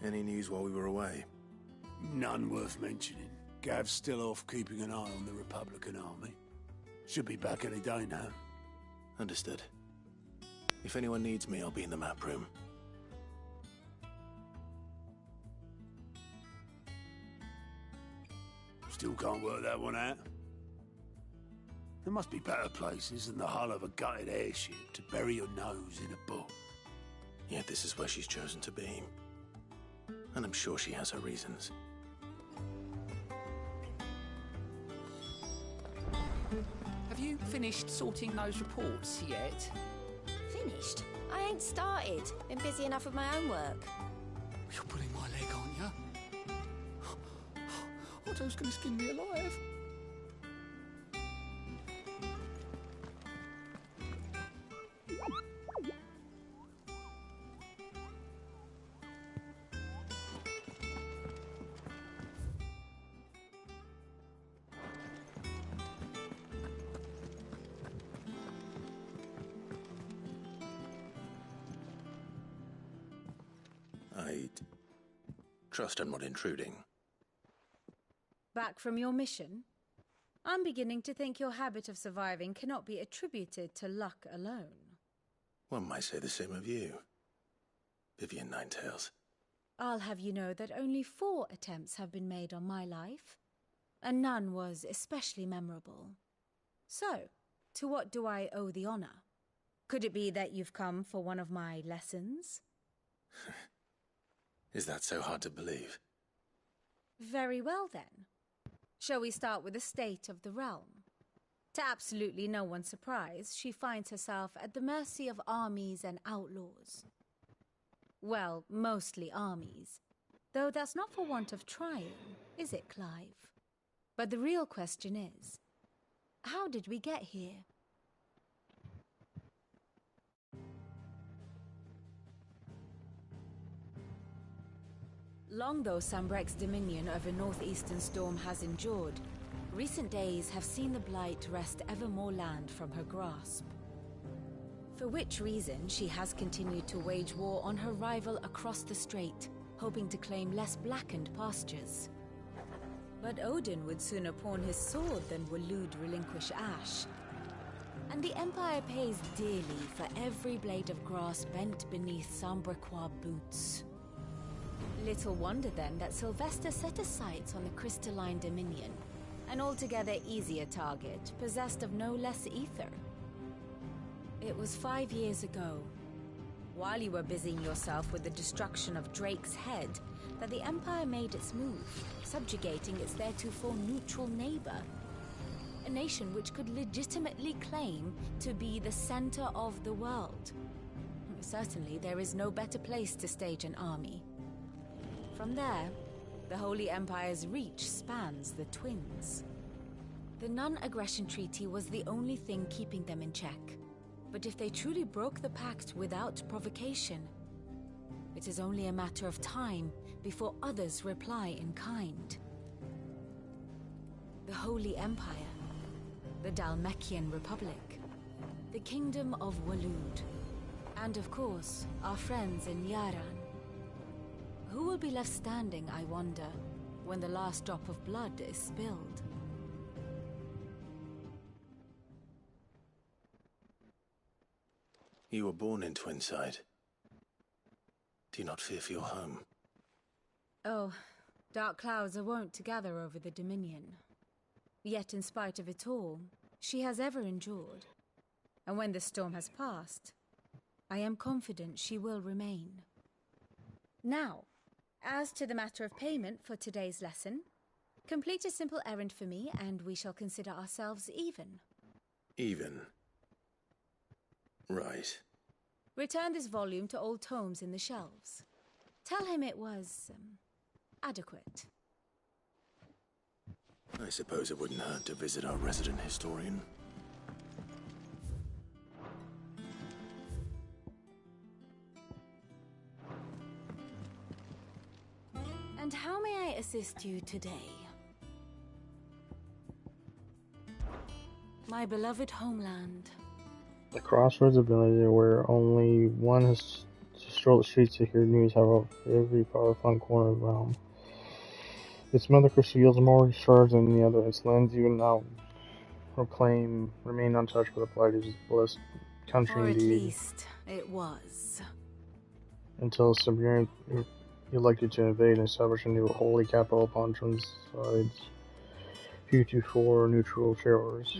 Any news while we were away? None worth mentioning. Gav's still off keeping an eye on the Republican army. Should be back any day now. Understood. If anyone needs me, I'll be in the map room. Still can't work that one out. There must be better places than the hull of a gutted airship to bury your nose in a book. Yet this is where she's chosen to be. And I'm sure she has her reasons. Have you finished sorting those reports yet? Finished? I ain't started. Been busy enough with my own work. You're pulling my leg, aren't you? Otto's gonna skin me alive. I trust I'm not intruding. Back from your mission? I'm beginning to think your habit of surviving cannot be attributed to luck alone. One might say the same of you, Vivian Ninetails. I'll have you know that only 4 attempts have been made on my life, and none was especially memorable. So, to what do I owe the honor? Could it be that you've come for one of my lessons? Is that so hard to believe? Very well, then. Shall we start with the state of the realm? To absolutely no one's surprise, she finds herself at the mercy of armies and outlaws. Well, mostly armies. Though that's not for want of trying, is it, Clive? But the real question is, how did we get here? Long though Sambrek's dominion over northeastern Storm has endured, recent days have seen the Blight wrest ever more land from her grasp. For which reason she has continued to wage war on her rival across the strait, hoping to claim less blackened pastures. But Odin would sooner pawn his sword than Waloed relinquish Ash. And the Empire pays dearly for every blade of grass bent beneath Sambraquois boots. Little wonder then that Sylvester set his sights on the crystalline Dominion, an altogether easier target, possessed of no less ether. It was 5 years ago, while you were busying yourself with the destruction of Drake's head, that the Empire made its move, subjugating its theretofore neutral neighbor. A nation which could legitimately claim to be the center of the world. Certainly, there is no better place to stage an army. From there, the Holy Empire's reach spans the Twins. The non-aggression treaty was the only thing keeping them in check. But if they truly broke the pact without provocation, it is only a matter of time before others reply in kind. The Holy Empire, the Dhalmekian Republic, the Kingdom of Waloed, and of course, our friends in Yaran. Who will be left standing, I wonder, when the last drop of blood is spilled? You were born in Twinside. Do you not fear for your home? Oh, dark clouds are wont to gather over the Dominion. Yet in spite of it all, she has ever endured. And when the storm has passed, I am confident she will remain. Now, as to the matter of payment for today's lesson, complete a simple errand for me and we shall consider ourselves even. Even? Right. Return this volume to old tomes in the shelves. Tell him it was, adequate. I suppose it wouldn't hurt to visit our resident historian. And how may I assist you today? My beloved homeland. The crossroads of village where only one has to stroll the streets to hear news of every far-flung corner of the realm. Its mother crystal yields more shards than the other. Its lands even now remain untouched by the blight of its blessed country or indeed. At least it was. Until Siberian elected to invade and establish a new holy capital upon Twinside's heretofore neutral shores.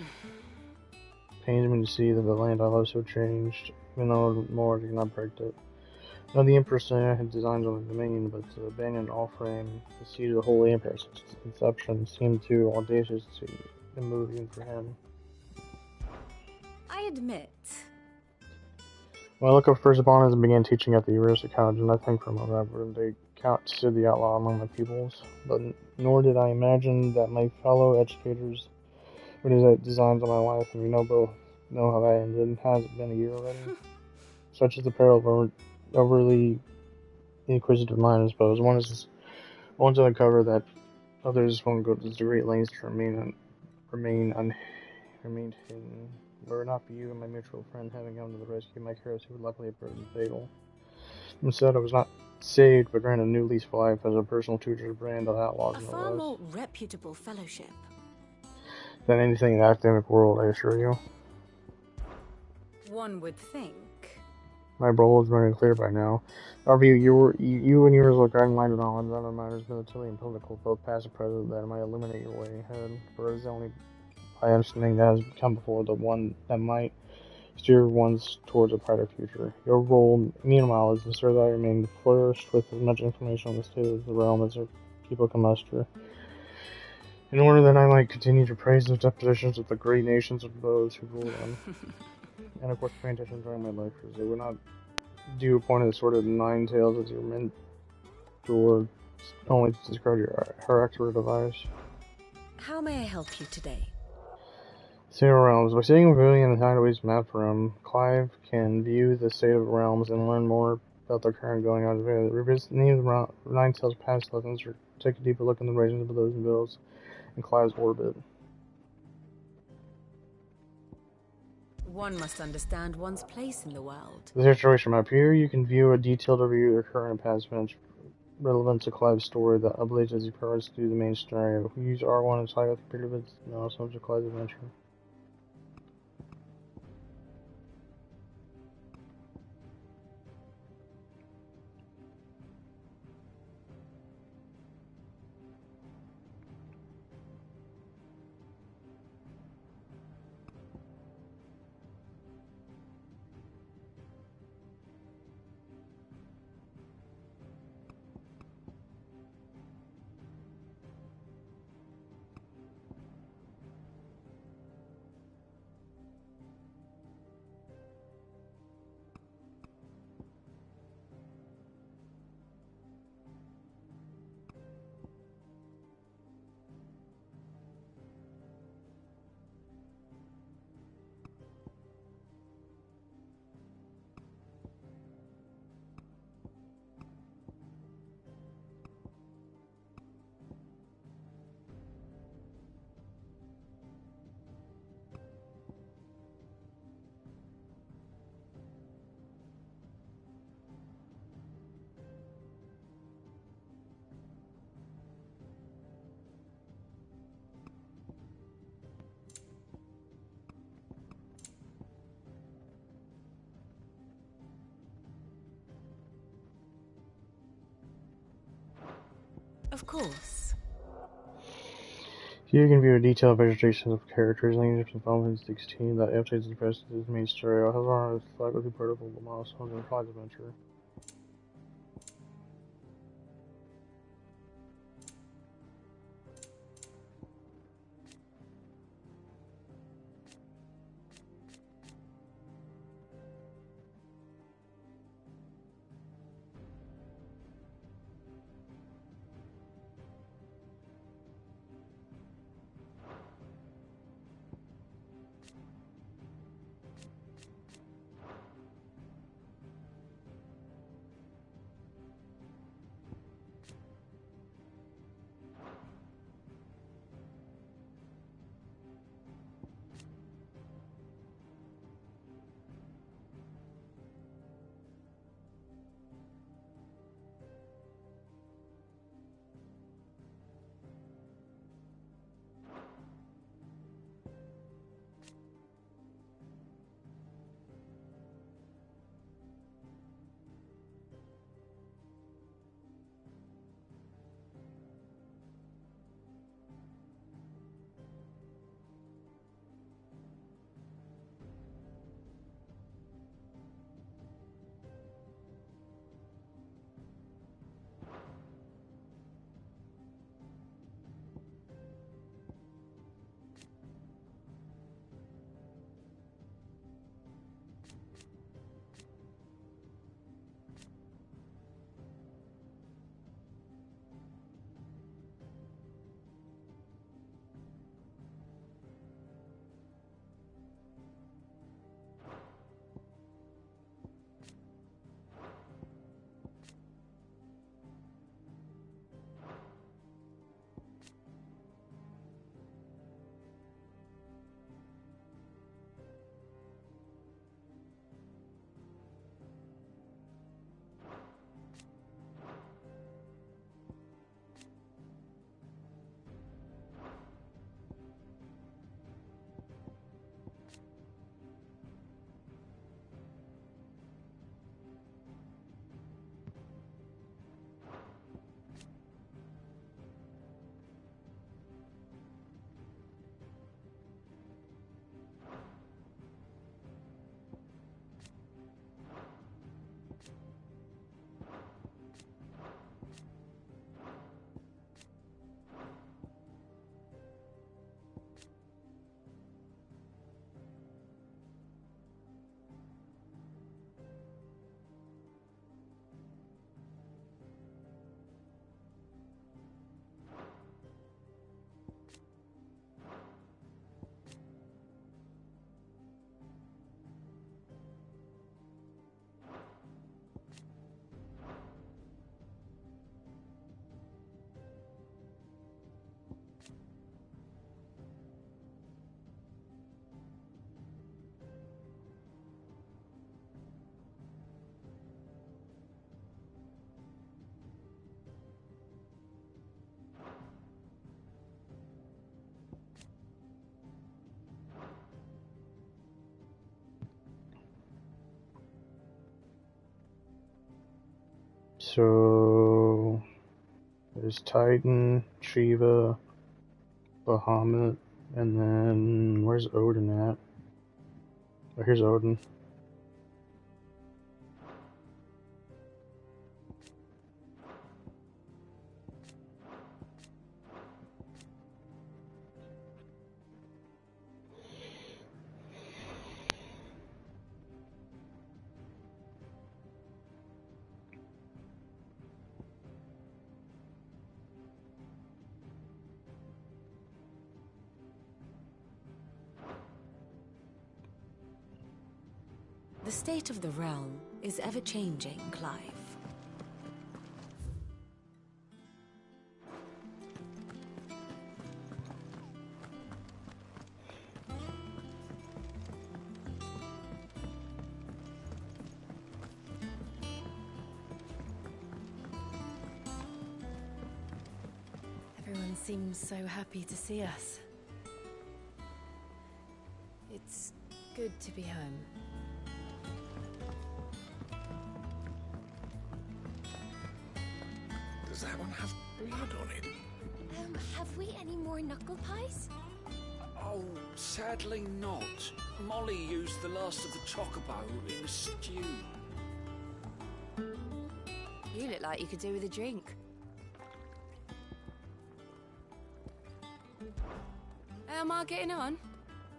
Pains me to see that the land I love so changed, even though more did not break it. Now the Empress had designs on the Dominion, but to abandon all frame, the seat of the Holy Empire since its conception seemed too audacious to be moving for him. I admit. When I looked up first upon it and began teaching at the Heuristic College, and I think from a reverend, they counted the outlaw among my pupils, but nor did I imagine that my fellow educators would have designs on my life, and we both know how that ended. Has it been a year already? Such is the peril of overly inquisitive mind, I suppose. One is to uncover that others won't go to great lengths to remain hidden. Were it not for you and my mutual friend having come to the rescue, my curiosity would luckily have proven fatal. Instead, I was not saved, but granted a new lease of life as a personal tutor to brand of outlaws. A far more reputable fellowship than anything in the academic world, I assure you. One would think. My role is very clear by now. However, you and yours look guiding-minded on other matters, military and political, both past and present, that might illuminate your way ahead. For it is only by understanding that has come before the one that might steer one's towards a brighter future. Your role, meanwhile, is to ensure that I remain flourished with as much information on the state of the realm as our people can muster, in order that I might continue to praise the depositions of the great nations of those who rule them. And of course, paying attention during my lectures. They would not do a point of the sort of nine tails as your mentor, only to describe her expert advice. How may I help you today? Single realms. By seeing a pavilion and hideaways map for him, Clive can view the state of the realms and learn more about their current going on. Revisit any of the nine tails past lessons, or take a deeper look in the regions of those and bills in Clive's orbit. One must understand one's place in the world. The situation map here, you can view a detailed overview of the current and past events relevant to Clive's story that updates as he progresses through the main scenario. Use R1 and cycle the computer bits and also to Clive's adventure. Of course. Here you can view a detailed vegetation of characters linked from Final Fantasy XVI that updates the rest of the main story. However, it's likely part of the milestones in Clyde's adventure. So there's Titan, Shiva, Bahamut, and then where's Odin at? Oh, here's Odin. The state of the realm is ever-changing, Clive. Everyone seems so happy to see us. It's good to be home. Does that one have blood on it. Have we any more knuckle pies? Oh, sadly not. Molly used the last of the chocobo in the stew. You look like you could do with a drink. How am I getting on?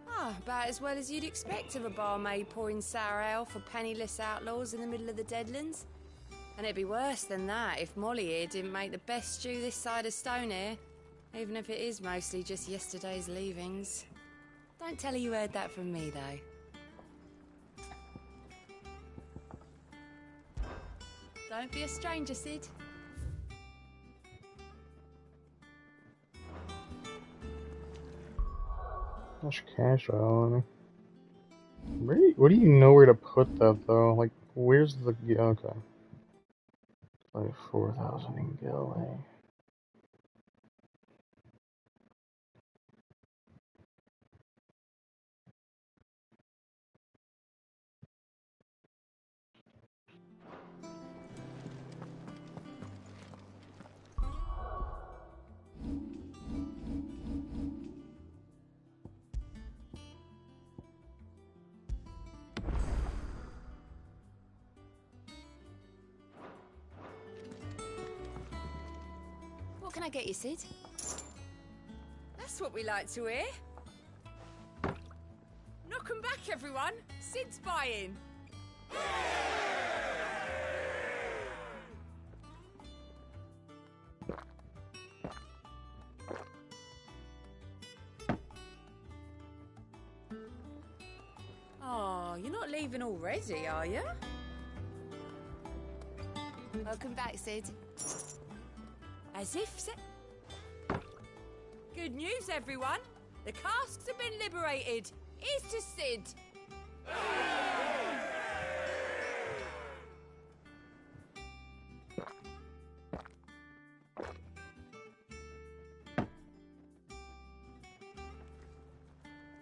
Ah, about as well as you'd expect of a barmaid pouring sour ale for penniless outlaws in the middle of the Deadlands. And it'd be worse than that if Molly here didn't make the best stew this side of Stonehair, even if it is mostly just yesterday's leavings. Don't tell her you heard that from me, though. Don't be a stranger, Sid. Much cash out on me. Where do you know where to put that though? Like, where's the okay? Like 4,000 in Gilly. What can I get you, Sid? That's what we like to hear. Knock 'em back, everyone. Sid's buying. Oh, you're not leaving already, are you? Welcome back, Sid. As if... Good news, everyone. The casks have been liberated. Here's to Sid.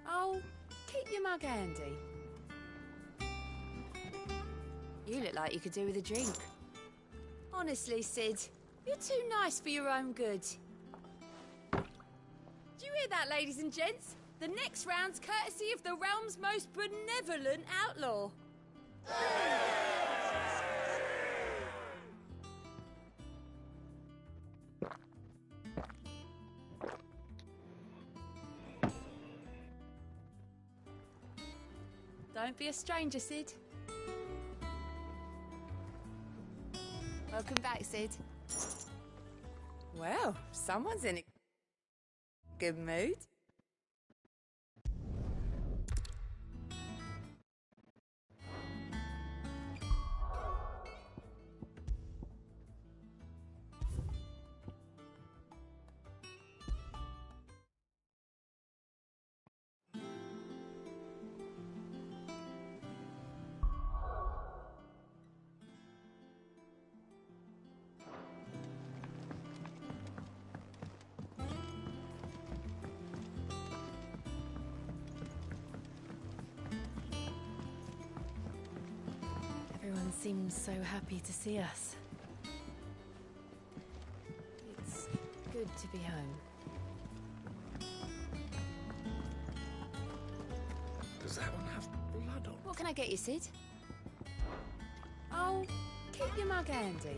Oh, keep your mug handy. You look like you could do with a drink. Honestly, Sid, you're too nice for your own good. Do you hear that, ladies and gents? The next round's courtesy of the realm's most benevolent outlaw. Don't be a stranger, Sid. Welcome back, Sid. Well, someone's in a good mood. Everyone seems so happy to see us. It's good to be home. Does that one have blood on it? What can I get you, Sid? Oh, keep your mug handy.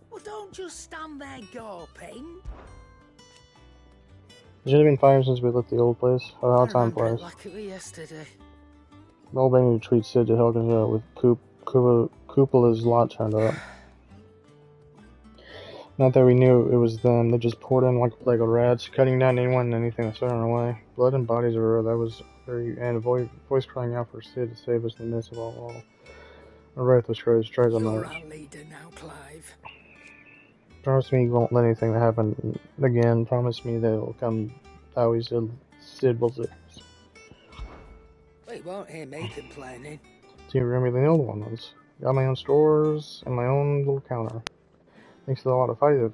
Well, don't just stand there gawping. It's just been 5 years since we left the old place, or our time place. Like it was yesterday. The old lady treats Sid to help us out with Kupala's lot turned up. Not that we knew it was them, they just poured in like a plague of rats, cutting down anyone and anything that stood in our way. Blood and bodies everywhere, that was very, and a voice crying out for Sid to save us in the midst of all. Our wrath was tries on You're us. our leader now, Clive. Promise me you won't let anything that happen again. Promise me that it will come how he said Sid will save us. Well, you won't hear me complaining. Do you remember the old one was? Got my own stores and my own little counter. Thanks to a lot of fighting.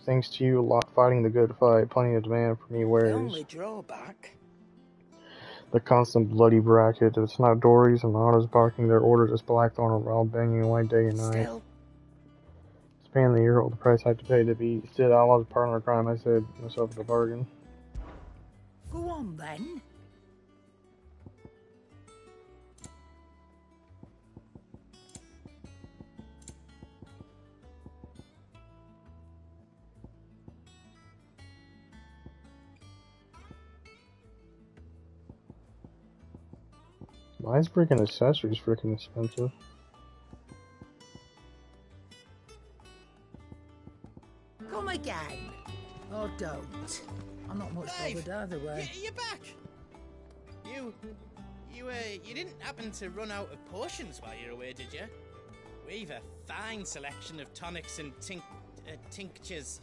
Thanks to you a lot fighting the good fight. Plenty of demand for me The wares. only drawback. The constant bloody bracket. If it's not Dory's and Otto's barking their orders, it's Blackthorn or Rob banging away day and night. It's paying the year-old the price I have to pay to be Sid Outlaw's partner in crime, I said myself at the bargain. Go on then. Why is freaking accessories freaking expensive? Come again. Or don't. I'm not much bothered either way. You're back. You didn't happen to run out of potions while you're away, did you? We've a fine selection of tonics and tinctures.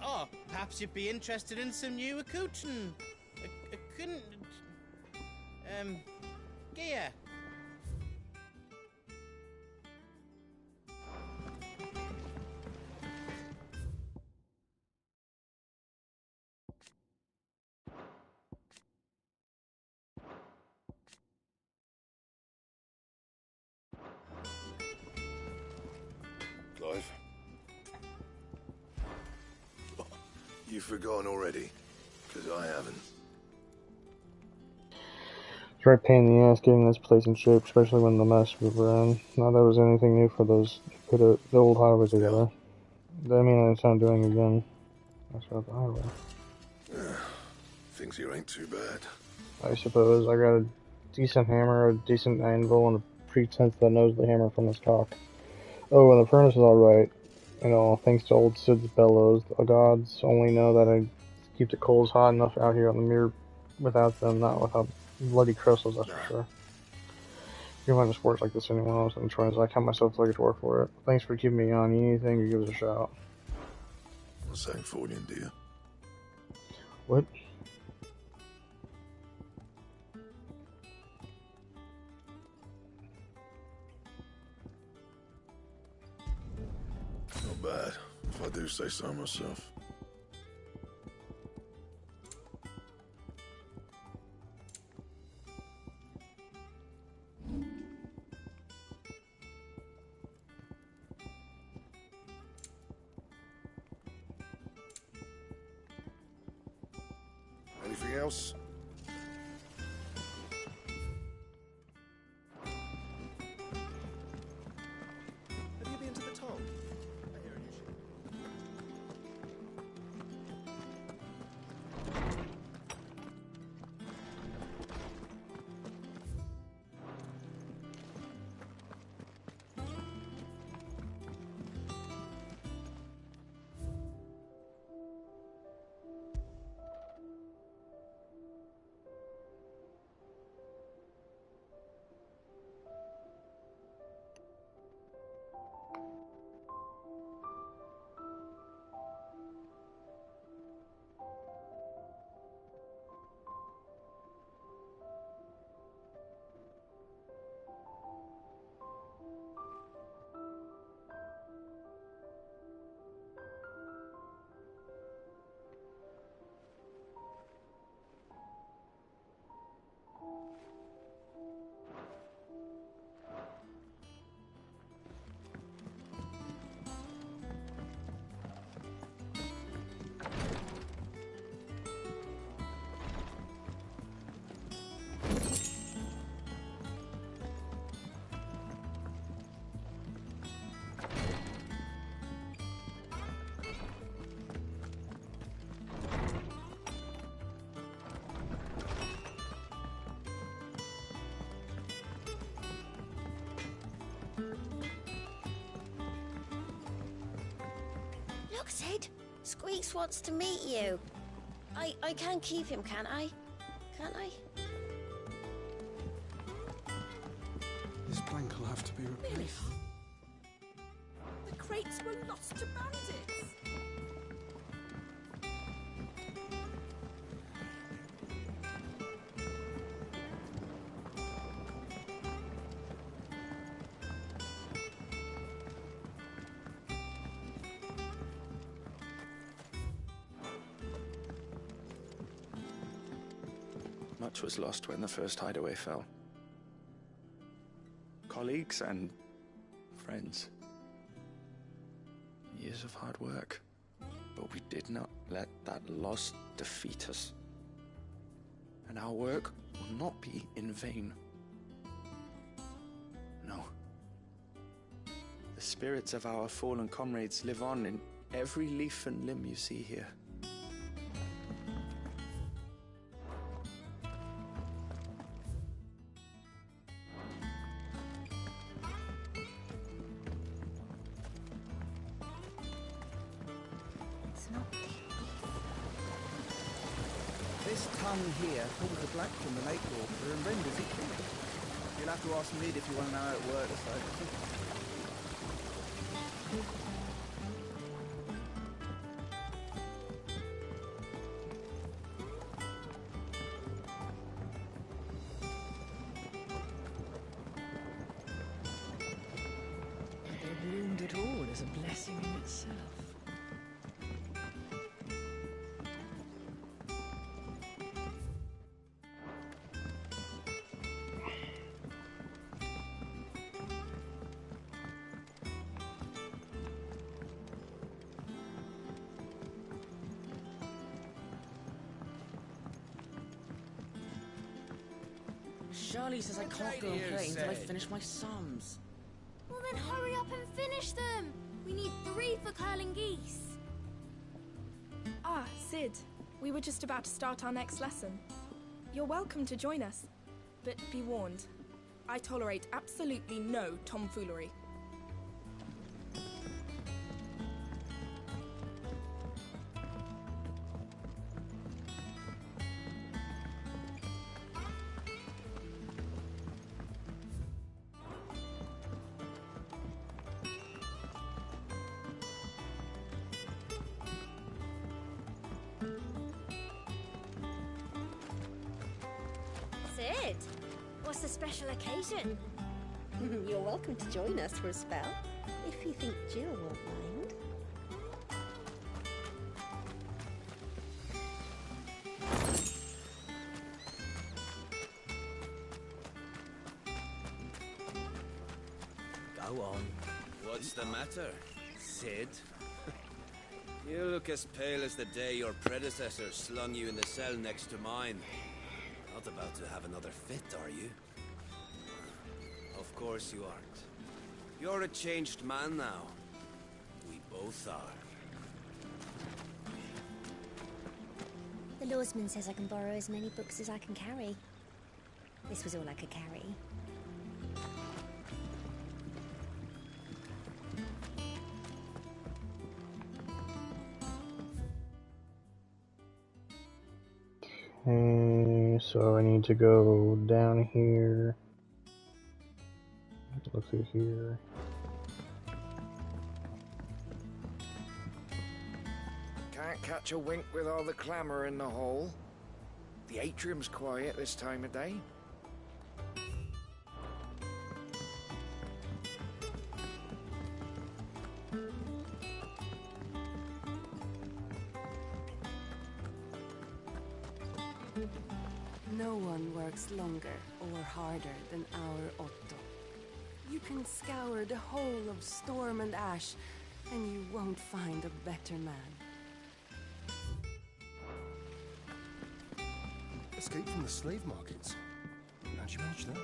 Oh, perhaps you'd be interested in some new accoutrement. Gear. Clive? You've forgotten already? Because I haven't. It's right pain in the ass getting this place in shape, especially when the mess we were in. Not that it was anything new for those who put the old highway together. That mean it's not doing again. That's about the highway. Things here ain't too bad. I suppose. I got a decent hammer, a decent anvil, and a pretense that knows the hammer from his cock. Oh, and the furnace is alright. You know, thanks to old Sid's bellows. The gods only know that I keep the coals hot enough out here on the mirror without them, not without bloody crystals, that's for sure. You might just work like this anywhere else in Troy's. I count myself lucky to work for it. Thanks for keeping me on. You need anything, you give us a shout. What's that for you, dear? What? Not bad, if I do say so myself. Anything else? Have you been to the toll? Look, Sid. Squeaks wants to meet you. I can keep him, can't I? Can't I? This plank will have to be replaced. The crates were lost to bandits. Much was lost when the first hideaway fell. Colleagues and friends. Years of hard work. But we did not let that loss defeat us. And our work will not be in vain. No. The spirits of our fallen comrades live on in every leaf and limb you see here. This tongue here pulls the black from the lake water and renders it clear. You'll have to ask Mid if you want to know how it works, though. They bloomed at all is a blessing in itself. Charlie says I can't go and play until I finish my sums. Well then hurry up and finish them! We need 3 for curling geese. Ah, Sid. We were just about to start our next lesson. You're welcome to join us. But be warned, I tolerate absolutely no tomfoolery. Sid, what's the special occasion? You're welcome to join us for a spell, if you think Jill won't mind. Go on. What's the matter, Sid? You look as pale as the day your predecessor slung you in the cell next to mine. Not about to have another fit, are you? Of course you aren't. You're a changed man now. We both are. The lawsman says I can borrow as many books as I can carry. This was all I could carry. Okay, so I need to go down here. Look through here. Can't catch a wink with all the clamour in the hall. The atrium's quiet this time of day. No one works longer or harder than our Otto. You can scour the whole of Storm and Ash, and you won't find a better man. Escape from the slave markets. How'd you manage that?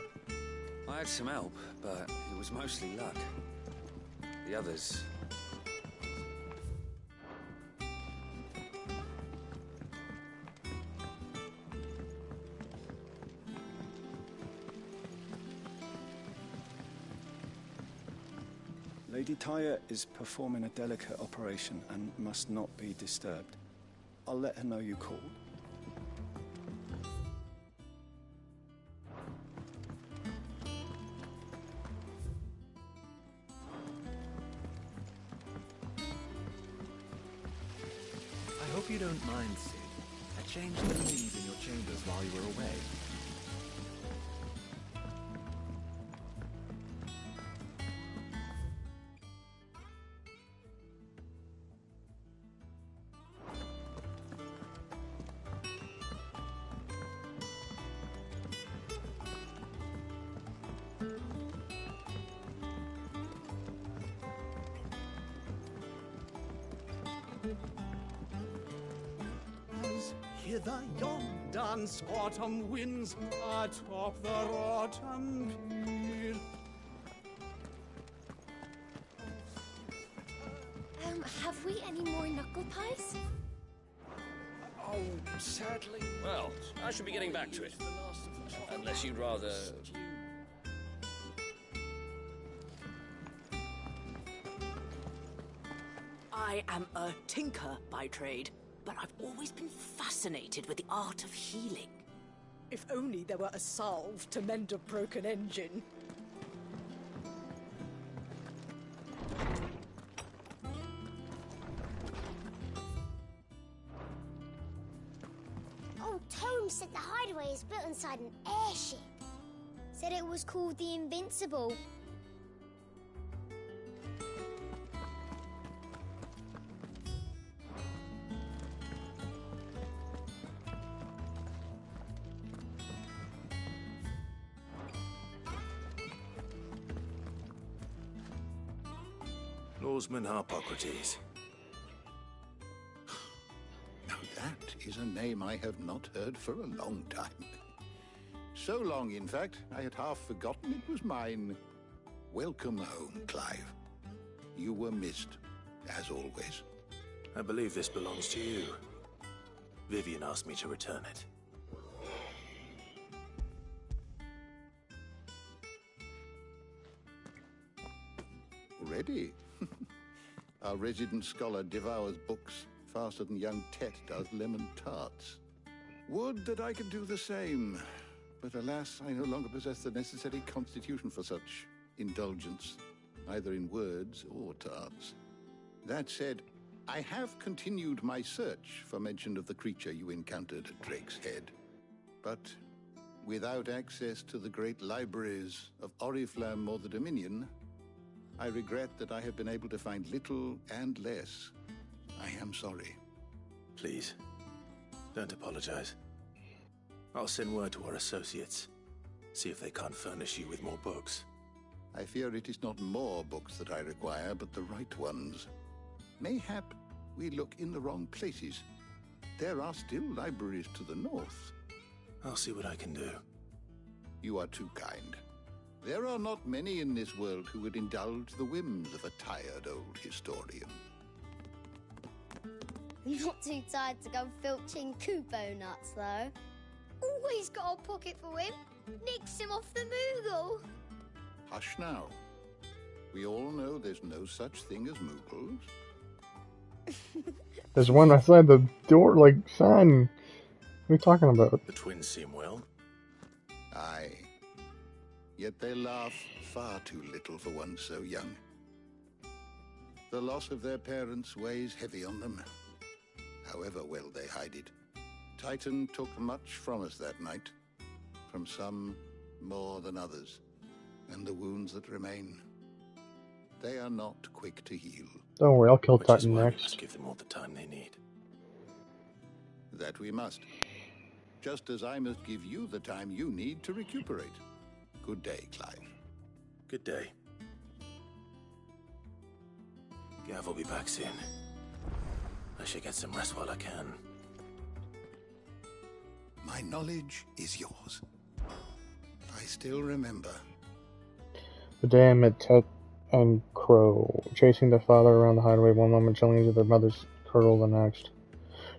I had some help, but it was mostly luck. The others... Lady Tyre is performing a delicate operation and must not be disturbed. I'll let her know you called. I hope you don't mind, Sid. I changed the things in your chambers while you were away. As hither yon autumn winds atop the rotten peel. Have we any more knuckle pies? Oh, sadly. Well, I should be getting back to it. Unless you'd rather... I am a tinker by trade, but I've always been fascinated with the art of healing. If only there were a salve to mend a broken engine. Old Tome said the hideaway is built inside an airship. Said it was called the Invincible. Norseman Harpocrates. Now that is a name I have not heard for a long time. So long, in fact, I had half forgotten it was mine. Welcome home, Clive. You were missed, as always. I believe this belongs to you. Vivian asked me to return it. Ready? Our resident scholar devours books faster than young Tet does lemon tarts. Would that I could do the same. But alas, I no longer possess the necessary constitution for such indulgence, either in words or tarts. That said, I have continued my search for mention of the creature you encountered at Drake's Head. But without access to the great libraries of Oriflamme or the Dominion, I regret that I have been able to find little and less. I am sorry. Please, don't apologize. I'll send word to our associates. See if they can't furnish you with more books. I fear it is not more books that I require, but the right ones. Mayhap we look in the wrong places. There are still libraries to the north. I'll see what I can do. You are too kind. There are not many in this world who would indulge the whims of a tired old historian. Not too tired to go filching Kupo nuts, though. Always got a pocket for him. Nicks him off the Moogle. Hush now. We all know there's no such thing as Moogles. There's one outside the door, like, son. What are you talking about? The twins seem well. Aye. Yet they laugh far too little for one so young. The loss of their parents weighs heavy on them, however well they hide it. Titan took much from us that night, from some more than others, and the wounds that remain, they are not quick to heal. Don't worry, I'll kill Which is Titan why we next. must give them all the time they need. That we must. Just as I must give you the time you need to recuperate. Good day, Clive. Good day. Gav will be back soon. I should get some rest while I can. My knowledge is yours. I still remember. The day I met Tet and Crow, chasing their father around the hideaway, one moment chilling into their mother's cradle the next.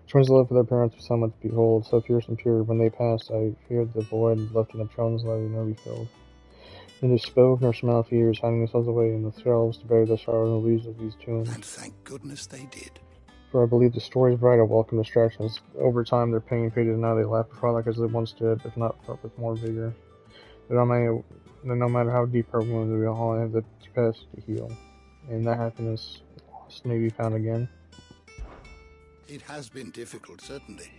Twins love for their parents were somewhat to behold, so fierce and pure. When they passed, I feared the void left in the thrones let it never be filled. Neither spoke nor smelled for years, hiding themselves away in the shelves to bury the sorrows and the leaves of these tombs. And thank goodness they did. For I believe the story's bright of welcome distractions. Over time, their pain faded, and now they laugh before like as they once did, if not with more vigor. No matter how deep our wounds, we all have the capacity to heal. And that happiness lost may be found again. It has been difficult, certainly.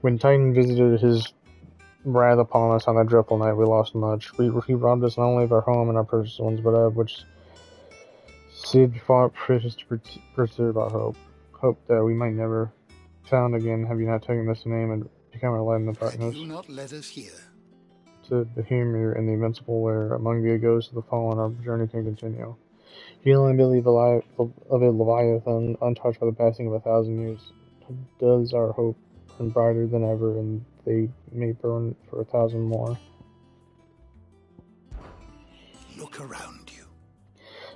When Titan visited his wrath upon us on that dreadful night, we lost much. He robbed us not only of our home and our precious ones, but of which Cid fought precious to preserve our hope. Hope that we might never found again, have you not taken this name and become our light in the darkness. Do not let us hear. To the Humor and the Invincible, where among the ghosts of the fallen our journey can continue. Healing ability of a Leviathan, untouched by the passing of 1,000 years, does our hope burn brighter than ever, and they may burn for 1,000 more. Look around you.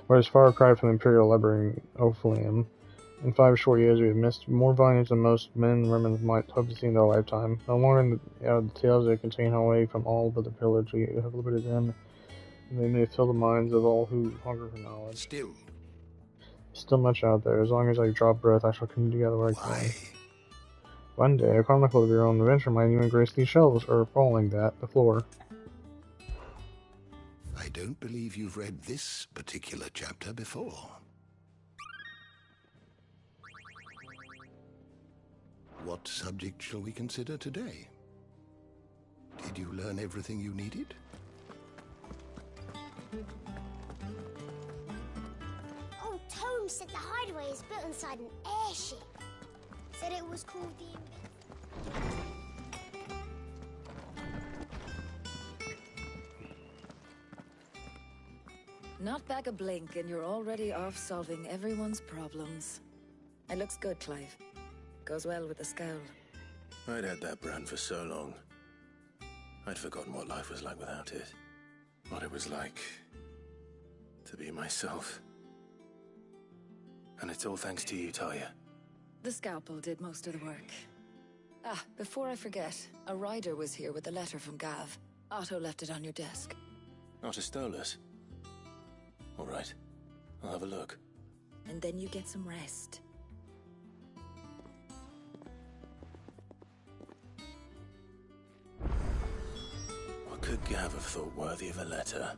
Whereas far cry from the Imperial Library Ophelium, in 5 short years we have missed more volumes than most men and women might hope to see in their lifetime. No more in the tales they contain away from all but the pillage we have liberated them, and they may fill the minds of all who hunger for knowledge. Still much out there. As long as I draw breath, I shall continue together where I can. One day, a chronicle of your own adventure might even grace these shelves, or falling the floor. I don't believe you've read this particular chapter before. What subject shall we consider today? Did you learn everything you needed? Old Tome said the hideaway is built inside an airship. Said it was called the... Not back a blink and you're already off solving everyone's problems. It looks good, Clive. Goes well with the scowl. I'd had that brand for so long. I'd forgotten what life was like without it. What it was like to be myself. And it's all thanks to you, Talia. The scalpel did most of the work. Ah, before I forget, a rider was here with a letter from Gav. Otto left it on your desk. Not a Stolas. All right, I'll have a look. And then you get some rest. What could Gav have thought worthy of a letter?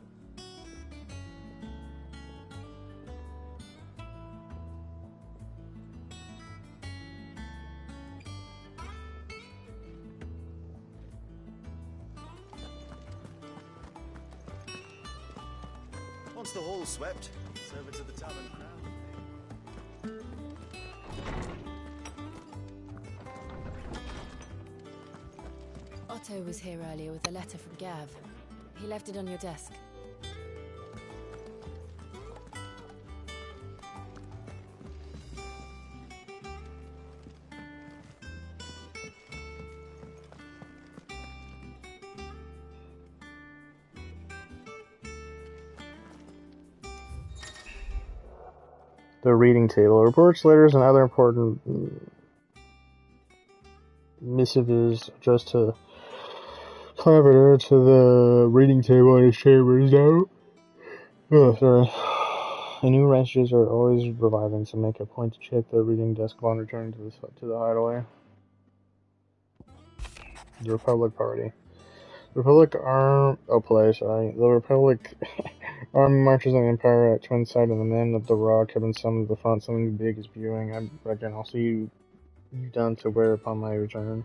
Once the hall's swept, it's over to the tavern crowd. Otto was here earlier with a letter from Gav. He left it on your desk. The reading table. Reports, letters, and other important missives addressed to Claveter to the reading table in his chambers now. Oh, sorry. And new messages are always reviving, so make a point to check the reading desk upon returning to the hideaway. The Republic Party. The Republic The Republic army marches on the Empire at twin side, and the men of the Rock have been summoned to the front. Something big is viewing. I reckon I'll see you done to wear upon my return.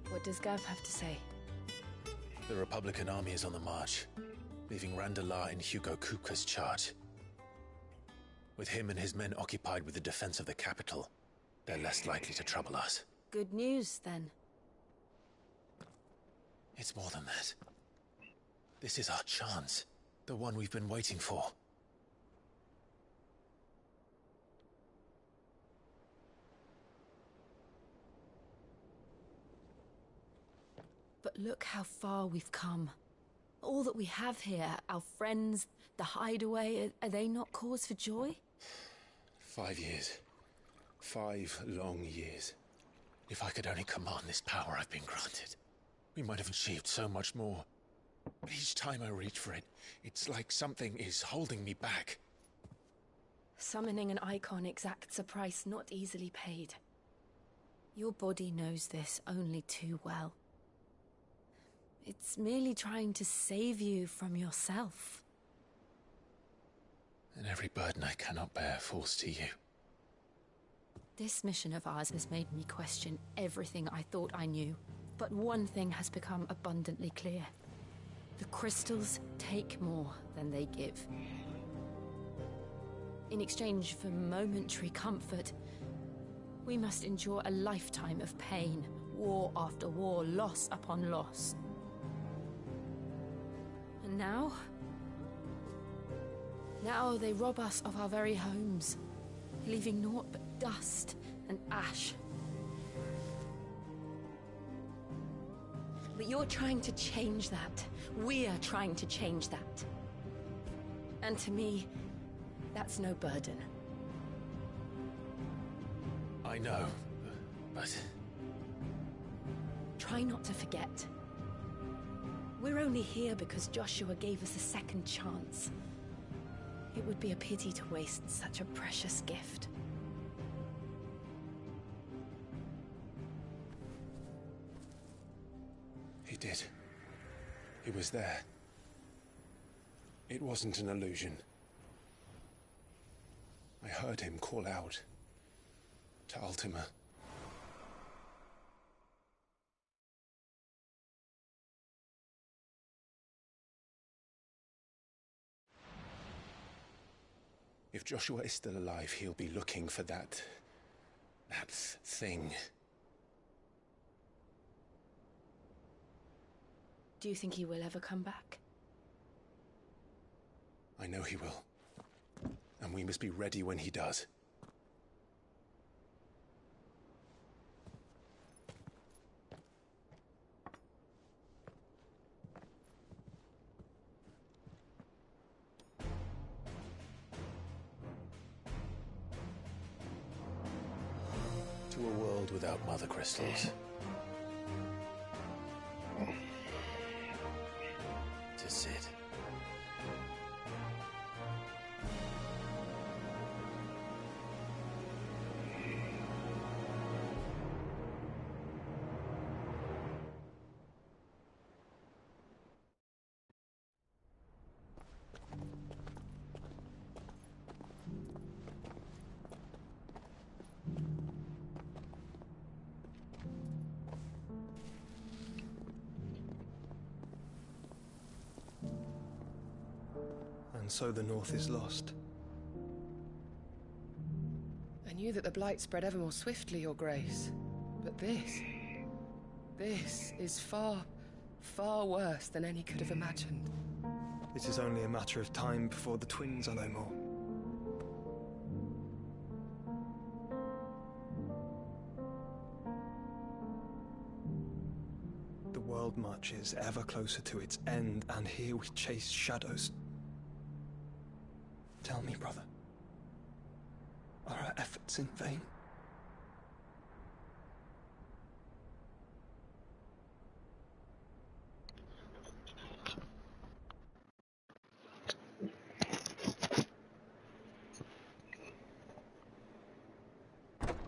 What does Gav have to say? The Republican army is on the march, leaving Randalar in Hugo Kupka's charge. With him and his men occupied with the defense of the capital, they're less likely to trouble us. Good news, then. It's more than that. This is our chance, the one we've been waiting for. But look how far we've come. All that we have here, our friends, the hideaway, are they not cause for joy? 5 years. 5 long years. If I could only command this power I've been granted, we might have achieved so much more. But each time I reach for it, it's like something is holding me back. Summoning an icon exacts a price not easily paid. Your body knows this only too well. It's merely trying to save you from yourself. And every burden I cannot bear falls to you. This mission of ours has made me question everything I thought I knew. But one thing has become abundantly clear. The crystals take more than they give. In exchange for momentary comfort, we must endure a lifetime of pain, war after war, loss upon loss. And now? Now they rob us of our very homes, leaving naught but dust and ash. But you're trying to change that. We're trying to change that. And to me, that's no burden. I know, but... Try not to forget. We're only here because Joshua gave us a second chance. It would be a pity to waste such a precious gift. He did. He was there. It wasn't an illusion. I heard him call out to Ultima. If Joshua is still alive, he'll be looking for that thing. Do you think he will ever come back? I know he will. And we must be ready when he does. To a world without mother crystals. To Sid. And so the North is lost. I knew that the Blight spread ever more swiftly, Your Grace. But this is far, far worse than any could have imagined. It is only a matter of time before the twins are no more. The world marches ever closer to its end, and here we chase shadows. Tell me, brother, are our efforts in vain?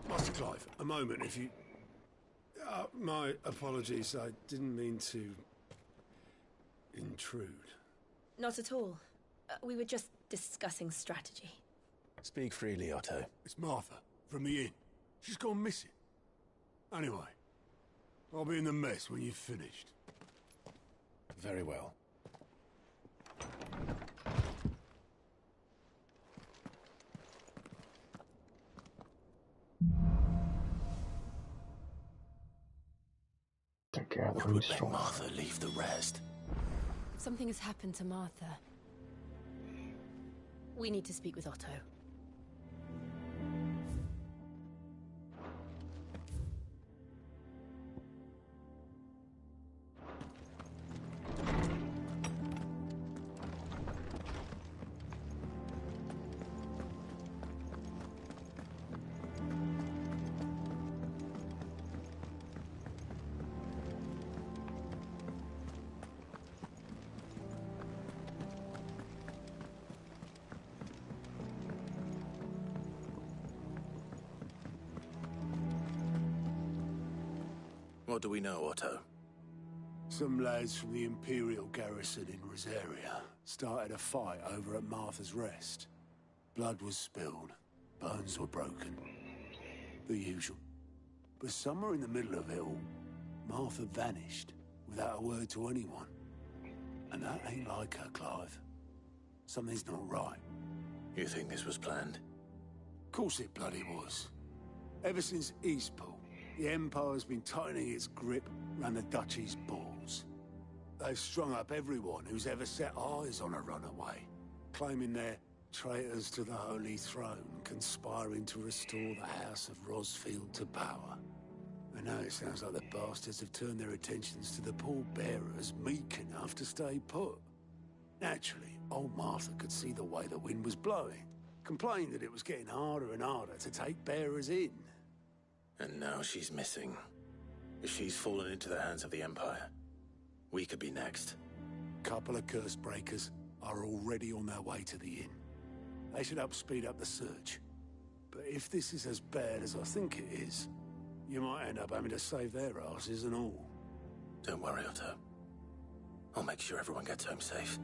Master Clive, a moment, if you... my apologies, I didn't mean to... intrude. Not at all. We were just discussing strategy. Speak freely, Otto. It's Martha, from the inn. She's gone missing. Anyway, I'll be in the mess when you've finished. Very well. Together we we make strong. Martha leave the rest. Something has happened to Martha. We need to speak with Otto. What do we know, Otto? Some lads from the Imperial garrison in Rosaria started a fight over at Martha's Rest. Blood was spilled, bones were broken. The usual. But somewhere in the middle of it all, Martha vanished without a word to anyone. And that ain't like her, Clive. Something's not right. You think this was planned? Course it bloody was. Ever since Eastpool, the Empire's been tightening its grip round the Duchy's balls. They've strung up everyone who's ever set eyes on a runaway, claiming they're traitors to the Holy Throne, conspiring to restore the House of Rosfield to power. And now it sounds like the bastards have turned their attentions to the pallbearers meek enough to stay put. Naturally, old Martha could see the way the wind was blowing, complained that it was getting harder and harder to take bearers in. And now she's missing. If she's fallen into the hands of the Empire, we could be next. Couple of curse breakers are already on their way to the inn. They should help speed up the search. But if this is as bad as I think it is, you might end up having to save their asses and all. Don't worry, Otto. I'll make sure everyone gets home safe.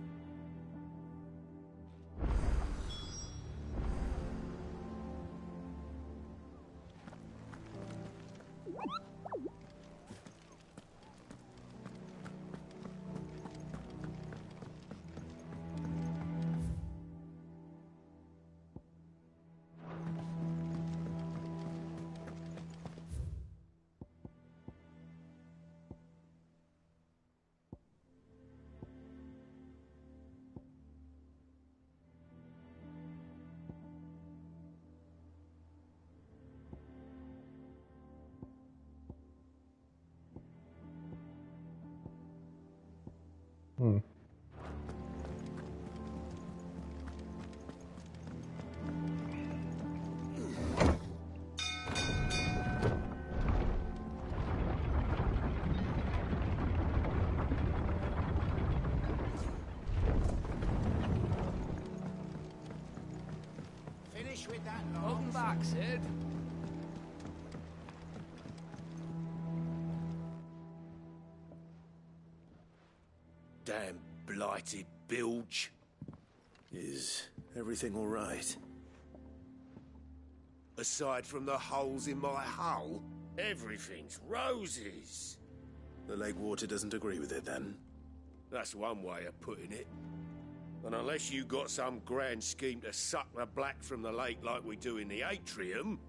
Finish with that lot. Welcome back, Sid. Damn blighted bilge. Is everything all right? Aside from the holes in my hull, everything's roses. The lake water doesn't agree with it, then? That's one way of putting it. And unless you got some grand scheme to suck the black from the lake like we do in the atrium,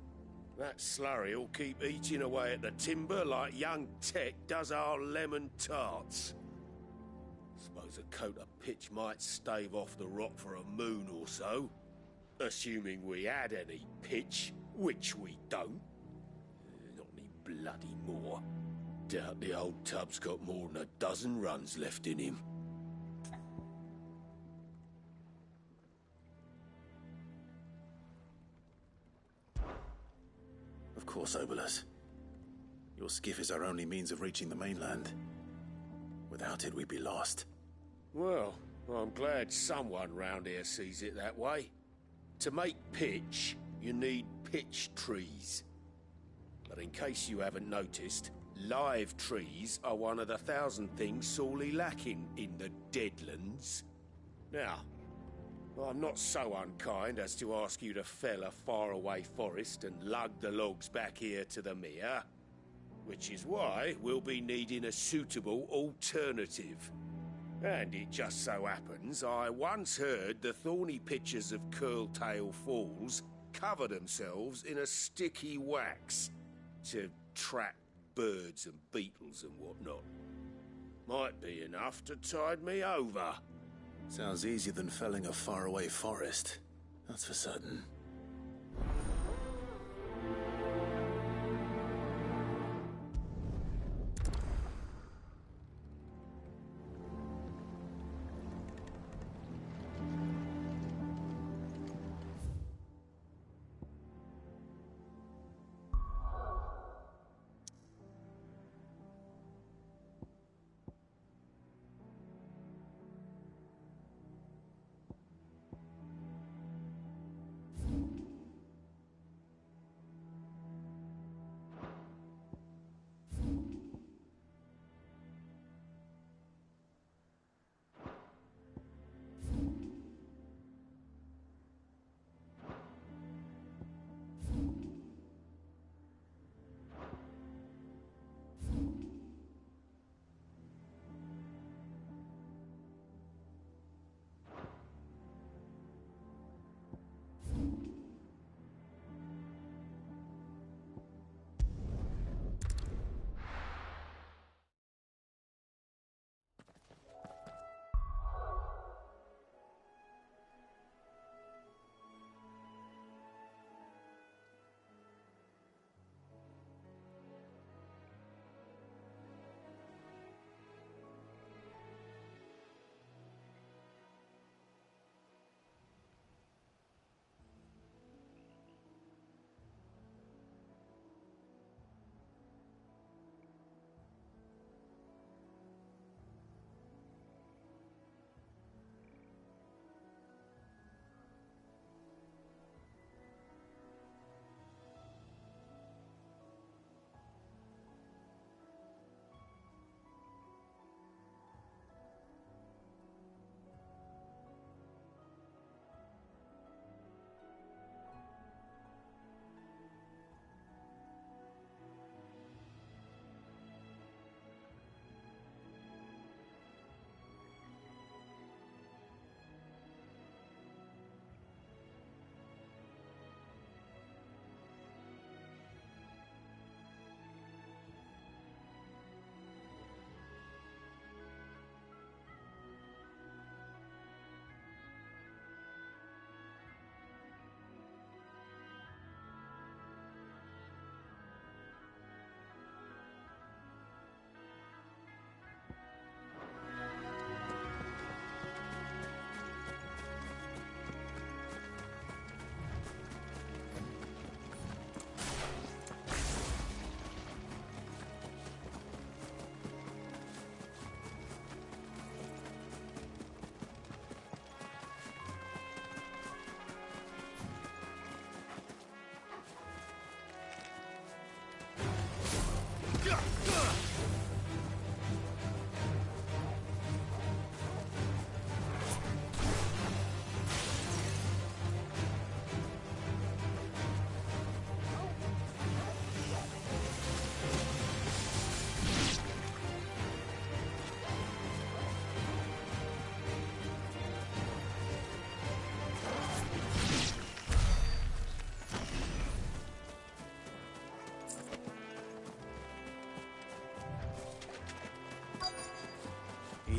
that slurry'll keep eating away at the timber like young Tech does our lemon tarts. Suppose a coat of pitch might stave off the rot for a moon or so. Assuming we had any pitch, which we don't. Not any bloody more. Doubt the old tub's got more than a dozen runs left in him. Of course, Obolus. Your skiff is our only means of reaching the mainland. Without it, we'd be lost. Well, I'm glad someone round here sees it that way. To make pitch, you need pitch trees. But in case you haven't noticed, live trees are one of the 1,000 things sorely lacking in the Deadlands. Now, I'm not so unkind as to ask you to fell a faraway forest and lug the logs back here to the mere, which is why we'll be needing a suitable alternative. And it just so happens I once heard the thorny pitchers of Curltail Falls cover themselves in a sticky wax to trap birds and beetles and whatnot. Might be enough to tide me over. Sounds easier than felling a faraway forest. That's for certain.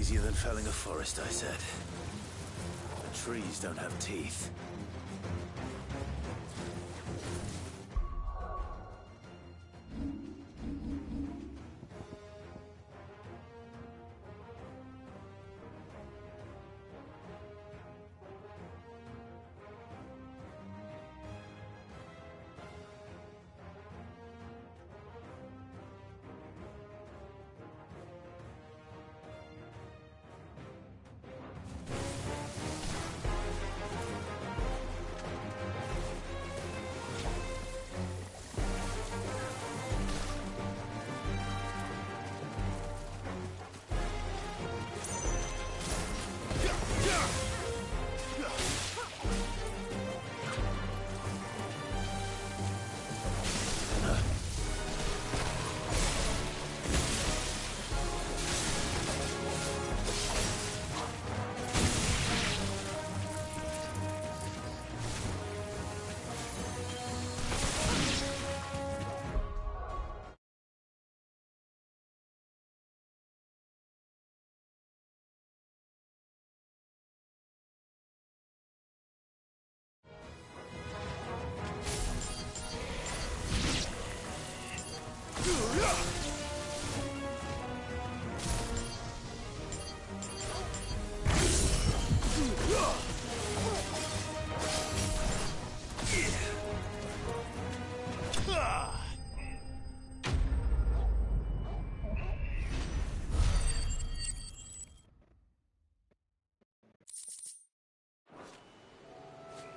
Easier than felling a forest, I said. The trees don't have teeth.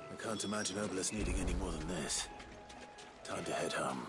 I can't imagine Obelus needing any more than this. Time to head home.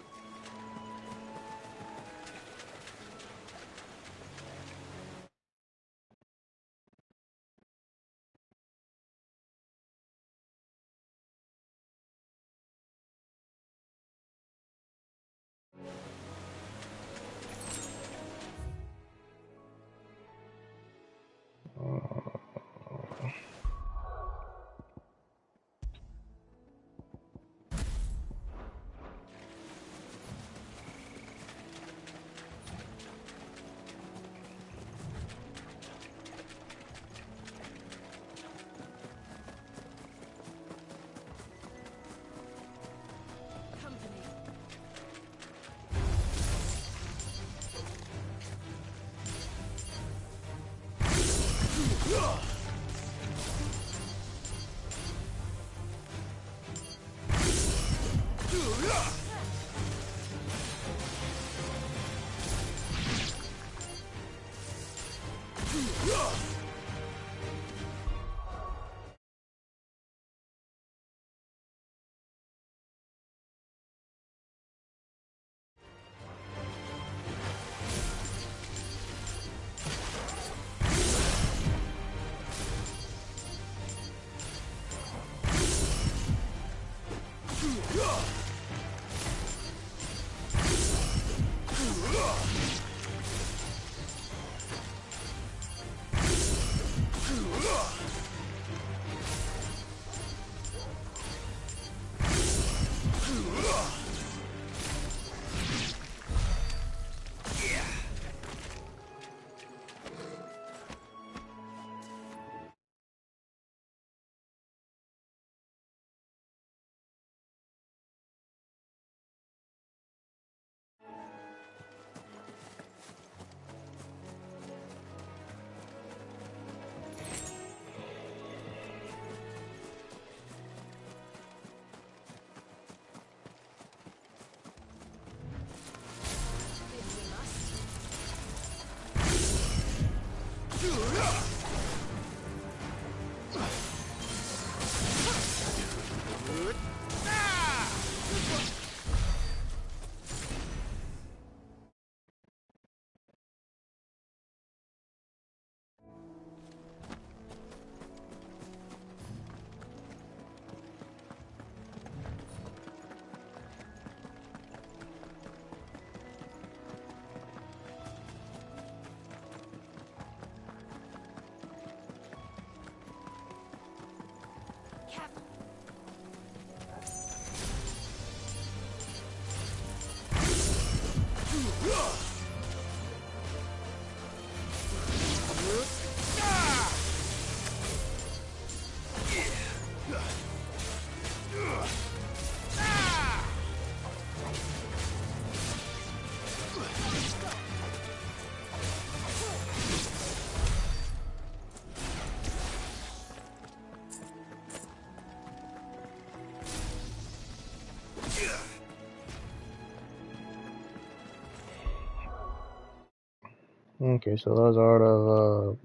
Okay, so those are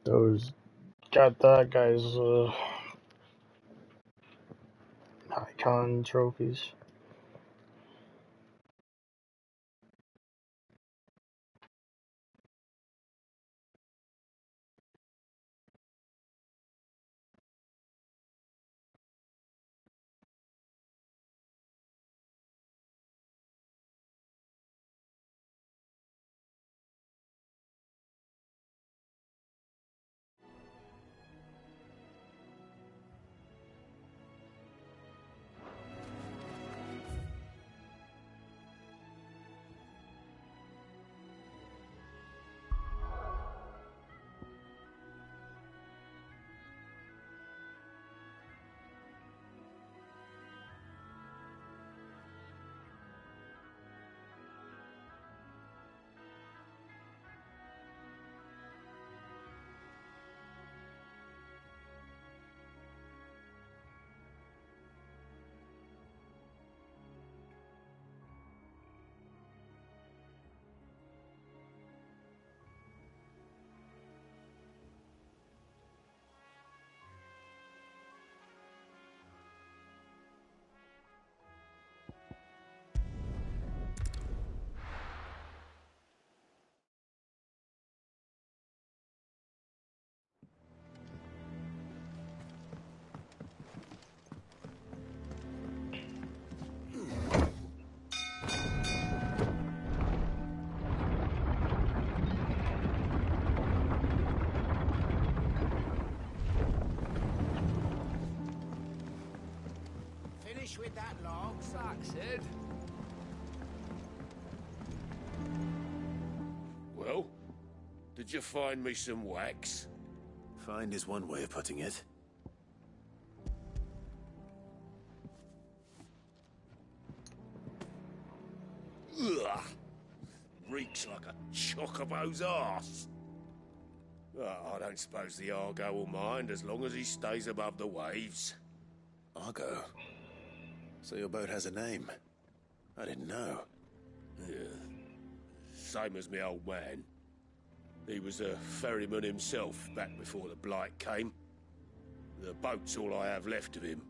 those got that guy's icon trophies. Finish with that long sack, Sid. Well, did you find me some wax? Find is one way of putting it. Ugh. Reeks like a chocobo's arse. I don't suppose the Argo will mind as long as he stays above the waves. Argo? So your boat has a name? I didn't know. Yeah. Same as me old man. He was a ferryman himself back before the Blight came. The boat's all I have left of him.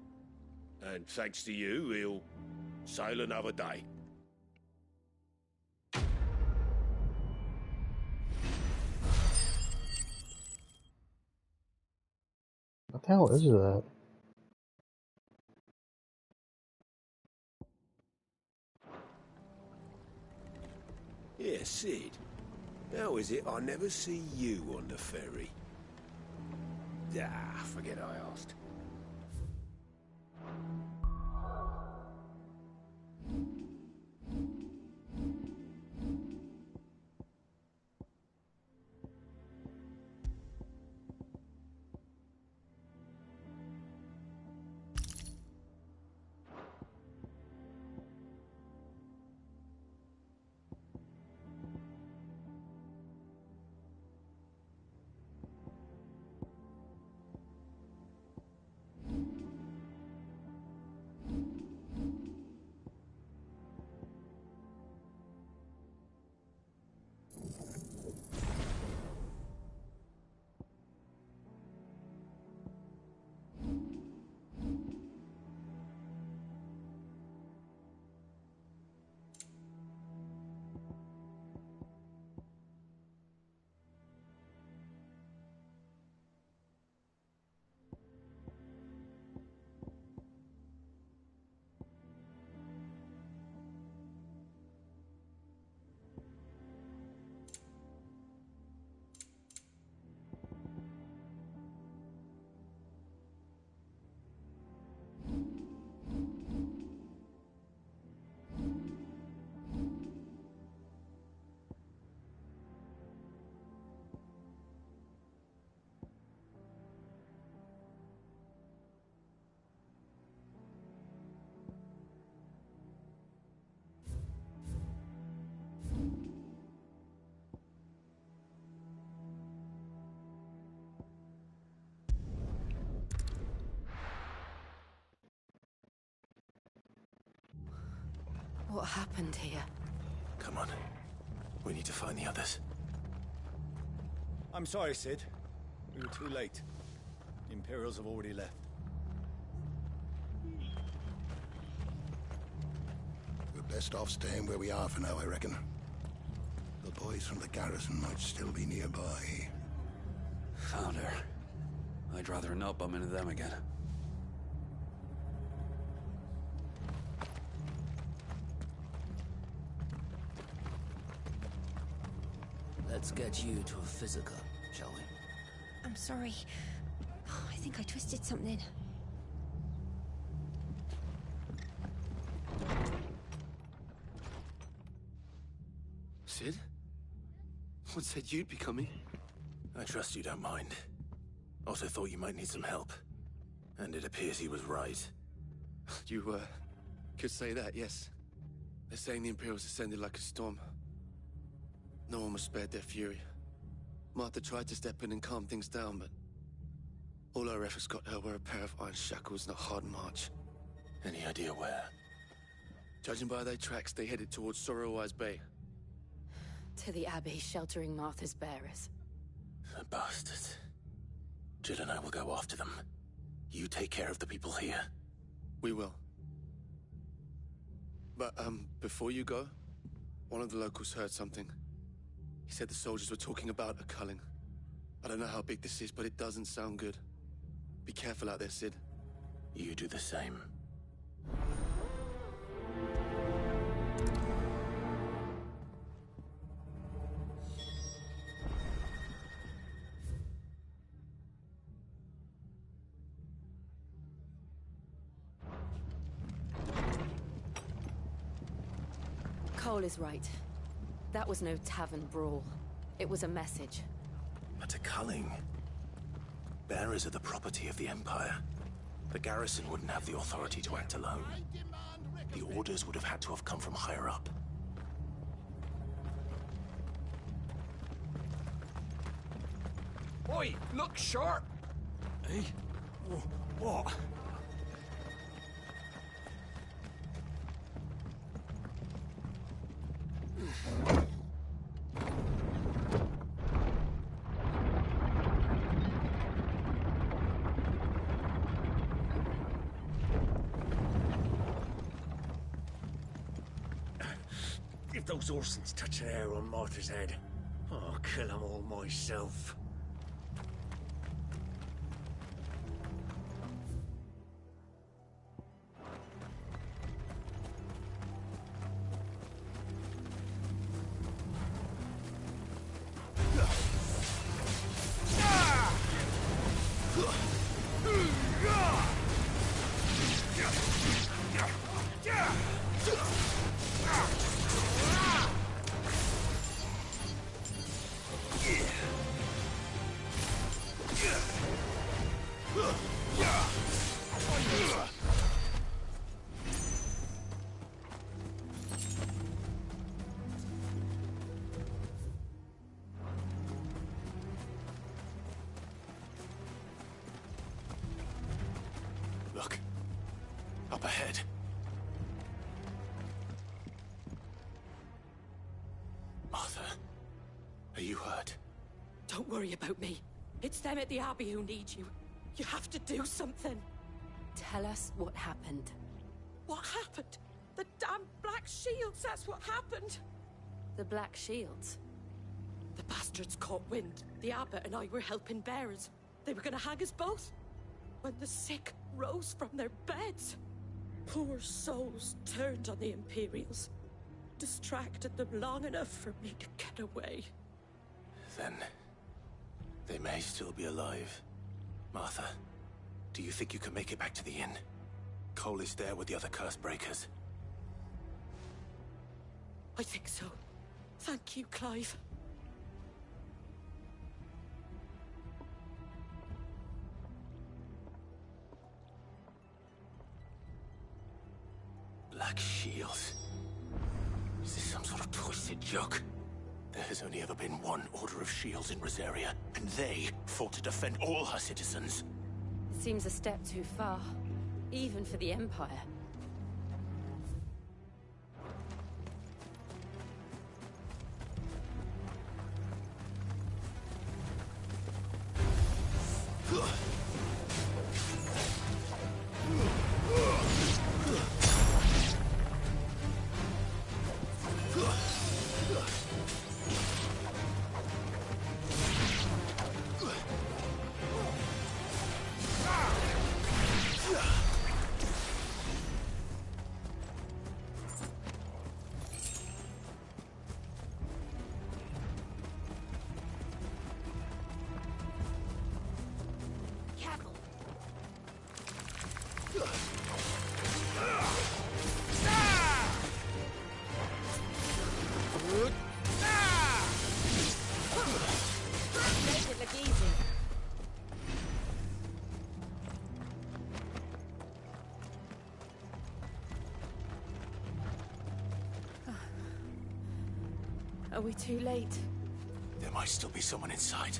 And thanks to you, he'll sail another day. What the hell is that? Yeah, Sid. How is it I never see you on the ferry? Ah, forget I asked. What happened here? Come on. We need to find the others. I'm sorry, Sid. We were too late. The Imperials have already left. We're best off staying where we are for now, I reckon. The boys from the garrison might still be nearby. Found her. I'd rather not bump into them again. Let's get you to a physical, shall we? I'm sorry. Oh, I think I twisted something. Sid? What said you'd be coming? I trust you don't mind. Also thought you might need some help. And it appears he was right. You, could say that, yes. They're saying the Imperials ascended like a storm. No one was spared their fury. Martha tried to step in and calm things down, but all our efforts got her were a pair of iron shackles and a hard march. Any idea where? Judging by their tracks, they headed towards Sorrowwise Bay. To the Abbey, sheltering Martha's bearers. The bastards. Jill and I will go after them. You take care of the people here. We will. But, before you go, one of the locals heard something. He said the soldiers were talking about a culling. I don't know how big this is, but it doesn't sound good. Be careful out there, Sid. You do the same. Cole is right. That was no tavern brawl. It was a message. But a culling. Bearers are the property of the Empire. The garrison wouldn't have the authority to act alone. The orders would have had to have come from higher up. Oi, look sharp! Eh? What? If those Orsons touch an hair on Martha's head, I'll kill them all myself. Look. Up ahead. Martha, are you hurt? Don't worry about me. It's them at the Abbey who need you. You have to do something. Tell us what happened. What happened? The damn Black Shields, that's what happened. The Black Shields? The bastards caught wind. The Abbot and I were helping bearers. They were gonna hang us both. When the sick rose from their beds, poor souls turned on the Imperials. Distracted them long enough for me to get away. Then they may still be alive. Martha, do you think you can make it back to the inn? Cole is there with the other curse breakers. I think so. Thank you, Clive. Black Shields. Is this some sort of twisted joke? There has only ever been one Order of Shields in Rosaria, and they fought to defend all her citizens. Seems a step too far, even for the Empire. Are we too late? There might still be someone inside.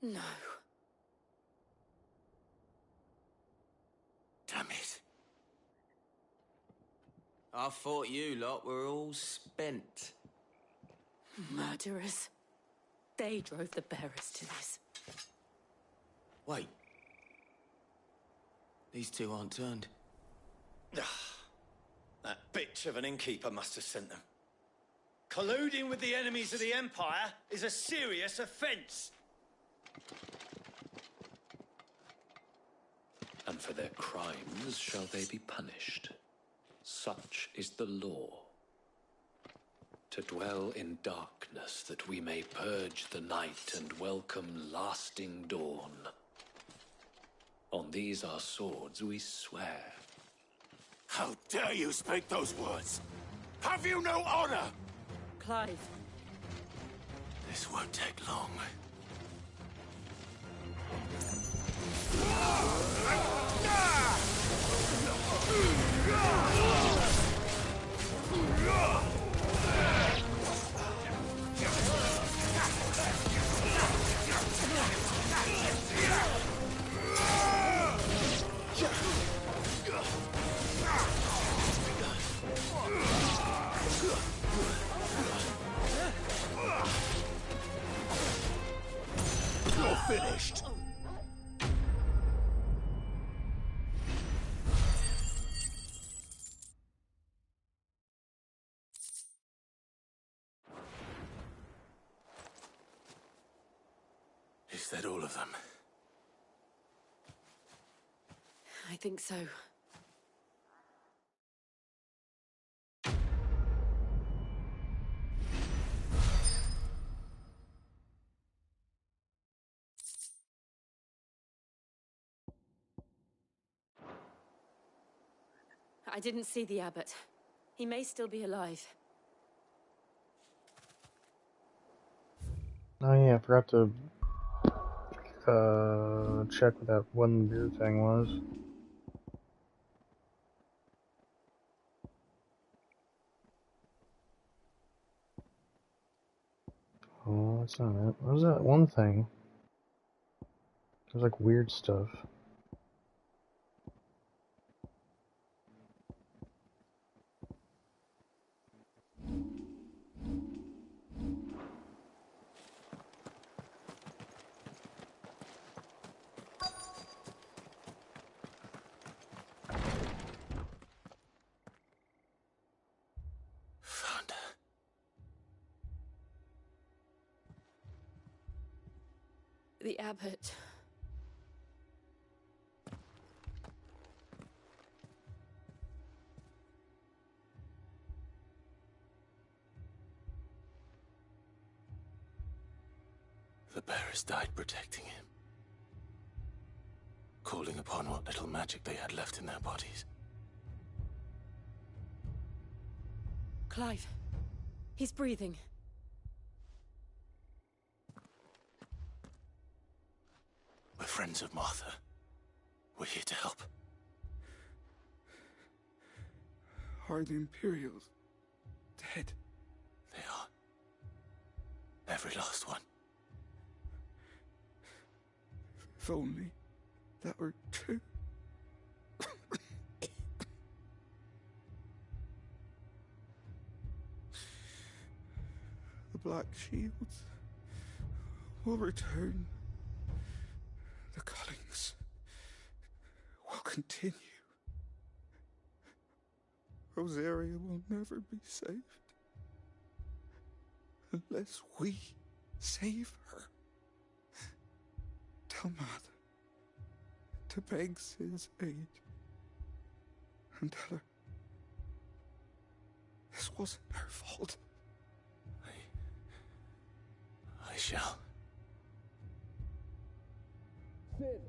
No. Damn it. I thought you lot were all spent. Murderers. They drove the bearers to this. Wait. These two aren't turned. That bitch of an innkeeper must have sent them. Colluding with the enemies of the Empire is a serious offense. And for their crimes shall they be punished. Such is the law. To dwell in darkness that we may purge the night and welcome lasting dawn. On these our swords we swear. How dare you speak those words? Have you no honor? Clive. This won't take long. You're finished. Is that all of them? I think so. I didn't see the abbot. He may still be alive. Oh yeah, I forgot to check what that one beer thing was. Oh, that's not it. What was that one thing? It was like weird stuff. Found her. The abbot. The bearers died protecting him. Calling upon what little magic they had left in their bodies. Clive. He's breathing. We're friends of Martha. We're here to help. Are the Imperials dead? They are. Every last one. If only that were true. The Black Shields will return. The Cullings will continue. Rosaria will never be saved unless we save her. Tell Mother to beg Sid's aid and tell her this wasn't her fault. I shall. Sid!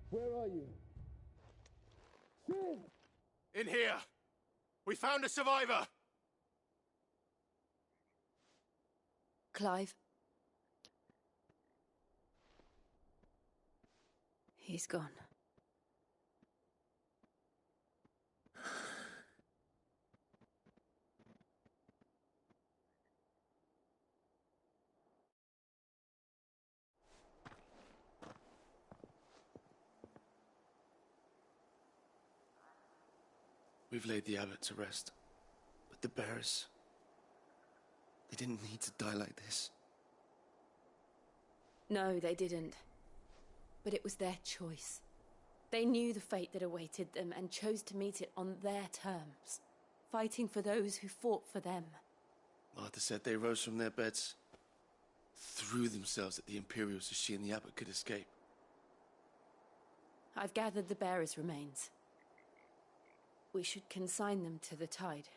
Where are you? Sid! In here! We found a survivor! Clive? He's gone. We've laid the abbot to rest. But the bearers... they didn't need to die like this. No, they didn't. But it was their choice. They knew the fate that awaited them and chose to meet it on their terms, fighting for those who fought for them. Martha said they rose from their beds, threw themselves at the Imperials so she and the abbot could escape. I've gathered the bearers' remains. We should consign them to the tide.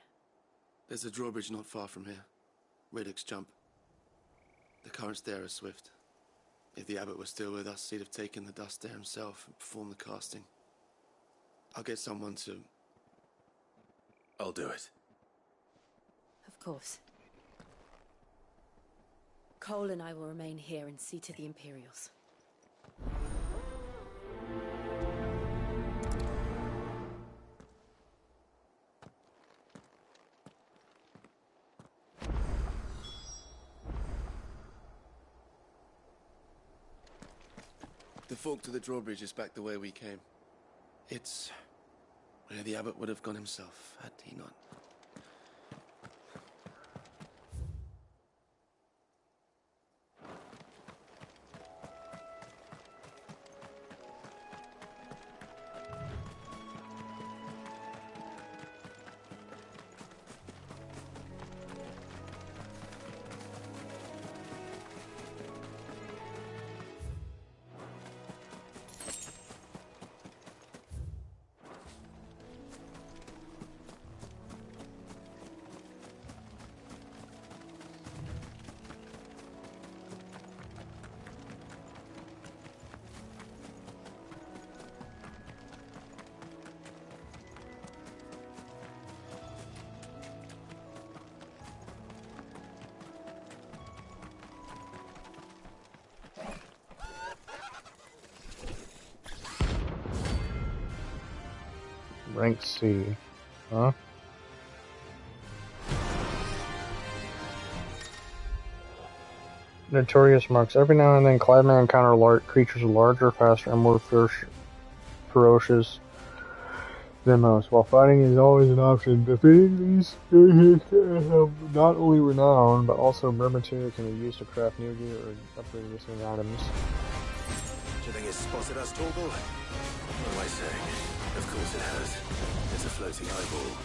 There's a drawbridge not far from here. Radix jump. The currents there are swift. If the abbot was still with us, he'd have taken the dust there himself and performed the casting. I'll get someone to... I'll do it. Of course. Cole and I will remain here and see to the Imperials. The fork to the drawbridge is back the way we came. It's where the abbot would have gone himself, had he not. Rank C. Huh? Notorious marks. Every now and then, Clive may encounter creatures larger, faster, and more ferocious than most. While fighting is always an option, defeating these creatures have not only renown, but also rare material can be used to craft new gear or upgrade existing items. Do you think it's spotted us, Torgal? What am I saying? Of course it has. It's a floating eyeball.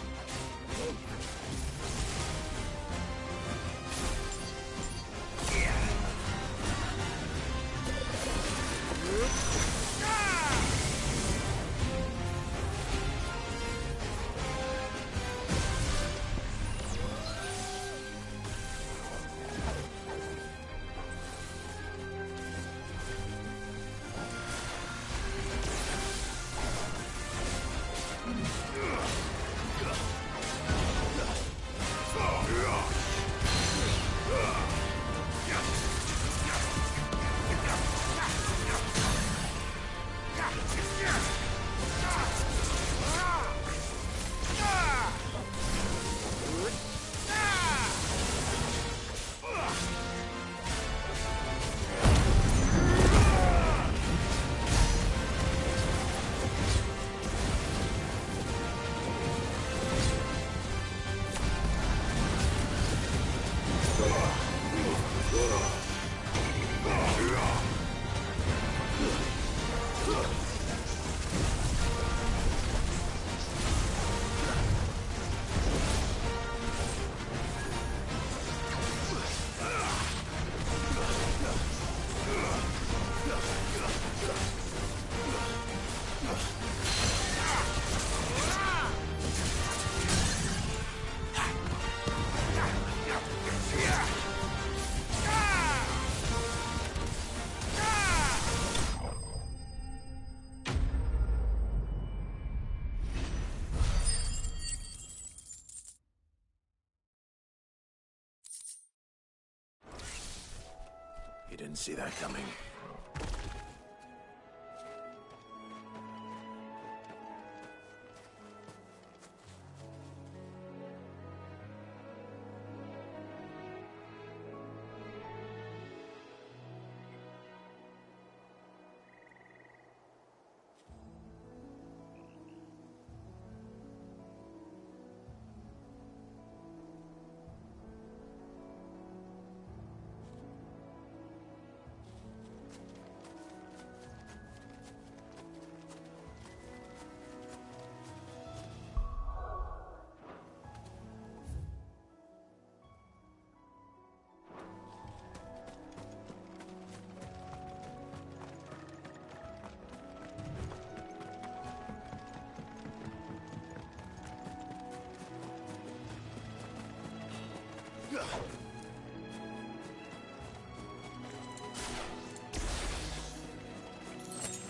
didn't see that coming.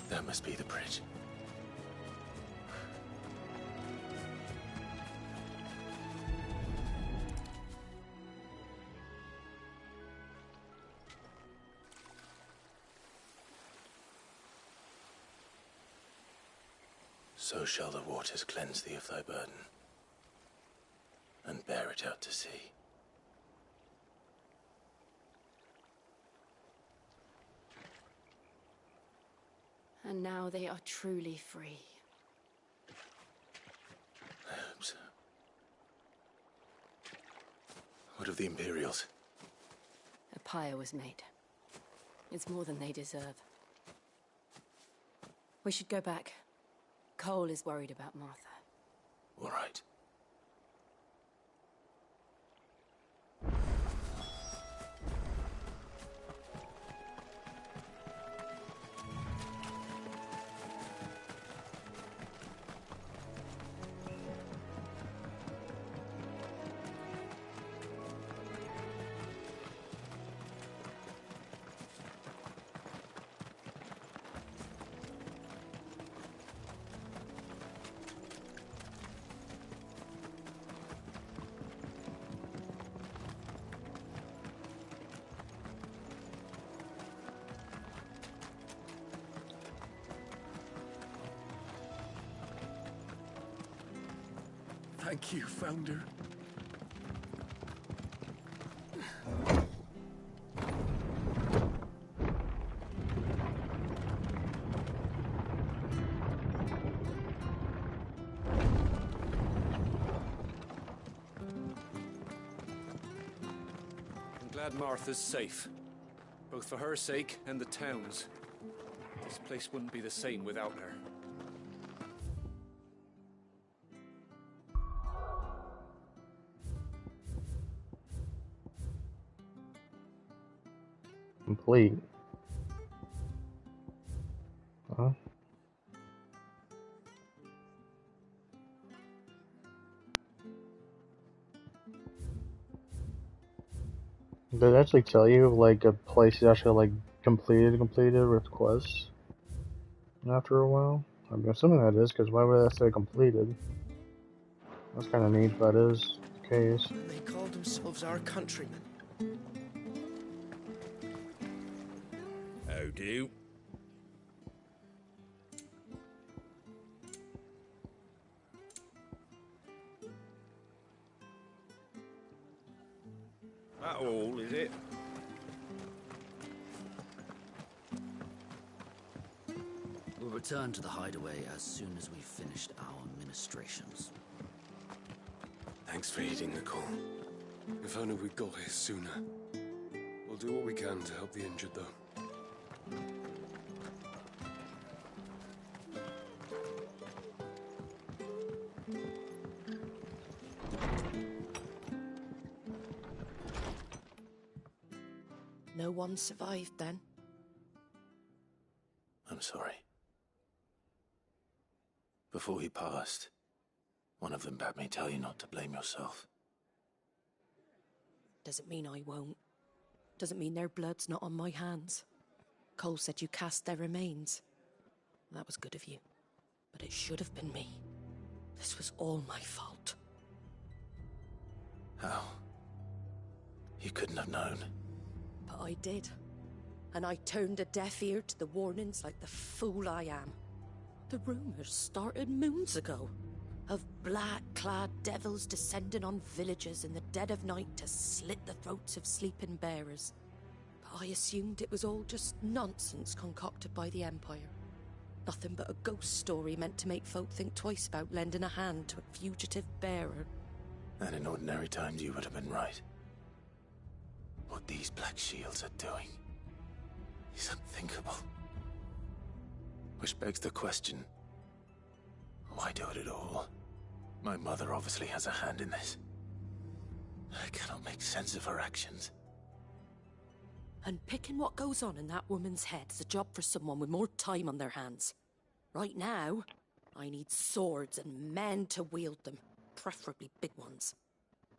That must be the bridge. So shall the waters cleanse thee of thy burden, and bear it out to sea. And now they are truly free. I hope so. What of the Imperials? A pyre was made. It's more than they deserve. We should go back. Cole is worried about Martha. All right. Thank you, Founder. I'm glad Martha's safe. Both for her sake and the town's. This place wouldn't be the same without her. Complete. Huh? Did it actually tell you like a place is actually like completed with quests after a while? I'm assuming that is, because why would that say completed? That's kind of neat if that is the case. They called themselves our countrymen. How do? That all, is it? We'll return to the hideaway as soon as we've finished our ministrations. Thanks for heeding the call. If only we got here sooner. We'll do what we can to help the injured, though. No one survived then? I'm sorry. Before he passed, one of them bade me tell you not to blame yourself. Doesn't mean I won't. Doesn't mean their blood's not on my hands. Cole said you cast their remains. That was good of you. But it should have been me. This was all my fault. How? You couldn't have known. But I did. and I turned a deaf ear to the warnings like the fool I am. The rumours started moons ago, of black-clad devils descending on villages in the dead of night to slit the throats of sleeping bearers. But I assumed it was all just nonsense concocted by the Empire. Nothing but a ghost story meant to make folk think twice about lending a hand to a fugitive bearer. And in ordinary times you would have been right. What these Black Shields are doing is unthinkable. Which begs the question, why do it at all? My mother obviously has a hand in this. I cannot make sense of her actions. And picking what goes on in that woman's head is a job for someone with more time on their hands. Right now, I need swords and men to wield them, preferably big ones.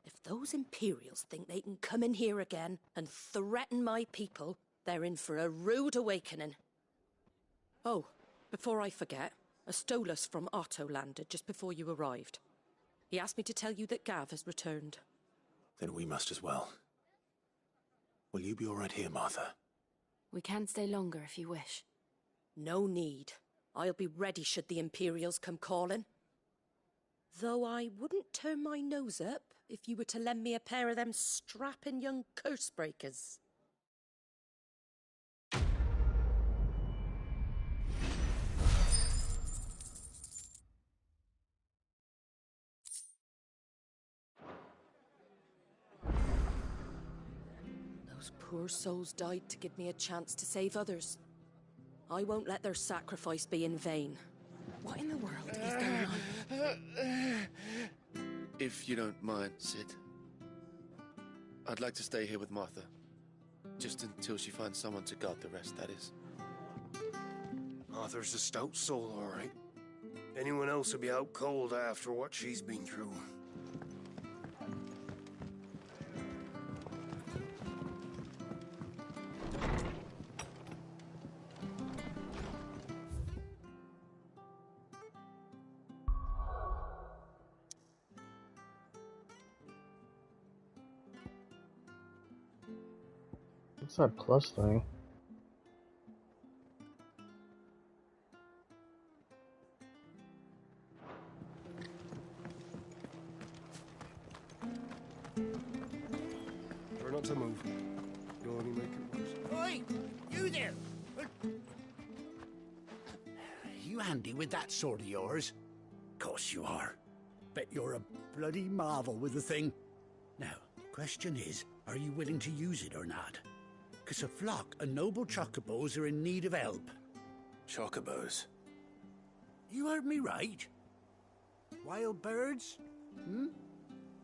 If those Imperials think they can come in here again and threaten my people, they're in for a rude awakening. Oh, before I forget, a Stolas from Otto landed just before you arrived. He asked me to tell you that Gav has returned. Then we must as well. Will you be all right here, Martha? We can stay longer if you wish. No need. I'll be ready should the Imperials come calling. Though I wouldn't turn my nose up if you were to lend me a pair of them strapping young curse breakers. Those poor souls died to give me a chance to save others. I won't let their sacrifice be in vain. What in the world is going on? If you don't mind, Sid, I'd like to stay here with Martha. Just until she finds someone to guard the rest, that is. Arthur's a stout soul, all right. Anyone else would be out cold after what she's been through. What's that plus thing? Try not to move. You'll only make it worse. Oi! You there! You handy with that sword of yours? Course you are. Bet you're a bloody marvel with the thing. Now, question is, are you willing to use it or not? 'Cause a flock of noble chocobos are in need of help. Chocobos? You heard me right. Wild birds? Hmm?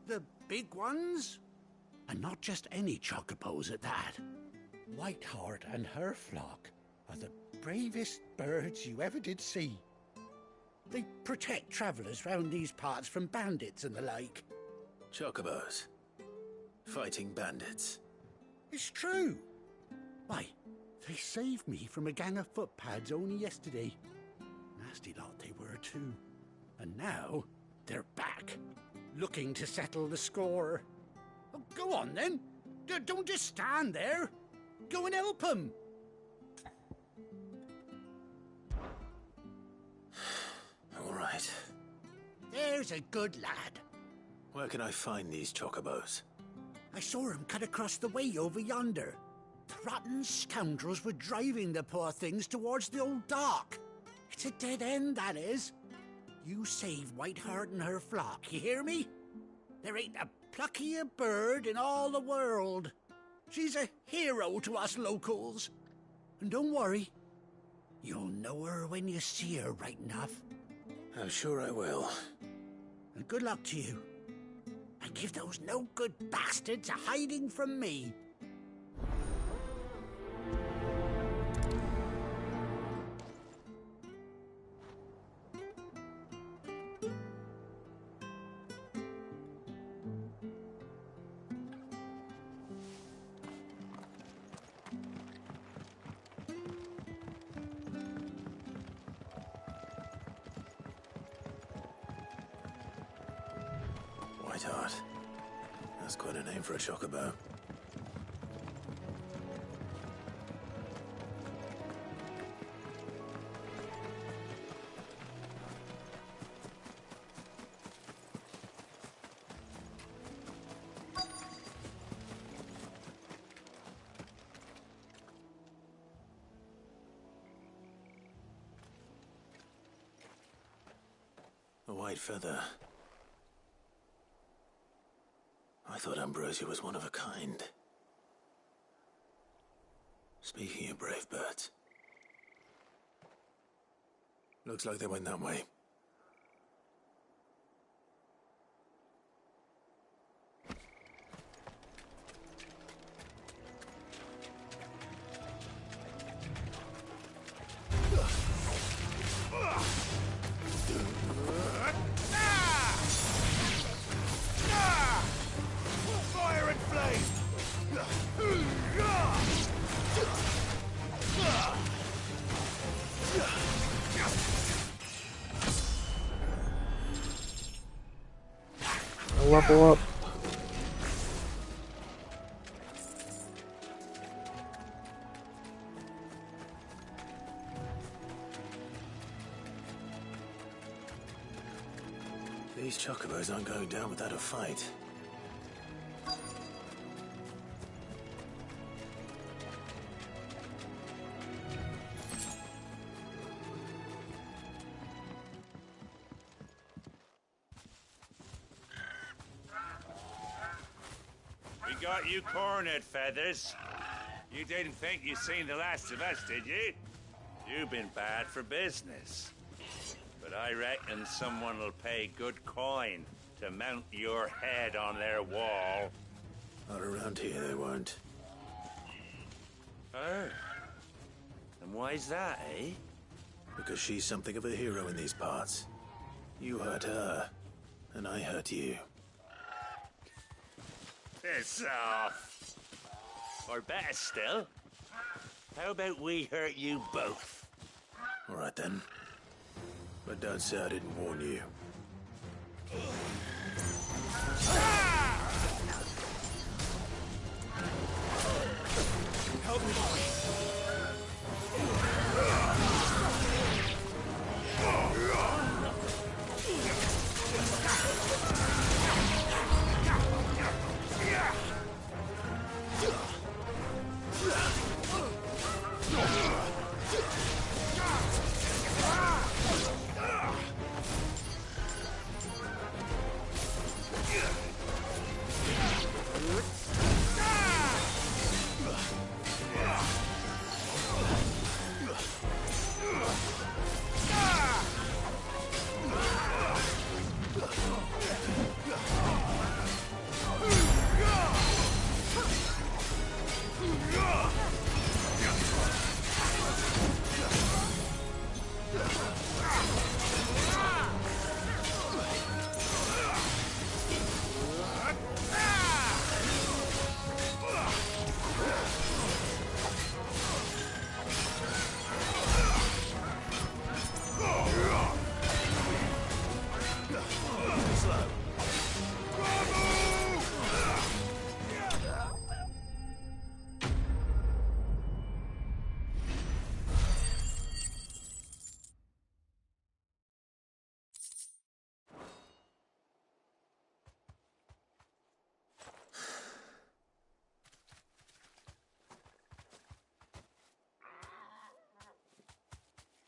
The big ones? And not just any chocobos at that. Whiteheart and her flock are the bravest birds you ever did see. They protect travellers round these parts from bandits and the like. Chocobos? Fighting bandits? It's true. Why, they saved me from a gang of footpads only yesterday. Nasty lot they were too. And now, they're back, looking to settle the score. Oh, go on then. Don't just stand there. Go and help them. All right. There's a good lad. Where can I find these chocobos? I saw him cut across the way over yonder. The rotten scoundrels were driving the poor things towards the old dock. It's a dead end, that is. You save Whiteheart and her flock, you hear me? There ain't a pluckier bird in all the world. She's a hero to us locals. And don't worry, you'll know her when you see her right enough. I'm sure I will. And good luck to you. And give those no-good bastards a hiding from me. Whiteheart. That's quite a name for a chocobo. A white feather. I thought Ambrosia was one of a kind. Speaking of brave birds. Looks like they went that way. Fire and flame! Level up. These chocobos aren't going down without a fight. We got you cornered, Feathers. You didn't think you'd seen the last of us, did you? You've been bad for business. But I reckon someone will pay good coin to mount your head on their wall. Not around here, they won't. Oh. And why's that, eh? Because she's something of a hero in these parts. You hurt her, and I hurt you. Piss off. Or better still, how about we hurt you both? All right, then. But don't say I didn't warn you. Help me, boy.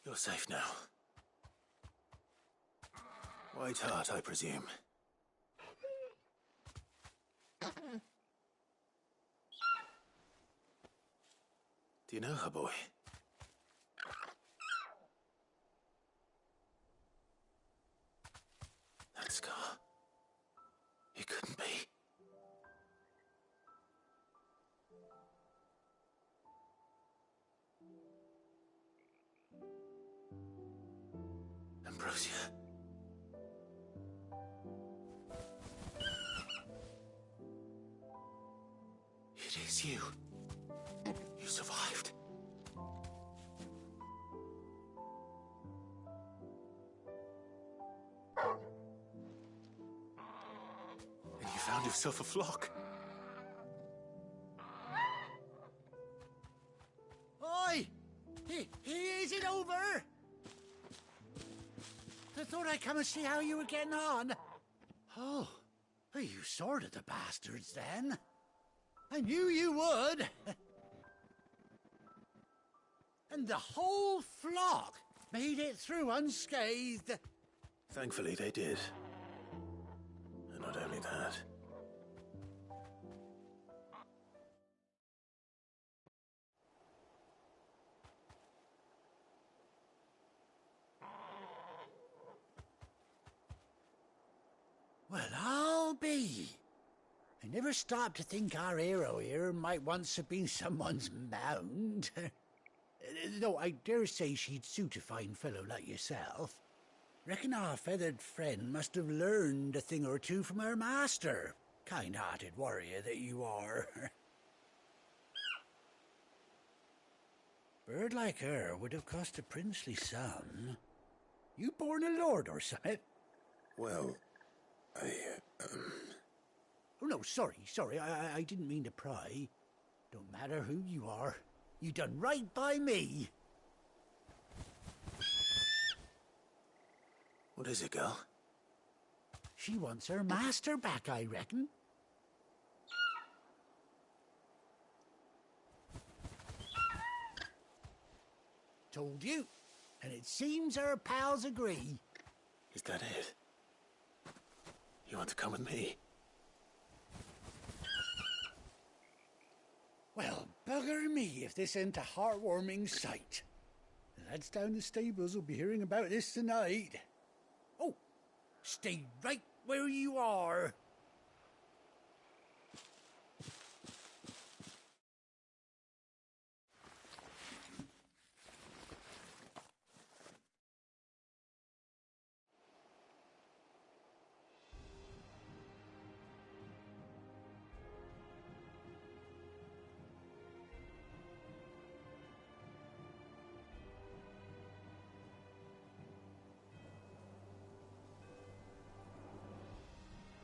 You're safe now. White Heart, I presume. Do you know her, boy? That scar. It couldn't be. Ambrosia. It is you. You survived. And you found yourself a flock. Oi! Is it over? I thought I'd come and see how you were getting on. Oh, you sorted the bastards then. I knew you would. And the whole flock made it through unscathed. Thankfully, they did. And not only that. Well, I'll be. I never stopped to think our hero here might once have been someone's mount. Though I dare say she'd suit a fine fellow like yourself. Reckon our feathered friend must have learned a thing or two from her master. Kind-hearted warrior that you are. Bird like her would have cost a princely sum. You born a lord or something? Well, Oh, no, sorry. I didn't mean to pry. Don't matter who you are. You done right by me. What is it, girl? She wants her master back, I reckon. Told you. And it seems her pals agree. Is that it? You want to come with me? Well, bugger me if this ain't a heartwarming sight. The lads down the stables will be hearing about this tonight. Oh, stay right where you are.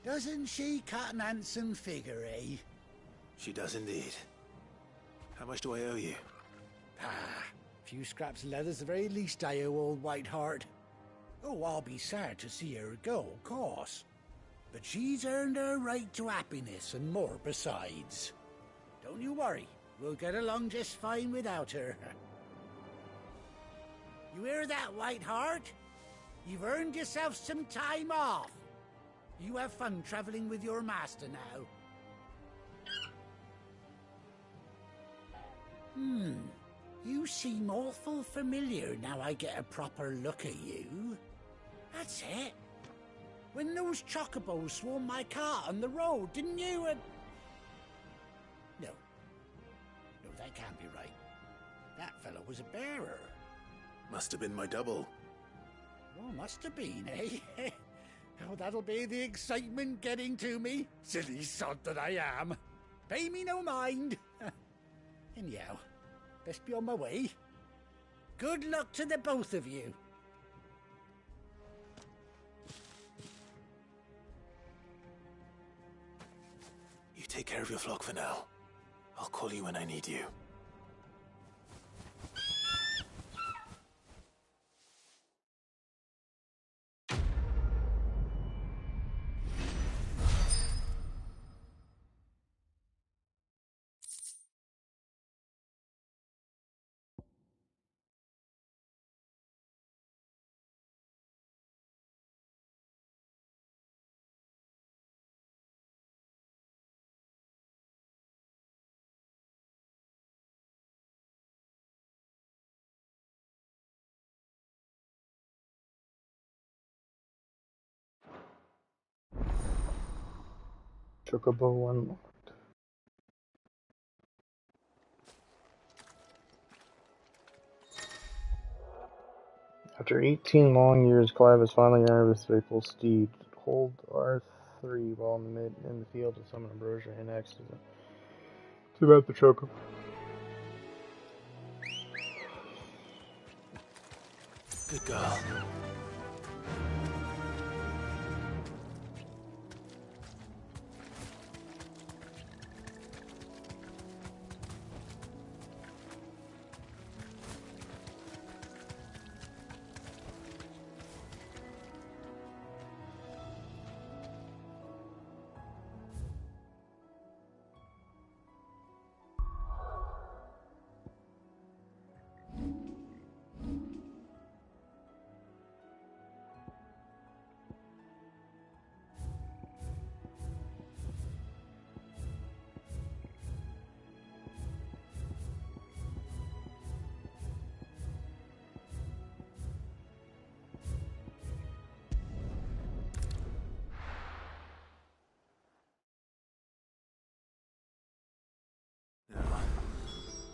Doesn't she cut an handsome figure, eh? She does indeed. How much do I owe you? Ah, a few scraps of leather's the very least I owe old Whiteheart. Oh, I'll be sad to see her go, of course. But she's earned her right to happiness and more besides. Don't you worry, we'll get along just fine without her. You hear that, Whiteheart? You've earned yourself some time off. You have fun traveling with your master now. You seem awful familiar now I get a proper look at you. That's it. When those chocobos swarmed my cart on the road, didn't you? No, that can't be right. That fellow was a bearer. Must have been my double. Oh, must have been, eh? Oh, that'll be the excitement getting to me. Silly sod that I am. Pay me no mind. Anyhow, best be on my way. Good luck to the both of you. You take care of your flock for now. I'll call you when I need you. Chocobo unlocked. After 18 long years, Clive has finally earned his faithful steed. Hold R3 while in the field to summon Ambrosia and X to about the Chocobo. Good girl.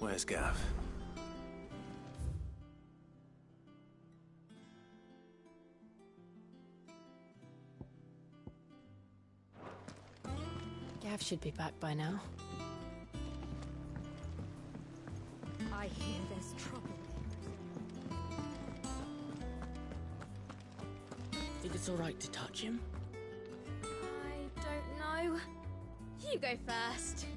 Where's Gav? Gav should be back by now. I hear there's trouble. Think it's alright to touch him? I don't know. You go first.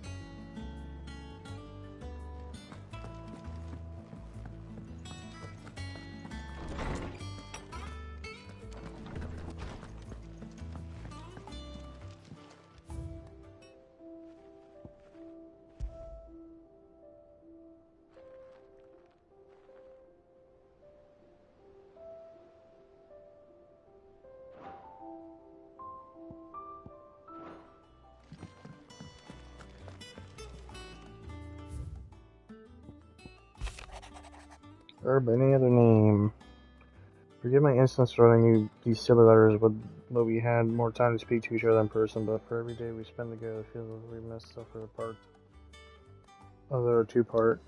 Or by any other name. Forgive my insolence writing you these silly letters, but we had more time to speak to each other in person, but for every day we spend together, it feels like we missed stuff for the part. Other two-part.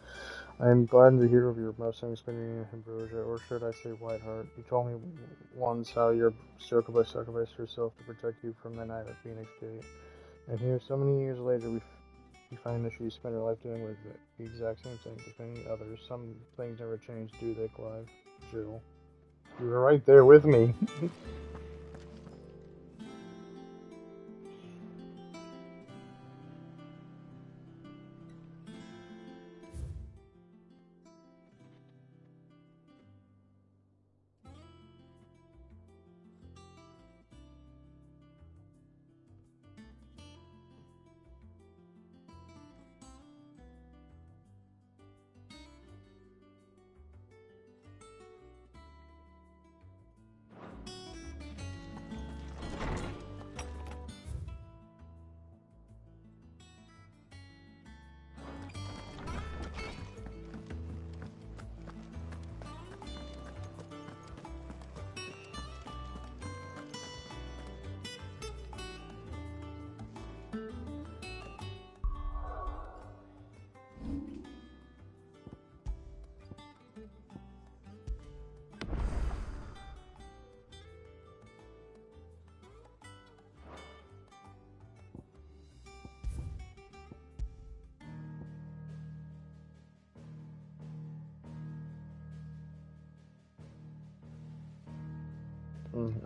I am glad to hear of your Mustang spending in Ambrosia, or should I say Whiteheart. You told me once how you sacrificed yourself to protect you from the night of Phoenix Gate. And here, so many years later, we find that you spent her life doing with it the exact same thing, defending others. Some things never change, do they, Clive? Jill. You were right there with me.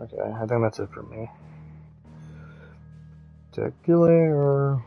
Okay, I think that's it for me. Take you later.